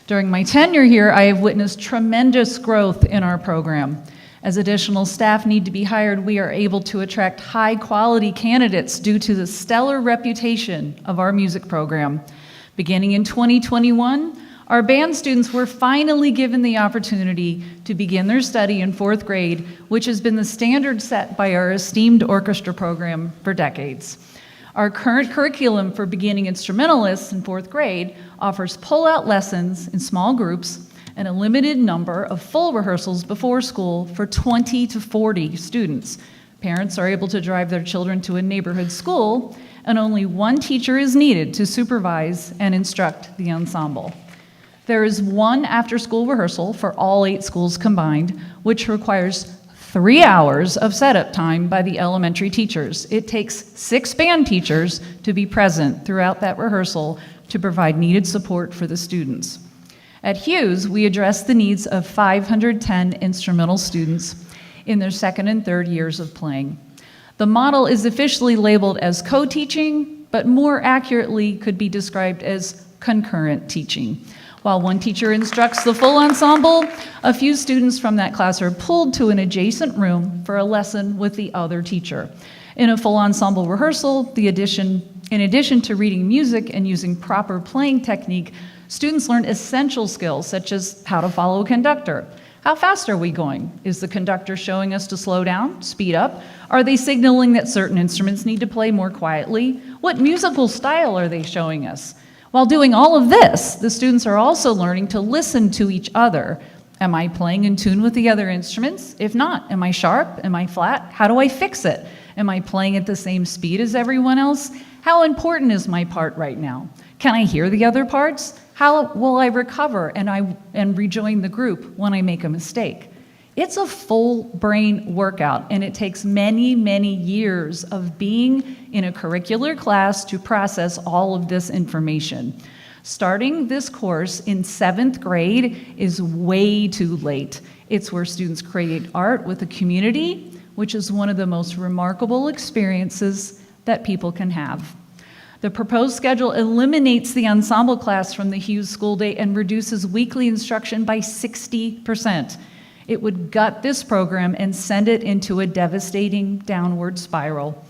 During my tenure here, I have witnessed tremendous growth in our program. As additional staff need to be hired, we are able to attract high-quality candidates due to the stellar reputation of our music program. Beginning in 2021, our band students were finally given the opportunity to begin their study in 4th grade, which has been the standard set by our esteemed orchestra program for decades. Our current curriculum for beginning instrumentalists in 4th grade offers pull-out lessons in small groups and a limited number of full rehearsals before school for 20 to 40 students. Parents are able to drive their children to a neighborhood school, and only one teacher is needed to supervise and instruct the ensemble. There is one after-school rehearsal for all 8 schools combined, which requires 3 hours of setup time by the elementary teachers. It takes 6 band teachers to be present throughout that rehearsal to provide needed support for the students. At Hughes, we address the needs of 510 instrumental students in their 2nd and 3rd years of playing. The model is officially labeled as co-teaching, but more accurately could be described as concurrent teaching. While one teacher instructs the full ensemble, a few students from that class are pulled to an adjacent room for a lesson with the other teacher. In a full ensemble rehearsal, in addition to reading music and using proper playing technique, students learn essential skills such as how to follow a conductor. How fast are we going? Is the conductor showing us to slow down, speed up? Are they signaling that certain instruments need to play more quietly? What musical style are they showing us? While doing all of this, the students are also learning to listen to each other. Am I playing in tune with the other instruments? If not, am I sharp? Am I flat? How do I fix it? Am I playing at the same speed as everyone else? How important is my part right now? Can I hear the other parts? How will I recover and rejoin the group when I make a mistake? It's a full brain workout, and it takes many, many years of being in a curricular class to process all of this information. Starting this course in 7th grade is way too late. It's where students create art with a community, which is one of the most remarkable experiences that people can have. The proposed schedule eliminates the ensemble class from the Hughes school day and reduces weekly instruction by 60%. It would gut this program and send it into a devastating downward spiral.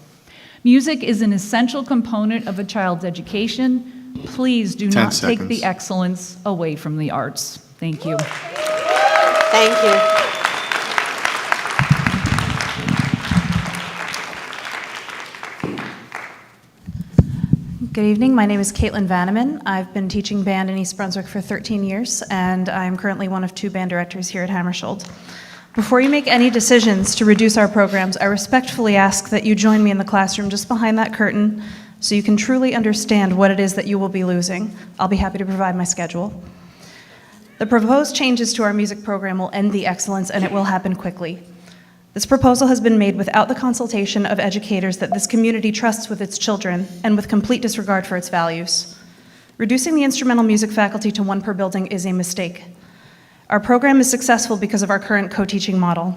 Music is an essential component of a child's education. Please do not take the excellence away from the arts. Thank you. Thank you. Good evening. My name is Caitlin Vanneman. I've been teaching band in East Brunswick for 13 years, and I'm currently one of 2 band directors here at Hammersholt. Before you make any decisions to reduce our programs, I respectfully ask that you join me in the classroom just behind that curtain so you can truly understand what it is that you will be losing. I'll be happy to provide my schedule. The proposed changes to our music program will end the excellence, and it will happen quickly. This proposal has been made without the consultation of educators that this community trusts with its children and with complete disregard for its values. Reducing the instrumental music faculty to 1 per building is a mistake. Our program is successful because of our current co-teaching model.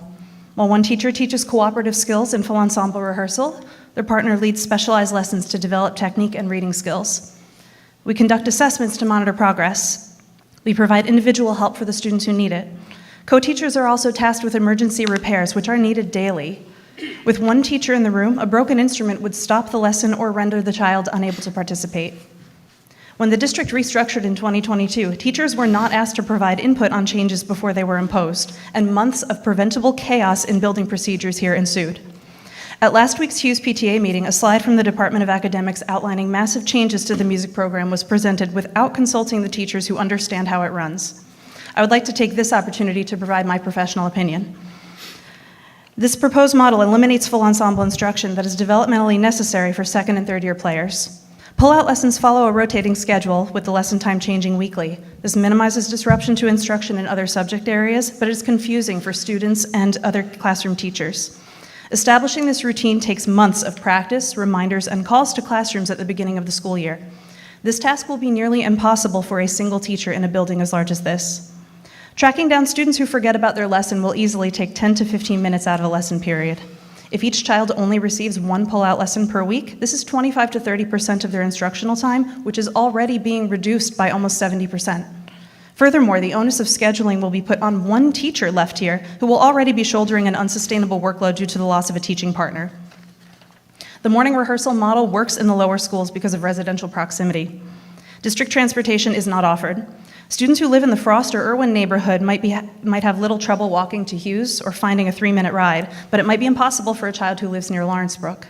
While one teacher teaches cooperative skills in full ensemble rehearsal, their partner leads specialized lessons to develop technique and reading skills. We conduct assessments to monitor progress. We provide individual help for the students who need it. Co-teachers are also tasked with emergency repairs, which are needed daily. With one teacher in the room, a broken instrument would stop the lesson or render the child unable to participate. When the district restructured in 2022, teachers were not asked to provide input on changes before they were imposed, and months of preventable chaos in building procedures here ensued. At last week's Hughes PTA meeting, a slide from the Department of Academics outlining massive changes to the music program was presented without consulting the teachers who understand how it runs. I would like to take this opportunity to provide my professional opinion. This proposed model eliminates full ensemble instruction that is developmentally necessary for second and third year players. Pull-out lessons follow a rotating schedule, with the lesson time changing weekly. This minimizes disruption to instruction in other subject areas, but it's confusing for students and other classroom teachers. Establishing this routine takes months of practice, reminders, and calls to classrooms at the beginning of the school year. This task will be nearly impossible for a single teacher in a building as large as this. Tracking down students who forget about their lesson will easily take 10 to 15 minutes out of a lesson period. If each child only receives one pull-out lesson per week, this is 25 to 30% of their instructional time, which is already being reduced by almost 70%. Furthermore, the onus of scheduling will be put on one teacher left here, who will already be shouldering an unsustainable workload due to the loss of a teaching partner. The morning rehearsal model works in the lower schools because of residential proximity. District transportation is not offered. Students who live in the Frost or Irwin neighborhood might have little trouble walking to Hughes or finding a 3-minute ride, but it might be impossible for a child who lives near Lawrence Brook.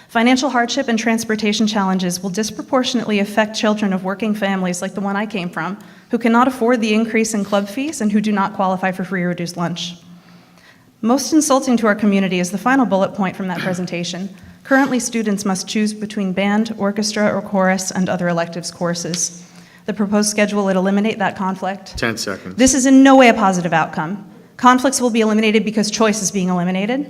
Financial hardship and transportation challenges will disproportionately affect children of working families like the one I came from, who cannot afford the increase in club fees and who do not qualify for free or reduced lunch. Most insulting to our community is the final bullet point from that presentation. Currently, students must choose between band, orchestra, or chorus, and other electives courses. The proposed schedule would eliminate that conflict. 10 seconds. This is in no way a positive outcome. Conflicts will be eliminated because choice is being eliminated.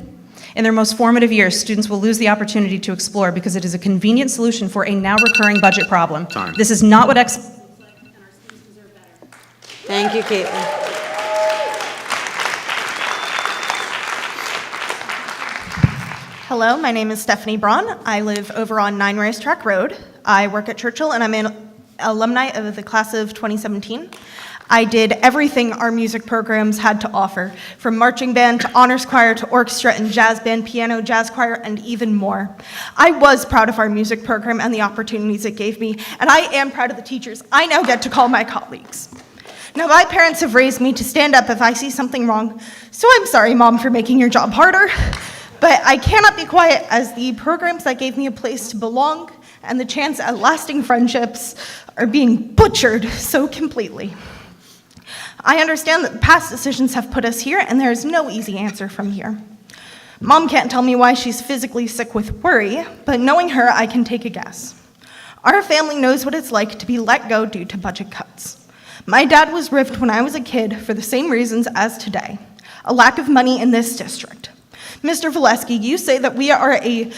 In their most formative years, students will lose the opportunity to explore because it is a convenient solution for a now recurring budget problem. Time. This is not what Thank you, Caitlin. Hello, my name is Stephanie Braun. I live over on 9 Racetrack Road. I work at Churchill, and I'm an alumni of the class of 2017. I did everything our music programs had to offer, from marching band to honors choir to orchestra and jazz band, piano, jazz choir, and even more. I was proud of our music program and the opportunities it gave me, and I am proud of the teachers I now get to call my colleagues. Now, my parents have raised me to stand up if I see something wrong, so I'm sorry, Mom, for making your job harder, but I cannot be quiet, as the programs that gave me a place to belong and the chance at lasting friendships are being butchered so completely. I understand that past decisions have put us here, and there is no easy answer from here. Mom can't tell me why she's physically sick with worry, but knowing her, I can take a guess. Our family knows what it's like to be let go due to budget cuts. My dad was ripped when I was a kid for the same reasons as today, a lack of money in this district. Mr. Valesky, you say that we are a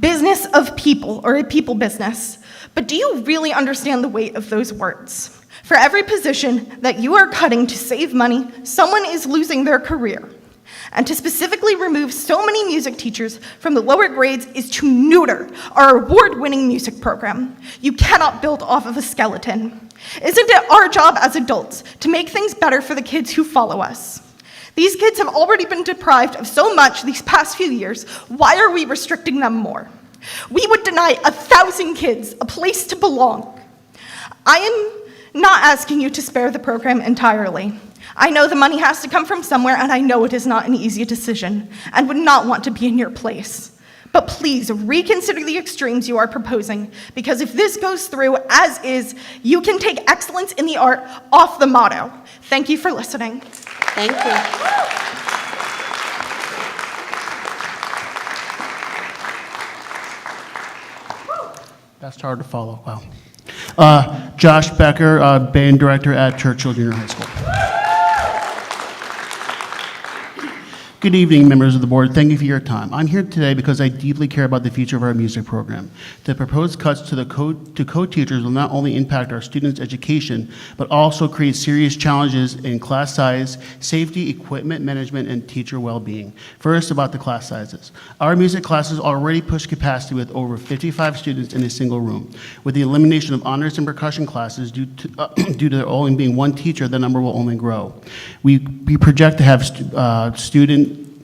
business of people, or a people business, but do you really understand the weight of those words? For every position that you are cutting to save money, someone is losing their career. And to specifically remove so many music teachers from the lower grades is to neuter our award-winning music program. You cannot build off of a skeleton. Isn't it our job as adults to make things better for the kids who follow us? These kids have already been deprived of so much these past few years. Why are we restricting them more? We would deny 1,000 kids a place to belong. I am not asking you to spare the program entirely. I know the money has to come from somewhere, and I know it is not an easy decision, and would not want to be in your place. But please reconsider the extremes you are proposing, because if this goes through as is, you can take excellence in the art off the motto. Thank you for listening. Thank you. That's hard to follow. Wow. Josh Becker, band director at Churchill Junior High School. Good evening, members of the board. Thank you for your time. I'm here today because I deeply care about the future of our music program. The proposed cuts to co-teachers will not only impact our students' education, but also create serious challenges in class size, safety, equipment management, and teacher well-being. First, about the class sizes. Our music classes already push capacity with over 55 students in a single room. With the elimination of honors and percussion classes due to there only being one teacher, the number will only grow. We project to have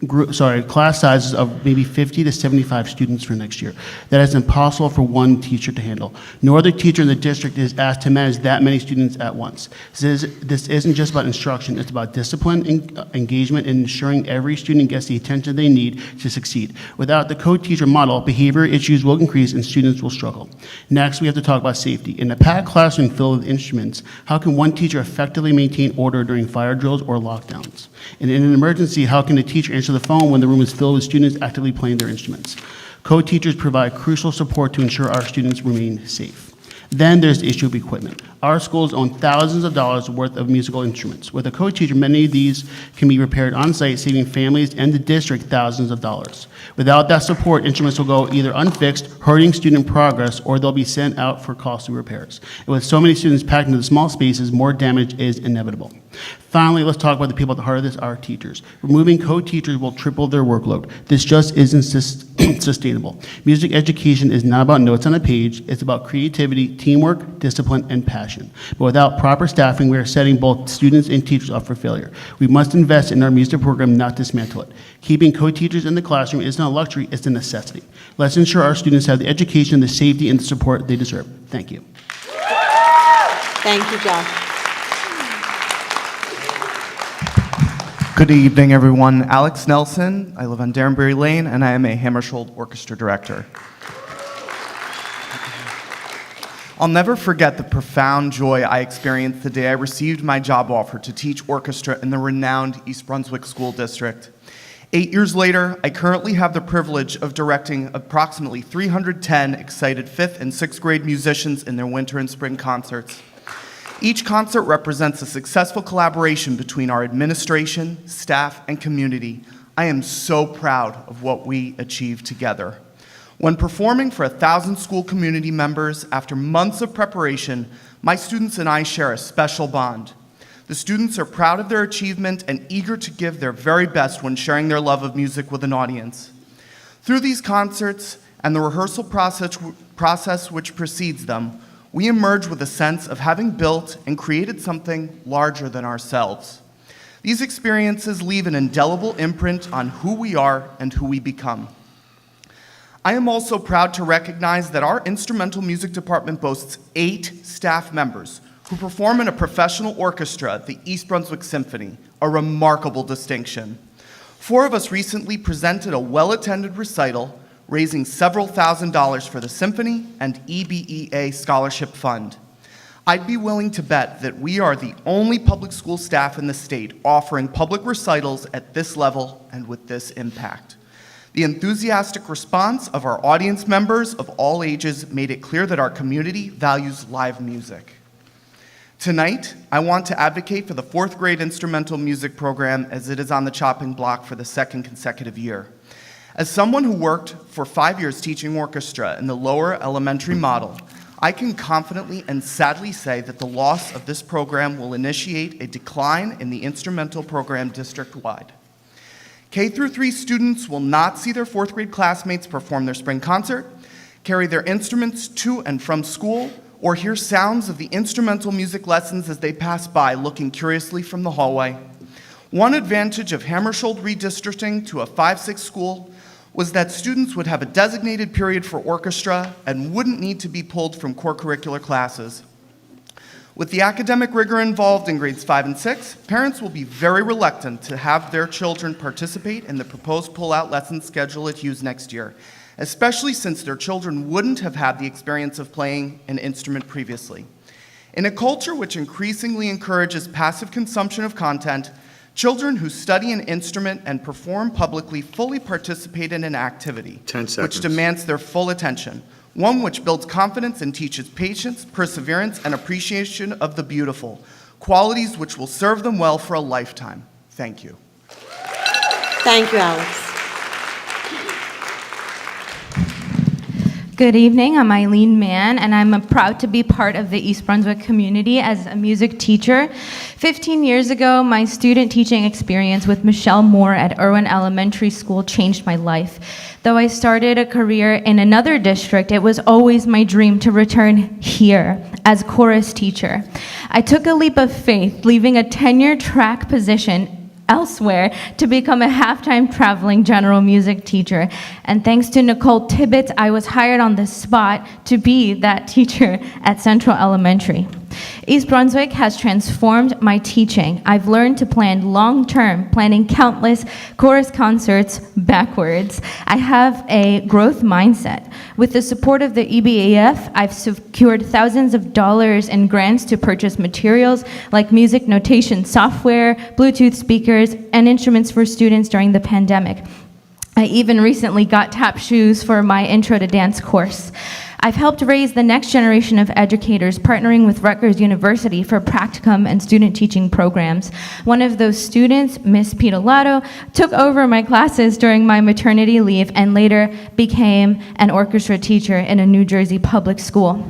class sizes of maybe 50 to 75 students for next year. That is impossible for one teacher to handle. No other teacher in the district is asked to manage that many students at once. This isn't just about instruction, it's about discipline, engagement, and ensuring every student gets the attention they need to succeed. Without the co-teacher model, behavior issues will increase and students will struggle. Next, we have to talk about safety. In a packed classroom filled with instruments, how can one teacher effectively maintain order during fire drills or lockdowns? And in an emergency, how can the teacher answer the phone when the room is filled with students actively playing their instruments? Co-teachers provide crucial support to ensure our students remain safe. Then there's the issue of equipment. Our schools own thousands of dollars worth of musical instruments. With a co-teacher, many of these can be repaired on-site, saving families and the district thousands of dollars. Without that support, instruments will go either unfixed, hurting student progress, or they'll be sent out for costly repairs. And with so many students packed into small spaces, more damage is inevitable. Finally, let's talk about the people at the heart of this, our teachers. Removing co-teachers will triple their workload. This just isn't sustainable. Music education is not about notes on a page, it's about creativity, teamwork, discipline, and passion. But without proper staffing, we are setting both students and teachers up for failure. We must invest in our music program, not dismantle it. Keeping co-teachers in the classroom is not a luxury, it's a necessity. Let's ensure our students have the education, the safety, and the support they deserve. Thank you. Thank you, Josh. Good evening, everyone. Alex Nelson. I live on Danbury Lane, and I am a Hammersholt Orchestra director. I'll never forget the profound joy I experienced the day I received my job offer to teach orchestra in the renowned East Brunswick School District. 8 years later, I currently have the privilege of directing approximately 310 excited 5th and 6th grade musicians in their winter and spring concerts. Each concert represents a successful collaboration between our administration, staff, and community. I am so proud of what we achieved together. When performing for 1,000 school community members, after months of preparation, my students and I share a special bond. The students are proud of their achievement and eager to give their very best when sharing their love of music with an audience. Through these concerts and the rehearsal process which precedes them, we emerge with a sense of having built and created something larger than ourselves. These experiences leave an indelible imprint on who we are and who we become. I am also proud to recognize that our instrumental music department boasts 8 staff members who perform in a professional orchestra, the East Brunswick Symphony, a remarkable distinction. 4 of us recently presented a well-attended recital raising several $1,000s for the Symphony and EBEA Scholarship Fund. I'd be willing to bet that we are the only public school staff in the state offering public recitals at this level and with this impact. The enthusiastic response of our audience members of all ages made it clear that our community values live music. Tonight, I want to advocate for the 4th grade instrumental music program as it is on the chopping block for the 2nd consecutive year. As someone who worked for 5 years teaching orchestra in the lower elementary model, I can confidently and sadly say that the loss of this program will initiate a decline in the instrumental program district-wide. K through 3 students will not see their 4th grade classmates perform their spring concert, carry their instruments to and from school, or hear sounds of the instrumental music lessons as they pass by looking curiously from the hallway. One advantage of Hammersholt redistricting to a 5-6 school was that students would have a designated period for orchestra and wouldn't need to be pulled from core curricular classes. With the academic rigor involved in grades 5 and 6, parents will be very reluctant to have their children participate in the proposed pull-out lesson schedule at Hughes next year, especially since their children wouldn't have had the experience of playing an instrument previously. In a culture which increasingly encourages passive consumption of content, children who study an instrument and perform publicly fully participate in an activity 10 seconds. which demands their full attention, one which builds confidence and teaches patience, perseverance, and appreciation of the beautiful, qualities which will serve them well for a lifetime. Thank you. Thank you, Alex. Good evening, I'm Eileen Mann, and I'm proud to be part of the East Brunswick community as a music teacher. 15 years ago, my student teaching experience with Michelle Moore at Irwin Elementary School changed my life. Though I started a career in another district, it was always my dream to return here as chorus teacher. I took a leap of faith, leaving a tenure track position elsewhere to become a half-time traveling general music teacher. And thanks to Nicole Tibbetts, I was hired on the spot to be that teacher at Central Elementary. East Brunswick has transformed my teaching. I've learned to plan long-term, planning countless chorus concerts backwards. I have a growth mindset. With the support of the EBAF, I've secured thousands of dollars in grants to purchase materials like music notation software, Bluetooth speakers, and instruments for students during the pandemic. I even recently got tap shoes for my Intro to Dance course. I've helped raise the next generation of educators, partnering with Rutgers University for practicum and student teaching programs. One of those students, Miss Pitolato, took over my classes during my maternity leave and later became an orchestra teacher in a New Jersey public school.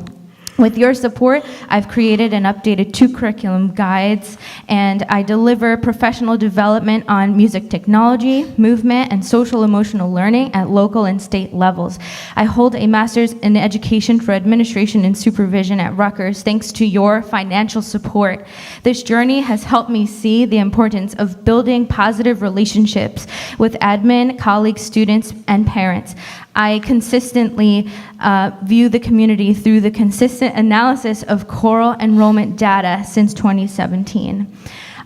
With your support, I've created and updated 2 curriculum guides, and I deliver professional development on music technology, movement, and social emotional learning at local and state levels. I hold a master's in education for administration and supervision at Rutgers thanks to your financial support. This journey has helped me see the importance of building positive relationships with admin, colleagues, students, and parents. I consistently view the community through the consistent analysis of choral enrollment data since 2017.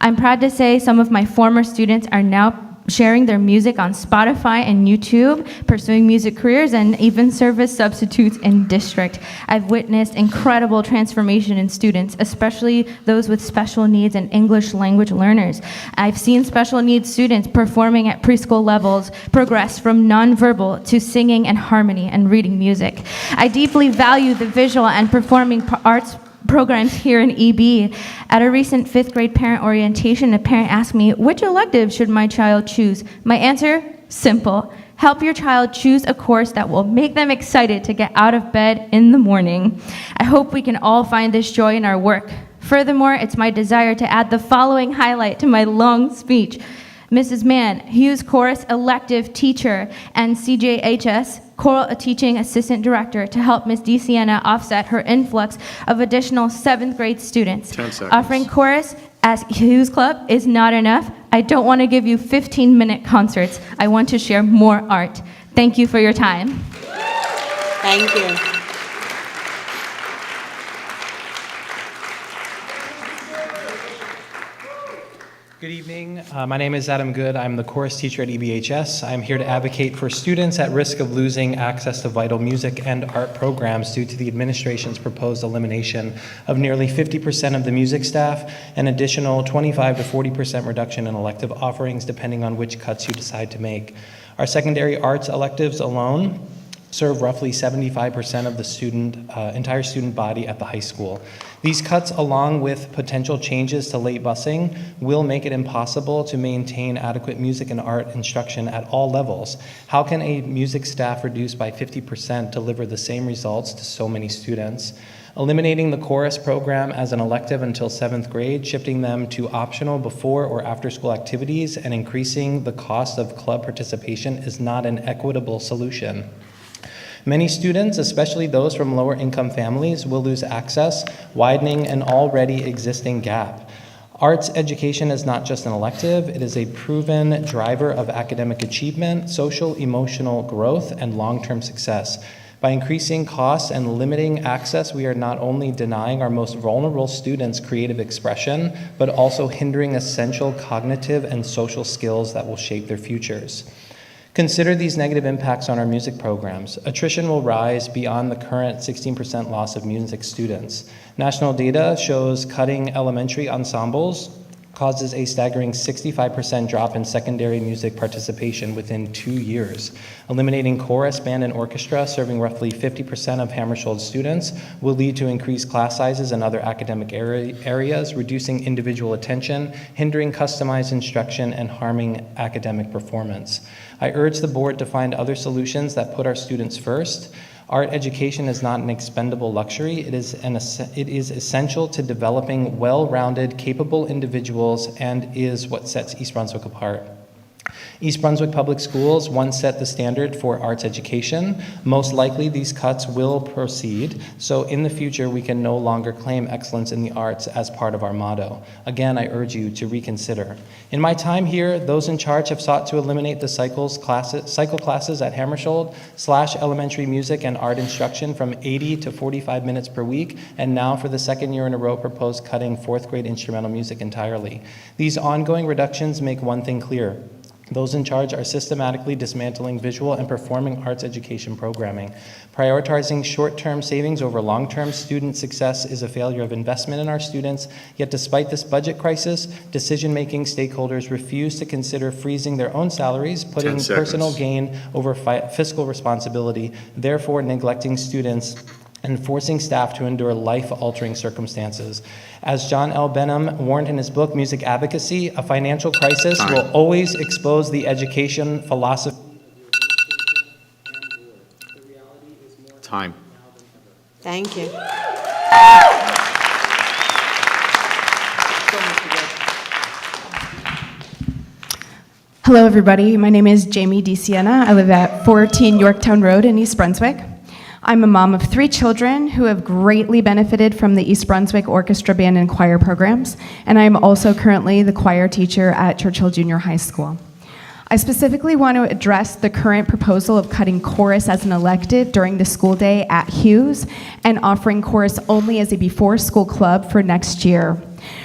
I'm proud to say some of my former students are now sharing their music on Spotify and YouTube, pursuing music careers, and even serve as substitutes in district. I've witnessed incredible transformation in students, especially those with special needs and English language learners. I've seen special needs students performing at preschool levels progress from nonverbal to singing and harmony and reading music. I deeply value the visual and performing arts programs here in EB. At a recent 5th grade parent orientation, a parent asked me, which elective should my child choose? My answer, simple. Help your child choose a course that will make them excited to get out of bed in the morning. I hope we can all find this joy in our work. Furthermore, it's my desire to add the following highlight to my long speech. Mrs. Mann, Hughes Chorus elective teacher and CJHS choral teaching assistant director to help Ms. DeSienna offset her influx of additional 7th grade students. 10 seconds. Offering chorus as Hughes Club is not enough. I don't want to give you 15-minute concerts. I want to share more art. Thank you for your time. Thank you. Good evening. My name is Adam Good. I'm the chorus teacher at EBHS. I'm here to advocate for students at risk of losing access to vital music and art programs due to the administration's proposed elimination of nearly 50% of the music staff, an additional 25 to 40% reduction in elective offerings depending on which cuts you decide to make. Our secondary arts electives alone serve roughly 75% of the entire student body at the high school. These cuts, along with potential changes to late busing, will make it impossible to maintain adequate music and art instruction at all levels. How can a music staff reduced by 50% deliver the same results to so many students? Eliminating the chorus program as an elective until 7th grade, shifting them to optional before or after school activities, and increasing the cost of club participation is not an equitable solution. Many students, especially those from lower income families, will lose access, widening an already existing gap. Arts education is not just an elective, it is a proven driver of academic achievement, social, emotional growth, and long-term success. By increasing costs and limiting access, we are not only denying our most vulnerable students creative expression, but also hindering essential cognitive and social skills that will shape their futures. Consider these negative impacts on our music programs. Attrition will rise beyond the current 16% loss of music students. National data shows cutting elementary ensembles causes a staggering 65% drop in secondary music participation within 2 years. Eliminating chorus, band, and orchestra, serving roughly 50% of Hammarskjöld students, will lead to increased class sizes and other academic areas, reducing individual attention, hindering customized instruction, and harming academic performance. I urge the board to find other solutions that put our students first. Art education is not an expendable luxury. It is essential to developing well-rounded, capable individuals and is what sets East Brunswick apart. East Brunswick Public Schools once set the standard for arts education. Most likely, these cuts will proceed, so in the future, we can no longer claim excellence in the arts as part of our motto. Again, I urge you to reconsider. In my time here, those in charge have sought to eliminate the cycle classes at Hammersholt / elementary music and art instruction from 80 to 45 minutes per week, and now for the second year in a row propose cutting 4th grade instrumental music entirely. These ongoing reductions make one thing clear. Those in charge are systematically dismantling visual and performing arts education programming. Prioritizing short-term savings over long-term student success is a failure of investment in our students, yet despite this budget crisis, decision-making stakeholders refuse to consider freezing their own salaries, putting personal gain over fiscal responsibility, therefore neglecting students and forcing staff to endure life-altering circumstances. As John L. Benham warned in his book, Music Advocacy, a financial crisis will always expose the education philosophy. Time. Thank you. Hello, everybody. My name is Jamie DeSiena. I live at 14 Yorktown Road in East Brunswick. I'm a mom of 3 children who have greatly benefited from the East Brunswick Orchestra, Band, and Choir programs, and I'm also currently the choir teacher at Churchill Junior High School. I specifically want to address the current proposal of cutting chorus as an elective during the school day at Hughes and offering chorus only as a before-school club for next year.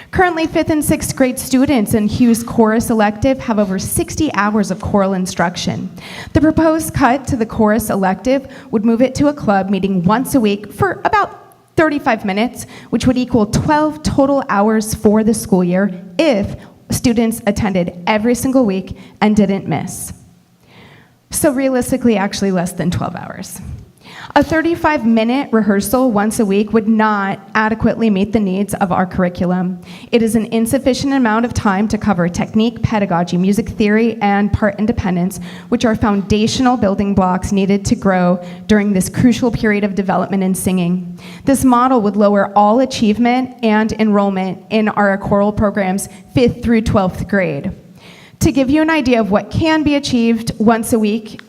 Currently, 5th and 6th grade students in Hughes chorus elective have over 60 hours of choral instruction. The proposed cut to the chorus elective would move it to a club meeting once a week for about 35 minutes, which would equal 12 total hours for the school year if students attended every single week and didn't miss. So realistically, actually less than 12 hours. A 35-minute rehearsal once a week would not adequately meet the needs of our curriculum. It is an insufficient amount of time to cover technique, pedagogy, music theory, and part independence, which are foundational building blocks needed to grow during this crucial period of development in singing. This model would lower all achievement and enrollment in our choral programs 5th through 12th grade. To give you an idea of what can be achieved once a week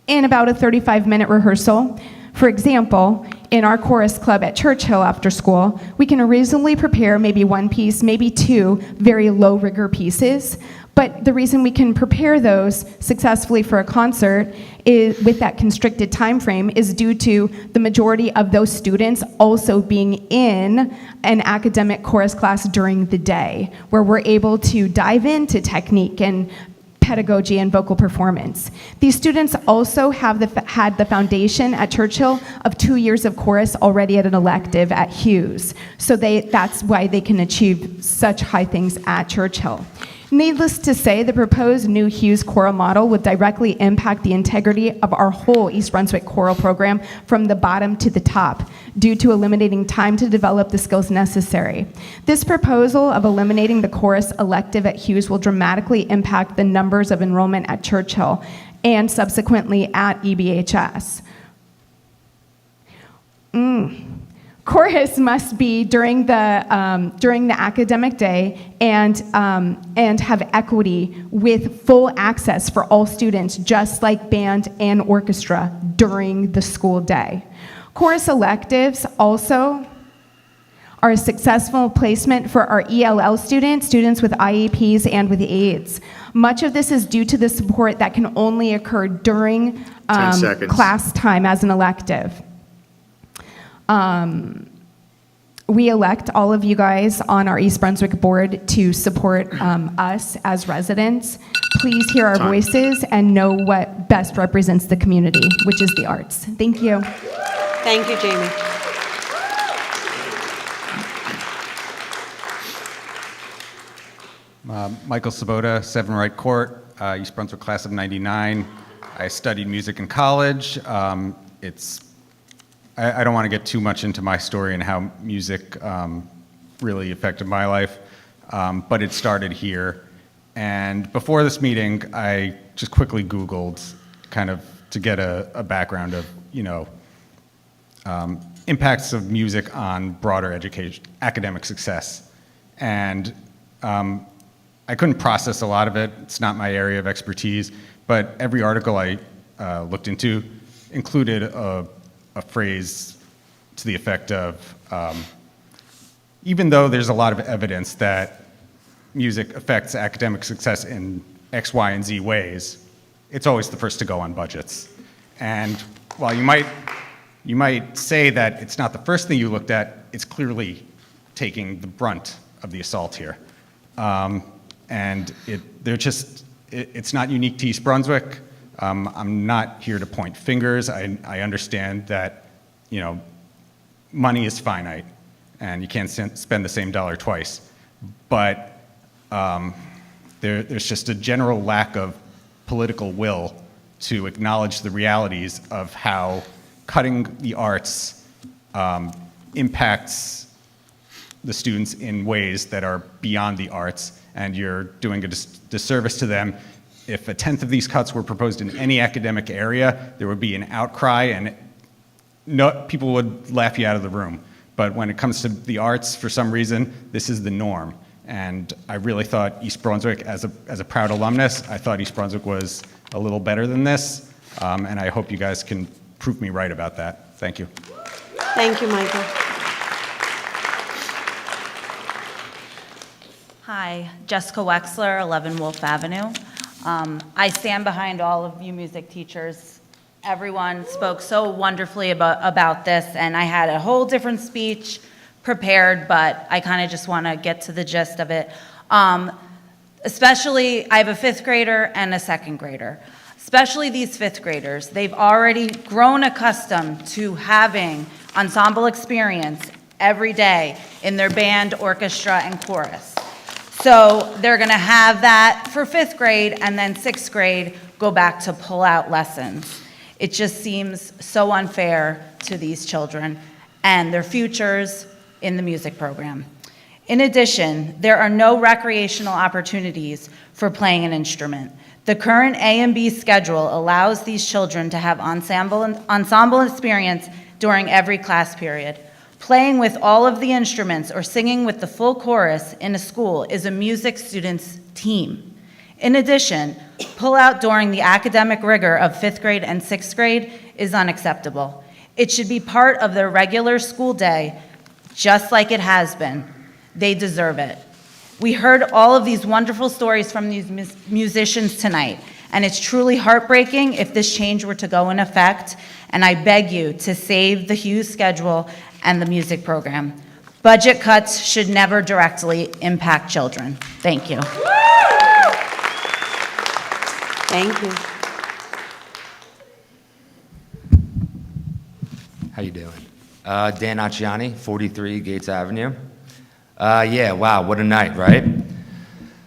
in about a 35-minute rehearsal, for example, in our chorus club at Churchill after school, we can reasonably prepare maybe 1 piece, maybe 2 very low rigor pieces. But the reason we can prepare those successfully for a concert is, with that constricted time frame, is due to the majority of those students also being in an academic chorus class during the day, where we're able to dive into technique and pedagogy and vocal performance. These students also had the foundation at Churchill of 2 years of chorus already at an elective at Hughes. So that's why they can achieve such high things at Churchill. Needless to say, the proposed new Hughes choral model would directly impact the integrity of our whole East Brunswick choral program from the bottom to the top, due to eliminating time to develop the skills necessary. This proposal of eliminating the chorus elective at Hughes will dramatically impact the numbers of enrollment at Churchill and subsequently at EBHS. Chorus must be during the academic day and have equity with full access for all students, just like band and orchestra during the school day. Chorus electives also are a successful placement for our ELL students with IEPs and with AIDS. Much of this is due to the support that can only occur during class time as an elective. We elect all of you guys on our East Brunswick board to support us as residents. Please hear our voices and know what best represents the community, which is the arts. Thank you. Thank you, Jamie. Michael Sabota, 7 Wright Court, East Brunswick class of '99. I studied music in college. I don't want to get too much into my story and how music really affected my life, but it started here. And before this meeting, I just quickly Googled kind of to get a background of, impacts of music on broader education, academic success. And I couldn't process a lot of it. It's not my area of expertise, but every article I looked into included a phrase to the effect of, even though there's a lot of evidence that music affects academic success in X, Y, and Z ways, it's always the first to go on budgets. And while you might say that it's not the first thing you looked at, it's clearly taking the brunt of the assault here. And it's not unique to East Brunswick. I'm not here to point fingers. I understand that, money is finite and you can't spend the same dollar twice. But there's just a general lack of political will to acknowledge the realities of how cutting the arts impacts the students in ways that are beyond the arts, and you're doing a disservice to them. If a tenth of these cuts were proposed in any academic area, there would be an outcry and people would laugh you out of the room. But when it comes to the arts, for some reason, this is the norm. And I really thought East Brunswick, as a proud alumnus, I thought East Brunswick was a little better than this. And I hope you guys can prove me right about that. Thank you. Thank you, Michael. Hi, Jessica Wexler, 11 Wolf Avenue. I stand behind all of you music teachers. Everyone spoke so wonderfully about this, and I had a whole different speech prepared, but I kind of just want to get to the gist of it. Especially, I have a 5th grader and a 2nd grader. Especially these 5th graders, they've already grown accustomed to having ensemble experience every day in their band, orchestra, and chorus. So they're going to have that for 5th grade, and then 6th grade go back to pull-out lessons. It just seems so unfair to these children and their futures in the music program. In addition, there are no recreational opportunities for playing an instrument. The current A and B schedule allows these children to have ensemble experience during every class period. Playing with all of the instruments or singing with the full chorus in a school is a music student's team. In addition, pull-out during the academic rigor of 5th grade and 6th grade is unacceptable. It should be part of their regular school day, just like it has been. They deserve it. We heard all of these wonderful stories from these musicians tonight, and it's truly heartbreaking if this change were to go in effect, and I beg you to save the Hughes schedule and the music program. Budget cuts should never directly impact children. Thank you. Thank you. How you doing? Dan Acciani, 43 Gates Avenue. Yeah, wow, what a night, right?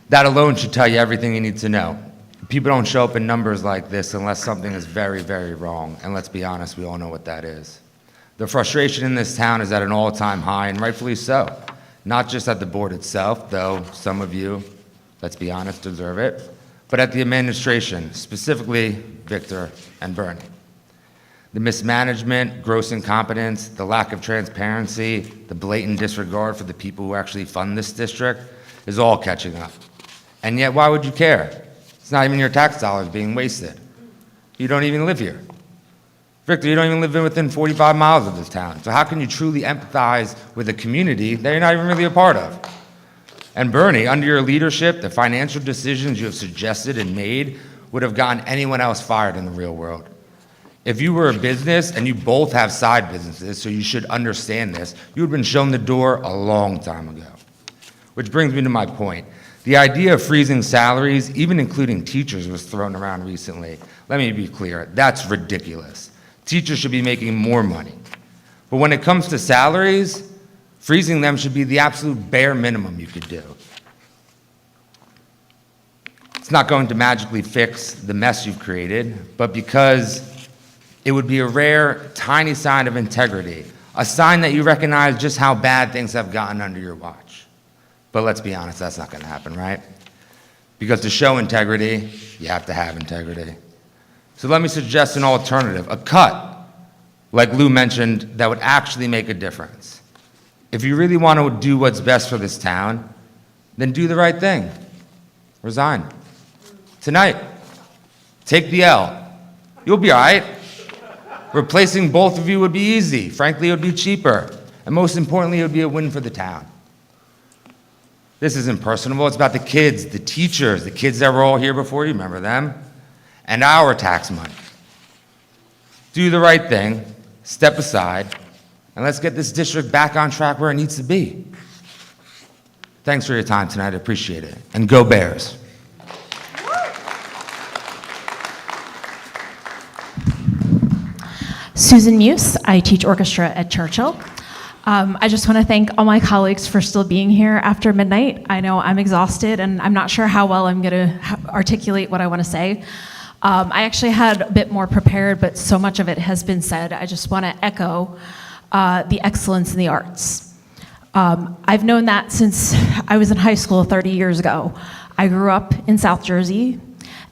That alone should tell you everything you need to know. People don't show up in numbers like this unless something is very, very wrong. And let's be honest, we all know what that is. The frustration in this town is at an all-time high, and rightfully so. Not just at the board itself, though some of you, let's be honest, deserve it, but at the administration, specifically Victor and Bernie. The mismanagement, gross incompetence, the lack of transparency, the blatant disregard for the people who actually fund this district is all catching up. And yet, why would you care? It's not even your tax dollars being wasted. You don't even live here. Victor, you don't even live within 45 miles of this town. So how can you truly empathize with a community that you're not even really a part of? And Bernie, under your leadership, the financial decisions you have suggested and made would have gotten anyone else fired in the real world. If you were a business, and you both have side businesses, so you should understand this, you would have been shown the door a long time ago. Which brings me to my point. The idea of freezing salaries, even including teachers, was thrown around recently. Let me be clear, that's ridiculous. Teachers should be making more money. But when it comes to salaries, freezing them should be the absolute bare minimum you could do. It's not going to magically fix the mess you've created, but because it would be a rare, tiny sign of integrity, a sign that you recognize just how bad things have gotten under your watch. But let's be honest, that's not going to happen, right? Because to show integrity, you have to have integrity. So let me suggest an alternative, a cut, like Lou mentioned, that would actually make a difference. If you really want to do what's best for this town, then do the right thing. Resign. Tonight. Take the L. You'll be all right. Replacing both of you would be easy. Frankly, it would be cheaper. And most importantly, it would be a win for the town. This isn't personal. It's about the kids, the teachers, the kids that were all here before you, remember them? And our tax money. Do the right thing, step aside, and let's get this district back on track where it needs to be. Thanks for your time tonight. I appreciate it. And go Bears. Susan Muse, I teach orchestra at Churchill. I just want to thank all my colleagues for still being here after midnight. I know I'm exhausted and I'm not sure how well I'm going to articulate what I want to say. I actually had a bit more prepared, but so much of it has been said. I just want to echo the excellence in the arts. I've known that since I was in high school 30 years ago. I grew up in South Jersey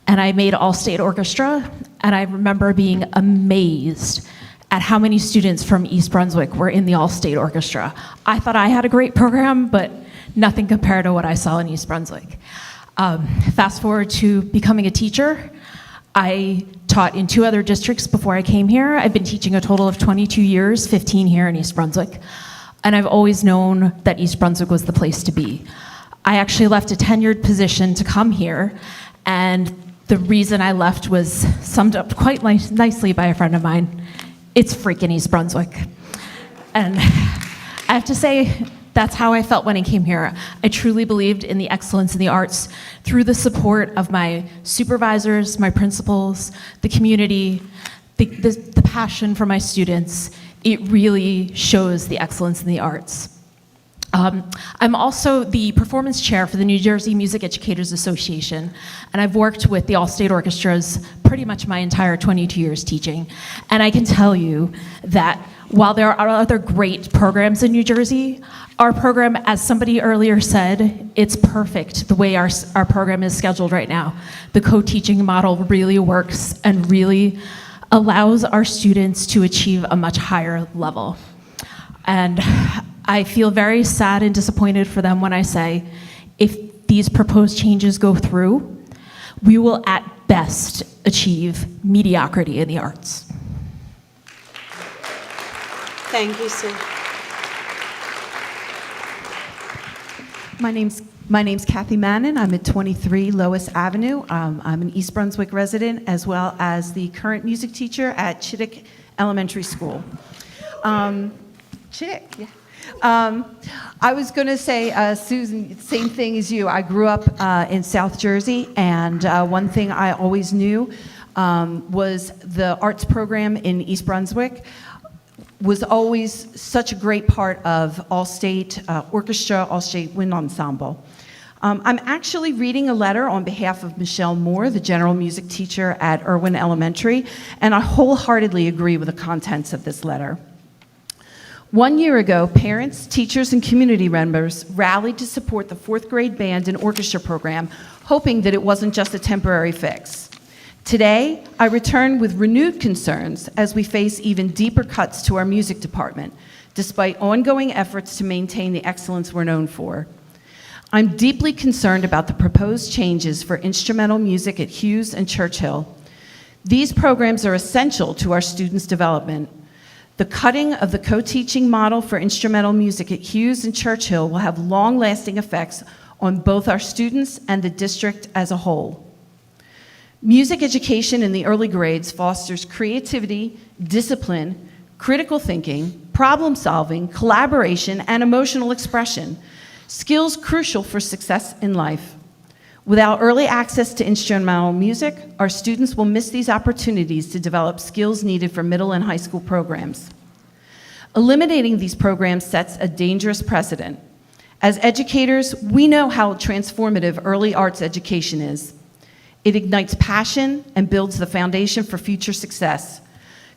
and I made all-state orchestra, and I remember being amazed at how many students from East Brunswick were in the all-state orchestra. I thought I had a great program, but nothing compared to what I saw in East Brunswick. Fast forward to becoming a teacher. I taught in 2 other districts before I came here. I've been teaching a total of 22 years, 15 here in East Brunswick, and I've always known that East Brunswick was the place to be. I actually left a tenured position to come here, and the reason I left was summed up quite nicely by a friend of mine. It's freaking East Brunswick. And I have to say, that's how I felt when I came here. I truly believed in the excellence in the arts through the support of my supervisors, my principals, the community, the passion for my students. It really shows the excellence in the arts. I'm also the performance chair for the New Jersey Music Educators Association, and I've worked with the all-state orchestras pretty much my entire 22 years teaching. And I can tell you that while there are other great programs in New Jersey, our program, as somebody earlier said, it's perfect the way our program is scheduled right now. The co-teaching model really works and really allows our students to achieve a much higher level. And I feel very sad and disappointed for them when I say, if these proposed changes go through, we will at best achieve mediocrity in the arts. Thank you, Sue. My name's Kathy Mannon. I'm at 23 Lois Avenue. I'm an East Brunswick resident as well as the current music teacher at Chittick Elementary School. Chittick, yeah. I was going to say, Susan, same thing as you. I grew up in South Jersey, and one thing I always knew was the arts program in East Brunswick was always such a great part of all-state orchestra, all-state wind ensemble. I'm actually reading a letter on behalf of Michelle Moore, the general music teacher at Irwin Elementary, and I wholeheartedly agree with the contents of this letter. 1 year ago, parents, teachers, and community members rallied to support the 4th grade band and orchestra program, hoping that it wasn't just a temporary fix. Today, I return with renewed concerns as we face even deeper cuts to our music department, despite ongoing efforts to maintain the excellence we're known for. I'm deeply concerned about the proposed changes for instrumental music at Hughes and Churchill. These programs are essential to our students' development. The cutting of the co-teaching model for instrumental music at Hughes and Churchill will have long-lasting effects on both our students and the district as a whole. Music education in the early grades fosters creativity, discipline, critical thinking, problem solving, collaboration, and emotional expression, skills crucial for success in life. Without early access to instrumental music, our students will miss these opportunities to develop skills needed for middle and high school programs. Eliminating these programs sets a dangerous precedent. As educators, we know how transformative early arts education is. It ignites passion and builds the foundation for future success.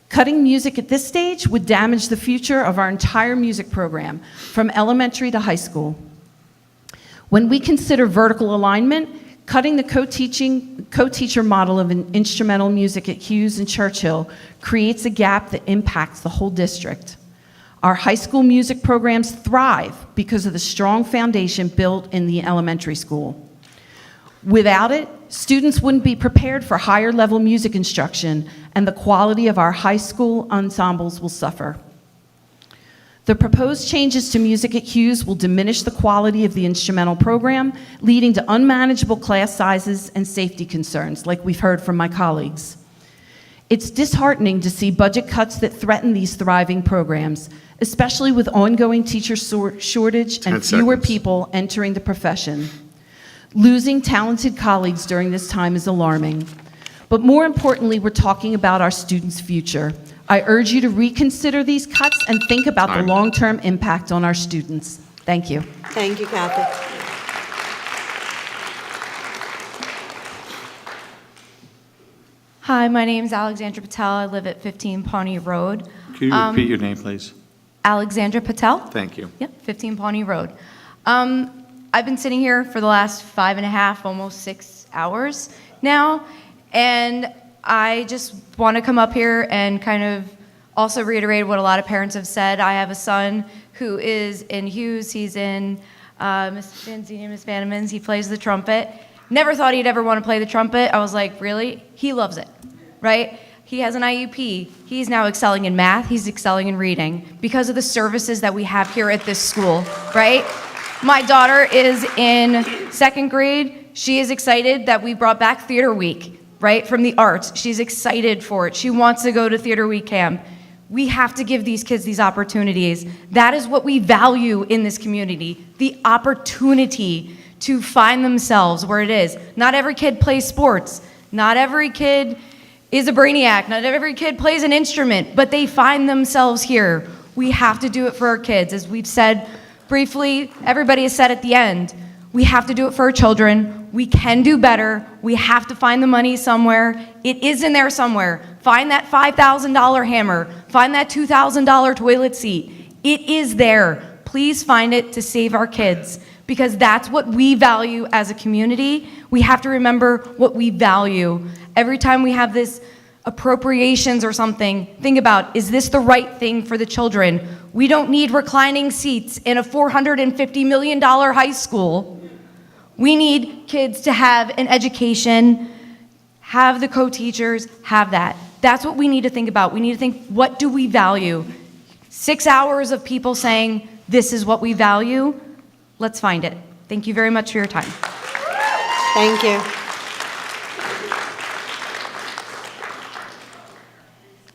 Cutting music at this stage would damage the future of our entire music program, from elementary to high school. When we consider vertical alignment, cutting the co-teacher model of an instrumental music at Hughes and Churchill creates a gap that impacts the whole district. Our high school music programs thrive because of the strong foundation built in the elementary school. Without it, students wouldn't be prepared for higher level music instruction, and the quality of our high school ensembles will suffer. The proposed changes to music at Hughes will diminish the quality of the instrumental program, leading to unmanageable class sizes and safety concerns, like we've heard from my colleagues. It's disheartening to see budget cuts that threaten these thriving programs, especially with ongoing teacher shortage and 10 fewer seconds. people entering the profession. Losing talented colleagues during this time is alarming. But more importantly, we're talking about our students' future. I urge you to reconsider these cuts and think about the long-term impact on our students. Thank you. Thank you, Kathy. Hi, my name is Alexandra Patel. I live at 15 Pawnee Road. Can you repeat your name, please? Alexandra Patel? Thank you. Yep, 15 Pawnee Road. I've been sitting here for the last 5.5, almost 6 hours now, and I just want to come up here and kind of also reiterate what a lot of parents have said. I have a son who is in Hughes. He's in Miss Vanzini, Miss Vannemans. He plays the trumpet. Never thought he'd ever want to play the trumpet. I was like, really? He loves it, right? He has an IUP. He's now excelling in math. He's excelling in reading because of the services that we have here at this school, right? My daughter is in 2nd grade. She is excited that we brought back Theater Week, right, from the arts. She's excited for it. She wants to go to Theater Week camp. We have to give these kids these opportunities. That is what we value in this community, the opportunity to find themselves where it is. Not every kid plays sports. Not every kid is a brainiac. Not every kid plays an instrument, but they find themselves here. We have to do it for our kids. As we've said briefly, everybody has said at the end, we have to do it for our children. We can do better. We have to find the money somewhere. It is in there somewhere. Find that $5,000 hammer. Find that $2,000 toilet seat. It is there. Please find it to save our kids, because that's what we value as a community. We have to remember what we value. Every time we have this appropriations or something, think about, is this the right thing for the children? We don't need reclining seats in a $450 million high school. We need kids to have an education, have the co-teachers, have that. That's what we need to think about. We need to think, what do we value? 6 hours of people saying, this is what we value. Let's find it. Thank you very much for your time. Thank you.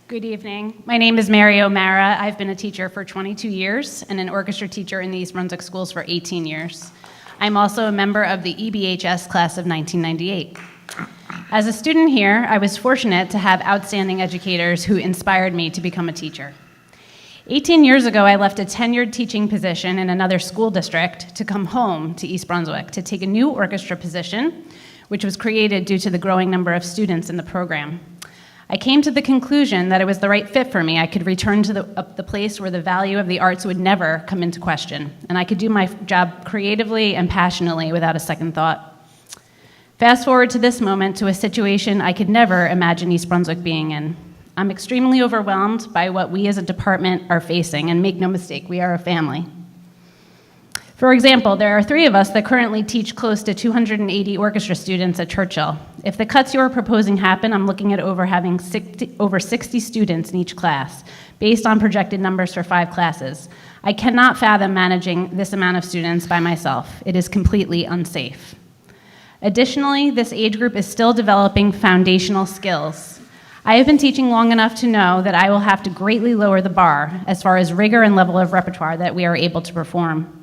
Good evening. My name is Mary O'Mara. I've been a teacher for 22 years and an orchestra teacher in the East Brunswick schools for 18 years. I'm also a member of the EBHS class of 1998. As a student here, I was fortunate to have outstanding educators who inspired me to become a teacher. 18 years ago, I left a tenured teaching position in another school district to come home to East Brunswick to take a new orchestra position, which was created due to the growing number of students in the program. I came to the conclusion that it was the right fit for me. I could return to the place where the value of the arts would never come into question, and I could do my job creatively and passionately without a second thought. Fast forward to this moment, to a situation I could never imagine East Brunswick being in. I'm extremely overwhelmed by what we as a department are facing, and make no mistake, we are a family. For example, there are 3 of us that currently teach close to 280 orchestra students at Churchill. If the cuts you are proposing happen, I'm looking at over 60 students in each class, based on projected numbers for 5 classes. I cannot fathom managing this amount of students by myself. It is completely unsafe. Additionally, this age group is still developing foundational skills. I have been teaching long enough to know that I will have to greatly lower the bar as far as rigor and level of repertoire that we are able to perform.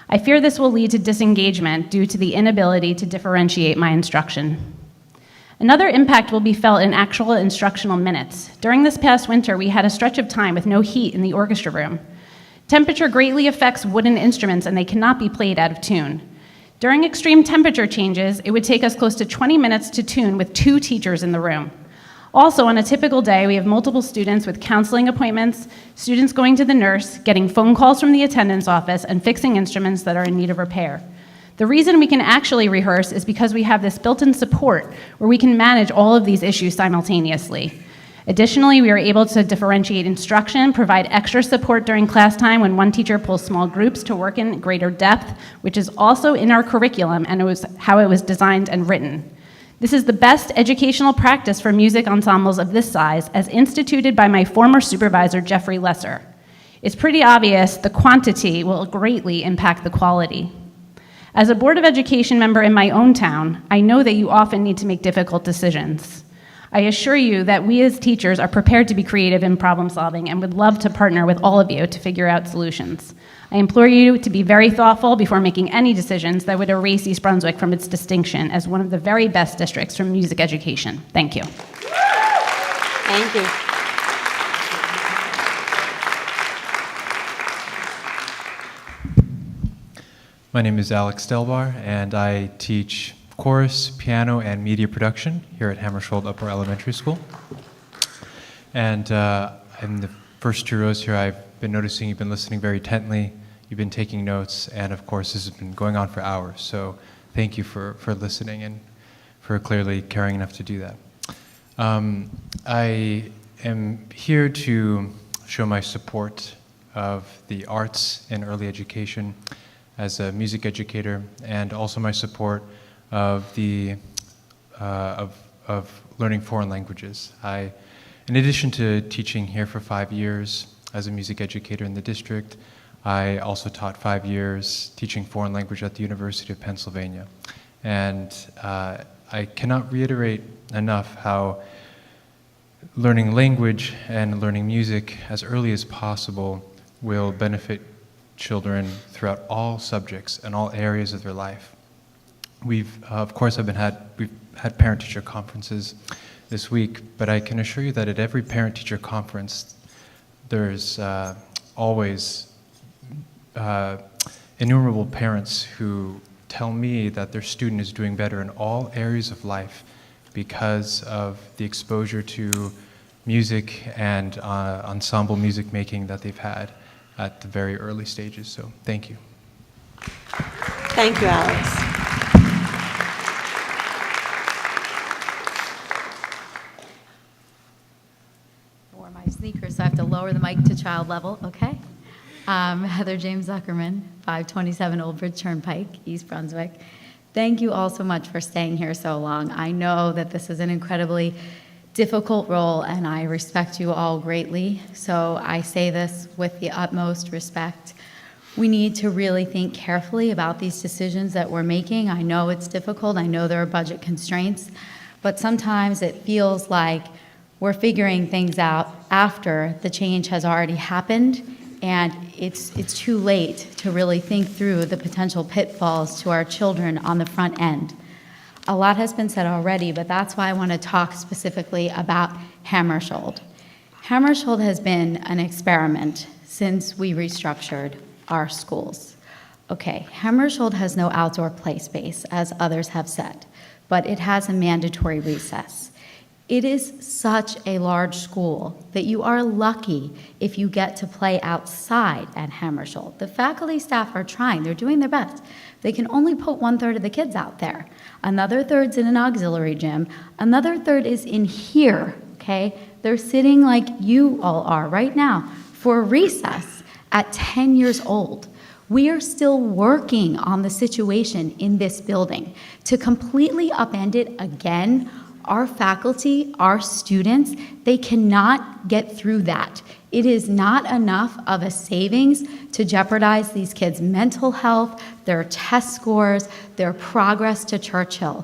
I fear this will lead to disengagement due to the inability to differentiate my instruction. Another impact will be felt in actual instructional minutes. During this past winter, we had a stretch of time with no heat in the orchestra room. Temperature greatly affects wooden instruments, and they cannot be played out of tune. During extreme temperature changes, it would take us close to 20 minutes to tune with 2 teachers in the room. Also, on a typical day, we have multiple students with counseling appointments, students going to the nurse, getting phone calls from the attendance office, and fixing instruments that are in need of repair. The reason we can actually rehearse is because we have this built-in support where we can manage all of these issues simultaneously. Additionally, we are able to differentiate instruction, provide extra support during class time when one teacher pulls small groups to work in greater depth, which is also in our curriculum and it was how it was designed and written. This is the best educational practice for music ensembles of this size, as instituted by my former supervisor, Jeffrey Lesser. It's pretty obvious the quantity will greatly impact the quality. As a Board of Education member in my own town, I know that you often need to make difficult decisions. I assure you that we as teachers are prepared to be creative in problem solving and would love to partner with all of you to figure out solutions. I implore you to be very thoughtful before making any decisions that would erase East Brunswick from its distinction as one of the very best districts for music education. Thank you. Thank you. My name is Alex Delbar, and I teach chorus, piano, and media production here at Hammersholt Upper Elementary School. And in the first 2 rows here, I've been noticing you've been listening very intently, you've been taking notes, and of course this has been going on for hours. So thank you for listening and for clearly caring enough to do that. I am here to show my support of the arts in early education as a music educator, and also my support of the of learning foreign languages. In addition to teaching here for 5 years as a music educator in the district, I also taught 5 years teaching foreign language at the University of Pennsylvania. And I cannot reiterate enough how learning language and learning music as early as possible will benefit children throughout all subjects and all areas of their life. We've had parent-teacher conferences this week, but I can assure you that at every parent-teacher conference, there's always innumerable parents who tell me that their student is doing better in all areas of life because of the exposure to music and ensemble music making that they've had at the very early stages. So thank you. Thank you, Alex. I wore my sneakers, so I have to lower the mic to child level, okay? Heather James Zuckerman, 527 Old Bridge Turnpike, East Brunswick. Thank you all so much for staying here so long. I know that this is an incredibly difficult role, and I respect you all greatly. So I say this with the utmost respect. We need to really think carefully about these decisions that we're making. I know it's difficult. I know there are budget constraints, but sometimes it feels like we're figuring things out after the change has already happened, and it's too late to really think through the potential pitfalls to our children on the front end. A lot has been said already, but that's why I want to talk specifically about Hammersholt. Hammersholt has been an experiment since we restructured our schools. Okay, Hammersholt has no outdoor play space, as others have said, but it has a mandatory recess. It is such a large school that you are lucky if you get to play outside at Hammersholt. The faculty staff are trying, they're doing their best. They can only put 1/3 of the kids out there. Another third's in an auxiliary gym. Another third is in here, okay? They're sitting like you all are right now for recess at 10 years old. We are still working on the situation in this building. To completely upend it again, our faculty, our students, they cannot get through that. It is not enough of a savings to jeopardize these kids' mental health, their test scores, their progress to Churchill.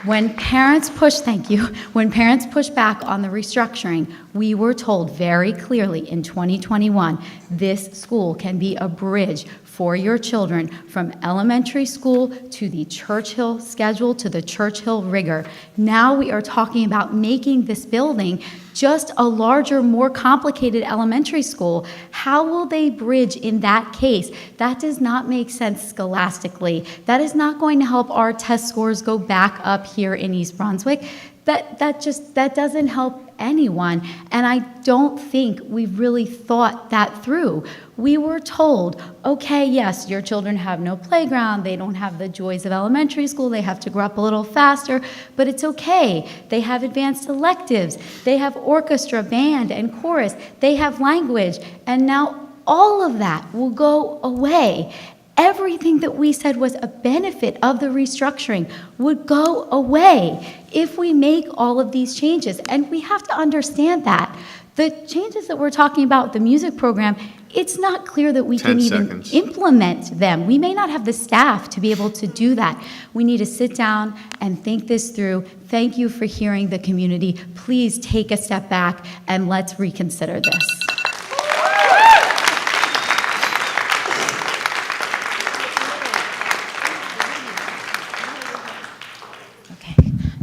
When parents push, thank you, when parents push back on the restructuring, we were told very clearly in 2021, this school can be a bridge for your children from elementary school to the Churchill schedule to the Churchill rigor. Now we are talking about making this building just a larger, more complicated elementary school. How will they bridge in that case? That does not make sense scholastically. That is not going to help our test scores go back up here in East Brunswick. That doesn't help anyone, and I don't think we've really thought that through. We were told, okay, yes, your children have no playground, they don't have the joys of elementary school, they have to grow up a little faster, but it's okay. They have advanced electives, they have orchestra, band, and chorus, they have language, and now all of that will go away. Everything that we said was a benefit of the restructuring would go away if we make all of these changes. And we have to understand that. The changes that we're talking about, the music program, it's not clear that we can even implement them. We may not have the staff to be able to do that. We need to sit down and think this through. Thank you for hearing the community. Please take a step back and let's reconsider this.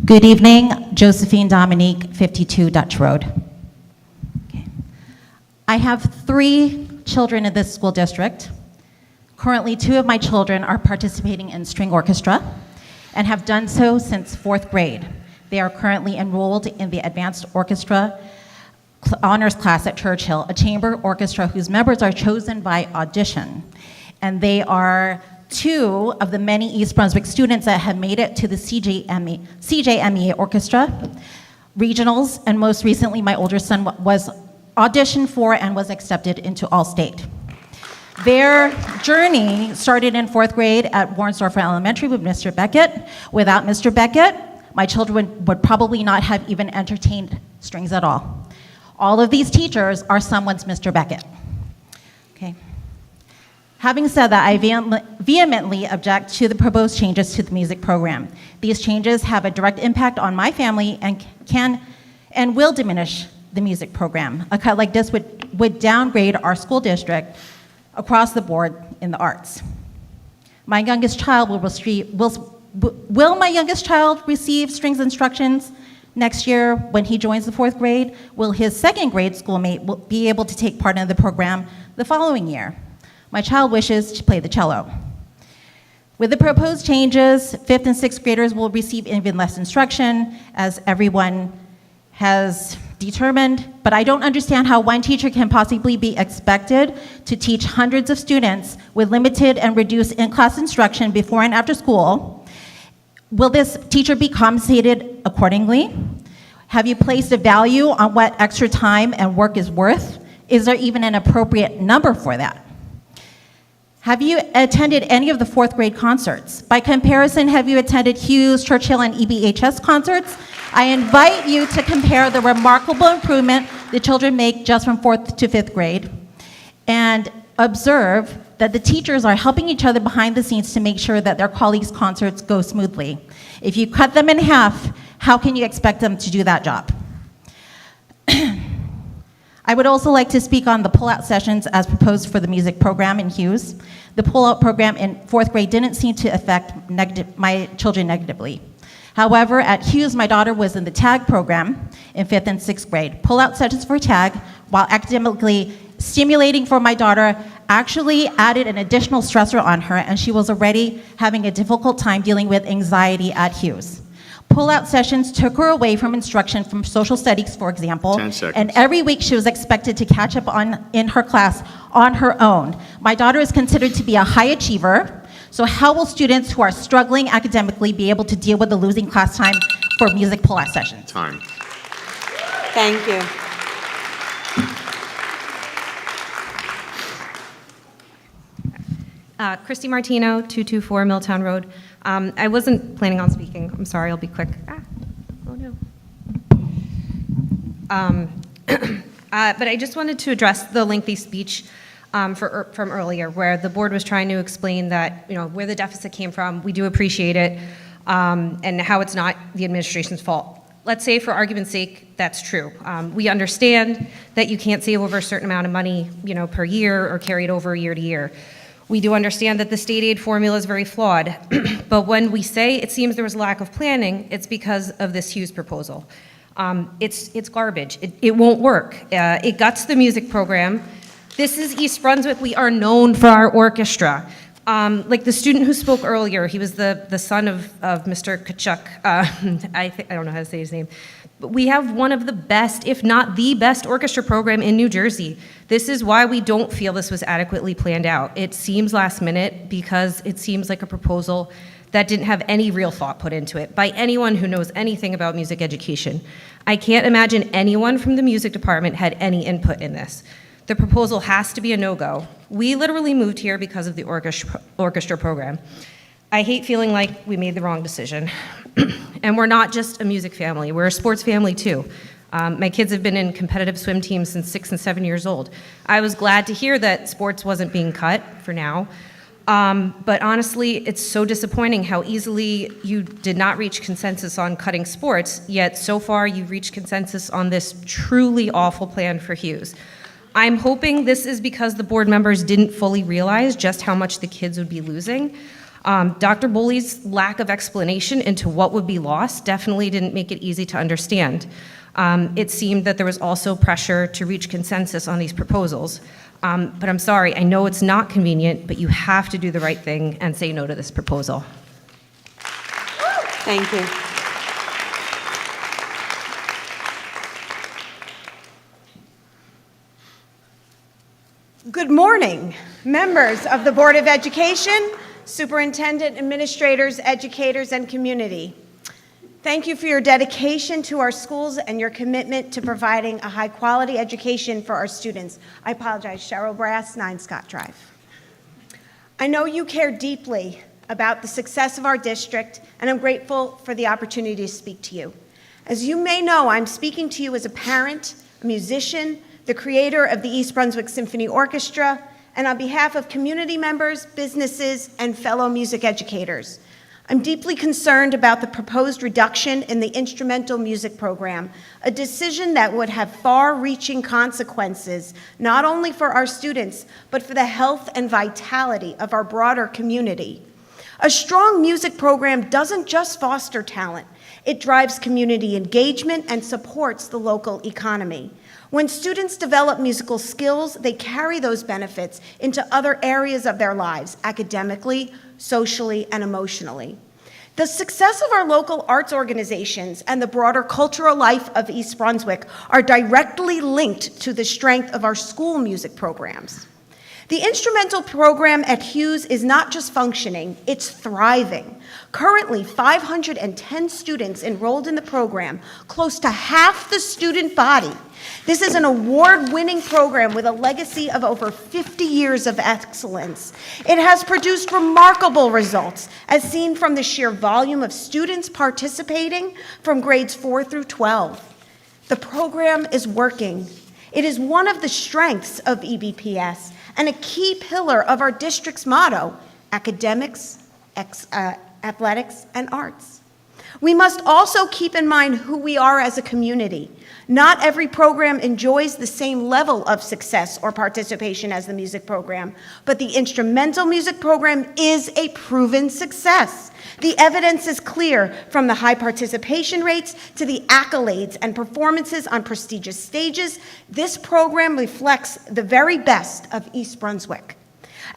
Good evening, Josephine Dominique, 52 Dutch Road. Okay. I have 3 children in this school district. Currently, 2 of my children are participating in string orchestra and have done so since 4th grade. They are currently enrolled in the advanced orchestra honors class at Churchill, a chamber orchestra whose members are chosen by audition. And they are 2 of the many East Brunswick students that have made it to the CJME Orchestra regionals, and most recently my older son was auditioned for and was accepted into All-State. Their journey started in 4th grade at Warrensdorfer Elementary with Mr. Beckett. Without Mr. Beckett, my children would probably not have even entertained strings at all. All of these teachers are someone's Mr. Beckett. Okay. Having said that, I vehemently object to the proposed changes to the music program. These changes have a direct impact on my family and can and will diminish the music program. A cut like this would downgrade our school district across the board in the arts. My youngest child will my youngest child receive strings instructions next year when he joins the 4th grade? Will his 2nd grade schoolmate be able to take part in the program the following year? My child wishes to play the cello. With the proposed changes, 5th and 6th graders will receive even less instruction, as everyone has determined, but I don't understand how one teacher can possibly be expected to teach hundreds of students with limited and reduced in-class instruction before and after school. Will this teacher be compensated accordingly? Have you placed a value on what extra time and work is worth? Is there even an appropriate number for that? Have you attended any of the 4th grade concerts? By comparison, have you attended Hughes, Churchill, and EBHS concerts? I invite you to compare the remarkable improvement the children make just from 4th to 5th grade and observe that the teachers are helping each other behind the scenes to make sure that their colleagues' concerts go smoothly. If you cut them in half, how can you expect them to do that job? I would also like to speak on the pull-out sessions as proposed for the music program in Hughes. The pull-out program in 4th grade didn't seem to affect my children negatively. However, at Hughes, my daughter was in the TAG program in 5th and 6th grade. Pull-out sessions for TAG, while academically stimulating for my daughter, actually added an additional stressor on her, and she was already having a difficult time dealing with anxiety at Hughes. Pull-out sessions took her away from instruction from social studies, for example, 10 seconds. And every week she was expected to catch up in her class on her own. My daughter is considered to be a high achiever, so how will students who are struggling academically be able to deal with the losing class time for music pull-out sessions? Time. Thank you. Christy Martino, 224 Milltown Road. I wasn't planning on speaking. I'm sorry, I'll be quick. Oh no. But I just wanted to address the lengthy speech from earlier, where the board was trying to explain that, where the deficit came from. We do appreciate it, and how it's not the administration's fault. Let's say, for argument's sake, that's true. We understand that you can't save over a certain amount of money, per year or carry it over year to year. We do understand that the state aid formula is very flawed, but when we say it seems there was a lack of planning, it's because of this Hughes proposal. It's garbage. It won't work. It guts the music program. This is East Brunswick. We are known for our orchestra. Like the student who spoke earlier, he was the son of Mr. Kachuk. I don't know how to say his name. But we have one of the best, if not the best, orchestra program in New Jersey. This is why we don't feel this was adequately planned out. It seems last minute because it seems like a proposal that didn't have any real thought put into it by anyone who knows anything about music education. I can't imagine anyone from the music department had any input in this. The proposal has to be a no-go. We literally moved here because of the orchestra program. I hate feeling like we made the wrong decision. And we're not just a music family, we're a sports family too. My kids have been in competitive swim teams since 6 and 7 years old. I was glad to hear that sports wasn't being cut for now. But honestly, it's so disappointing how easily you did not reach consensus on cutting sports, yet so far you've reached consensus on this truly awful plan for Hughes. I'm hoping this is because the board members didn't fully realize just how much the kids would be losing. Dr. Boley's lack of explanation into what would be lost definitely didn't make it easy to understand. It seemed that there was also pressure to reach consensus on these proposals. But I'm sorry, I know it's not convenient, but you have to do the right thing and say no to this proposal. Thank you. Good morning, members of the Board of Education, superintendent, administrators, educators, and community. Thank you for your dedication to our schools and your commitment to providing a high-quality education for our students. I apologize, Cheryl Brass, 9 Scott Drive. I know you care deeply about the success of our district, and I'm grateful for the opportunity to speak to you. As you may know, I'm speaking to you as a parent, a musician, the creator of the East Brunswick Symphony Orchestra, and on behalf of community members, businesses, and fellow music educators. I'm deeply concerned about the proposed reduction in the instrumental music program, a decision that would have far-reaching consequences, not only for our students, but for the health and vitality of our broader community. A strong music program doesn't just foster talent, it drives community engagement and supports the local economy. When students develop musical skills, they carry those benefits into other areas of their lives, academically, socially, and emotionally. The success of our local arts organizations and the broader cultural life of East Brunswick are directly linked to the strength of our school music programs. The instrumental program at Hughes is not just functioning, it's thriving. Currently, 510 students enrolled in the program, close to half the student body. This is an award-winning program with a legacy of over 50 years of excellence. It has produced remarkable results, as seen from the sheer volume of students participating from grades 4 through 12. The program is working. It is one of the strengths of EBPS and a key pillar of our district's motto, academics, athletics, and arts. We must also keep in mind who we are as a community. Not every program enjoys the same level of success or participation as the music program, but the instrumental music program is a proven success. The evidence is clear, from the high participation rates to the accolades and performances on prestigious stages. This program reflects the very best of East Brunswick.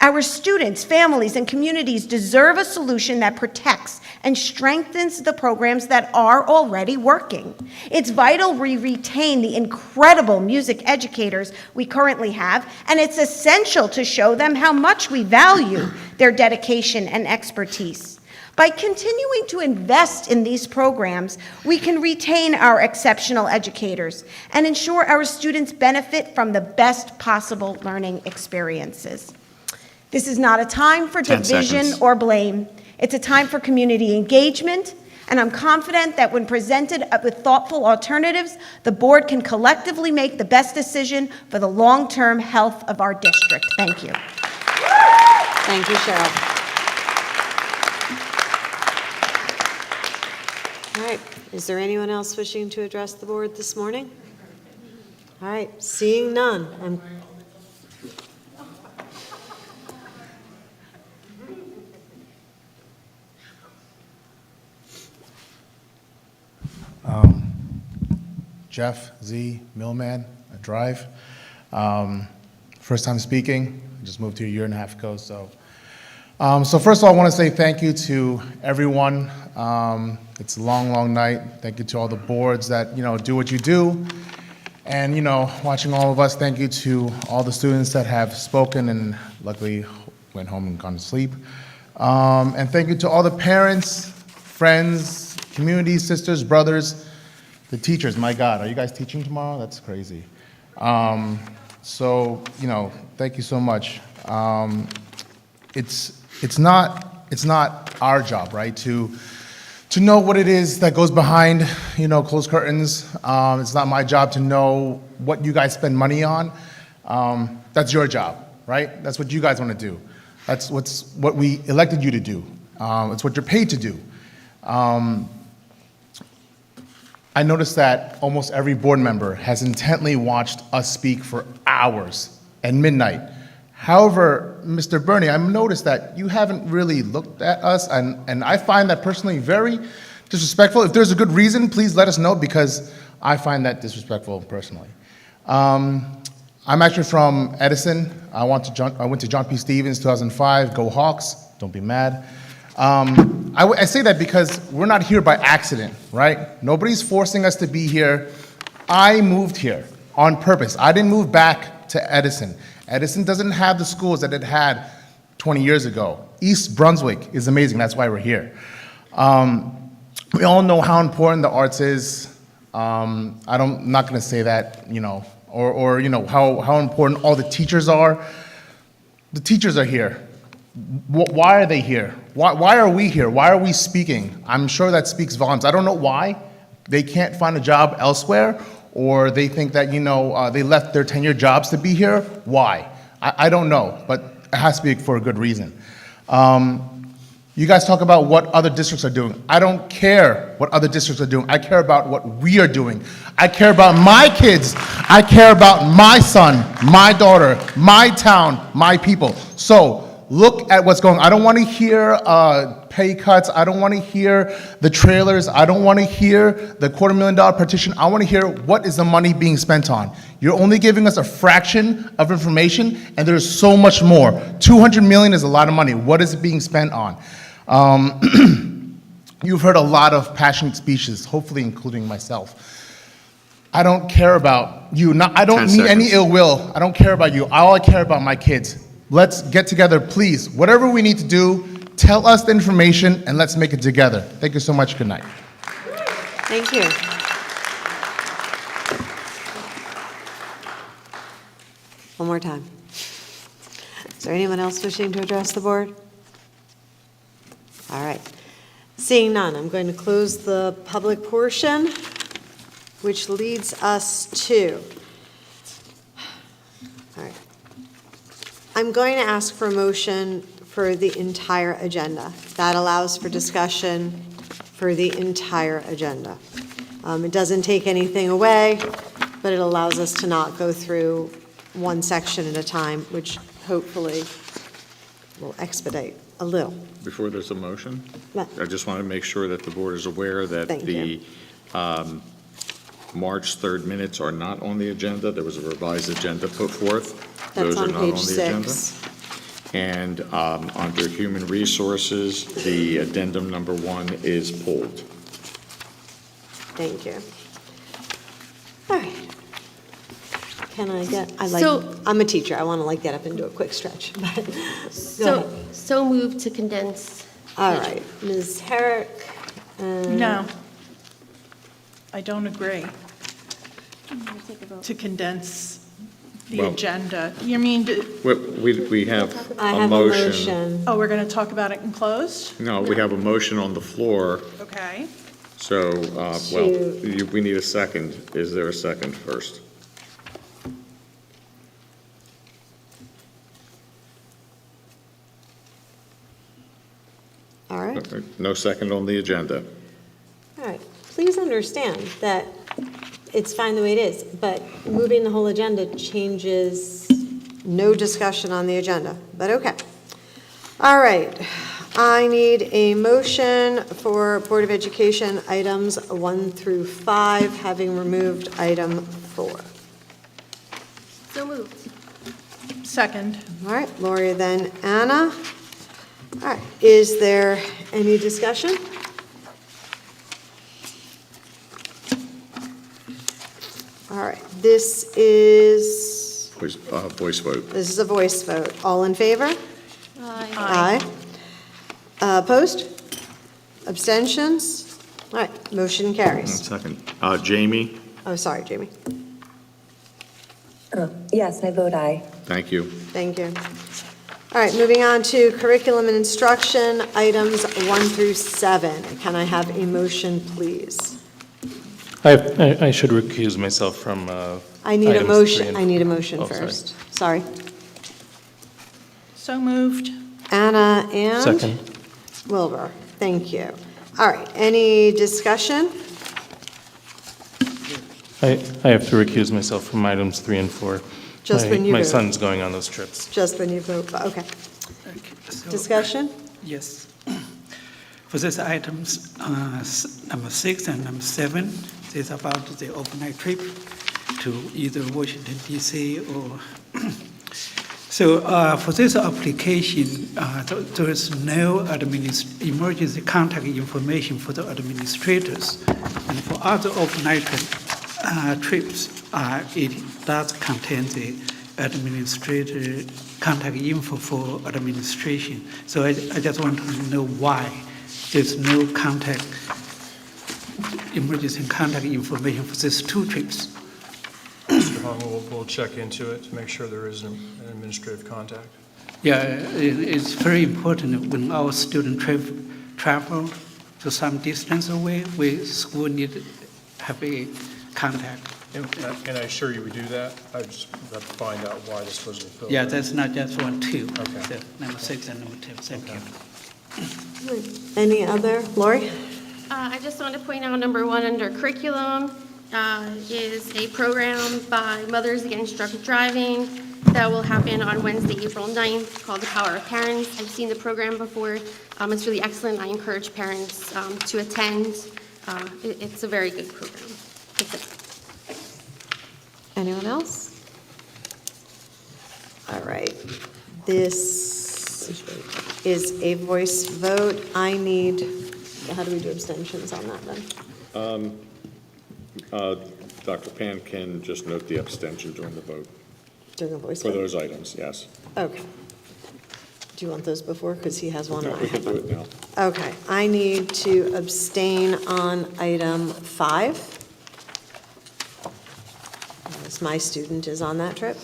Our students, families, and communities deserve a solution that protects and strengthens the programs that are already working. It's vital we retain the incredible music educators we currently have, and it's essential to show them how much we value their dedication and expertise. By continuing to invest in these programs, we can retain our exceptional educators and ensure our students benefit from the best possible learning experiences. This is not a time for division or blame. It's a time for community engagement, and I'm confident that when presented with thoughtful alternatives, the board can collectively make the best decision for the long-term health of our district. Thank you. Thank you, Cheryl. All right, is there anyone else wishing to address the board this morning? All right, seeing none. Jeff Z. Millman, Drive. First time speaking. I just moved here a year and a half ago, so So first of all, I want to say thank you to everyone. It's a long, long night. Thank you to all the boards that, do what you do. And, watching all of us, thank you to all the students that have spoken and luckily went home and gone to sleep. And thank you to all the parents, friends, community, sisters, brothers, the teachers. My God, are you guys teaching tomorrow? That's crazy. So, thank you so much. It's not our job, right, to know what it is that goes behind, closed curtains. It's not my job to know what you guys spend money on. That's your job, right? That's what you guys want to do. That's what we elected you to do. It's what you're paid to do. I noticed that almost every board member has intently watched us speak for hours at midnight. However, Mr. Bernie, I've noticed that you haven't really looked at us, and I find that personally very disrespectful. If there's a good reason, please let us know, because I find that disrespectful personally. I'm actually from Edison. I went to John P. Stevens, 2005. Go Hawks, don't be mad. I say that because we're not here by accident, right? Nobody's forcing us to be here. I moved here on purpose. I didn't move back to Edison. Edison doesn't have the schools that it had 20 years ago. East Brunswick is amazing. That's why we're here. We all know how important the arts is. I'm not going to say that, or how important all the teachers are. The teachers are here. Why are they here? Why are we here? Why are we speaking? I'm sure that speaks volumes. I don't know why. They can't find a job elsewhere, or they think that, they left their tenured jobs to be here. Why? I don't know, but it has to be for a good reason. You guys talk about what other districts are doing. I don't care what other districts are doing. I care about what we are doing. I care about my kids. I care about my son, my daughter, my town, my people. So look at what's going on. I don't want to hear pay cuts. I don't want to hear the trailers. I don't want to hear the $250,000 petition. I want to hear what is the money being spent on. You're only giving us a fraction of information, and there's so much more. $200 million is a lot of money. What is it being spent on? You've heard a lot of passionate speeches, hopefully including myself. I don't care about you. I don't mean any ill will. I don't care about you. All I care about my kids. Let's get together, please. Whatever we need to do, tell us the information, and let's make it together. Thank you so much. Good night. Thank you. One more time. Is there anyone else wishing to address the board? All right. Seeing none, I'm going to close the public portion, which leads us to, all right. I'm going to ask for a motion for the entire agenda. That allows for discussion for the entire agenda. It doesn't take anything away, but it allows us to not go through one section at a time, which hopefully will expedite a little. Before there's a motion, Yeah. I just want to make sure that the board is aware that Thank the March 3rd minutes are not on the agenda. There was a revised agenda put forth. That's Those are on not page on the agenda. 6. And under Human Resources, the addendum number 1 is pulled. Thank you. All right. Can I get, I'm a teacher. I want to get up and do a quick stretch. But go ahead. So moved to condense. All right, Ms. Herrick. No, I don't agree. To condense the Well- agenda. You mean, We have I a have motion. oh, we're going to talk about it in closed? No, we have a motion on the floor. Okay. So, we need a second. Is there a second first? All right. No second on the agenda. All right. Please understand that it's fine the way it is, but moving the whole agenda changes no discussion on the agenda, but okay. All right. I need a motion for Board of Education items 1 through 5, having removed item 4. So moved. Second. All right, Lori, then Anna. All right, is there any discussion? All right, this is Voice vote. a voice vote. All in favor? Aye. Opposed? Abstentions? All right, motion carries. Second. Jamie? Oh, sorry, Jamie. Yes, I vote aye. Thank you. Thank you. All right, moving on to curriculum and instruction, items 1 through 7. Can I have a motion, please? I should recuse myself from I need a items motion. 3 and I need a motion Oh, sorry. first. Sorry. So moved. Anna and? Second. Wilbur. Thank you. All right, any discussion? I have to recuse myself from items 3 and 4. Just when you My vote. son's going on those trips. Just when you vote, okay. Discussion? Yes. For these items, number 6 and number 7, is about the overnight trip to either Washington DC or. So for this application, there is no emergency contact information for the administrators. And for other overnight trips, it does contain the administrator contact info for administration. So I just want to know why there's no emergency contact information for these 2 trips. Mr. Hung, we'll check into it to make sure there is an administrative contact. Yeah, it's very important when our student travel to some distance away, school need to have a contact. And I assure you we do that. I just have to find out why this wasn't filled. Yeah, in. that's not just 1, 2. Okay. So, number 6 and number 2. Thank you. Any other? Lori? I just want to point out number 1 under curriculum is a program by Mothers Against Drunk Driving that will happen on Wednesday, April 9th, called The Power of Parents. I've seen the program before. It's really excellent. I encourage parents to attend. It's a very good program. That's it. Anyone else? All right. This is a voice vote. How do we do abstentions on that then? Dr. Pan can just note the abstention during the vote. During a voice For vote? those items, yes. Okay. Do you want those before? Because he has one No, and I we can have do one. it now. Okay. I need to abstain on item 5. As my student is on that trip.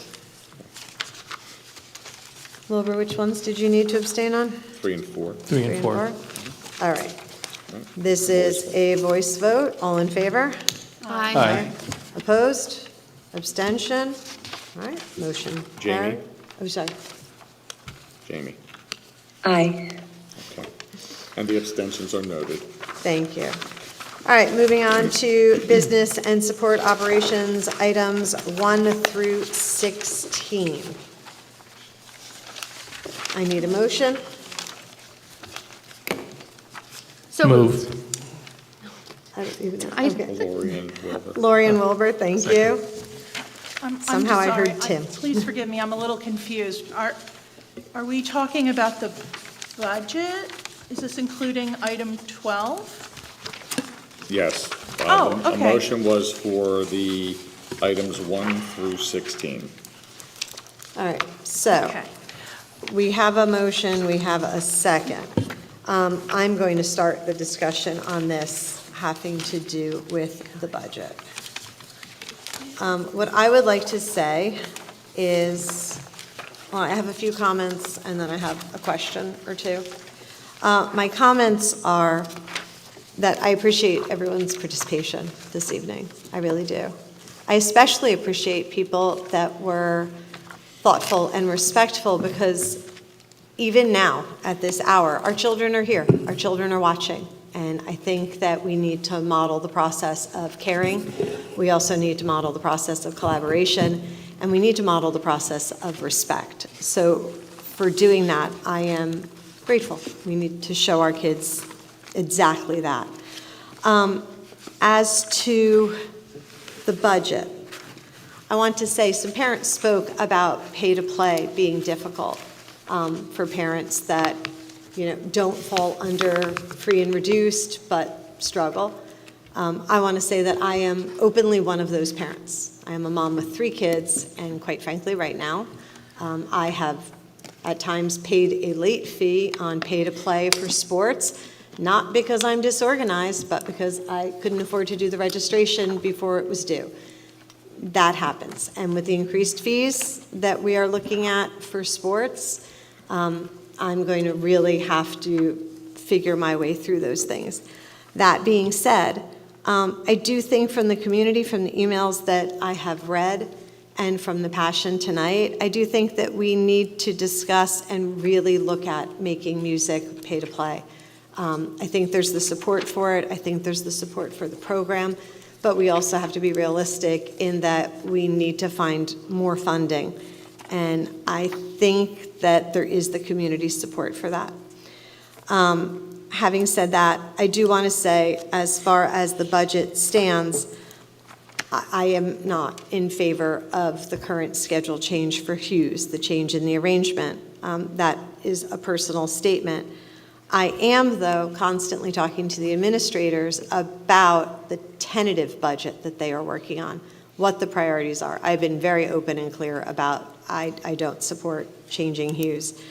Wilbur, which ones did you need to abstain on? 3 and 4. 3 and 4. All right. This is a voice vote. All in favor? Aye. Aye. Opposed? Abstention? All right, motion Jamie? carried. Oh, sorry. Jamie. Aye. Okay. And the abstentions are noted. Thank you. All right, moving on to business and support operations, items 1 through 16. I need a motion. So Moved. I don't even know. I- Okay. Lori and Wilbur. Lori and Wilbur, thank you. I'm Somehow I just heard sorry. Tim. Please forgive me, I'm a little confused. Are we talking about the budget? Is this including item 12? Yes. Oh, A okay. motion was for the items 1 through 16. All right, so Okay. we have a motion, we have a second. I'm going to start the discussion on this having to do with the budget. What I would like to say is, well, I have a few comments and then I have a question or two. My comments are that I appreciate everyone's participation this evening. I really do. I especially appreciate people that were thoughtful and respectful because even now, at this hour, our children are here, our children are watching. And I think that we need to model the process of caring. We also need to model the process of collaboration, and we need to model the process of respect. So for doing that, I am grateful. We need to show our kids exactly that. As to the budget, I want to say some parents spoke about pay to play being difficult for parents that don't fall under free and reduced, but struggle. I want to say that I am openly one of those parents. I am a mom with 3 kids, and quite frankly, right now, I have at times paid a late fee on pay-to-play for sports, not because I'm disorganized, but because I couldn't afford to do the registration before it was due. That happens. And with the increased fees that we are looking at for sports, I'm going to really have to figure my way through those things. That being said, I do think from the community, from the emails that I have read, and from the passion tonight, I do think that we need to discuss and really look at making music pay to play. I think there's the support for it. I think there's the support for the program. But we also have to be realistic in that we need to find more funding. And I think that there is the community support for that. Having said that, I do want to say, as far as the budget stands, I am not in favor of the current schedule change for Hughes, the change in the arrangement. That is a personal statement. I am, though, constantly talking to the administrators about the tentative budget that they are working on, what the priorities are. I've been very open and clear about I don't support changing Hughes.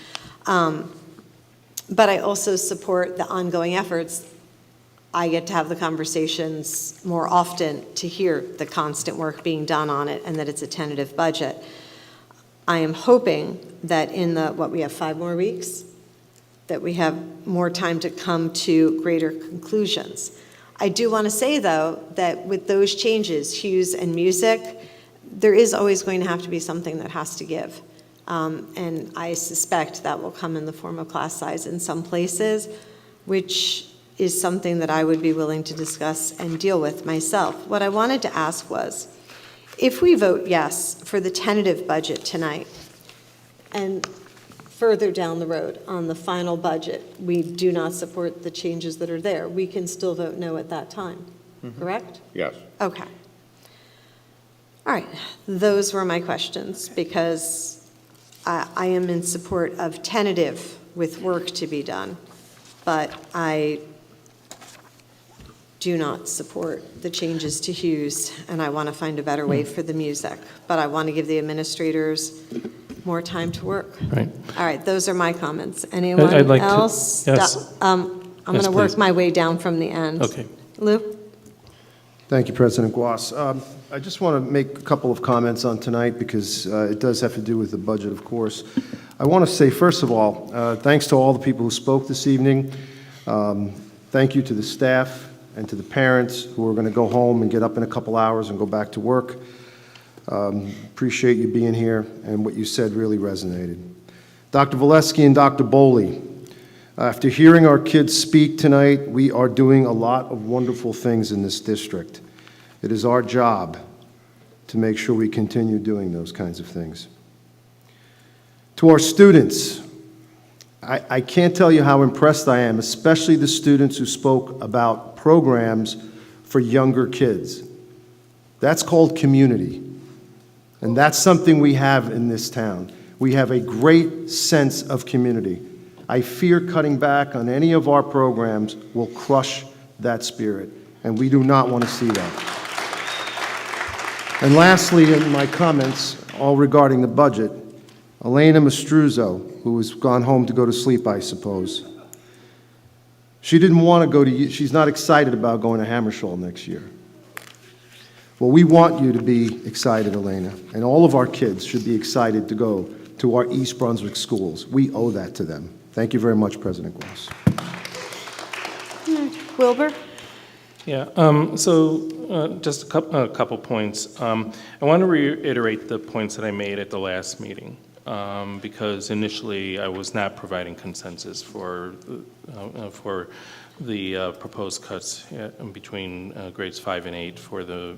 But I also support the ongoing efforts. I get to have the conversations more often to hear the constant work being done on it and that it's a tentative budget. I am hoping that in we have 5 more weeks, that we have more time to come to greater conclusions. I do want to say, though, that with those changes, Hughes and music, there is always going to have to be something that has to give. And I suspect that will come in the form of class size in some places, which is something that I would be willing to discuss and deal with myself. What I wanted to ask was, if we vote yes for the tentative budget tonight, and further down the road on the final budget, we do not support the changes that are there, we can still vote no at that time, correct? Yes. Okay. All right, those were my questions, because I am in support of tentative with work to be done, but I do not support the changes to Hughes, and I want to find a better way for the music. But I want to give the administrators more time to work. Right. All right, those are my comments. Anyone I'd like else? to, yes. I'm going to work please. my way down from the end. Okay. Lou? Thank you, President Guas. I just want to make a couple of comments on tonight because it does have to do with the budget, of course. I want to say, first of all, thanks to all the people who spoke this evening. Thank you to the staff and to the parents who are going to go home and get up in a couple hours and go back to work. Appreciate you being here, and what you said really resonated. Dr. Valesky and Dr. Boley, after hearing our kids speak tonight, we are doing a lot of wonderful things in this district. It is our job to make sure we continue doing those kinds of things. To our students, I can't tell you how impressed I am, especially the students who spoke about programs for younger kids. That's called community. And that's something we have in this town. We have a great sense of community. I fear cutting back on any of our programs will crush that spirit, and we do not want to see that. And lastly, in my comments, all regarding the budget, Elena Mastruzzo, who has gone home to go to sleep, I suppose. She didn't want to go to, she's not excited about going to Hammersholt next year. Well, we want you to be excited, Elena, and all of our kids should be excited to go to our East Brunswick schools. We owe that to them. Thank you very much, President Guas. Wilbur? Yeah, just a couple points. I want to reiterate the points that I made at the last meeting, because initially I was not providing consensus for the proposed cuts between grades 5 and 8 for the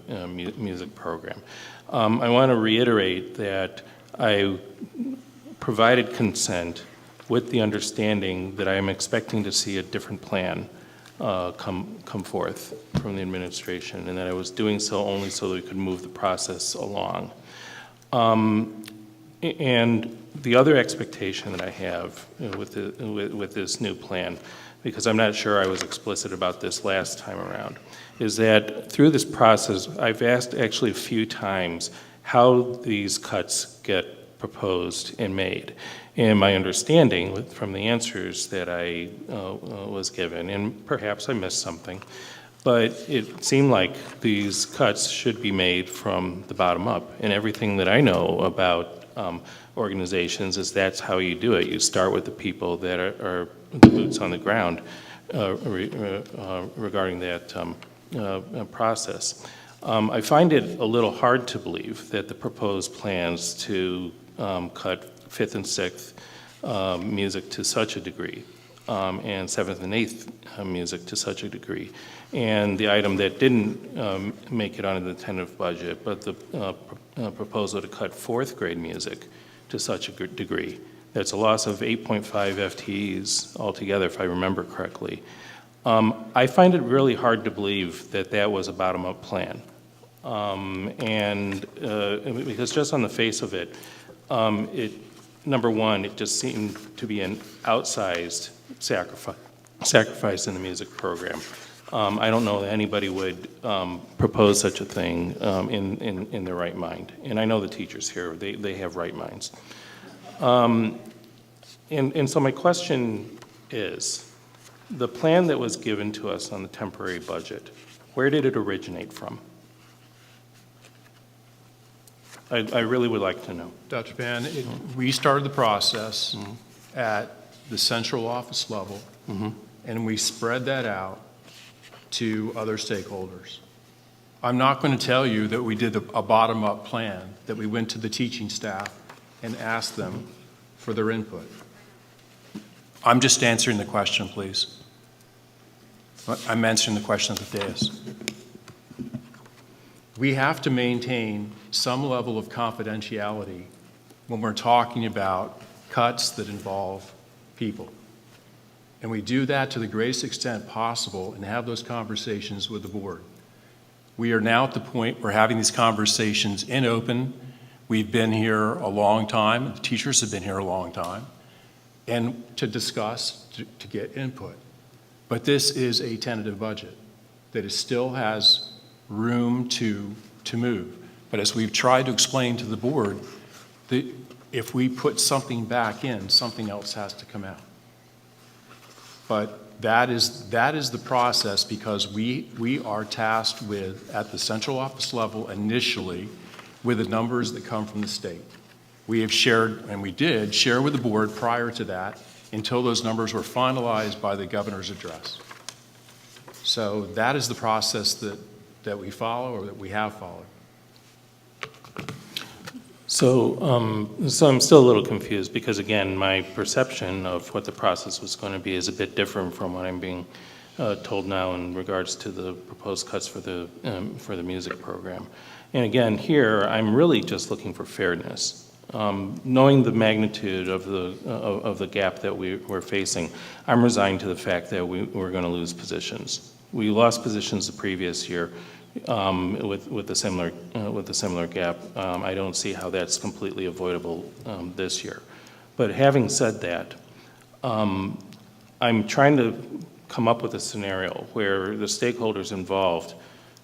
music program. I want to reiterate that I provided consent with the understanding that I am expecting to see a different plan come forth from the administration, and that I was doing so only so that we could move the process along. And the other expectation that I have with this new plan, because I'm not sure I was explicit about this last time around, is that through this process, I've asked actually a few times how these cuts get proposed and made. And my understanding from the answers that I was given, and perhaps I missed something, but it seemed like these cuts should be made from the bottom up. And everything that I know about organizations is that's how you do it. You start with the people that are the boots on the ground regarding that process. I find it a little hard to believe that the proposed plans to cut 5th and 6th music to such a degree, and 7th and 8th music to such a degree, and the item that didn't make it onto the tentative budget, but the proposal to cut 4th grade music to such a degree. That's a loss of 8.5 FTEs altogether, if I remember correctly. I find it really hard to believe that that was a bottom-up plan. Because just on the face of it, number one, it just seemed to be an outsized sacrifice in the music program. I don't know that anybody would propose such a thing in their right mind. And I know the teachers here, they have right minds. And so my question is, the plan that was given to us on the temporary budget, where did it originate from? I really would like to know. Dr. Pan, we started the process at the central office level, and we spread that out to other stakeholders. I'm not going to tell you that we did a bottom-up plan, that we went to the teaching staff and asked them for their input. I'm just answering the question, please. I'm answering the question at the dais. We have to maintain some level of confidentiality when we're talking about cuts that involve people. And we do that to the greatest extent possible and have those conversations with the board. We are now at the point we're having these conversations in open. We've been here a long time. The teachers have been here a long time. And to discuss, to get input. But this is a tentative budget that still has room to move. But as we've tried to explain to the board, if we put something back in, something else has to come out. But that is the process, because we are tasked with, at the central office level initially, with the numbers that come from the state. We have shared, and we did share with the board prior to that, until those numbers were finalized by the governor's address. So that is the process that we follow, or that we have followed. So I'm still a little confused, because again, my perception of what the process was going to be is a bit different from what I'm being told now in regards to the proposed cuts for the music program. And again, here, I'm really just looking for fairness. Knowing the magnitude of the gap that we're facing, I'm resigned to the fact that we're going to lose positions. We lost positions the previous year with a similar gap. I don't see how that's completely avoidable this year. But having said that, I'm trying to come up with a scenario where the stakeholders involved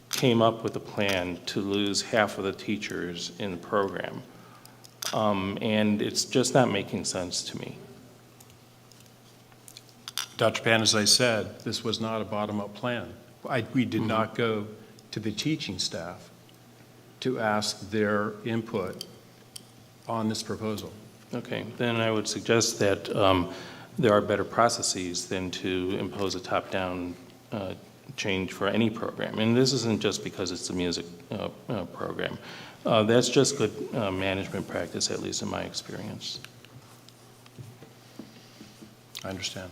came up with a plan to lose half of the teachers in the program. And it's just not making sense to me. Dr. Pan, as I said, this was not a bottom-up plan. We did not go to the teaching staff to ask their input on this proposal. Okay, then I would suggest that there are better processes than to impose a top-down change for any program. And this isn't just because it's a music program. That's just good management practice, at least in my experience. I understand.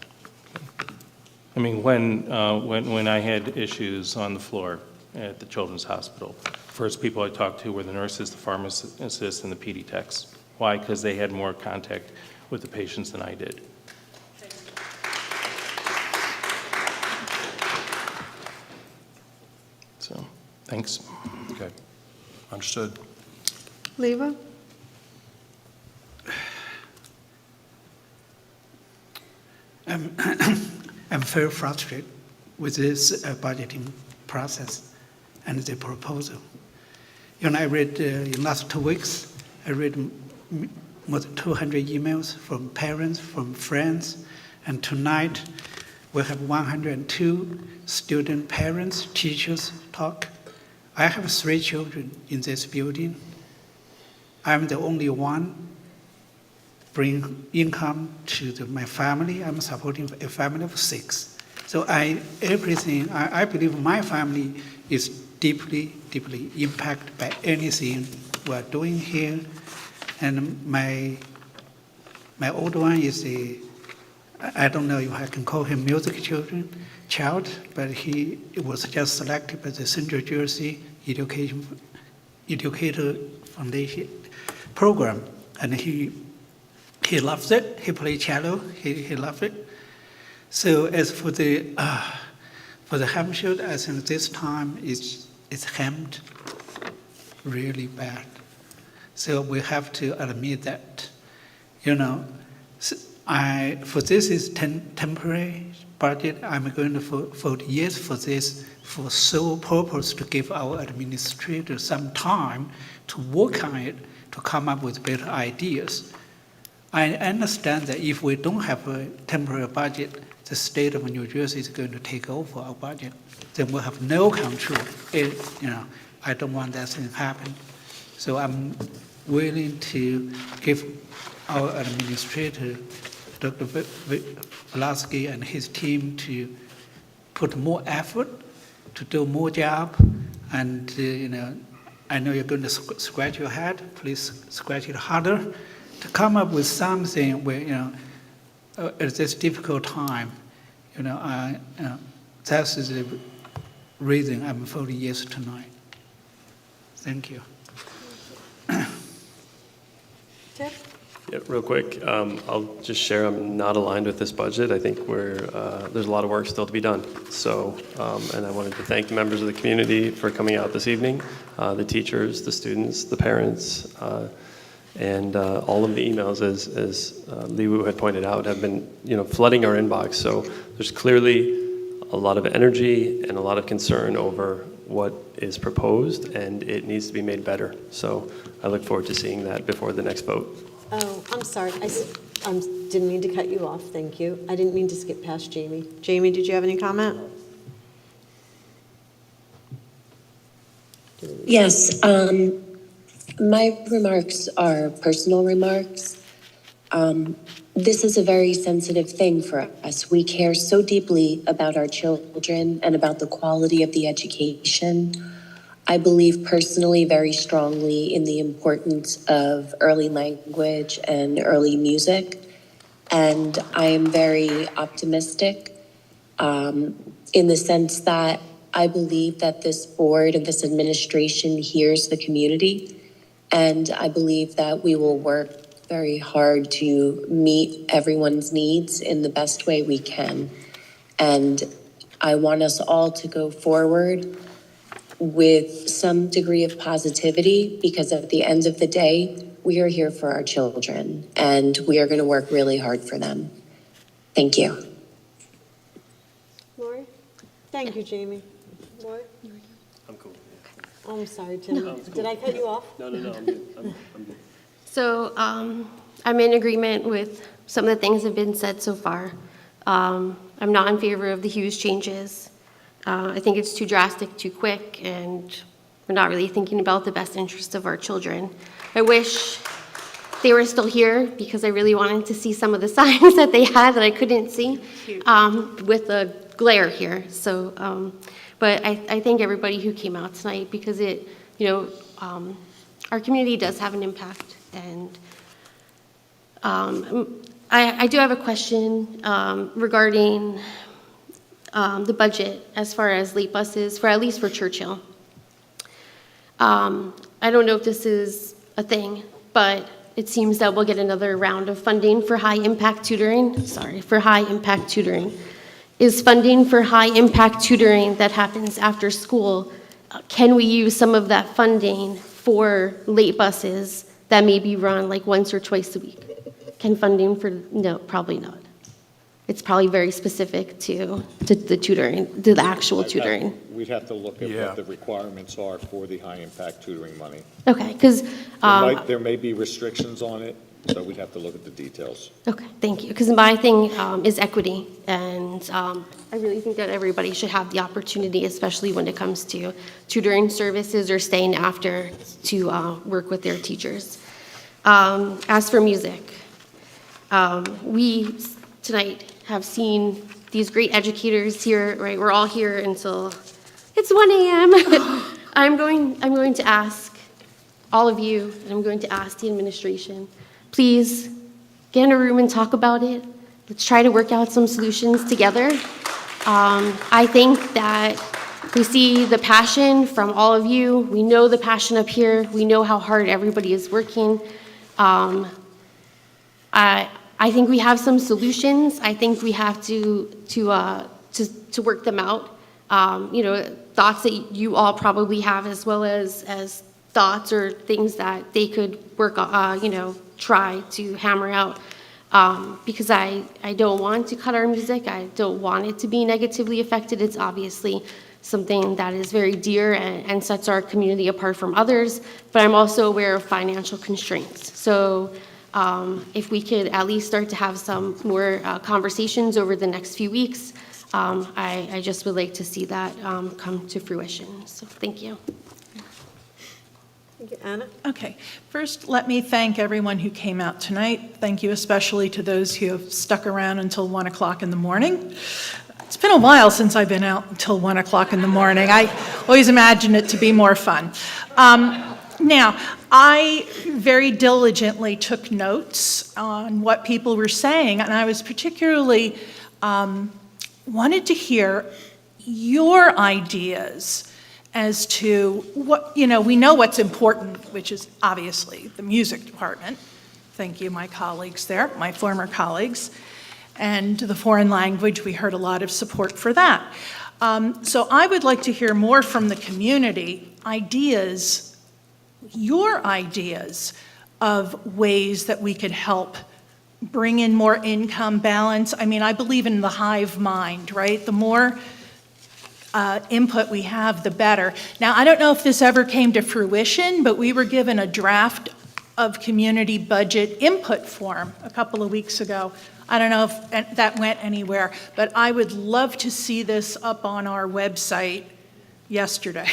I mean, when I had issues on the floor at the Children's Hospital, first people I talked to were the nurses, the pharmacists, and the PD techs. Why? Because they had more contact with the patients than I did. So, thanks. Okay, understood. Leva? I'm very frustrated with this budgeting process and the proposal. I read in last 2 weeks, I read more than 200 emails from parents, from friends, and tonight we have 102 student parents, teachers talk. I have 3 children in this building. I'm the only one bring income to my family. I'm supporting a family of 6. So I believe my family is deeply, deeply impacted by anything we're doing here. And my old one is I don't know if I can call him music child, but he was just selected by the Central Jersey Educator Foundation program, and he loves it. He played cello. He loved it. So as for the Hampshire, I think this time it's hemmed really bad. So we have to admit that, for this is temporary budget. I'm going to vote yes for this for sole purpose to give our administrators some time to work on it, to come up with better ideas. I understand that if we don't have a temporary budget, the state of New Jersey is going to take over our budget. Then we'll have no control. I don't want that thing to happen. So I'm willing to give our administrator, Dr. Pulaski and his team, to put more effort, to do more job. And, I know you're going to scratch your head. Please scratch it harder to come up with something where, at this difficult time, that's the reason I'm voting yes tonight. Thank you. Yeah, real quick, I'll just share I'm not aligned with this budget. I think there's a lot of work still to be done. So, and I wanted to thank the members of the community for coming out this evening, the teachers, the students, the parents, and all of the emails, as Li Wu had pointed out, have been flooding our inbox. So there's clearly a lot of energy and a lot of concern over what is proposed, and it needs to be made better. So I look forward to seeing that before the next vote. Oh, I'm sorry. I didn't mean to cut you off. Thank you. I didn't mean to skip past Jamie. Jamie, did you have any comment? Yes, my remarks are personal remarks. This is a very sensitive thing for us. We care so deeply about our children and about the quality of the education. I believe personally very strongly in the importance of early language and early music. And I am very optimistic in the sense that I believe that this board and this administration hears the community. And I believe that we will work very hard to meet everyone's needs in the best way we can. And I want us all to go forward with some degree of positivity, because at the end of the day, we are here for our children and we are going to work really hard for them. Thank you. Lori? Thank you, Jamie. Lori? I'm cool. I'm sorry, Tim. No. Did I cut you off? No, I'm good. I'm good. So I'm in agreement with some of the things that have been said so far. I'm not in favor of the huge changes. I think it's too drastic, too quick, and we're not really thinking about the best interest of our children. I wish they were still here because I really wanted to see some of the signs that they had that I couldn't see with the glare here. So, but I thank everybody who came out tonight because our community does have an impact. And I do have a question regarding the budget as far as late buses, at least for Churchill. I don't know if this is a thing, but it seems that we'll get another round of funding for high-impact tutoring. Is funding for high-impact tutoring that happens after school, can we use some of that funding for late buses that may be run like once or twice a week? No, probably not. It's probably very specific to the tutoring, to the actual tutoring. We'd have to look at what the requirements are for the high-impact tutoring money. Okay, because, There may be restrictions on it, so we'd have to look at the details. okay, thank you. Because my thing is equity, and I really think that everybody should have the opportunity, especially when it comes to tutoring services or staying after to work with their teachers. As for music, we tonight have seen these great educators here, right? We're all here until it's 1 a.m. I'm going to ask all of you, and I'm going to ask the administration, please get in a room and talk about it. Let's try to work out some solutions together. I think that we see the passion from all of you. We know the passion up here. We know how hard everybody is working. I think we have some solutions. I think we have to work them out. Thoughts that you all probably have, as well as thoughts or things that they could work on, try to hammer out. Because I don't want to cut our music. I don't want it to be negatively affected. It's obviously something that is very dear and sets our community apart from others, but I'm also aware of financial constraints. So if we could at least start to have some more conversations over the next few weeks, I just would like to see that come to fruition. So thank you. Thank you. Anna? Okay. First, let me thank everyone who came out tonight. Thank you especially to those who have stuck around until 1 o'clock in the morning. It's been a while since I've been out until 1 o'clock in the morning. I always imagined it to be more fun. Now, I very diligently took notes on what people were saying, and I was particularly wanted to hear your ideas as to what, we know what's important, which is obviously the music department. Thank you, my colleagues there, my former colleagues. And the foreign language, we heard a lot of support for that. So I would like to hear more from the community, ideas, your ideas of ways that we could help bring in more income balance. I mean, I believe in the hive mind, right? The more input we have, the better. Now, I don't know if this ever came to fruition, but we were given a draft of community budget input form a couple of weeks ago. I don't know if that went anywhere, but I would love to see this up on our website yesterday,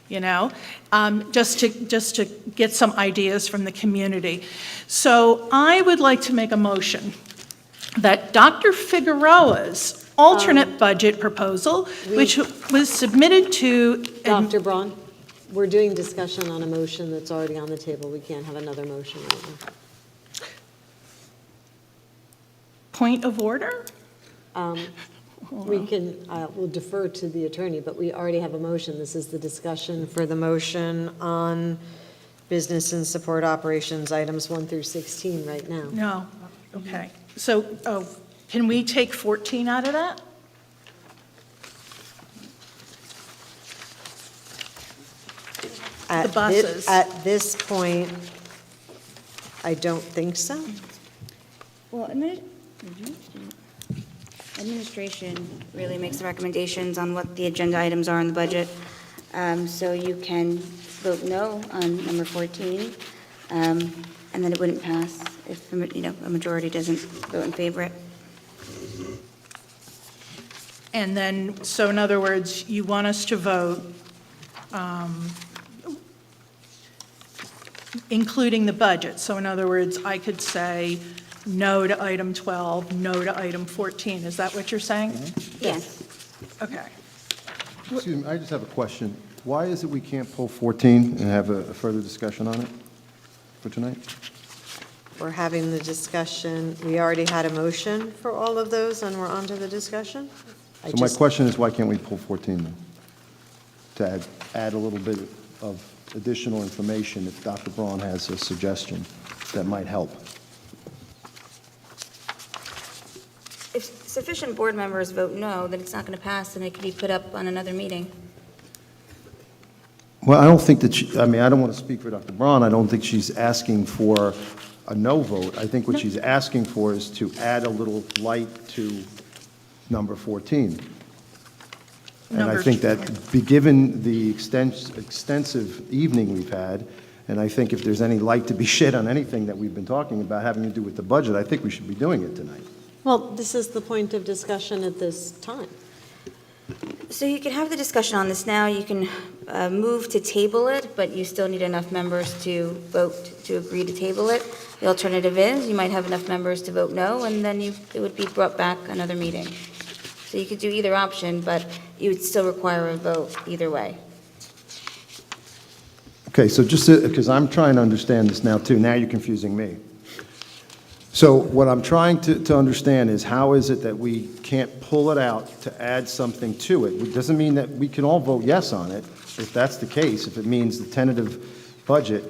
just to get some ideas from the community. So I would like to make a motion that Dr. Figueroa's alternate budget proposal, which was submitted to... Dr. Braun, we're doing discussion on a motion that's already on the table. We can't have another motion right now. Point of order? We can, we'll defer to the attorney, but we already have a motion. This is the discussion for the motion on business and support operations items 1 through 16 right now. No, okay. So, can we take 14 out of that? The buses. At this point, I don't think so. Well, administration really makes the recommendations on what the agenda items are in the budget. So you can vote no on number 14, and then it wouldn't pass if a majority doesn't vote in favor. And then, so in other words, you want us to vote, including the budget. So in other words, I could say no to item 12, no to item 14. Is that what you're saying? Mm-hmm. Yes. Okay. Excuse me, I just have a question. Why is it we can't pull 14 and have a further discussion on it for tonight? We're having the discussion. We already had a motion for all of those, and we're on to the discussion. So my question is, why can't we pull 14 then? To add a little bit of additional information if Dr. Braun has a suggestion that might help. If sufficient board members vote no, then it's not going to pass, and it can be put up on another meeting. Well, I don't think that I don't want to speak for Dr. Braun. I don't think she's asking for a no vote. I think what she's asking for is to add a little light to number 14. And I think that, given the extensive evening we've had, and I think if there's any light to be shed on anything that we've been talking about having to do with the budget, I think we should be doing it tonight. Well, this is the point of discussion at this time. So you can have the discussion on this now. You can move to table it, but you still need enough members to vote to agree to table it. The alternative is you might have enough members to vote no, and then it would be brought back another meeting. So you could do either option, but you would still require a vote either way. Okay, so just because I'm trying to understand this now too, now you're confusing me. So what I'm trying to understand is how is it that we can't pull it out to add something to it? It doesn't mean that we can all vote yes on it, if that's the case, if it means the tentative budget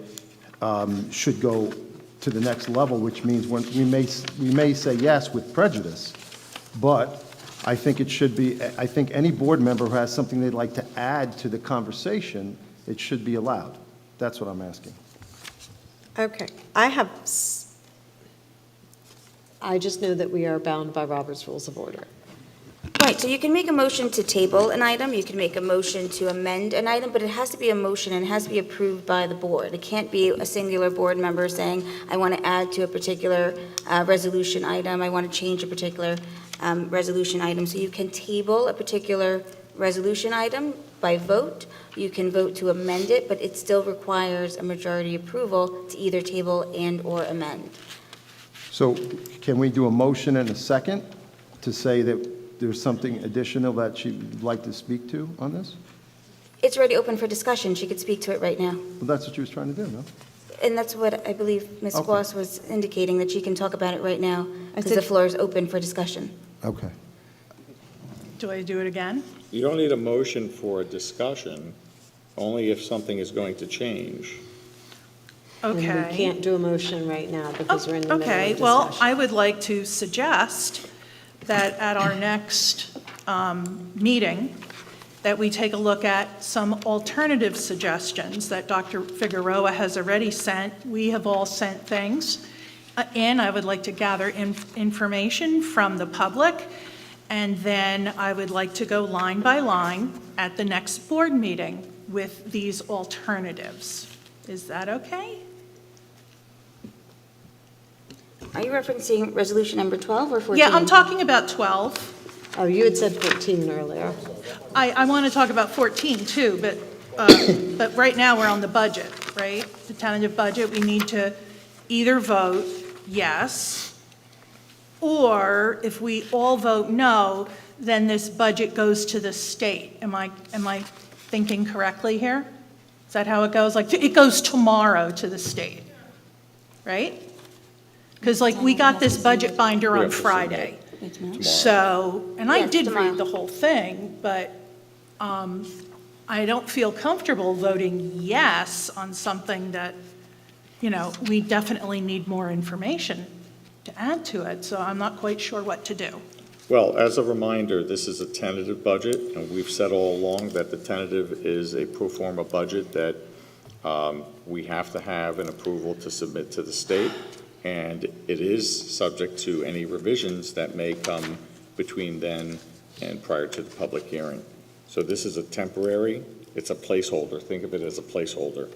should go to the next level, which means we may say yes with prejudice, but I think it should be, I think any board member who has something they'd like to add to the conversation, it should be allowed. That's what I'm asking. Okay, I just know that we are bound by Robert's Rules of Order. Right, so you can make a motion to table an item, you can make a motion to amend an item, but it has to be a motion and it has to be approved by the board. It can't be a singular board member saying, I want to add to a particular resolution item, I want to change a particular resolution item. So you can table a particular resolution item by vote. You can vote to amend it, but it still requires a majority approval to either table and/or amend. So can we do a motion and a second to say that there's something additional that she'd like to speak to on this? It's already open for discussion. She could speak to it right now. Well, that's what she was trying to do, no? And that's what I believe Ms. Okay. Goss was indicating, that she can talk about it right now, because the floor is open for discussion. Okay. Do I do it again? You don't need a motion for a discussion, only if something is going to change. Okay. And we can't do a motion right now because we're in the middle of Okay, discussion. well, I would like to suggest that at our next meeting, that we take a look at some alternative suggestions that Dr. Figueroa has already sent. We have all sent things. And I would like to gather information from the public, and then I would like to go line by line at the next board meeting with these alternatives. Is that okay? Are you referencing resolution number 12 or 14? Yeah, I'm talking about 12. Oh, you had said 14 earlier. I want to talk about 14 too, but right now we're on the budget, right? The tentative budget, we need to either vote yes, or if we all vote no, then this budget goes to the state. Am I thinking correctly here? Is that how it goes? Like, it goes tomorrow to the state, right? Because like, we got this budget binder on Friday. So, and I did read the whole thing, but I don't feel comfortable voting yes on something that, you know, we definitely need more information to add to it, so I'm not quite sure what to do. Well, as a reminder, this is a tentative budget, and we've said all along that the tentative is a pro forma budget that we have to have an approval to submit to the state, and it is subject to any revisions that may come between then and prior to the public hearing. So this is a temporary, it's a placeholder. Think of it as a placeholder.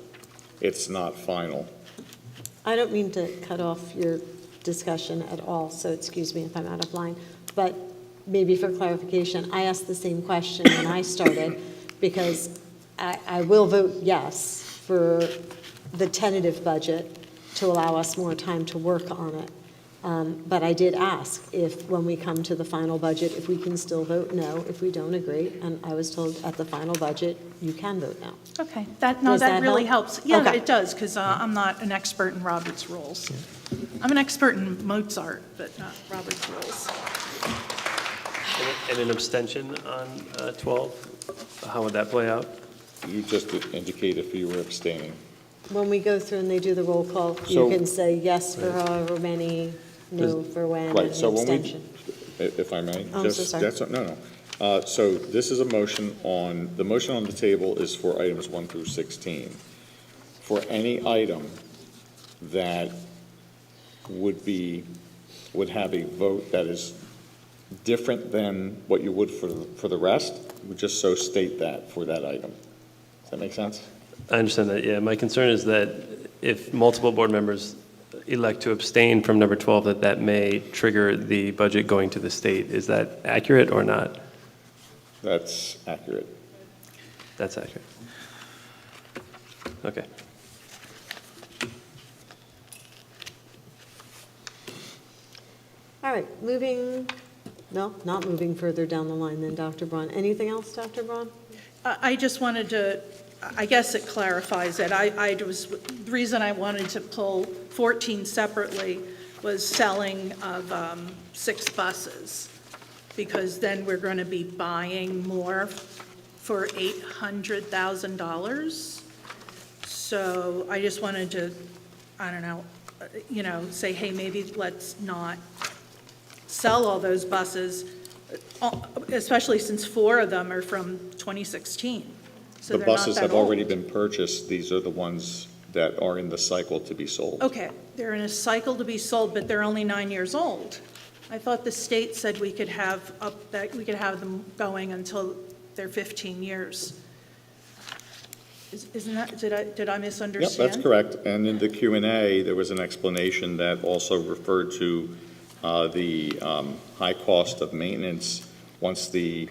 It's not final. I don't mean to cut off your discussion at all, so excuse me if I'm out of line. But maybe for clarification, I asked the same question when I started, because I will vote yes for the tentative budget to allow us more time to work on it. But I did ask if, when we come to the final budget, if we can still vote no if we don't agree. And I was told at the final budget, you can vote no. Okay, Does that that really help? helps. Yeah, Okay. it does, because I'm not an expert in Robert's rules. I'm an expert in Mozart, but not Robert's rules. And an abstention on 12, how would that play out? You just indicate if you were abstaining. When we go through and they do the roll call, So- you can say yes for however many, no for when, and Right, so when we, abstention. if I may. Oh, I'm so sorry. No. So this is a motion on, the motion on the table is for items 1 through 16. For any item that would have a vote that is different than what you would for the rest, would just so state that for that item. Does that make sense? I understand that, yeah. My concern is that if multiple board members elect to abstain from number 12, that may trigger the budget going to the state. Is that accurate or not? That's accurate. That's accurate. Okay. All right, not moving further down the line then, Dr. Braun. Anything else, Dr. Braun? I just wanted to, I guess it clarifies it. The reason I wanted to pull 14 separately was selling of 6 buses, because then we're going to be buying more for $800,000. So I just wanted to, I don't know, say, hey, maybe let's not sell all those buses, especially since 4 of them are from 2016. So The they're not buses that have old. already been purchased. These are the ones that are in the cycle to be sold. Okay, they're in a cycle to be sold, but they're only 9 years old. I thought the state said we could have them going until they're 15 years. Isn't that, did I misunderstand? Yep, that's correct. And in the Q&A, there was an explanation that also referred to the high cost of maintenance once the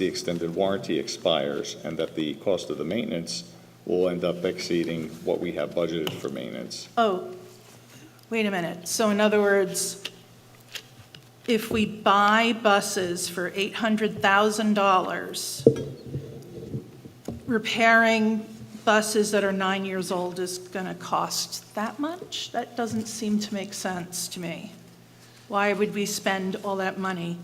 extended warranty expires, and that the cost of the maintenance will end up exceeding what we have budgeted for maintenance. Oh, wait a minute. So in other words, if we buy buses for $800,000, repairing buses that are 9 years old is going to cost that much? That doesn't seem to make sense to me. Why would we spend all that money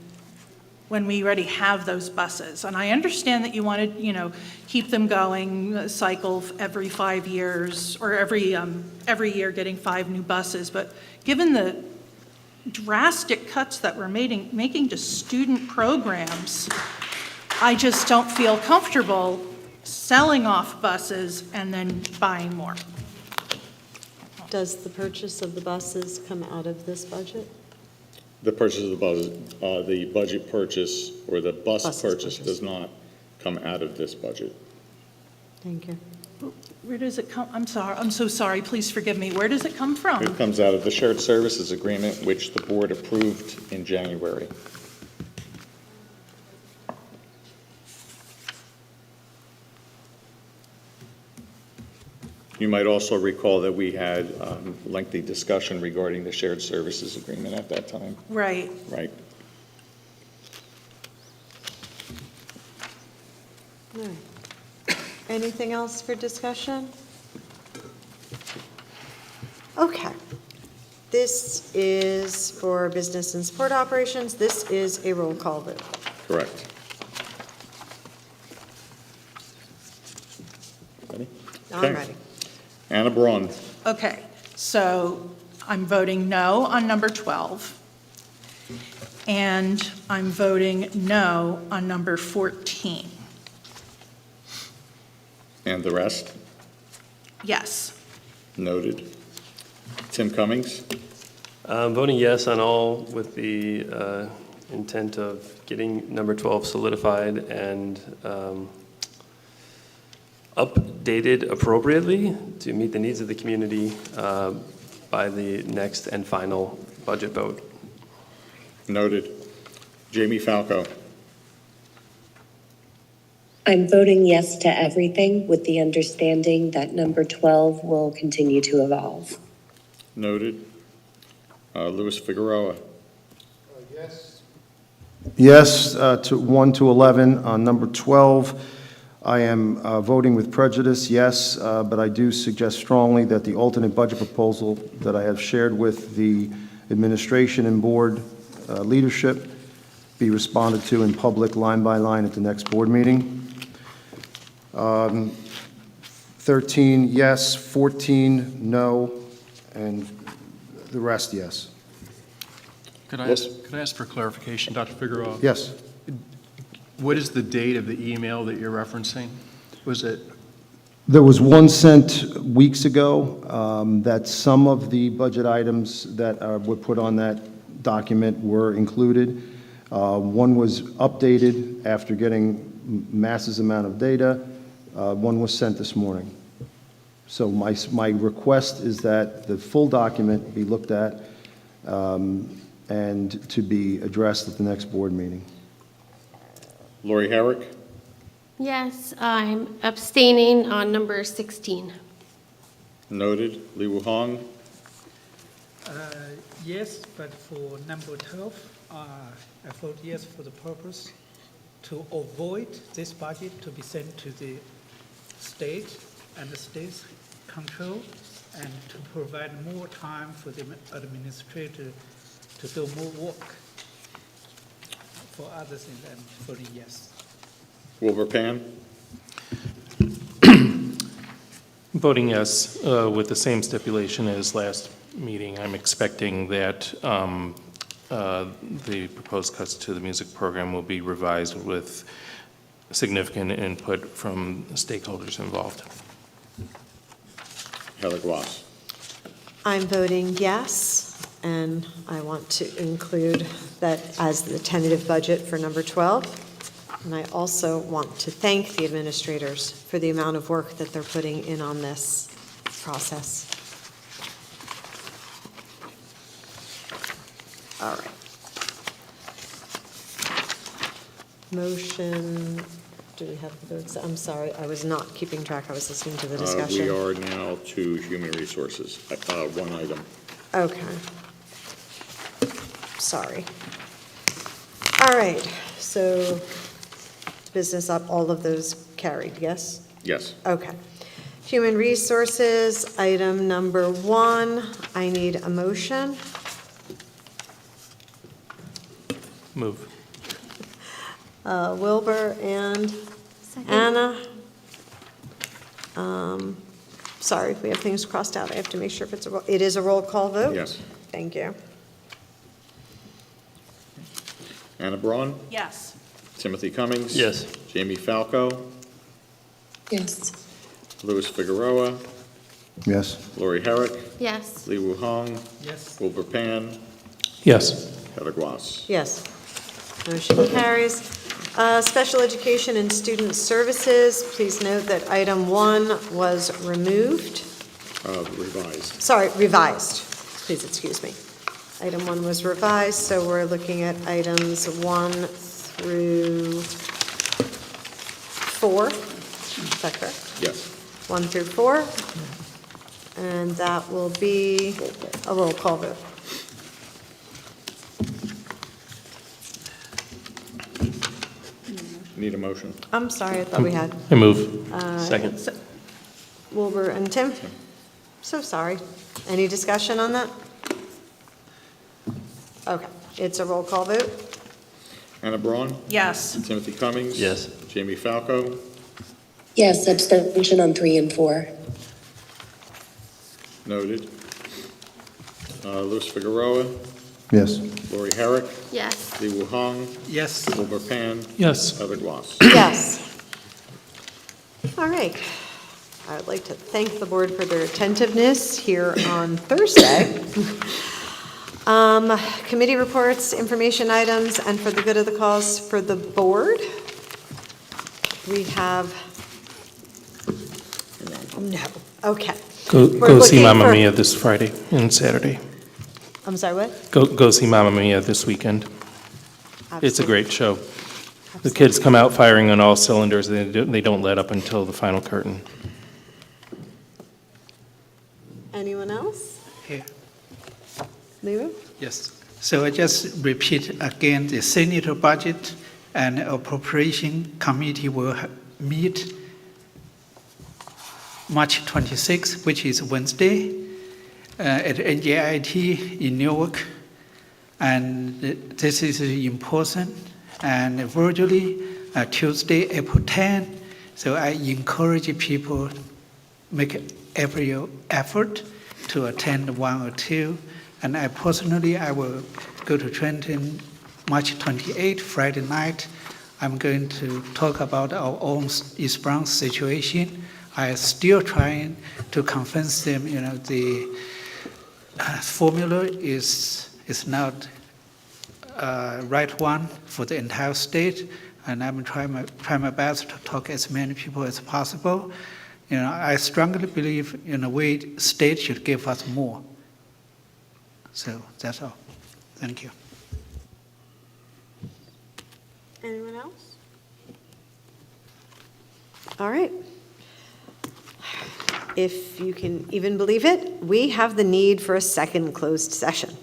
when we already have those buses? And I understand that you want to, keep them going, cycle every 5 years, or every year getting 5 new buses. But given the drastic cuts that we're making to student programs, I just don't feel comfortable selling off buses and then buying more. Does the purchase of the buses come out of this budget? The purchase of the buses, the budget purchase or the bus purchase does not come out of this budget. Thank you. Where does it come? I'm so sorry. Please forgive me. Where does it come from? It comes out of the shared services agreement, which the board approved in January. You might also recall that we had lengthy discussion regarding the shared services agreement at that time. Right. Right. All right. Anything else for discussion? Okay. This is for business and support operations. This is a roll call vote. Correct. Ready? I'm Okay. ready. Anna Braun. Okay, so I'm voting no on number 12, and I'm voting no on number 14. And the rest? Yes. Noted. Tim Cummings? I'm voting yes on all with the intent of getting number 12 solidified and updated appropriately to meet the needs of the community by the next and final budget vote. Noted. Jamie Falco? I'm voting yes to everything with the understanding that number 12 will continue to evolve. Noted. Louis Figueroa? Yes, to 1 to 11 on number 12. I am voting with prejudice, yes, but I do suggest strongly that the alternate budget proposal that I have shared with the administration and board leadership be responded to in public, line by line, at the next board meeting. 13, yes, 14, no, and the rest, yes. Could I ask for clarification, Dr. Figueroa? Yes. What is the date of the email that you're referencing? Was it There was one sent weeks ago that some of the budget items that were put on that document were included. One was updated after getting massive amount of data. One was sent this morning. So my request is that the full document be looked at and to be addressed at the next board meeting. Lori Herrick? Yes, I'm abstaining on number 16. Noted. Li Wuhong? Yes, but for number 12, I vote yes for the purpose to avoid this budget to be sent to the state and the state's control, and to provide more time for the administrator to do more work. For others, I'm voting yes. Wilbur Pan? Voting yes, with the same stipulation as last meeting. I'm expecting that the proposed cuts to the music program will be revised with significant input from stakeholders involved. Heather Gloss? I'm voting yes, and I want to include that as the tentative budget for number 12. And I also want to thank the administrators for the amount of work that they're putting in on this process. All right. Motion, do we have the votes? I'm sorry, I was not keeping track. I was listening to the discussion. We are now to Human Resources, one item. Okay. Sorry. All right, so business up, all of those carried, yes? Yes. Okay. Human Resources, item number 1, I need a motion. Move. Wilbur and Anna. Sorry, we have things crossed out. I have to make sure if it is a roll call vote? Yes. Thank you. Anna Braun? Yes. Timothy Cummings? Yes. Jamie Falco? Yes. Louis Figueroa? Yes. Lori Herrick? Yes. Li Wuhong? Yes. Wilbur Pan? Yes. Heather Gloss? Yes. Motion carries. Special Education and Student Services, please note that item 1 was removed. Revised. Sorry, revised. Please excuse me. Item 1 was revised, so we're looking at items 1 through 4. Is that correct? Yes. 1 through 4. And that will be a roll call vote. Need a motion? I'm sorry, I thought we had. I move. Second. Wilbur and Tim? So sorry. Any discussion on that? Okay, it's a roll call vote. Anna Braun? Yes. Timothy Cummings? Yes. Jamie Falco? Yes, abstention on 3 and 4. Noted. Louis Figueroa? Yes. Lori Herrick? Yes. Li Wuhong? Yes. Wilbur Pan? Yes. Heather Gloss? Yes. All right. I would like to thank the board for their attentiveness here on Thursday. Committee reports, information items, and for the good of the cause for the board, we have, no, okay. Go see Mamma Mia this Friday and Saturday. I'm sorry, what? Go see Mamma Mia this weekend. It's a Absolutely. great show. The kids come out firing on all cylinders. They don't let up until the final curtain. Anyone else? Here. Leo? Yes. So I just repeat again, the Senate budget and appropriation committee will meet March 26, which is Wednesday, at NJIT in Newark. And this is important. And virtually Tuesday, April 10. So I encourage people make every effort to attend 1 or 2. And I personally, I will go to Trenton March 28, Friday night. I'm going to talk about our own East Bronx situation I still trying to convince them, the formula is not right one for the entire state, and I'm trying my best to talk as many people as possible. I strongly believe in a way state should give us more. So that's all. Thank you. Anyone else? All right. If you can even believe it, we have the need for a second closed session.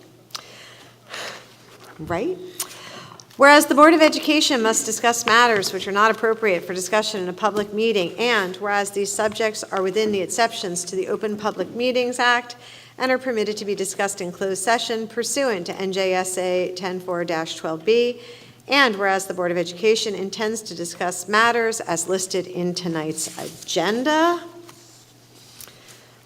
Right? Whereas the Board of Education must discuss matters which are not appropriate for discussion in a public meeting, and whereas these subjects are within the exceptions to the Open Public Meetings Act and are permitted to be discussed in closed session pursuant to NJSA 10-4-12B, and whereas the Board of Education intends to discuss matters as listed in tonight's agenda,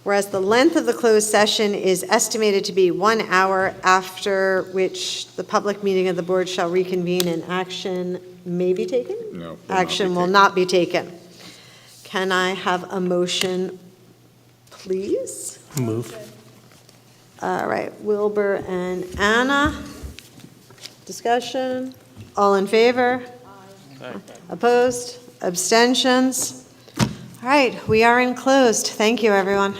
whereas the length of the closed session is estimated to be 1 hour, after which the public meeting of the board shall reconvene and action may be taken? No. Action will not be taken. Can I have a motion, please? Move. All right, Wilbur and Anna. Discussion? All in favor? Aye. Opposed? Abstentions? All right, we are in closed. Thank you, everyone.